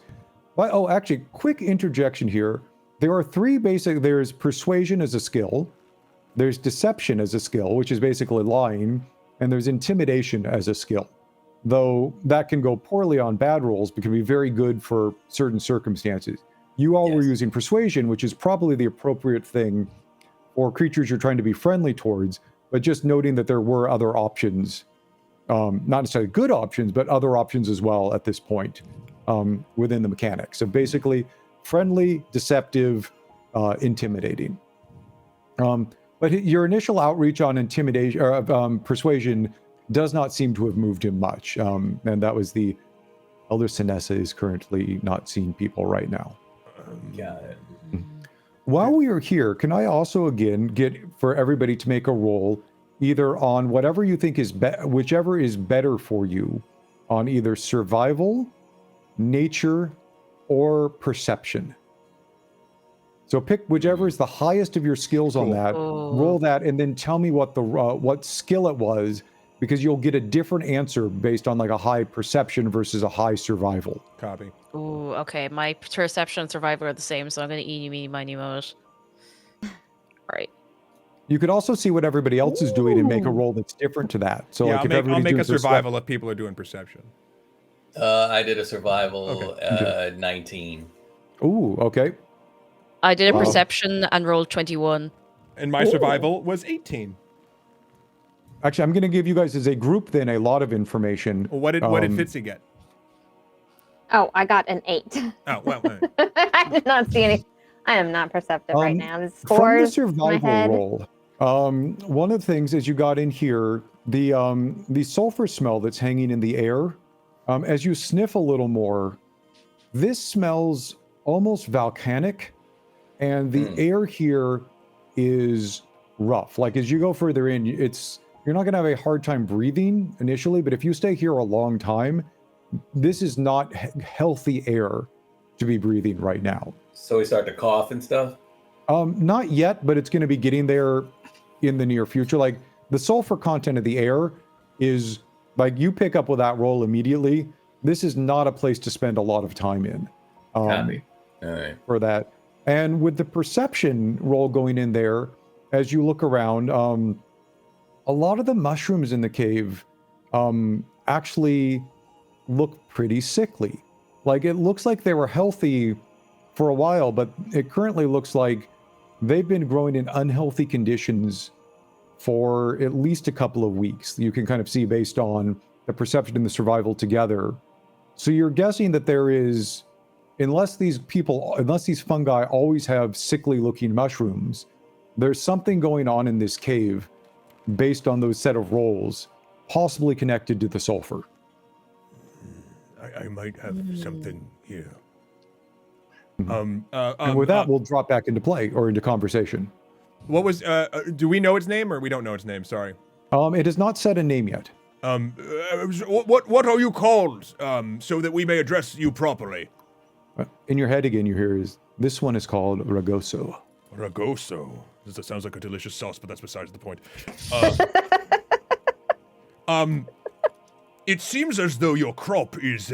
But actually, quick interjection here. There are 3 basic. There's persuasion as a skill. There's deception as a skill, which is basically lying, and there's intimidation as a skill. Though that can go poorly on bad rolls, but can be very good for certain circumstances. You all were Yes. using persuasion, which is probably the appropriate thing for creatures you're trying to be friendly towards, but just noting that there were other options, not necessarily good options, but other options as well at this point within the mechanics. So basically, friendly, deceptive, intimidating. But your initial outreach on intimidation or persuasion does not seem to have moved him much, and that was the Elder Sinessa is currently not seeing people right now. got it. While we are here, can I also again get for everybody to make a roll either on whatever you think is whichever is better for you on either survival, nature, or perception. So pick whichever is the highest of your skills on Cool. that, Oh. roll that, and then tell me what the what skill it was, because you'll get a different answer based on like a high perception versus a high survival. Copy. Ooh, okay. My perception and survival are the same, so I'm going to eeny, meeny, miny, moe it. Right. You could also see what everybody else is doing and make a roll that's different to that. So Yeah, like if I'll everybody's make doing a survival if people are doing perception. I did a survival Okay. 19. Ooh, okay. I did a Wow. perception and rolled 21. And my survival was 18. Actually, I'm going to give you guys as a group then a lot of information. Well, what did Fitzy get? Oh, I got an 8. Oh, well, I did not see any. I am not perceptive right now. The From the scores in my survival head. roll, one of the things as you got in here, the sulfur smell that's hanging in the air, as you sniff a little more, this smells almost volcanic, and the air here is rough. Like as you go further in, it's you're not going to have a hard time breathing initially, but if you stay here a long time, this is not healthy air to be breathing right now. So we start to cough and stuff? Not yet, but it's going to be getting there in the near future. Like, the sulfur content of the air is, like, you pick up with that roll immediately. This is not a place to spend a lot of time in. Copy. All right. For that. And with the perception roll going in there, as you look around, a lot of the mushrooms in the cave actually look pretty sickly. Like, it looks like they were healthy for a while, but it currently looks like they've been growing in unhealthy conditions for at least a couple of weeks. You can kind of see based on the perception and the survival together. So you're guessing that there is, unless these fungi always have sickly looking mushrooms, there's something going on in this cave based on those set of rolls, possibly connected to the sulfur. I might have something here. And with that, we'll drop back into play or into conversation. What was? Do we know its name, or we don't know its name? Sorry. It has not said a name yet. What are you called? So that we may address you properly. In your head again, you hear this one is called Ragoso. Ragoso. That sounds like a delicious sauce, but that's besides the point. It seems as though your crop is,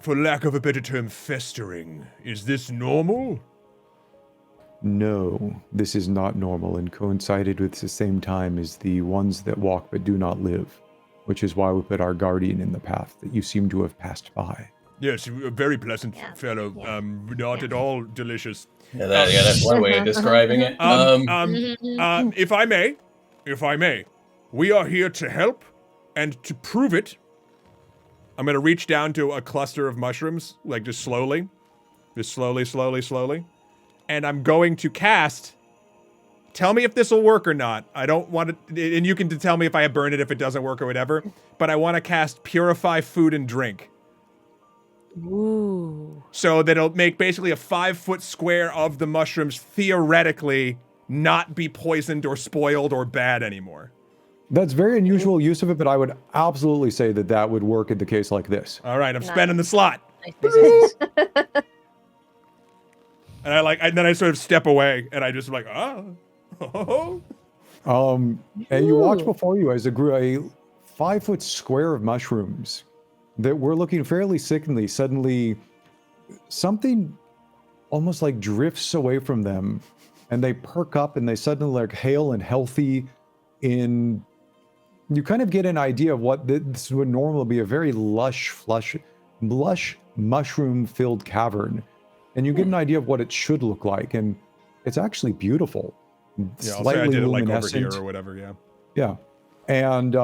for lack of a better term, festering. Is this normal? No, this is not normal, and coincided with the same time as the ones that walk but do not live, which is why we put our guardian in the path that you seem to have passed by. Yes, a very pleasant fellow. Yeah. Not at all delicious. Yeah, that's one way of describing it. If I may, we are here to help, and to prove it, I'm gonna reach down to a cluster of mushrooms, like just slowly, and I'm going to cast. Tell me if this will work or not. I don't want to, and you can tell me if I burn it, if it doesn't work or whatever. But I want to cast Purify Food and Drink. Ooh. So that it'll make basically a 5-foot square of the mushrooms theoretically not be poisoned or spoiled or bad anymore. That's very unusual use of it, but I would absolutely say that that would work in the case like this. All right, I'm spending the slot. And then I sort of step away, and I just like, oh. And you watch before you as it grew a 5-foot square of mushrooms that were looking fairly sickly. Suddenly, something almost like drifts away from them, and they perk up, and they suddenly look hale and healthy. You kind of get an idea of what this would normally be, a very lush mushroom-filled cavern. And you get an idea of what it should look like, and it's actually beautiful. Yeah, I'll slightly say I did it like over luminescent. here or whatever, yeah. Yeah. And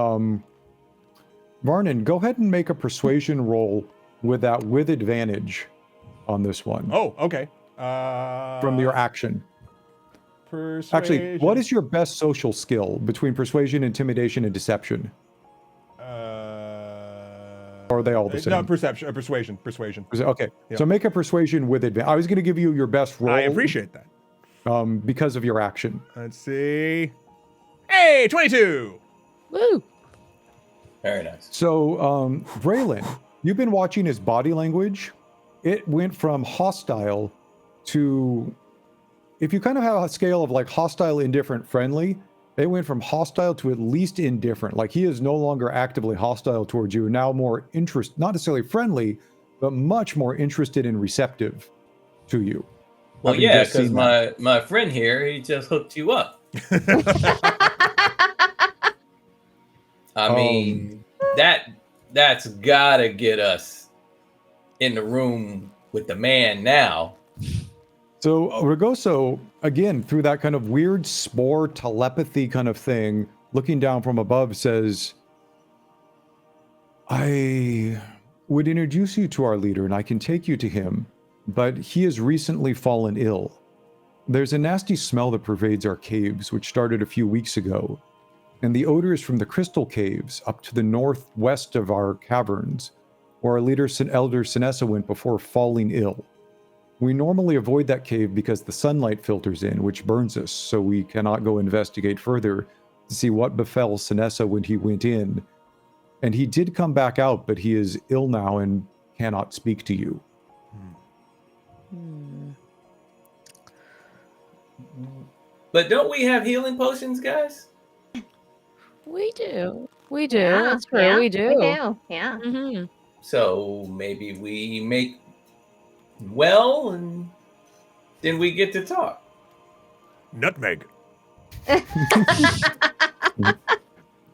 Varnann, go ahead and make a persuasion roll with advantage on this one. Oh, okay. From your action. Persuasion. Actually, what is your best social skill between persuasion, intimidation, and deception? Or are they all the same? No, persuasion. Okay, Yep. So make a persuasion with advantage. I was going to give you your best roll. I appreciate that. Because of your action. Let's see. Hey, 22! Woo. Very nice. So, Braylon, you've been watching his body language. It went from hostile to, if you kind of have a scale of like hostile, indifferent, friendly, they went from hostile to at least indifferent. Like, he is no longer actively hostile towards you, now more not necessarily friendly, but much more interested and receptive to you. Well, yeah, because my friend here, he just hooked you up. I mean, that's gotta get us in the room with the man now. So Ragoso, again, through that kind of weird spore telepathy kind of thing, looking down from above, says, I would introduce you to our leader, and I can take you to him, but he has recently fallen ill. There's a nasty smell that pervades our caves, which started a few weeks ago, and the odor is from the crystal caves up to the northwest of our caverns, where our leader, Elder Sinessa, went before falling ill. We normally avoid that cave because the sunlight filters in, which burns us, so we cannot go investigate further. to see what befell Sinessa when he went in. And he did come back out, but he is ill now and cannot speak to you. But don't we have healing potions, guys? We do. We do. Yeah, That's true. yeah, We do. We do. Yeah. Mm-hmm. So maybe we make well, and then we get to talk. Nutmeg.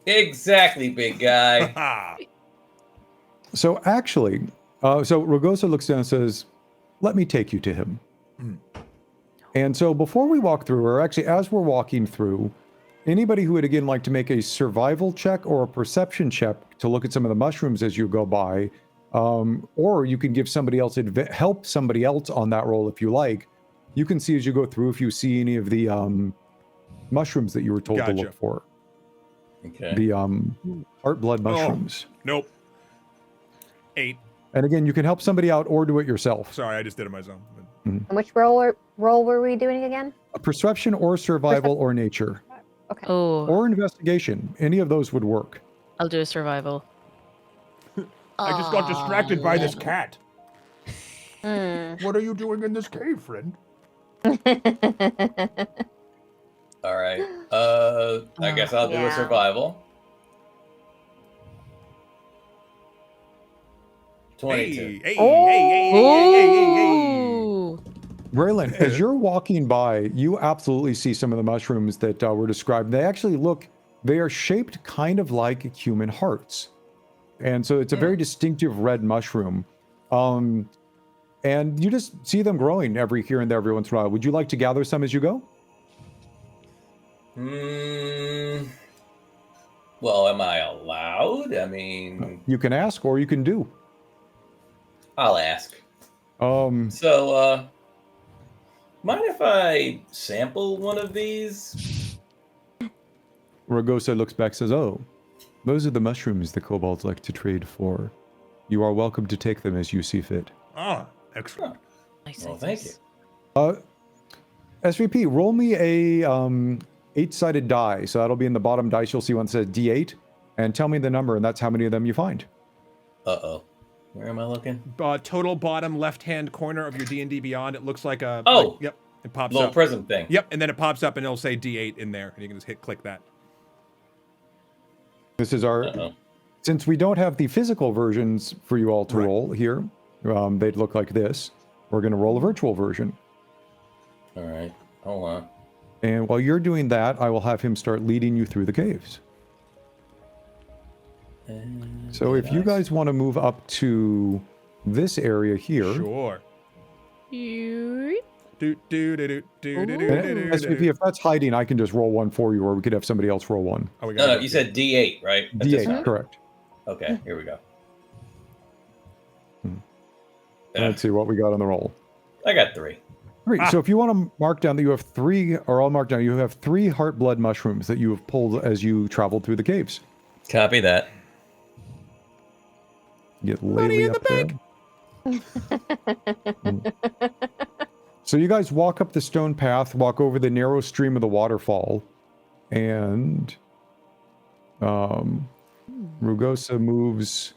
Exactly, big guy. So actually, so Rugosa looks down and says, let me take you to him. And so before we walk through, or actually as we're walking through, anybody who would again like to make a survival check or a perception check to look at some of the mushrooms as you go by, or you can give somebody else, help somebody else on that roll if you like. You can see as you go through if you see any of the mushrooms that you were told to look for. Okay. The heart blood mushrooms. Nope. 8. And again, you can help somebody out or do it yourself. Sorry, I just did it myself. And which roll were we doing again? A perception or survival or nature. Okay. Oh, Or investigation. Any of those would work. I'll do a survival. I just got distracted by this cat. Hmm. What are you doing in this cave, friend? All right. I guess I'll do a Yeah. survival. 22. Hey. Ooh. Braylon, as you're walking by, you absolutely see some of the mushrooms that were described. They actually they are shaped kind of like human hearts. And so it's a very distinctive red mushroom. And you just see them growing here and there every once in a while. Would you like to gather some as you go? Well, am I allowed? I mean, You can ask or you can do. I'll ask. Um, So, mind if I sample one of these? Rugosa looks back and says, oh, those are the mushrooms the kobolds like to trade for. You are welcome to take them as you see fit. Ah, excellent. Nice, Well, nice, thank nice. you. SVP, roll me a 8-sided die. So that'll be in the bottom dice. You'll see one that says D8. And tell me the number, and that's how many of them you find. Uh-oh. Where am I looking? Total bottom left-hand corner of your D&D Beyond. It looks like a... Oh! Yep. It pops Little up. prism thing. Yep, and then it pops up and it'll say D8 in there. And you can just click that. This is our... Uh-oh. Since we don't have the physical versions for you all to roll here, they'd look like this. We're going to roll a virtual version. All right. Hold on. And while you're doing that, I will have him start leading you through the caves. So if you guys want to move up to this area here... Sure. You- SVP, if that's hiding, I can just roll one for you, or we could have somebody else roll one. Oh, we No, got no, you said D8, right? That's D8, just- correct. Okay, here we go. Let's see what we got on the roll. I got 3. Great. So if you want to mark down that you have 3, or I'll mark down, you have 3 heart blood mushrooms that you have pulled as you traveled through the caves. Copy that. Get Money Laylee in up the there. So you guys walk up the stone path, walk over the narrow stream of the waterfall, and Rugosa moves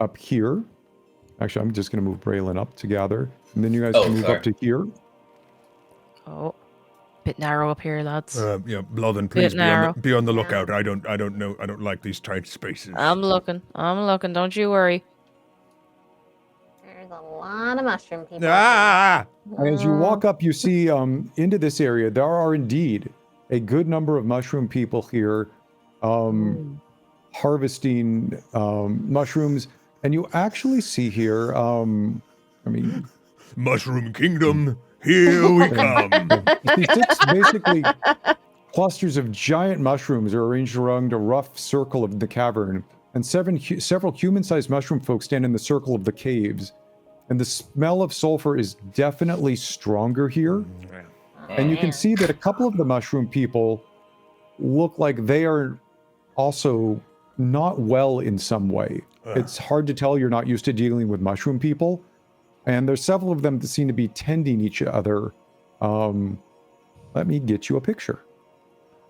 up here. Actually, I'm just going to move Braylon up to gather. And then you guys can move up to here. Oh, bit narrow up here, lads. Yeah, Bloodin, please narrow. be on the lookout. I don't know. I don't like these tight spaces. I'm looking. Don't you worry. There's a lot of mushroom people. Ah! And as you walk up, you see into this area, there are indeed a good number of mushroom people here harvesting mushrooms. And you actually see here, Mushroom Kingdom, here we come. you see 6 basically clusters of giant mushrooms are arranged around a rough circle of the cavern. And several human-sized mushroom folk stand in the circle of the caves. And the smell of sulfur is definitely stronger here. And you can see that a couple of the mushroom people look like they are also not well in some way. It's hard to tell. You're not used to dealing with mushroom people. And there's several of them that seem to be tending each other. Let me get you a picture.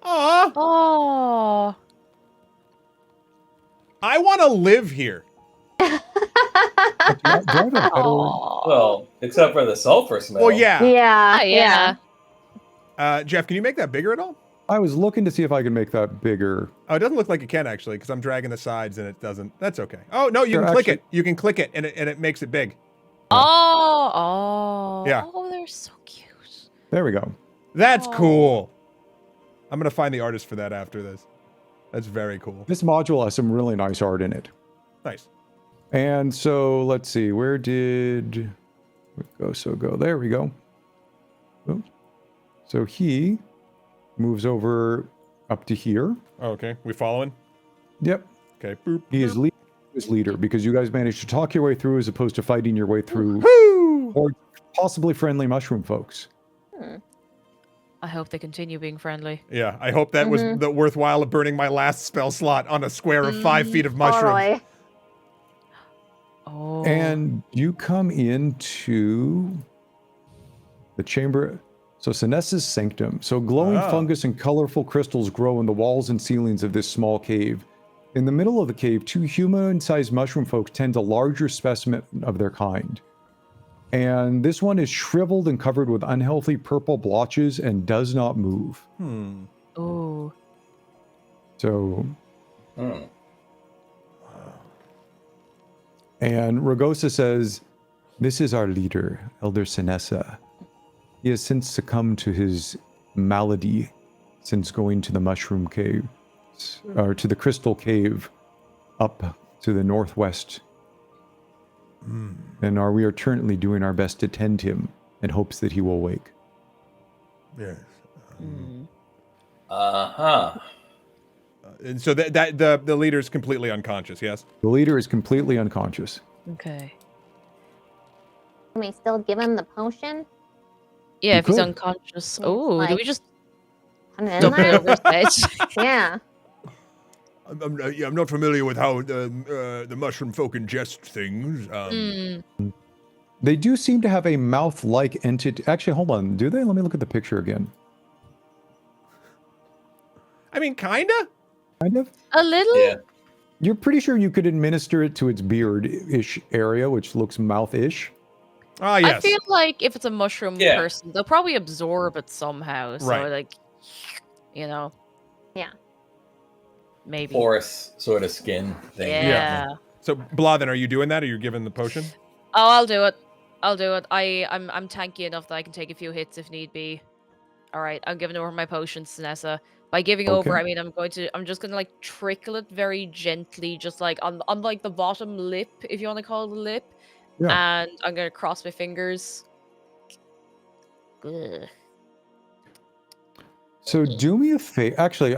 Aw, Oh. I want to live here. Do I have a better- Well, except for the sulfur smell. Well, yeah. Yeah. Yeah. Jeff, can you make that bigger at all? I was looking to see if I could make that bigger. Oh, it doesn't look like it can actually, because I'm dragging the sides and it doesn't. That's okay. Oh no, you Sure, can click actually- it. You can click it, and it makes it big. Oh. Yeah. Oh, they're so cute. There we go. That's Oh. cool. I'm gonna find the artist for that after this. That's very cool. This module has some really nice art in it. Nice. And so let's see, where did Hueso go? There we go. Oh. So he moves over up to here. Oh, okay, we following? Yep. Okay. Boop. He is leader because you guys managed to talk your way through as opposed to fighting your way through Woo! or possibly friendly mushroom folks. I hope they continue being friendly. Yeah, I hope that was the worthwhile of burning my last spell slot on a square of 5 feet of mushrooms. Totally. Oh. And you come into the chamber. So Sinessa's sanctum. So glowing fungus and colorful crystals grow in the walls and ceilings of this small cave. In the middle of the cave, 2 human-sized mushroom folk tend a larger specimen of their kind. And this one is shriveled and covered with unhealthy purple blotches and does not move. Oh. So, Hmm. and Ragosa says, "This is our leader, Elder Sinessa. He has since succumbed to his malady since going to the mushroom cave, or to the crystal cave up to the northwest. And we are currently doing our best to tend him in hopes that he will wake." Yes. Uh-huh. And so the leader's completely unconscious. Yes. The leader is completely unconscious. Okay. Can we still give him the potion? Yeah, You if he's could. unconscious. Yeah, Oh, do like- we just Put it in dump it there? over his head? Yeah. I'm not familiar with how the mushroom folk ingest things. They do seem to have a mouth-like entity. Actually, hold on. Do they? Let me look at the picture again. I mean, kinda. Kind of. A little? Yeah. You're pretty sure you could administer it to its beard-ish area, which looks mouth-ish. Ah, yes. I feel like if it's a mushroom Yeah. person, they'll probably absorb it somehow. So, Right. like, you know. Yeah. Maybe. Porous sort of skin thing. Yeah. So, Blathen, are you doing that? Are you giving the potion? Oh, I'll do it. I'll do it. I'm tanky enough that I can take a few hits if need be. All right, I'm giving over my potion, Sinessa. By giving over, Okay. I mean I'm just gonna like trickle it very gently, just like on like the bottom lip, if you want to call it the lip. Yeah. And I'm gonna cross my fingers. Ugh. So do me a favor. Actually,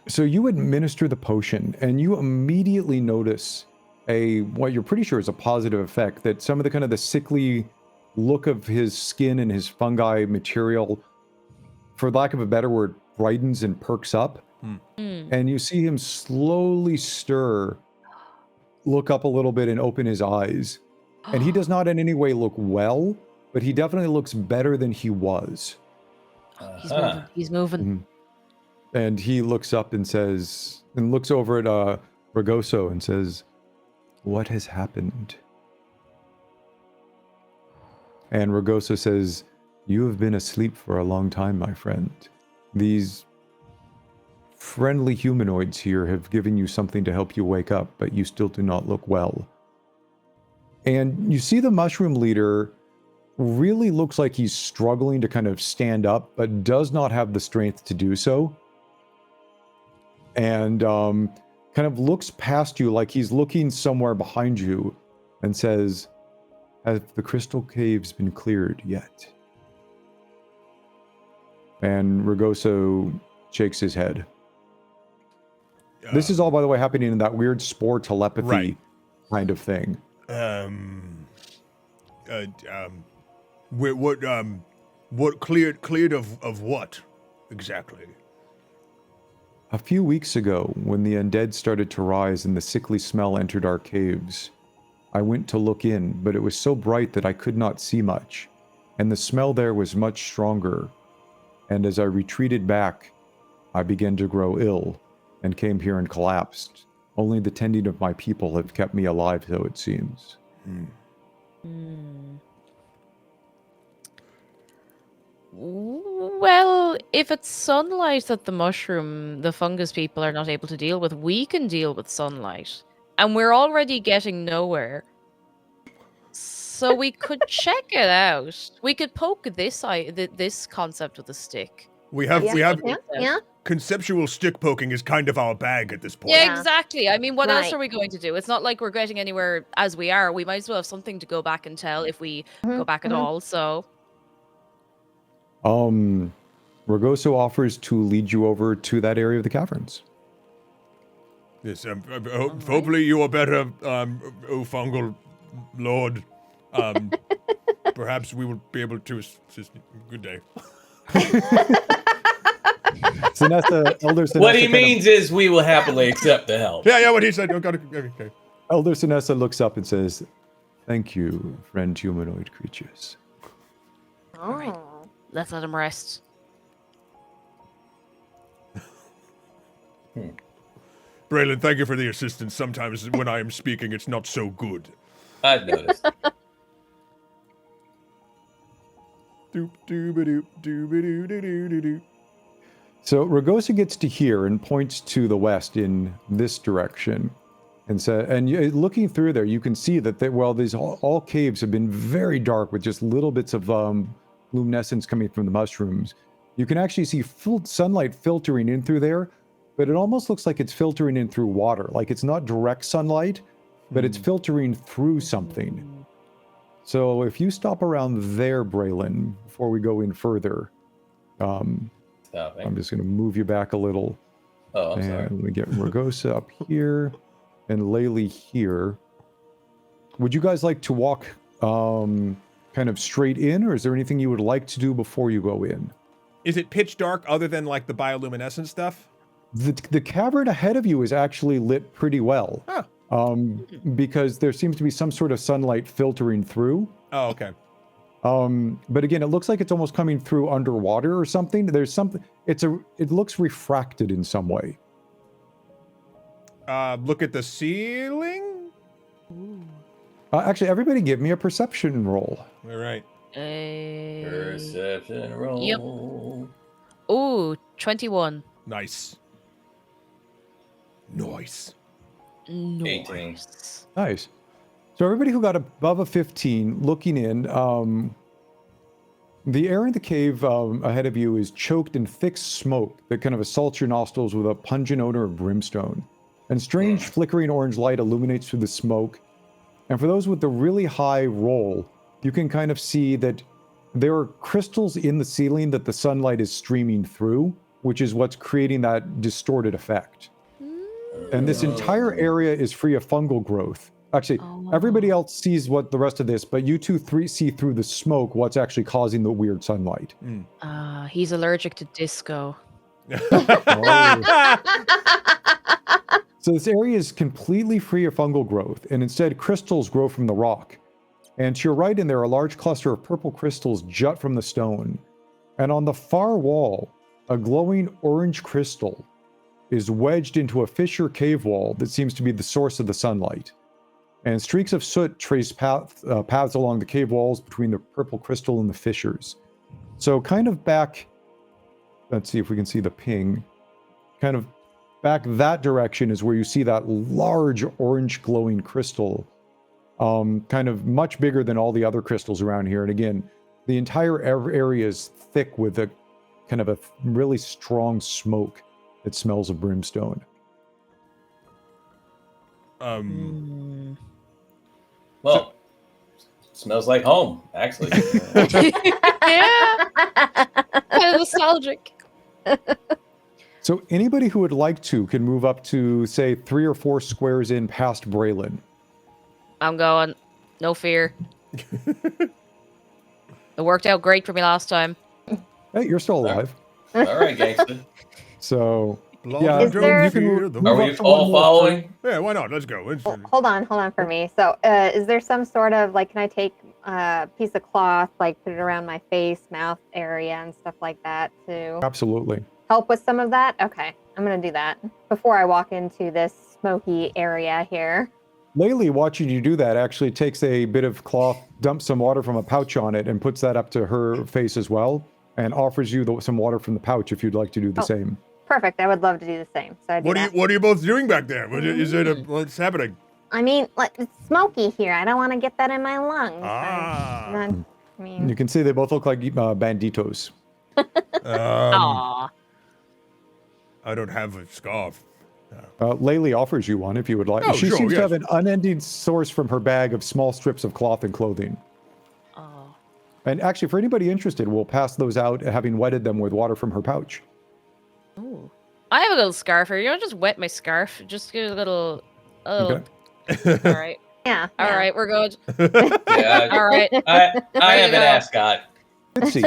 So you administer the potion, and you immediately notice what you're pretty sure is a positive effect. That some of the kind of the sickly look of his skin and his fungi material, for lack of a better word, brightens and perks up. And you see him slowly stir, look up a little bit, and open his eyes. And he does not in any way look well, but he definitely looks better than he was. He's moving. He's moving. And he looks up and says, and looks over at Ragoso and says, "What has happened?" And Ragoso says, "You have been asleep for a long time, my friend. These friendly humanoids here have given you something to help you wake up, but you still do not look well." And you see the mushroom leader really looks like he's struggling to kind of stand up, but does not have the strength to do so. And kind of looks past you like he's looking somewhere behind you and says, "Have the crystal caves been cleared yet?" And Ragoso shakes his head. This is all, by the way, happening in that weird spore telepathy Right. kind of thing. What cleared of what exactly? A few weeks ago, when the undead started to rise and the sickly smell entered our caves, I went to look in, but it was so bright that I could not see much, and the smell there was much stronger. And as I retreated back, I began to grow ill and came here and collapsed. Only the tending of my people have kept me alive, so it seems. Well, if it's sunlight that the fungus people are not able to deal with, we can deal with sunlight. And we're already getting nowhere. So we could check it out. We could poke this concept with a stick. We have Yeah. conceptual stick poking is kind of our bag at this point. Yeah, Yeah. exactly. I mean, what else Right. are we going to do? It's not like we're getting anywhere as we are. We might as well have something to go back and tell if we go back at all. So Rugoso offers to lead you over to that area of the caverns. Yes, hopefully you are better, O fungal lord. Perhaps we will be able to assist. Good day. Elder Sinessa What he means is we will happily accept the help. Yeah, what he said. Okay. Elder Sinessa looks up and says, "Thank you, friend humanoid creatures." right. Oh. let's let him rest. Braylon, thank you for the assistance. Sometimes when I am speaking, it's not so good. I've noticed. Doop dooba doop dooba doo doo doo doo doo. So Rugosa gets to here and points to the west in this direction, and looking through there, you can see that these all caves have been very dark with just little bits of luminescence coming from the mushrooms. You can actually see full sunlight filtering in through there, but it almost looks like it's filtering in through water. Like it's not direct sunlight, but it's filtering through something. So if you stop around there, Braylon, before we go in further, I'm just going to move you back a little. Oh, I'm sorry. And we get Rugosa up here and Laylee here. Would you guys like to walk kind of straight in, or is there anything you would like to do before you go in? Is it pitch dark other than like the bioluminescent stuff? The cavern ahead of you is actually lit pretty well. Huh. Because there seems to be some sort of sunlight filtering through. Oh, okay. But again, it looks like it's almost coming through underwater or something. There's something. It looks refracted in some way. Look at the ceiling. Actually, everybody, give me a perception roll. All right. Perception roll. Yep. Ooh, 21. Nice. 18. Nice. So everybody who got above a 15, looking in, the air in the cave ahead of you is choked in thick smoke that kind of assaults your nostrils with a pungent odor of brimstone. And strange flickering orange light illuminates through the smoke. And for those with the really high roll, you can kind of see that there are crystals in the ceiling that the sunlight is streaming through, which is what's creating that distorted effect. And this entire area is free of fungal growth. Actually, everybody else sees what the rest of this, but you two see through the smoke what's actually causing the weird sunlight. He's allergic to disco. So this area is completely free of fungal growth, and instead crystals grow from the rock. And to your right in there, a large cluster of purple crystals jut from the stone. And on the far wall, a glowing orange crystal is wedged into a fissure cave wall that seems to be the source of the sunlight. And streaks of soot trace paths along the cave walls between the purple crystal and the fissures. So kind of back, let's see if we can see the ping, kind of back that direction is where you see that large orange glowing crystal, kind of much bigger than all the other crystals around here. And again, the entire area is thick with a kind of a really strong smoke that smells of brimstone. Well, smells like home, actually. Yeah. Kind of nostalgic. So anybody who would like to can move up to, say, 3 or 4 squares in past Braylon. I'm going. No fear. It worked out great for me last time. Hey, you're still alive. All right, gangster. So, Yeah, Is there- you can move Are we all following? Yeah, why not? Let's go. Hold on for me. So, is there some sort of like, can I take a piece of cloth, like put it around my face, mouth area, and stuff like that too? Absolutely. help with some of that? Okay, I'm gonna do that before I walk into this smoky area here. Laylee, watching you do that, actually takes a bit of cloth, dumps some water from a pouch on it, and puts that up to her face as well, and offers you some water from the pouch if you'd like to do the same. Perfect. I would love to do the same. So I do that. What are you both doing back there? What's happening? I mean, it's smoky here. I don't want to get that in my lungs. Ah. I mean, You can see they both look like banditos. Aw. I don't have a scarf. Laylee offers you one if you would like. Oh, She sure, seems to yes. have an unending source from her bag of small strips of cloth and clothing. Oh. And actually, for anybody interested, we'll pass those out, having wetted them with water from her pouch. Ooh. I have a little scarf here. You know, just wet my scarf. Just give it a little. Okay. All right. yeah. All right. We're good. Yeah, All right. I Ready have to an go. ascot. Let's see.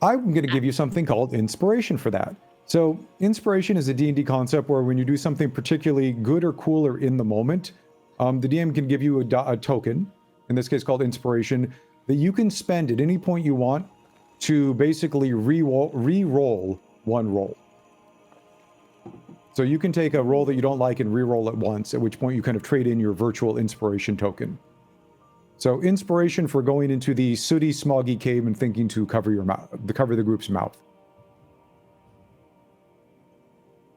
I'm going to give you something called inspiration for that. So inspiration is a D&D concept where when you do something particularly good or cool or in the moment, the DM can give you a token, in this case called inspiration, that you can spend at any point you want to basically re-roll one roll. So you can take a roll that you don't like and re-roll it once, at which point you kind of trade in your virtual inspiration token. So inspiration for going into the sooty, smoggy cave and thinking to cover your mouth, cover the group's mouth.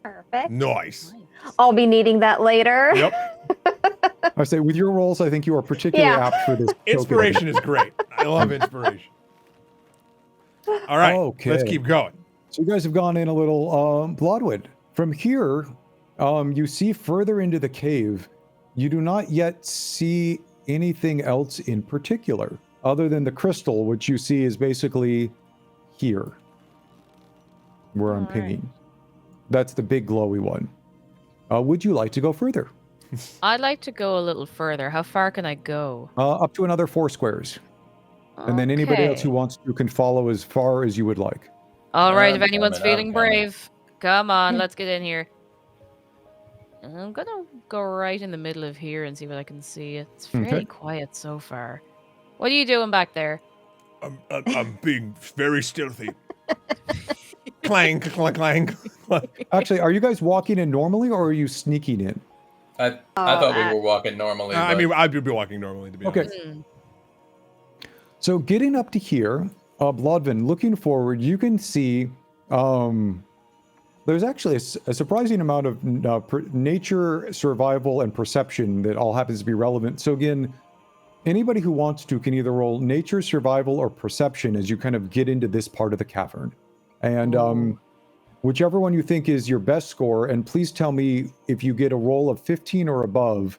Perfect. Nice. I'll be needing that later. Yep. I say with your rolls, I think you are particularly Yeah. apt for this. Inspiration is great. I love inspiration. All right. Okay. Let's keep going. So you guys have gone in a little Bloodwood. From here, you see further into the cave. You do not yet see anything else in particular, other than the crystal, which you see is basically here, where I'm All right. pinging. That's the big glowy one. Would you like to go further? I'd like to go a little further. How far can I go? Up to another 4 squares. And then anybody else who Okay. wants to can follow as far as you would like. All right, if I'm anyone's coming, I'm feeling coming. brave, come on, let's get in here. I'm gonna go right in the middle of here and see what I can see. It's Okay. fairly quiet so far. What are you doing back there? I'm being very stealthy. Clang, clang, clang. Actually, are you guys walking in normally or are you sneaking in? I thought we were walking normally. I but- mean, I'd be walking normally, to be Okay. honest. Hmm. So getting up to here, Blodvin, looking forward, you can see there's actually a surprising amount of nature, survival, and perception that all happens to be relevant. So again, anybody who wants to can either roll nature, survival, or perception as you kind of get into this part of the cavern. And whichever one you think is your best score, and please tell me if you get a roll of 15 or above,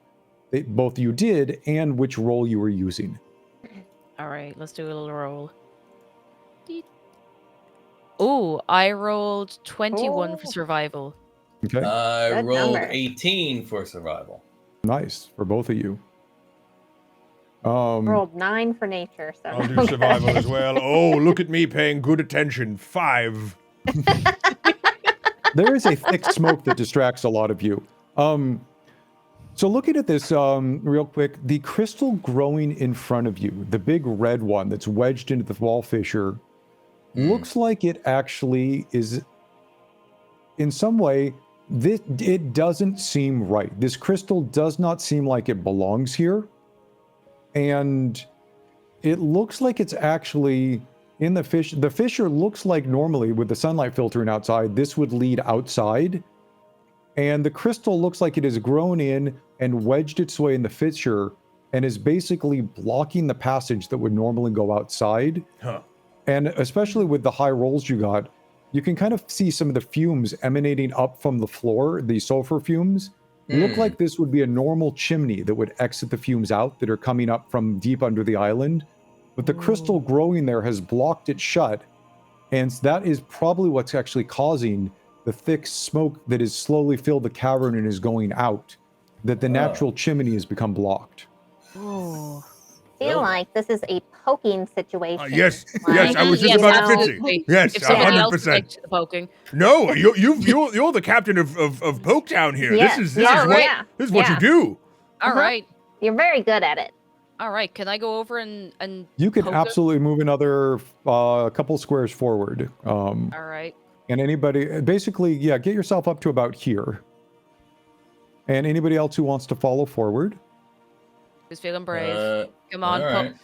that both you did, and which roll you were using. All right, let's do a little roll. Oh, I rolled 21 for Oh. survival. Okay, I Good rolled number. 18 for survival. nice for both of you. Um, Rolled 9 for nature. So I'll do survival as well. Oh, look at me paying good attention. 5. there is a thick smoke that distracts a lot of you. So looking at this real quick, the crystal growing in front of you, the big red one that's wedged into the wall fissure, looks like it actually is, in some way, it doesn't seem right. This crystal does not seem like it belongs here. And it looks like it's actually in the fissure. The fissure looks like normally with the sunlight filtering outside, this would lead outside. And the crystal looks like it has grown in and wedged its way in the fissure and is basically blocking the passage that would normally go outside. Huh. And especially with the high rolls you got, you can kind of see some of the fumes emanating up from the floor, the sulfur fumes. Look like this would be a normal chimney that would exit the fumes out that are coming up from deep under the island. But the crystal growing there has blocked it shut. And that is probably what's actually causing the thick smoke that has slowly filled the cavern and is going out, that the natural chimney has become blocked. Oh. I feel like this is a poking situation. Yes, yes, I was just you about to know, fix it. Yes, If somebody else 100%. liked the poking. No, you're the captain of Poketown here. Yes. This is Yeah, what yeah, this is what yeah. you do. All Uh-huh. right. You're very good at it. All right. Can I go over and You can poke it? absolutely move another couple squares forward. All right. And anybody, basically, yeah, get yourself up to about here. And anybody else who wants to follow forward. Who's feeling brave? Come on, all right.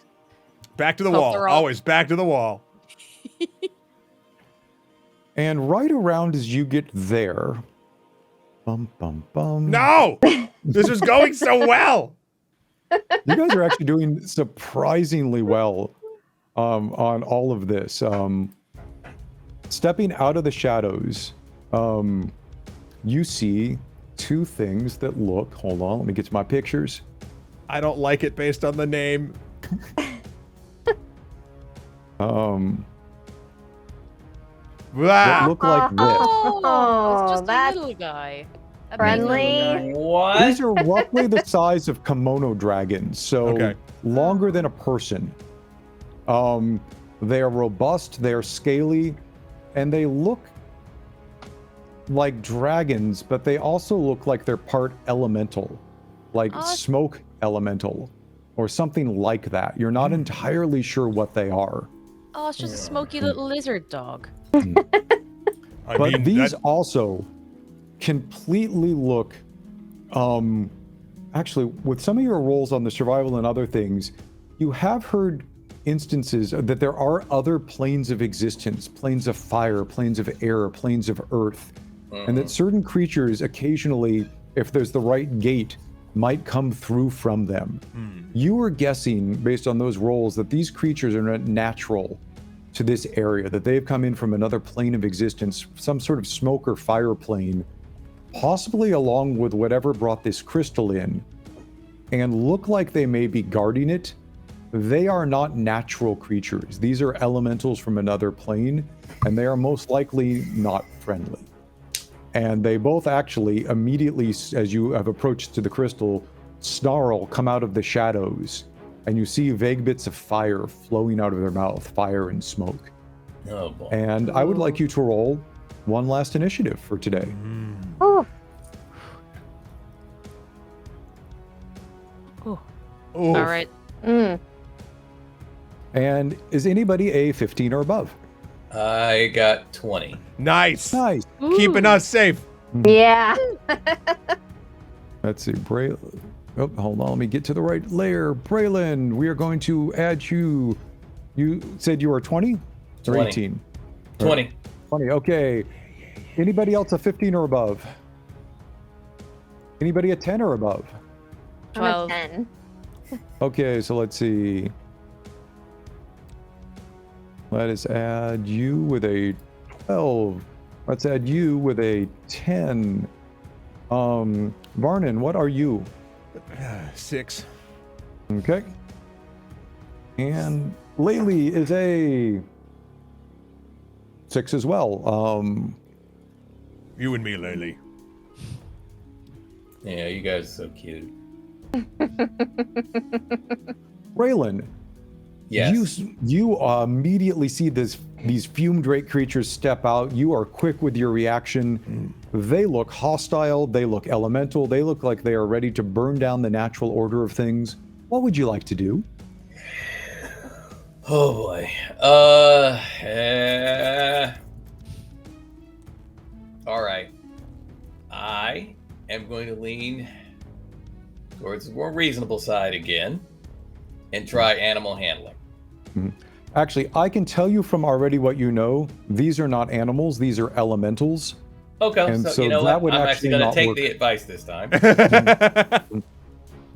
Back to the Poke wall. the rock. Always back to the wall. And right around as you get there, bum, bum, bum. No! This is going so well. You guys are actually doing surprisingly well on all of this. Stepping out of the shadows, you see two things that look, hold on, let me get to my pictures. I don't like it based on the name. That look like this. Oh, it's just that's a little guy. A big friendly. little guy. What? These are roughly the size of kimono dragons, so Okay. longer than a person. They are robust, they are scaly, and they look like dragons, but they also look like they're part elemental, like Oh. smoke elemental, or something like that. You're not entirely sure what they are. Oh, it's just a smoky little lizard dog. I But mean, these that- also completely look, actually, with some of your roles on the survival and other things, you have heard instances that there are other planes of existence, planes of fire, planes of air, planes of earth, and that certain creatures occasionally, if there's the right gate, might come through from them. You were guessing, based on those roles, that these creatures are not natural to this area, that they've come in from another plane of existence, some sort of smoke or fire plane, possibly along with whatever brought this crystal in, and look like they may be guarding it. They are not natural creatures. These are elementals from another plane, and they are most likely not friendly. And they both actually immediately, as you have approached to the crystal, snarl, come out of the shadows, and you see vague bits of fire flowing out of their mouth, fire and smoke. Oh boy. And I would like you to roll one last initiative for today. Ooh, Oh. Oof. All right. And is anybody a 15 or above? I got 20. Nice. Nice. Keeping Ooh. us safe. yeah. Let's see. Oh, hold on. Let me get to the right layer. Braylon, we are going to add you. You said you were 20 or 20. 18? 20. 20. Okay. Anybody else a 15 or above? Anybody a 10 or above? I'm a 12. 10. Okay, so let's see. Let us add you with a 12. Let's add you with a 10. Varnann, what are you? 6. Okay. And Laylee is a 6 as well. You and me, Laylee. Yeah, you guys are so cute. Raylan, Yes. you immediately see these fume drake creatures step out. You are quick with your reaction. They look hostile. They look elemental. They look like they are ready to burn down the natural order of things. What would you like to do? Oh boy. All right. I am going to lean towards the more reasonable side again and try animal handling. Actually, I can tell you from already what you know. These are not animals. These are elementals. Okay, And so, so you know that what? would I'm actually actually going not to take work. the advice this time.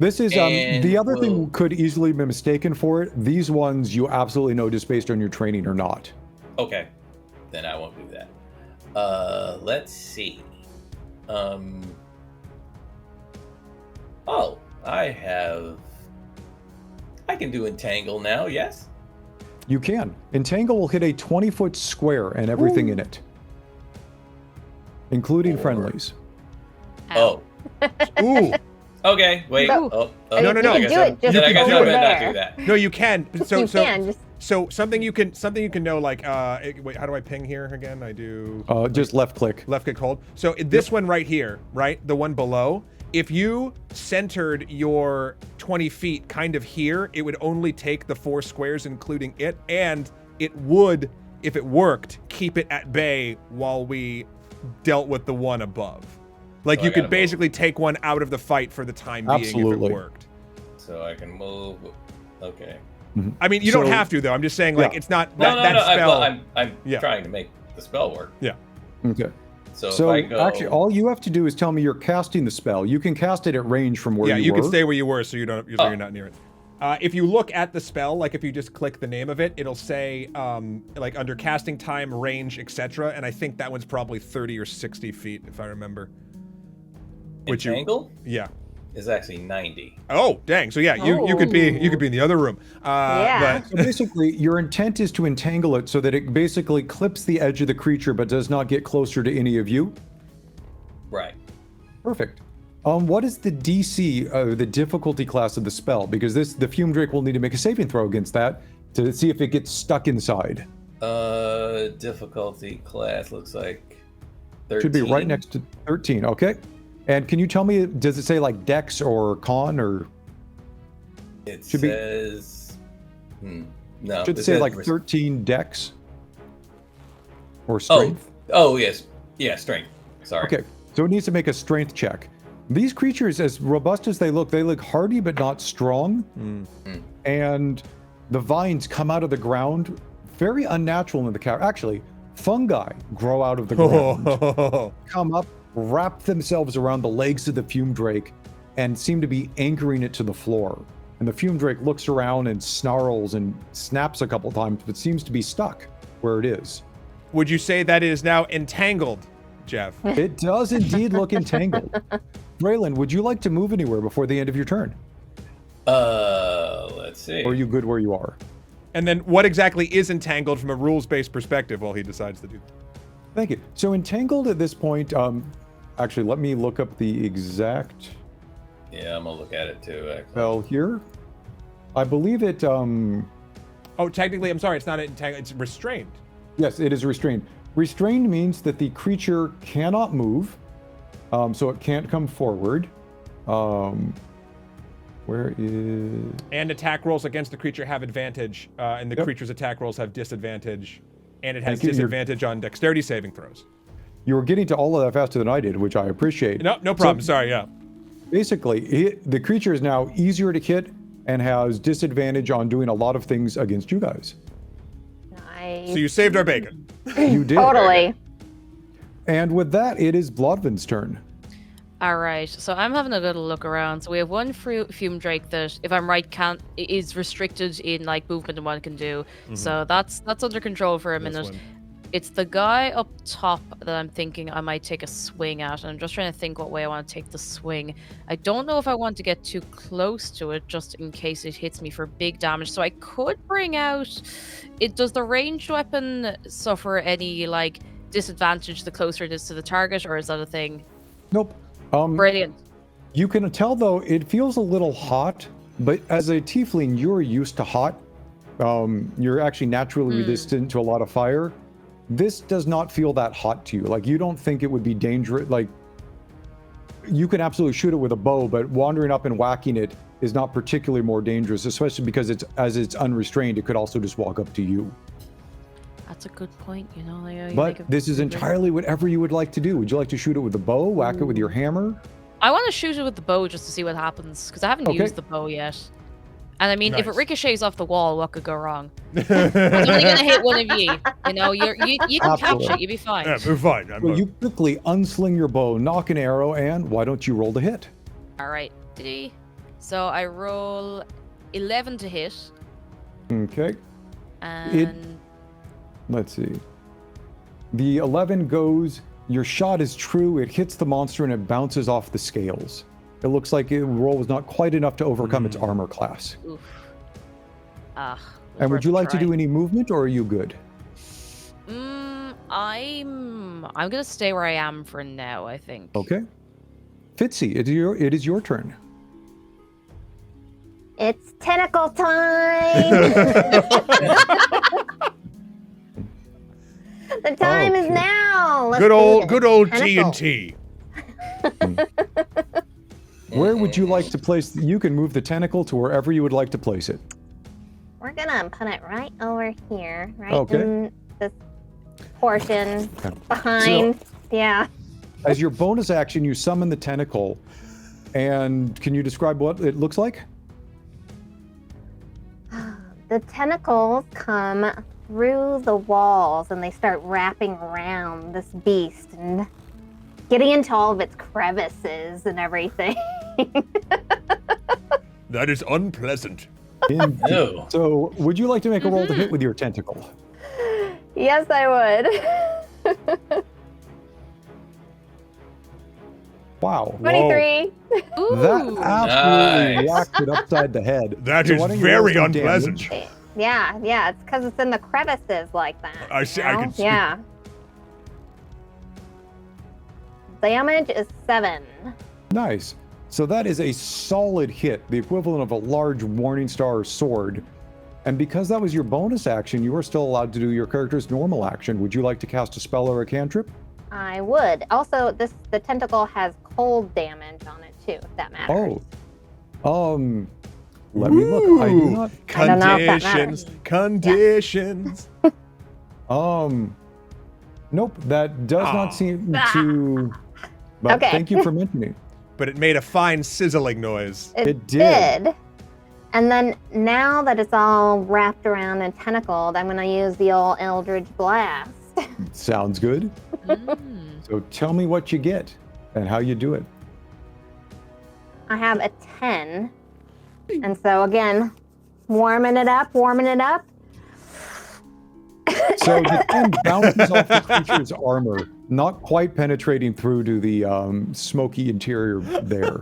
This is And the other thing we'll- could easily be mistaken for it. These ones you absolutely know just based on your training or not. Okay, then I won't do that. Let's see. Oh, I can do entangle now. Yes. You can. Entangle will hit a 20-foot square and everything in it, including Or- friendlies. Ow. Oh. Ooh. Okay. Wait. No. Oh, No, no, no. I You guess can do I'm- it just then I guess I over better not there. do that. No, you can. So, you so, can just so something you can know, like, wait, how do I ping here again? I do Just left click. left click hold. So this one right here, right? The one below, if you centered your 20 feet kind of here, it would only take the 4 squares, including it, and it would, if it worked, keep it at bay while we dealt with the one above. Like So you I could gotta basically take one out of the fight for the time being if Absolutely. it worked. So I can move. Okay. I mean, you don't So- have to though. I'm just saying, like, Yeah. it's not No, that, that spell. I'm Yeah. trying to make the spell work. Yeah. Okay. So, So if I go, actually, all you have to do is tell me you're casting the spell. You can cast it at range from where Yeah, you you were. can stay where you were, so you're not near it. If you look at the spell, like if you just click the name of it, it'll say like under casting time, range, etc. And I think that one's probably 30 or 60 feet, if I remember. Entangle Yeah. is actually 90. Oh, dang. So yeah, you could be in the other room. Yeah. But So basically, your intent is to entangle it so that it basically clips the edge of the creature but does not get closer to any of you. Right. Perfect. What is the DC, the difficulty class of the spell? Because the Fume Drake will need to make a saving throw against that to see if it gets stuck inside. Difficulty class looks like 13. Should be right next to 13. Okay. And can you tell me, does it say like Dex or Con or It should be- says. No. should it it say says like res- 13 Dex or Strength? Oh, yes. Yeah, strength. Sorry. Okay. So it needs to make a Strength check. These creatures, as robust as they look hardy but not strong. And the vines come out of the ground very unnatural in the cavern. Actually, fungi grow out of the ground, come up, wrap themselves around the legs of the Fume Drake, and seem to be anchoring it to the floor. And the Fume Drake looks around and snarls and snaps a couple times, but seems to be stuck where it is. would you say that it is now entangled, Jeff? It does indeed look entangled. Braylon, would you like to move anywhere before the end of your turn? Let's see. Or are you good where you are? And then what exactly is entangled from a rules-based perspective while he decides to do that? Thank you. So entangled at this point, actually, let me look up the exact Yeah, I'm gonna look at it too. Actually. spell here. I believe it, Oh, technically, I'm sorry, it's not entangled, it's restrained. yes, it is restrained. Restrained means that the creature cannot move, so it can't come forward. Where is... And attack rolls against the creature have advantage, and the Yep. creature's attack rolls have disadvantage, and it has Thank you. disadvantage on dexterity saving throws. You were getting to all of that faster than I did, which I appreciate. No problem. Sorry, yeah. Basically, the creature is now easier to hit and has disadvantage on doing a lot of things against you guys. Nice. So you saved our bacon. You did. Totally. And with that, it is Blodvin's turn. All right, so I'm having a little look around. So we have one Fume Drake that, if I'm right, is restricted in like movement and what it can do. So that's under control for a This minute. one. It's the guy up top that I'm thinking I might take a swing at. And I'm just trying to think what way I want to take the swing. I don't know if I want to get too close to it, just in case it hits me for big damage. So I could bring out. Does the ranged weapon suffer any like disadvantage the closer it is to the target, or is that a thing? Nope. Brilliant. You can tell, though, it feels a little hot, but as a tiefling, you're used to hot. You're actually naturally resistant to a lot of fire. This does not feel that hot to you. Like, you don't think it would be dangerous. Like, you can absolutely shoot it with a bow, but wandering up and whacking it is not particularly more dangerous, especially because it's unrestrained. It could also just walk up to you. That's a good point, you know. You But make a this is good- entirely whatever you would like to do. Would you like to shoot it with a bow, whack it with your hammer? I want to shoot it with the bow just to see what happens, because I haven't Okay. used the bow yet. And I mean, if it Nice. ricochets off the wall, what could go wrong? It's only gonna hit one of you. You know, you can catch Absolutely. it. You'll be fine. Yeah, we're fine. I'm Well, you quickly unsling your bow, knock an arrow, and why don't you roll to hit? All right. Diddy. So I roll 11 to hit, Okay, and let's see. The 11 goes, your shot is true, it hits the monster and it bounces off the scales. It looks like the roll was not quite enough to overcome its armor class. oof. Ah. And would you like to do any movement, or are you good? I'm gonna stay where I am for now, I think. Okay. Fitzy, it is your turn. It's tentacle time. The time is Okay. now. Let's good do this. old Tentacle. TNT. Where would you like to place? You can move the tentacle to wherever you would like to place it. We're gonna put it right over here, right Okay. in this portion behind. Yeah. As your bonus action, you summon the tentacle. And can you describe what it looks like? The tentacles come through the walls and they start wrapping around this beast and getting into all of its crevices and everything. That is unpleasant. Ew. So, would you like to make a roll to hit with your tentacle? Yes, I would. Wow. 23. Ooh. That absolutely Nice. whacked it upside the head. That So is why don't you very roll some unpleasant. damage? Yeah, it's because it's in the crevices like that. I see, you I know? can see. Yeah. Damage is 7. Nice. So that is a solid hit, the equivalent of a large Warning Star sword. And because that was your bonus action, you are still allowed to do your character's normal action. Would you like to cast a spell or a cantrip? I would. Also, the tentacle has cold damage on it too, if that matters. Oh. Let me look. I do not. I don't know if that Conditions. matters. Conditions. Nope, that does not seem to. But Okay. thank you for mentioning. But it made a fine sizzling noise. It did. And then now that it's all wrapped around and tentacled, I'm going to use the old Eldritch Blast. Sounds good. So tell me what you get and how you do it. I have a 10. And so again, warming it up. So the thing bounces off the creature's armor, not quite penetrating through to the smoky interior there.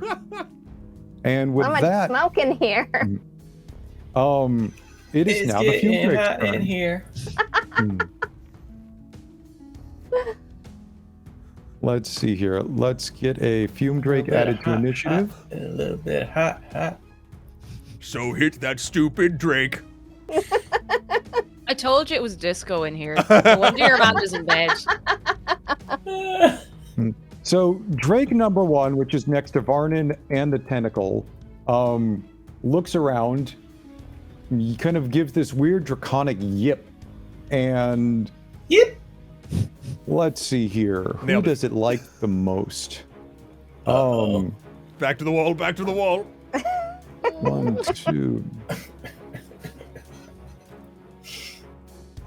And with So much that, smoke in here. it is It's now the fume getting drake's hot in turn. here. Let's see here. Let's get a fume drake added to initiative. A little bit hot. So hit that stupid Drake. I told you it was disco in here. No wonder your man was in bed. So Drake number 1, which is next to Varnann and the tentacle, looks around. He kind of gives this weird draconic yip, and Yep. let's see here. Who Nailed it. does it like the most? Uh-oh. Back to the wall, back to the wall. 1, 2.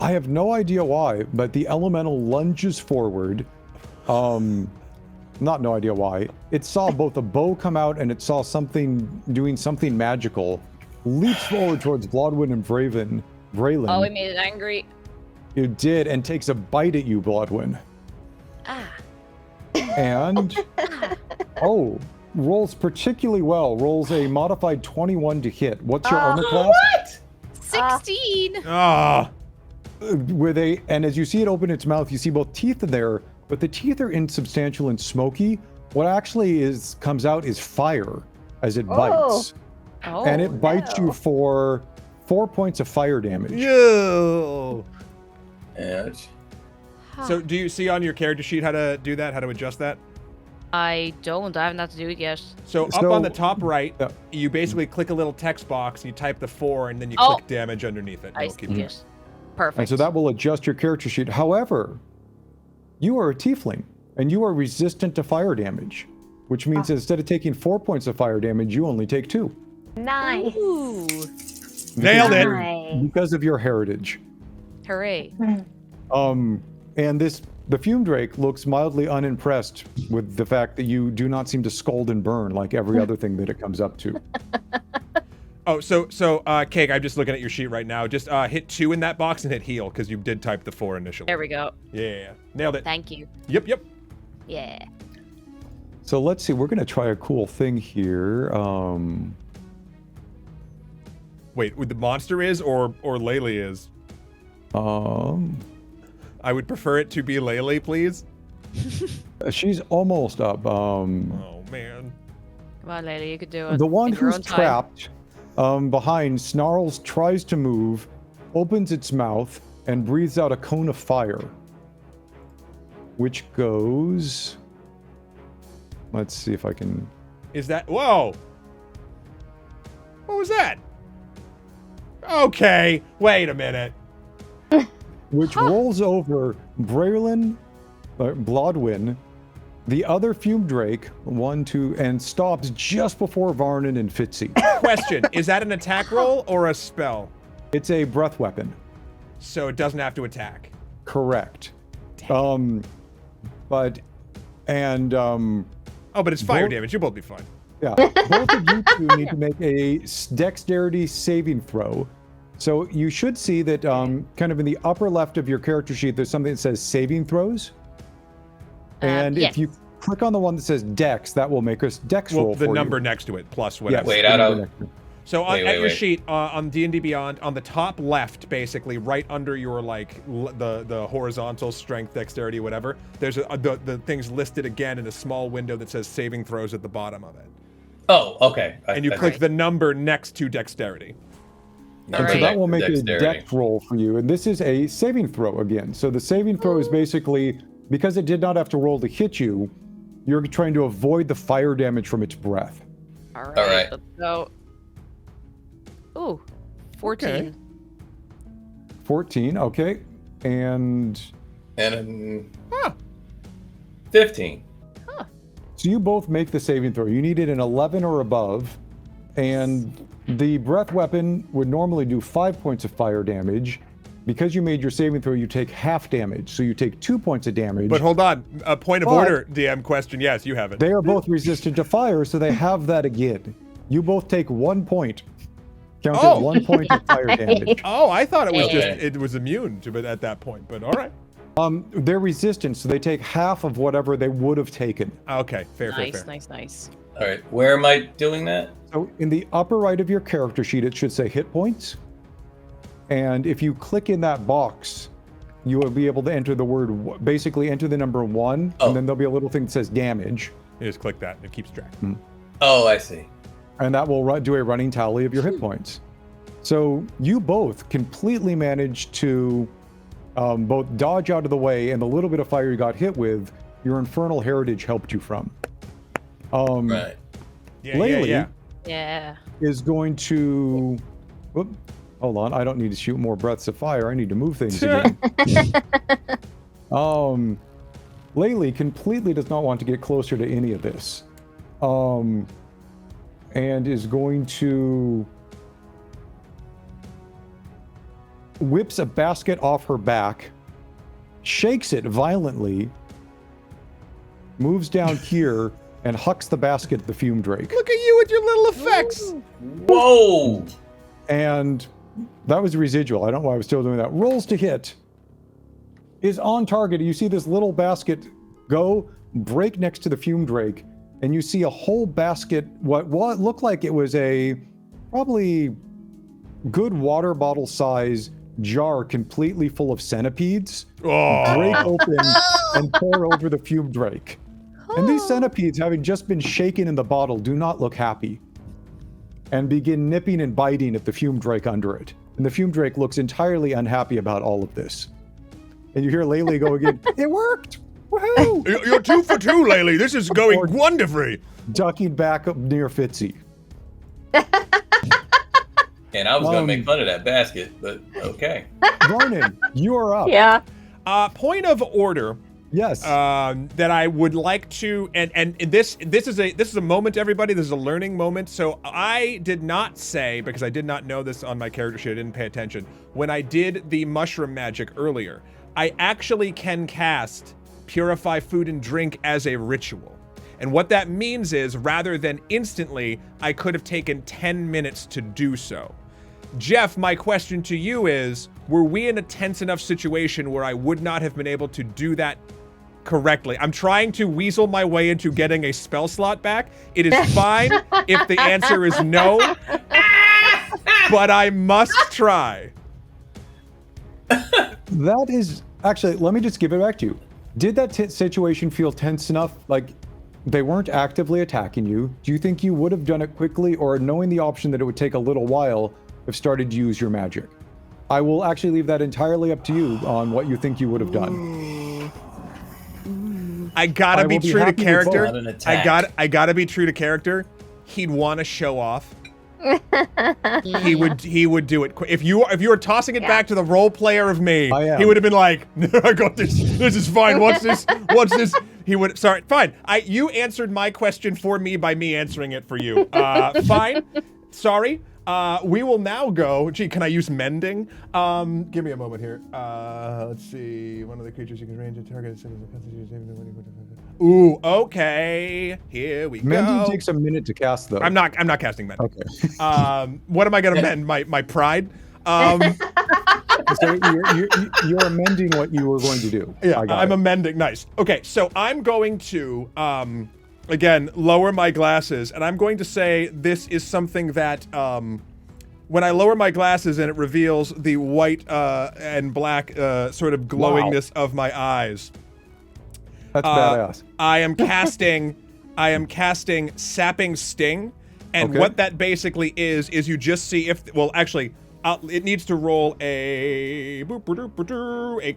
I have no idea why, but the elemental lunges forward. Not no idea why. It saw both a bow come out and it saw something doing something magical. Leaps forward towards Bloodwind and Braylon. Oh, it made it angry. It did, and takes a bite at you, Bloodwind. Ah. And rolls particularly well. Rolls a modified 21 to hit. What's your armor class? What? 16. Ah. And as you see it open its mouth, you see both teeth in there, but the teeth are insubstantial and smoky. What actually comes out is fire as it bites. Oh, And it bites you for 4 points of fire damage. Yo. Ouch. So do you see on your character sheet how to do that? How to adjust that? I don't. I haven't had to do it yet. So up So- on the top right, Yeah. you basically click a little text box, you type the 4, and then you Oh. click damage underneath it. I It'll keep see going. it. Perfect. And so that will adjust your character sheet. However, you are a tiefling, and you are resistant to fire damage, which means that instead of taking 4 points of fire damage, you only take 2. Nice. Ooh. Nailed it. Nice. Because of your heritage. Hooray. And the Fume Drake looks mildly unimpressed with the fact that you do not seem to scald and burn like every other thing that it comes up to. Oh, so Cake, I'm just looking at your sheet right now. Just hit 2 in that box and hit heal, because you did type the 4 initially. There we go. Yeah. Nailed it. Thank you. Yep. Yeah. So let's see, we're going to try a cool thing here. Wait, the monster is or Laylee is? I would prefer it to be Laylee, please. She's almost up. Oh, man. Come on, lady, you could do it. The one in your who's own time. trapped behind snarls, tries to move, opens its mouth, and breathes out a cone of fire. Which goes... Let's see if I can... Is that... Whoa! What was that? Okay, wait a minute. which rolls over Braylon, Blodwyn, the other Fume Drake, 1, 2, and stops just before Varnann and Fitzy. Question, is that an attack roll or a spell? It's a breath weapon. So it doesn't have to attack. Correct. Oh, but it's fire damage. You'll both be fine. Yeah, both of you two need to make a dexterity saving throw. So you should see that kind of in the upper left of your character sheet, there's something that says saving throws. And yes. if you click on the one that says dex, that will make us dex roll the for number you. next to it, plus whatever. Yes, Wait, the I number don't- next to it. So Wait, at your wait. sheet on D&D Beyond, on the top left, basically, right under your the horizontal strength, dexterity, whatever, there's the things listed again in a small window that says saving throws at the bottom of it. Oh, okay. And you click the number next to dexterity. And so that will make a dex roll for you. And this is a saving throw again. So the saving throw is basically, because it did not have to roll to hit you, you're trying to avoid the fire damage from its breath. All right. All right. Let's go. Ooh, 14. Okay. 14, okay. And And Huh. 15. so you both make the saving throw. You needed an 11 or above. And the breath weapon would normally do 5 points of fire damage. Because you made your saving throw, you take half damage. So you take 2 points of damage. But hold on, a point of But- order, DM question. Yes, you have it. They are both resistant to fire, so they have that again. You both take 1 point. Count Oh. it 1 point of fire damage. Oh, I thought it was Okay. just it was immune to it at that point. But all right. They're resistant, so they take half of whatever they would have taken. Okay, fair. Nice. All right. Where am I doing that? So in the upper right of your character sheet, it should say hit points. And if you click in that box, you will be able to enter the word, basically enter the number 1, Oh. and then there'll be a little thing that says damage. You just click that. It keeps track. Oh, I see. And that will do a running tally of your hit points. So you both completely managed to both dodge out of the way, and the little bit of fire you got hit with, your infernal heritage helped you from. Right. Yeah, Laylee yeah. Yeah. is going to. Whoop, hold on, I don't need to shoot more breaths of fire. I need to move things again. Laylee completely does not want to get closer to any of this, and is going to whips a basket off her back, shakes it violently, moves down here, and hucks the basket at the Fume Drake. Look at you with your little effects. Whoa! And that was residual. I don't know why I was still doing that. Rolls to hit. Is on target. You see this little basket go, break next to the Fume Drake, and you see a whole basket, what looked like it was a probably good water bottle size jar completely full of centipedes, Oh. break open and pour over the Fume Drake. And these centipedes, having just been shaken in the bottle, do not look happy and begin nipping and biting at the Fume Drake under it. And the Fume Drake looks entirely unhappy about all of this. And you hear Laylee go again, it worked! Woohoo! You're 2 for 2, Laylee. This is going wonderfully. Ducking back up near Fitzy. And I was going to make fun of that basket, but okay. Varnann, you are up. Yeah. Point of order. Yes. That I would like to, and this is a moment, everybody. This is a learning moment. So I did not say, because I did not know this on my character sheet, I didn't pay attention. When I did the mushroom magic earlier, I actually can cast Purify Food and Drink as a ritual. And what that means is, rather than instantly, I could have taken 10 minutes to do so. Jeff, my question to you is, were we in a tense enough situation where I would not have been able to do that correctly? I'm trying to weasel my way into getting a spell slot back. It is fine if the answer is no, but I must try. That is actually, let me just give it back to you. Did that situation feel tense enough? Like they weren't actively attacking you. Do you think you would have done it quickly, or knowing the option that it would take a little while, have started to use your magic? I will actually leave that entirely up to you on what you think you would have done. I gotta be will be true to happy with character. both. Not an attack. I gotta be true to character. He'd want to show off. he would do it. If you were tossing it back to the role player of me, I am. he would have been like, I got this. This is fine. What's this? What's this? He would. Sorry. Fine. You answered my question for me by me answering it for you. Fine. Sorry. We will now go. Gee, can I use mending? Give me a moment here. Let's see. One of the creatures you can range and target. Ooh, okay. Here we go. Mending takes a minute to cast, though. I'm not casting mending. Okay. What am I gonna mend? My pride? So you're amending what you were going to do. Yeah, I'm amending. Nice. Okay, so I'm going to again lower my glasses, and I'm going to say this is something that when I lower my glasses and it reveals the white and black sort of glowingness of my eyes. That's badass. I am casting Sapping Sting, and what that basically is you just see if actually. It needs to roll a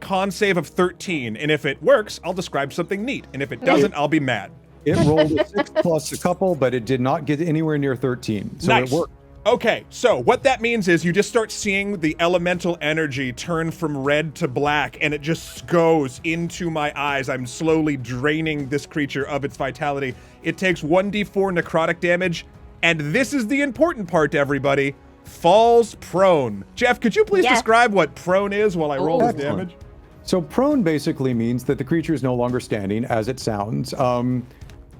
con save of 13, and if it works, I'll describe something neat, and if it doesn't, I'll be mad. It rolled a 6 plus a couple, but it did not get anywhere near 13, so Nice. it worked. Okay, so what that means is you just start seeing the elemental energy turn from red to black, and it just goes into my eyes. I'm slowly draining this creature of its vitality. It takes 1d4 necrotic damage, and this is the important part, everybody. Falls prone. Jeff, could you please describe what prone is while I roll this damage? So prone basically means that the creature is no longer standing, as it sounds.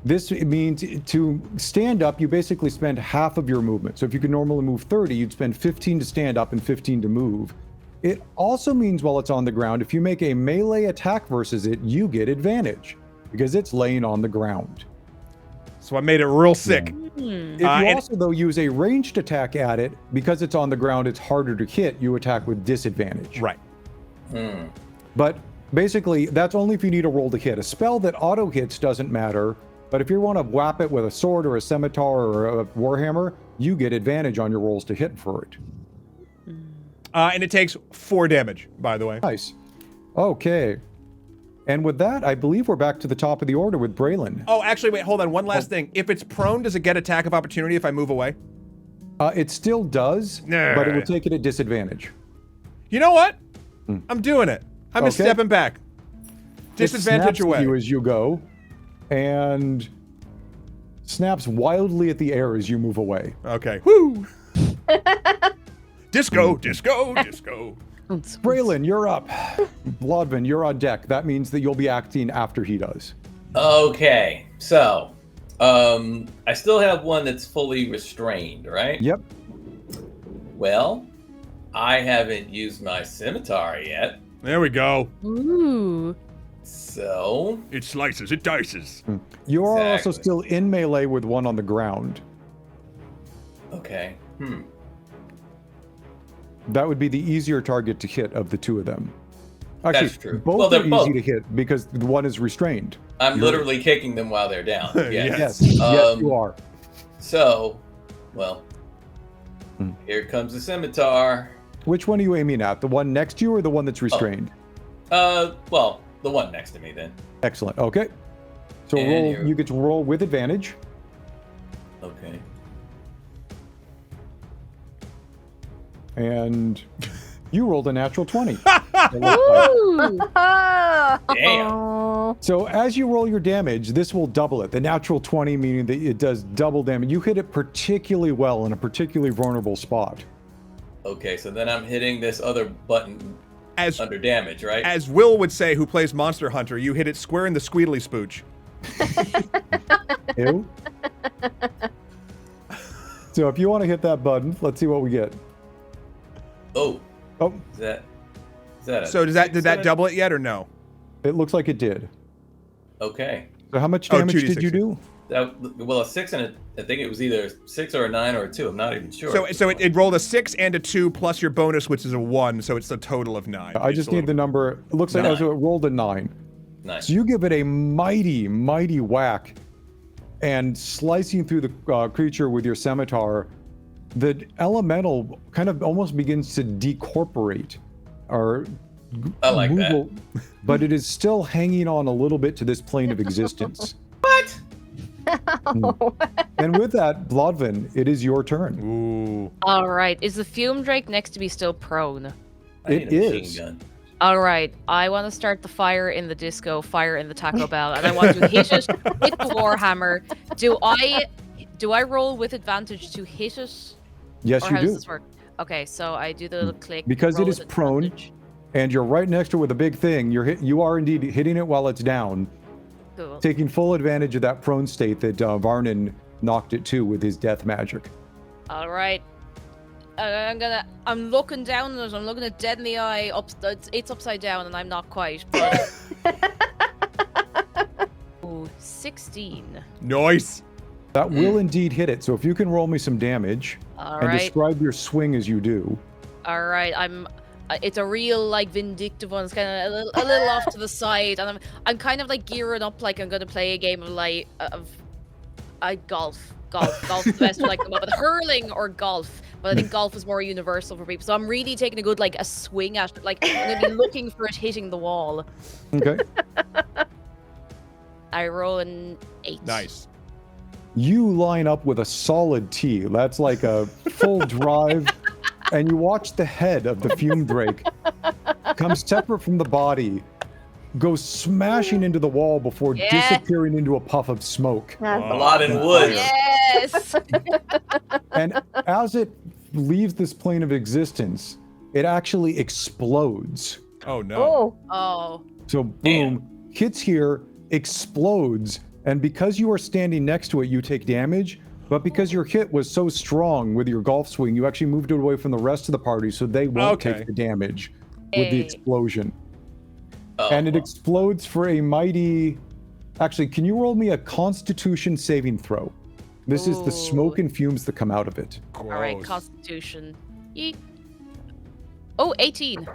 This means to stand up, you basically spend half of your movement. So if you could normally move 30, you'd spend 15 to stand up and 15 to move. It also means while it's on the ground, if you make a melee attack versus it, you get advantage because it's laying on the ground. So I made it real sick. If you also, though, use a ranged attack at it, because it's on the ground, it's harder to hit, you attack with disadvantage. Right. But basically, that's only if you need a roll to hit. A spell that auto hits doesn't matter, but if you want to whap it with a sword or a scimitar or a warhammer, you get advantage on your rolls to hit for it. And it takes 4 damage, by the way. Nice. Okay. And with that, I believe we're back to the top of the order with Braylon. Oh, actually, wait, hold on. One last thing. If it's prone, does it get attack of opportunity if I move away? It still does, but it will take it at disadvantage. You know what? I'm doing it. I'm just stepping back. Disadvantage it snaps away. At you as you go, and snaps wildly at the air as you move away. Okay. Woo! Disco, disco, disco. Braylon, you're up. Blodvin, you're on deck. That means that you'll be acting after he does. Okay, so I still have one that's fully restrained, right? Yep. Well, I haven't used my scimitar yet. There we go. Ooh. So It slices, it dices. You are also Exactly. still in melee with one on the ground. okay. That would be the easier target to hit of the two of them. Actually, That's true. both Well, they're are both. easy to hit because the one is restrained. I'm literally kicking them while they're down. Yes. Yes, you are. So, well, here comes the scimitar. Which one are you aiming at? The one next to you or the one that's restrained? Well, the one next to me then. Excellent. Okay. So And roll. here- You get to roll with advantage. Okay. And you rolled a natural 20. Ooh. Damn. So as you roll your damage, this will double it. The natural 20 meaning that it does double damage. You hit it particularly well in a particularly vulnerable spot. Okay, so then I'm hitting this other button As under damage, right? as Will would say, who plays Monster Hunter, you hit it square in the squeedly spooch. Ew. So if you want to hit that button, let's see what we get. Oh, Oh, is that a So did that 6 double it yet or no? it looks like it did. Okay. So how much Oh, damage 2d6. did you do? Well, a 6 and I think it was either 6 or a 9 or a 2. I'm not even sure. So it rolled a 6 and a 2 plus your bonus, which is a 1, so it's a total of 9. I just need the number. It looks like 9. so it rolled a 9. Nice. So you give it a mighty, mighty whack, and slicing through the creature with your scimitar, the elemental kind of almost begins to decorporate, or I like that. but it is still hanging on a little bit to this plane of existence. What? No. And with that, Blodvin, it is your turn. Ooh. All right. Is the fume drake next to me still prone? I need It a machine is. gun. All right. I want to start the fire in the disco, fire in the Taco Bell, and I want to hit it with the Warhammer. Do I roll with advantage to hit it? Yes, Or you how does do. this work? Okay, so I do the little click. Because it roll is with prone. advantage. And you're right next to it with a big thing. You are indeed hitting it while it's down, Cool. taking full advantage of that prone state that Varnann knocked it to with his death magic. All right. I'm looking down at it. I'm looking it dead in the eye. It's upside down, and I'm not quite. But... Ooh, 16. Nice. That will indeed hit it. So if you can roll me some damage All and right. describe your swing as you do. All right. It's a real like vindictive one. It's kind of a little off to the side, and I'm kind of like gearing up like I'm gonna play a game of like golf. Golf is the best one I come up with. Hurling or golf, but I think golf is more universal for people. So I'm really taking a good like a swing at it. Like I'm gonna be looking for it hitting the wall. Okay. I roll an 8. Nice. You line up with a solid tee. That's like a full drive. And you watch the head of the fume drake come separate from the body, go smashing into the wall before Yeah. disappearing into a puff of smoke. That's A lot in wood. Yes. And as it leaves this plane of existence, it actually explodes. Oh no. Oh, Oh. So boom, hits here, explodes, and because you are standing next to it, you take damage. But because your hit was so strong with your golf swing, you actually moved it away from the rest of the party, so they won't Okay. take the damage with the Hey. explosion. Oh, And it explodes for a mighty... Actually, can you roll me a Constitution saving throw? This is the smoke and fumes that come out of it. All right. Gross. Constitution. Yeet. Oh, 18.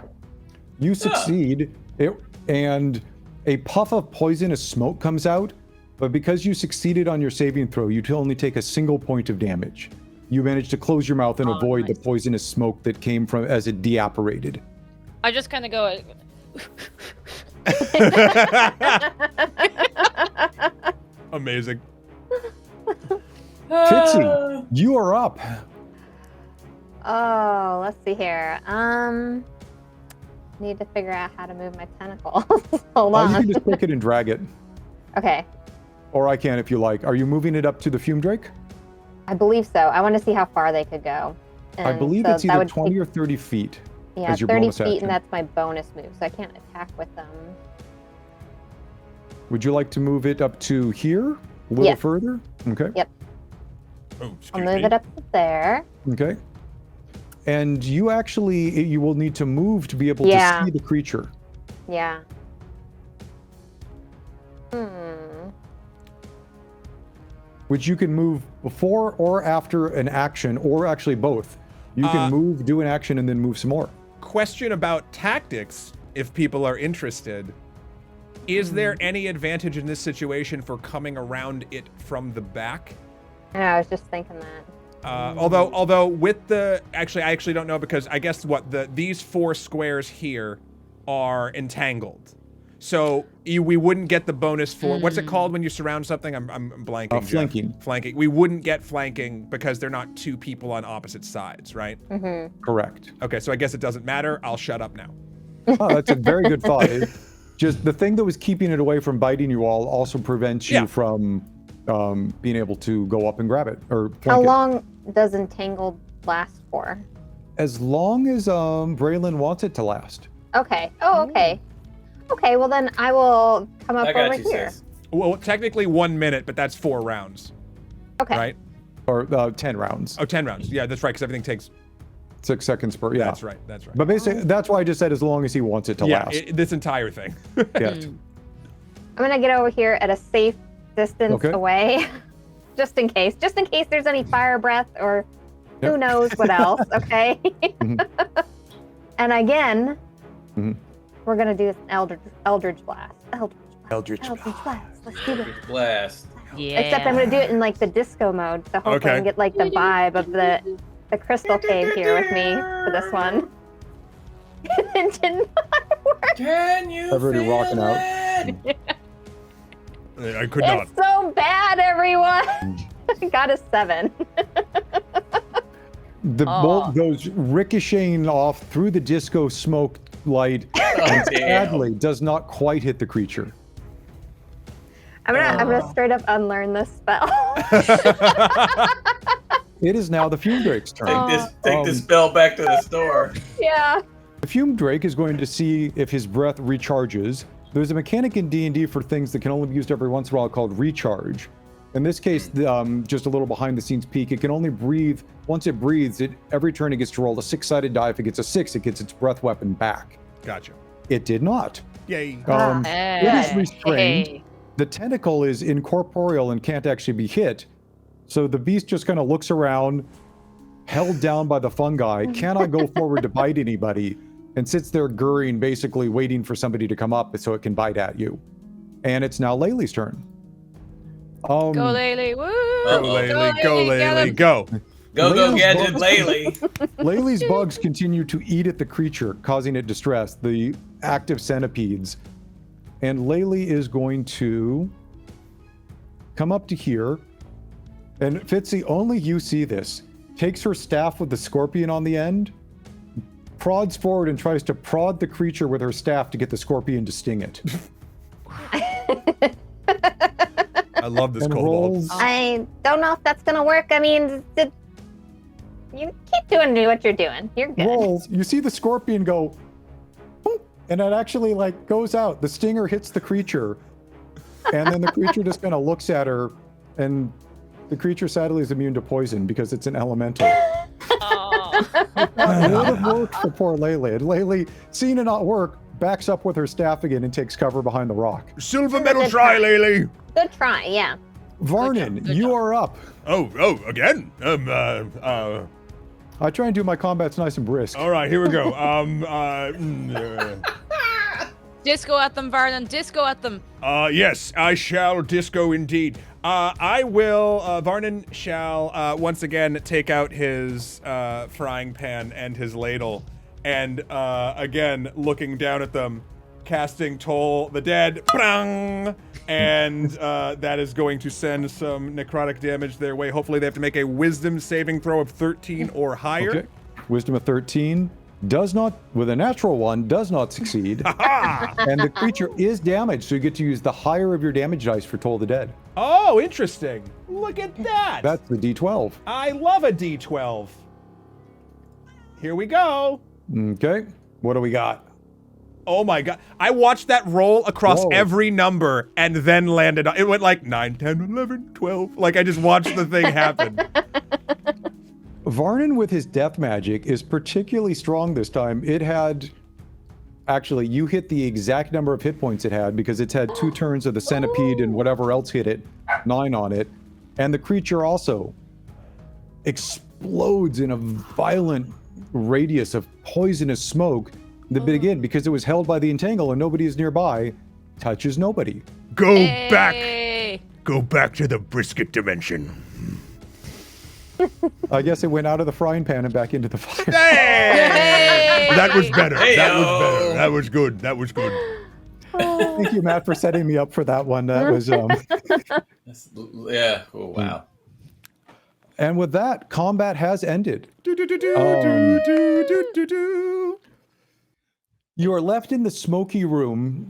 You succeed, and a puff of poisonous smoke comes out, but because you succeeded on your saving throw, you only take a single point of damage. You managed to close your mouth and Oh, avoid nice. the poisonous smoke that came from as it deapparated. I just kind of go. Amazing. Fitzy, you are up. oh, let's see here. Need to figure out how to move my tentacles. Hold You on. can just click it and drag it, Okay, or I can if you like. Are you moving it up to the fume drake? I believe so. I want to see how far they could go. I And believe so it's that either would 20 take- or 30 feet. Yeah, as your 30 bonus feet, action. and that's my bonus move, so I can't attack with them. Would you like to move it up to here? A little Yes. further? Okay. Yep. Oh, I'll excuse move me. it up to there. Okay. And you actually, you will need to move to be able Yeah. to see the creature. Yeah. Which you can move before or after an action, or actually both. You can move, do an action, and then move some more. Question about tactics, if people are interested. Is there any advantage in this situation for coming around it from the back? I know, I was just thinking that. Although with the I actually don't know, because I guess these 4 squares here are entangled, so we wouldn't get the bonus for what's it called when you surround something? I'm blanking. Jeff. Flanking. Flanking. We wouldn't get flanking because they're not 2 people on opposite sides, right? Correct. Okay, so I guess it doesn't matter. I'll shut up now. Oh, that's a very good thought. Just the thing that was keeping it away from biting you all also prevents you Yeah. from being able to go up and grab it or How flank it. long does Entangled last for? As long as Braylon wants it to last. Okay. Oh, okay. Okay, well then I will come up I got over you, here. sis. Well, technically 1 minute, but that's 4 rounds, Okay. right? Or 10 rounds. Oh, 10 rounds. Yeah, that's right, because everything takes... 6 seconds per, yeah. That's right, that's right. But basically, that's why I just said as long as he wants it to yeah, last. this entire thing. Yes. I'm gonna get over here at a safe distance Okay. away, just in case there's any fire breath or Yep. who knows what else. Okay. Mhm. And again, Mhm. we're gonna do an Eldritch Blast. Eldritch Blast. Let's do this. Blast. Yeah. Except I'm gonna do it in like the disco mode, so hopefully I Okay. can get like the vibe of the crystal cave here with me for this one. It did not work. Can you Everybody feel rocking out. it? I could not. It's so bad, everyone. I got a 7. The bolt goes ricocheting off through the disco smoke light and sadly does not quite hit the creature. I'm gonna straight up unlearn this spell. It is now the Fume Drake's turn. Take this spell back to the store. Yeah. The Fume Drake is going to see if his breath recharges. There's a mechanic in D&D for things that can only be used every once in a while called recharge. In this case, just a little behind the scenes peek, it can only breathe. Once it breathes, every turn it gets to roll a 6-sided die. If it gets a 6, it gets its breath weapon back. Gotcha. It did not. Yay. It is restrained. The tentacle is incorporeal and can't actually be hit. So the beast just kind of looks around, held down by the fungi, cannot go forward to bite anybody, and sits there gurring, basically waiting for somebody to come up so it can bite at you. And it's now Laylee's turn. Go Laylee, woo! Go Laylee, go Laylee, go. Go Gadget Laylee. Laylee's bugs continue to eat at the creature, causing it distress, the active centipedes. And Laylee is going to come up to here. And Fitzy, only you see this. Takes her staff with the scorpion on the end, prods forward and tries to prod the creature with her staff to get the scorpion to sting it. I love this And kobold. rolls. I don't know if that's gonna work. I mean, you keep doing what you're doing. You're good. Rolls. You see the scorpion go, boop, and it actually like goes out. The stinger hits the creature, and then the creature just kind of looks at her, and the creature sadly is immune to poison because it's an elemental. It would have worked for poor Laylee. And Laylee, seeing it not work, backs up with her staff again and takes cover behind the rock. Silver medal try, Laylee. Good try, yeah. Varnann, Good you job. are up. Oh, again? I try and do my combats nice and brisk. All right, here we go. Disco at them, Varnann. Disco at them. Yes, I shall disco indeed. I will, Varnann shall once again take out his frying pan and his ladle, and again, looking down at them, casting Toll the Dead, prang, and that is going to send some necrotic damage their way. Hopefully they have to make a wisdom saving throw of 13 or higher. Okay. Wisdom of 13 does not, with a natural 1, does not succeed. And the creature is damaged, so you get to use the higher of your damage dice for Toll the Dead. Oh, interesting. Look at that. That's the D12. I love a D12. Here we go. Okay. What do we got? Oh my god. I watched that roll across Whoa. every number and then landed on it. Went like 9, 10, 11, 12. Like I just watched the thing happen. Varnann with his death magic is particularly strong this time. It had, actually, you hit the exact number of hit points it had because it's had 2 turns of the centipede and whatever else hit it, 9 on it. And the creature also explodes in a violent radius of poisonous smoke. But again, because it was held by the entangle and nobody is nearby, touches nobody. Go back. Hey. Go back to the brisket dimension. I guess it went out of the frying pan and back into the fire. Hey! That was better. That was Hey-o. better. That was good. That was good. Thank you, Matt, for setting me up for that one. That was Yeah. Oh, wow. And with that, combat has ended. You are left in the smoky room.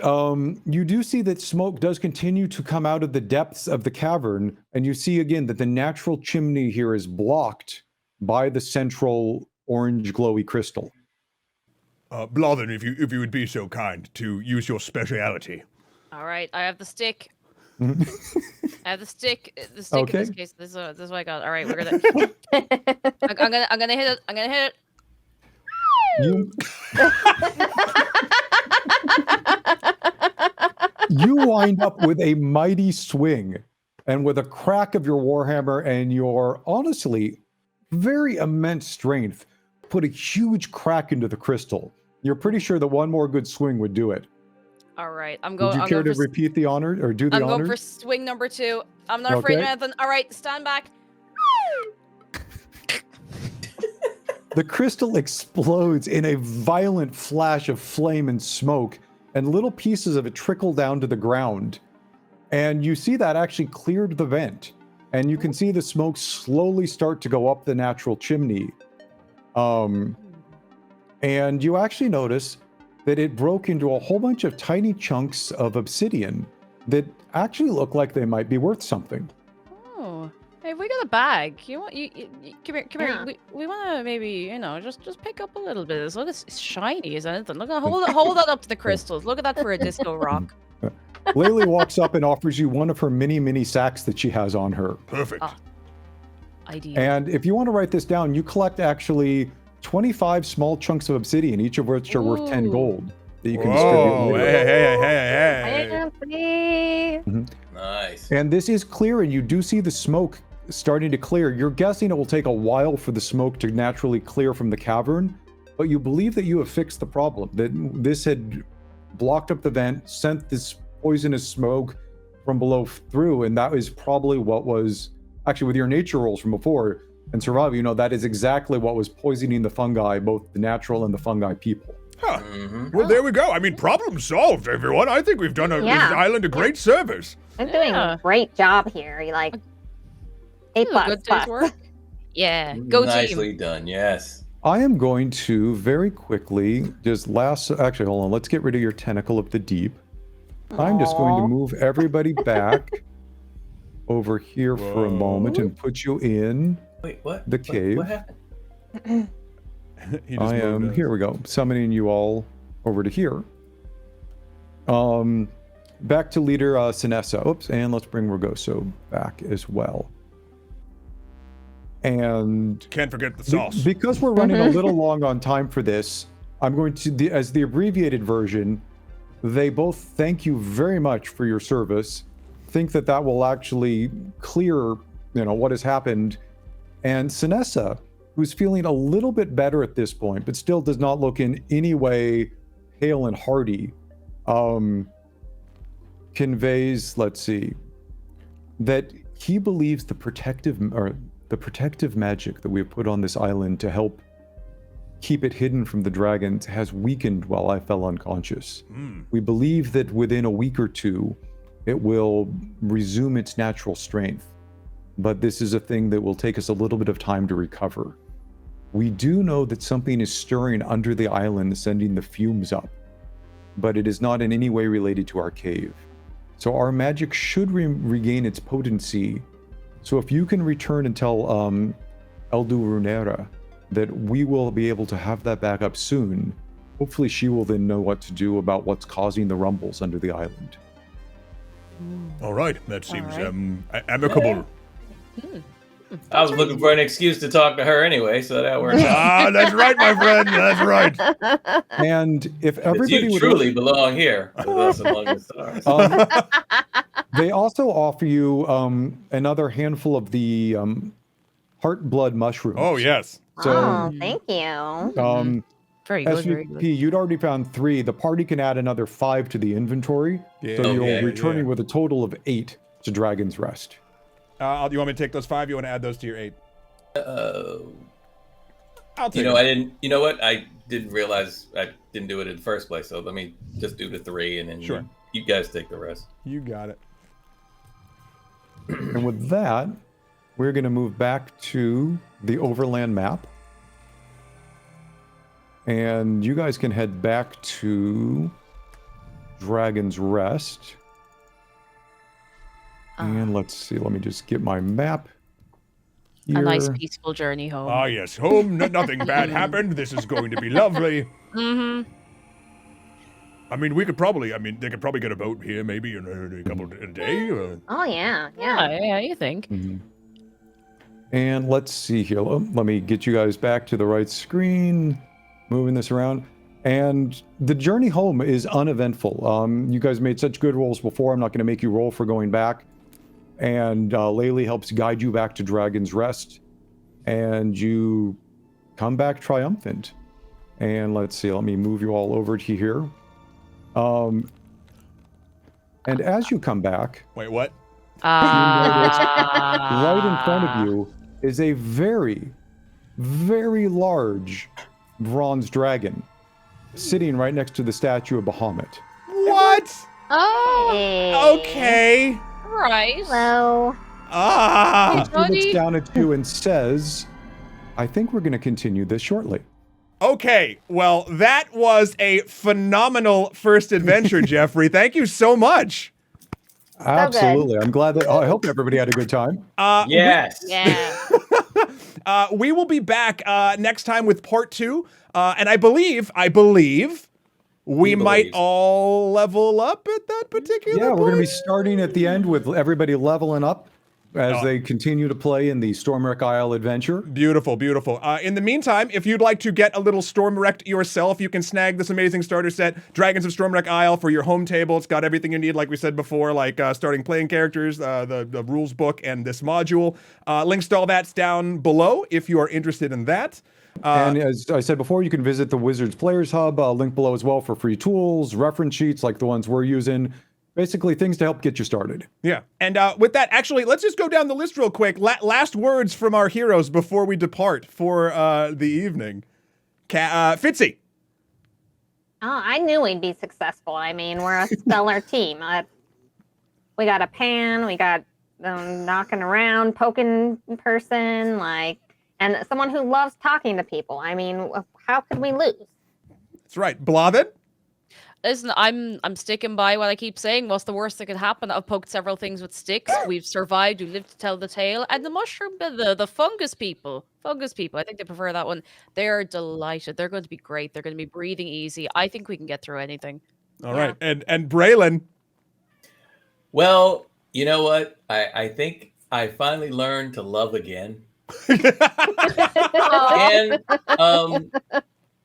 You do see that smoke does continue to come out of the depths of the cavern, and you see again that the natural chimney here is blocked by the central orange glowy crystal. Blothen, if you would be so kind to use your speciality. All right, I have the stick. I have the stick. The stick Okay. in this case. This is what I got. All right, we're gonna. I'm gonna hit it. I'm gonna hit it. You, you wind up with a mighty swing, and with a crack of your warhammer and your honestly very immense strength, put a huge crack into the crystal. You're pretty sure that one more good swing would do it. All right, I'm Would going. you I'm care going to for. repeat the honor or do the I'm honor? going for swing number 2. I'm not afraid of Okay. anything. All right, stand back. The crystal explodes in a violent flash of flame and smoke, and little pieces of it trickle down to the ground. And you see that actually cleared the vent. And you can see the smoke slowly start to go up the natural chimney. And you actually notice that it broke into a whole bunch of tiny chunks of obsidian that actually look like they might be worth something. Oh, hey, we got a bag. You want you come here, come Yeah. here. We want to maybe just pick up a little bit of this. Look, it's shiny, isn't it? Look, hold that up to the crystals. Look at that for a disco rock. Laylee walks up and offers you one of her mini sacks that she has on her. Perfect. Oh. Ideal. And if you want to write this down, you collect actually 25 small chunks of obsidian, each of which are worth 10 Ooh. gold that you can Whoa, distribute later. hey. Fancy. Nice. And this is clear, and you do see the smoke starting to clear. You're guessing it will take a while for the smoke to naturally clear from the cavern, but you believe that you have fixed the problem, that this had blocked up the vent, sent this poisonous smoke from below through, and that is probably what was, actually with your nature rolls from before and survival, you know that is exactly what was poisoning the fungi, both the natural and the fungi people. Huh. Mhm. Well, there we go. I mean, problem solved, everyone. I think we've done this Yeah. island a great service. I'm doing Yeah. a great job here. You're like A This is a plus good day's plus. work. Yeah, go Nicely team. done. Yes. I am going to very quickly actually, hold on, let's get rid of your tentacle of the deep. I'm just going to Aw. move everybody back over here for a moment and put you in. Wait, what? The cave. What happened? He just I am, moved us. here we go, summoning you all over to here. Back to leader Sinessa. Oops, and let's bring Rugoso back as well. And Can't forget the sauce. because we're running a little long on time for this, I'm going to, as the abbreviated version, they both thank you very much for your service, think that that will actually clear, what has happened. And Sinessa, who's feeling a little bit better at this point, but still does not look in any way hale and hearty, conveys, let's see, that he believes the protective magic that we have put on this island to help keep it hidden from the dragons has weakened while I fell unconscious. We believe that within a week or two, it will resume its natural strength. But this is a thing that will take us a little bit of time to recover. We do know that something is stirring under the island, sending the fumes up, but it is not in any way related to our cave. So our magic should regain its potency. So if you can return and tell Eldu Runera that we will be able to have that back up soon, hopefully she will then know what to do about what's causing the rumbles under the island. All right, that seems right. amicable. I was looking for an excuse to talk to her anyway, so that worked out. Ah, that's right, my friend. That's right. And if 'Cause everybody you would truly belong here with us among the stars. they also offer you another handful of the heart blood mushrooms. Oh, yes. So Oh, thank you. Very good, very SVP, good. you'd already found 3. The party can add another 5 to the inventory. Yeah. So you're Okay, returning yeah. with a total of 8 to Dragon's Rest. You want me to take those 5? You want to add those to your 8? I'll take I it. didn't. You know what? I didn't realize I didn't do it in the first place. So let me just do the 3, and then Sure. you guys take the rest. You got it. And with that, we're going to move back to the Overland map. And you guys can head back to Dragon's Rest. And let's see, let me just get my map here. A nice peaceful journey home. Ah, yes. Home. Nothing bad happened. This is going to be lovely. Mm-hmm. I mean, they could probably get a boat here maybe in a day. Oh yeah, yeah. Yeah, you think? Mhm. And let's see here. Let me get you guys back to the right screen. Moving this around. And the journey home is uneventful. You guys made such good rolls before. I'm not going to make you roll for going back. And Laylee helps guide you back to Dragon's Rest. And you come back triumphant. And let's see. Let me move you all over to here. And as you come back, Wait, what? right in front of you is a very, very large bronze dragon sitting right next to the statue of Bahamut. What? Oh, Hey. Okay. right. Hello. Ah. He looks Johnny. down at you and says, I think we're going to continue this shortly. Okay. Well, that was a phenomenal first adventure, Jeffrey. Thank you so much. Absolutely. I'm glad that, I hope everybody had a good time. Yes. Yeah. We will be back next time with part 2. And I believe we might believe. all level up at that particular Yeah, we're going to be point. starting at the end with everybody leveling up as they continue to play in the Stormwreck Isle adventure. Beautiful, beautiful. In the meantime, if you'd like to get a little Stormwrecked yourself, you can snag this amazing starter set, Dragons of Stormwreck Isle, for your home table. It's got everything you need, like we said before, like starting playing characters, the rules book, and this module. Links to all that's down below if you are interested in that. And as I said before, you can visit the Wizards Players Hub, link below as well for free tools, reference sheets like the ones we're using. Basically, things to help get you started. Yeah. And with that, actually, let's just go down the list real quick. Last words from our heroes before we depart for the evening. Fitzy. Oh, I knew we'd be successful. I mean, we're a stellar team. We got a pan, we got knocking around, poking person, and someone who loves talking to people. I mean, how could we lose? That's right. Blavin. Listen, I'm sticking by what I keep saying. What's the worst that could happen? I've poked several things with sticks. We've survived. We've lived to tell the tale. And the mushroom, the fungus people. I think they prefer that one. They're delighted. They're going to be great. They're going to be breathing easy. I think we can get through anything. All right. And Braylon. Well, you know what? I think I finally learned to love again.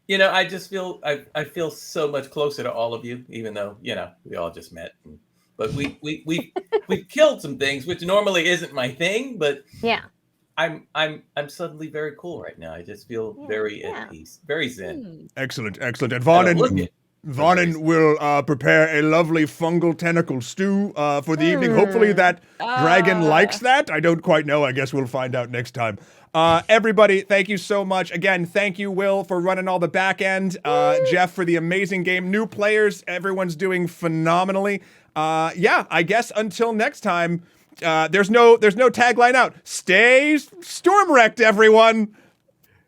And I just feel I feel so much closer to all of you, even though we all just met. But we've killed some things, which normally isn't my thing. But Yeah. I'm suddenly very cool right now. I just feel very at peace, very zen. Excellent, excellent. And Varnann will prepare a lovely fungal tentacle stew for the evening. Hopefully that dragon likes that. I don't quite know. I guess we'll find out next time. Everybody, thank you so much. Again, thank you, Will, for running all the back end. Jeff, for the amazing game. New players, everyone's doing phenomenally. I guess until next time, there's no tagline out. Stay storm-wrecked, everyone.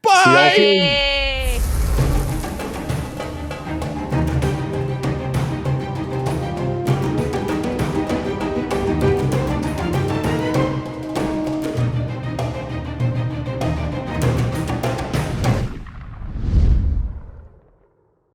Bye!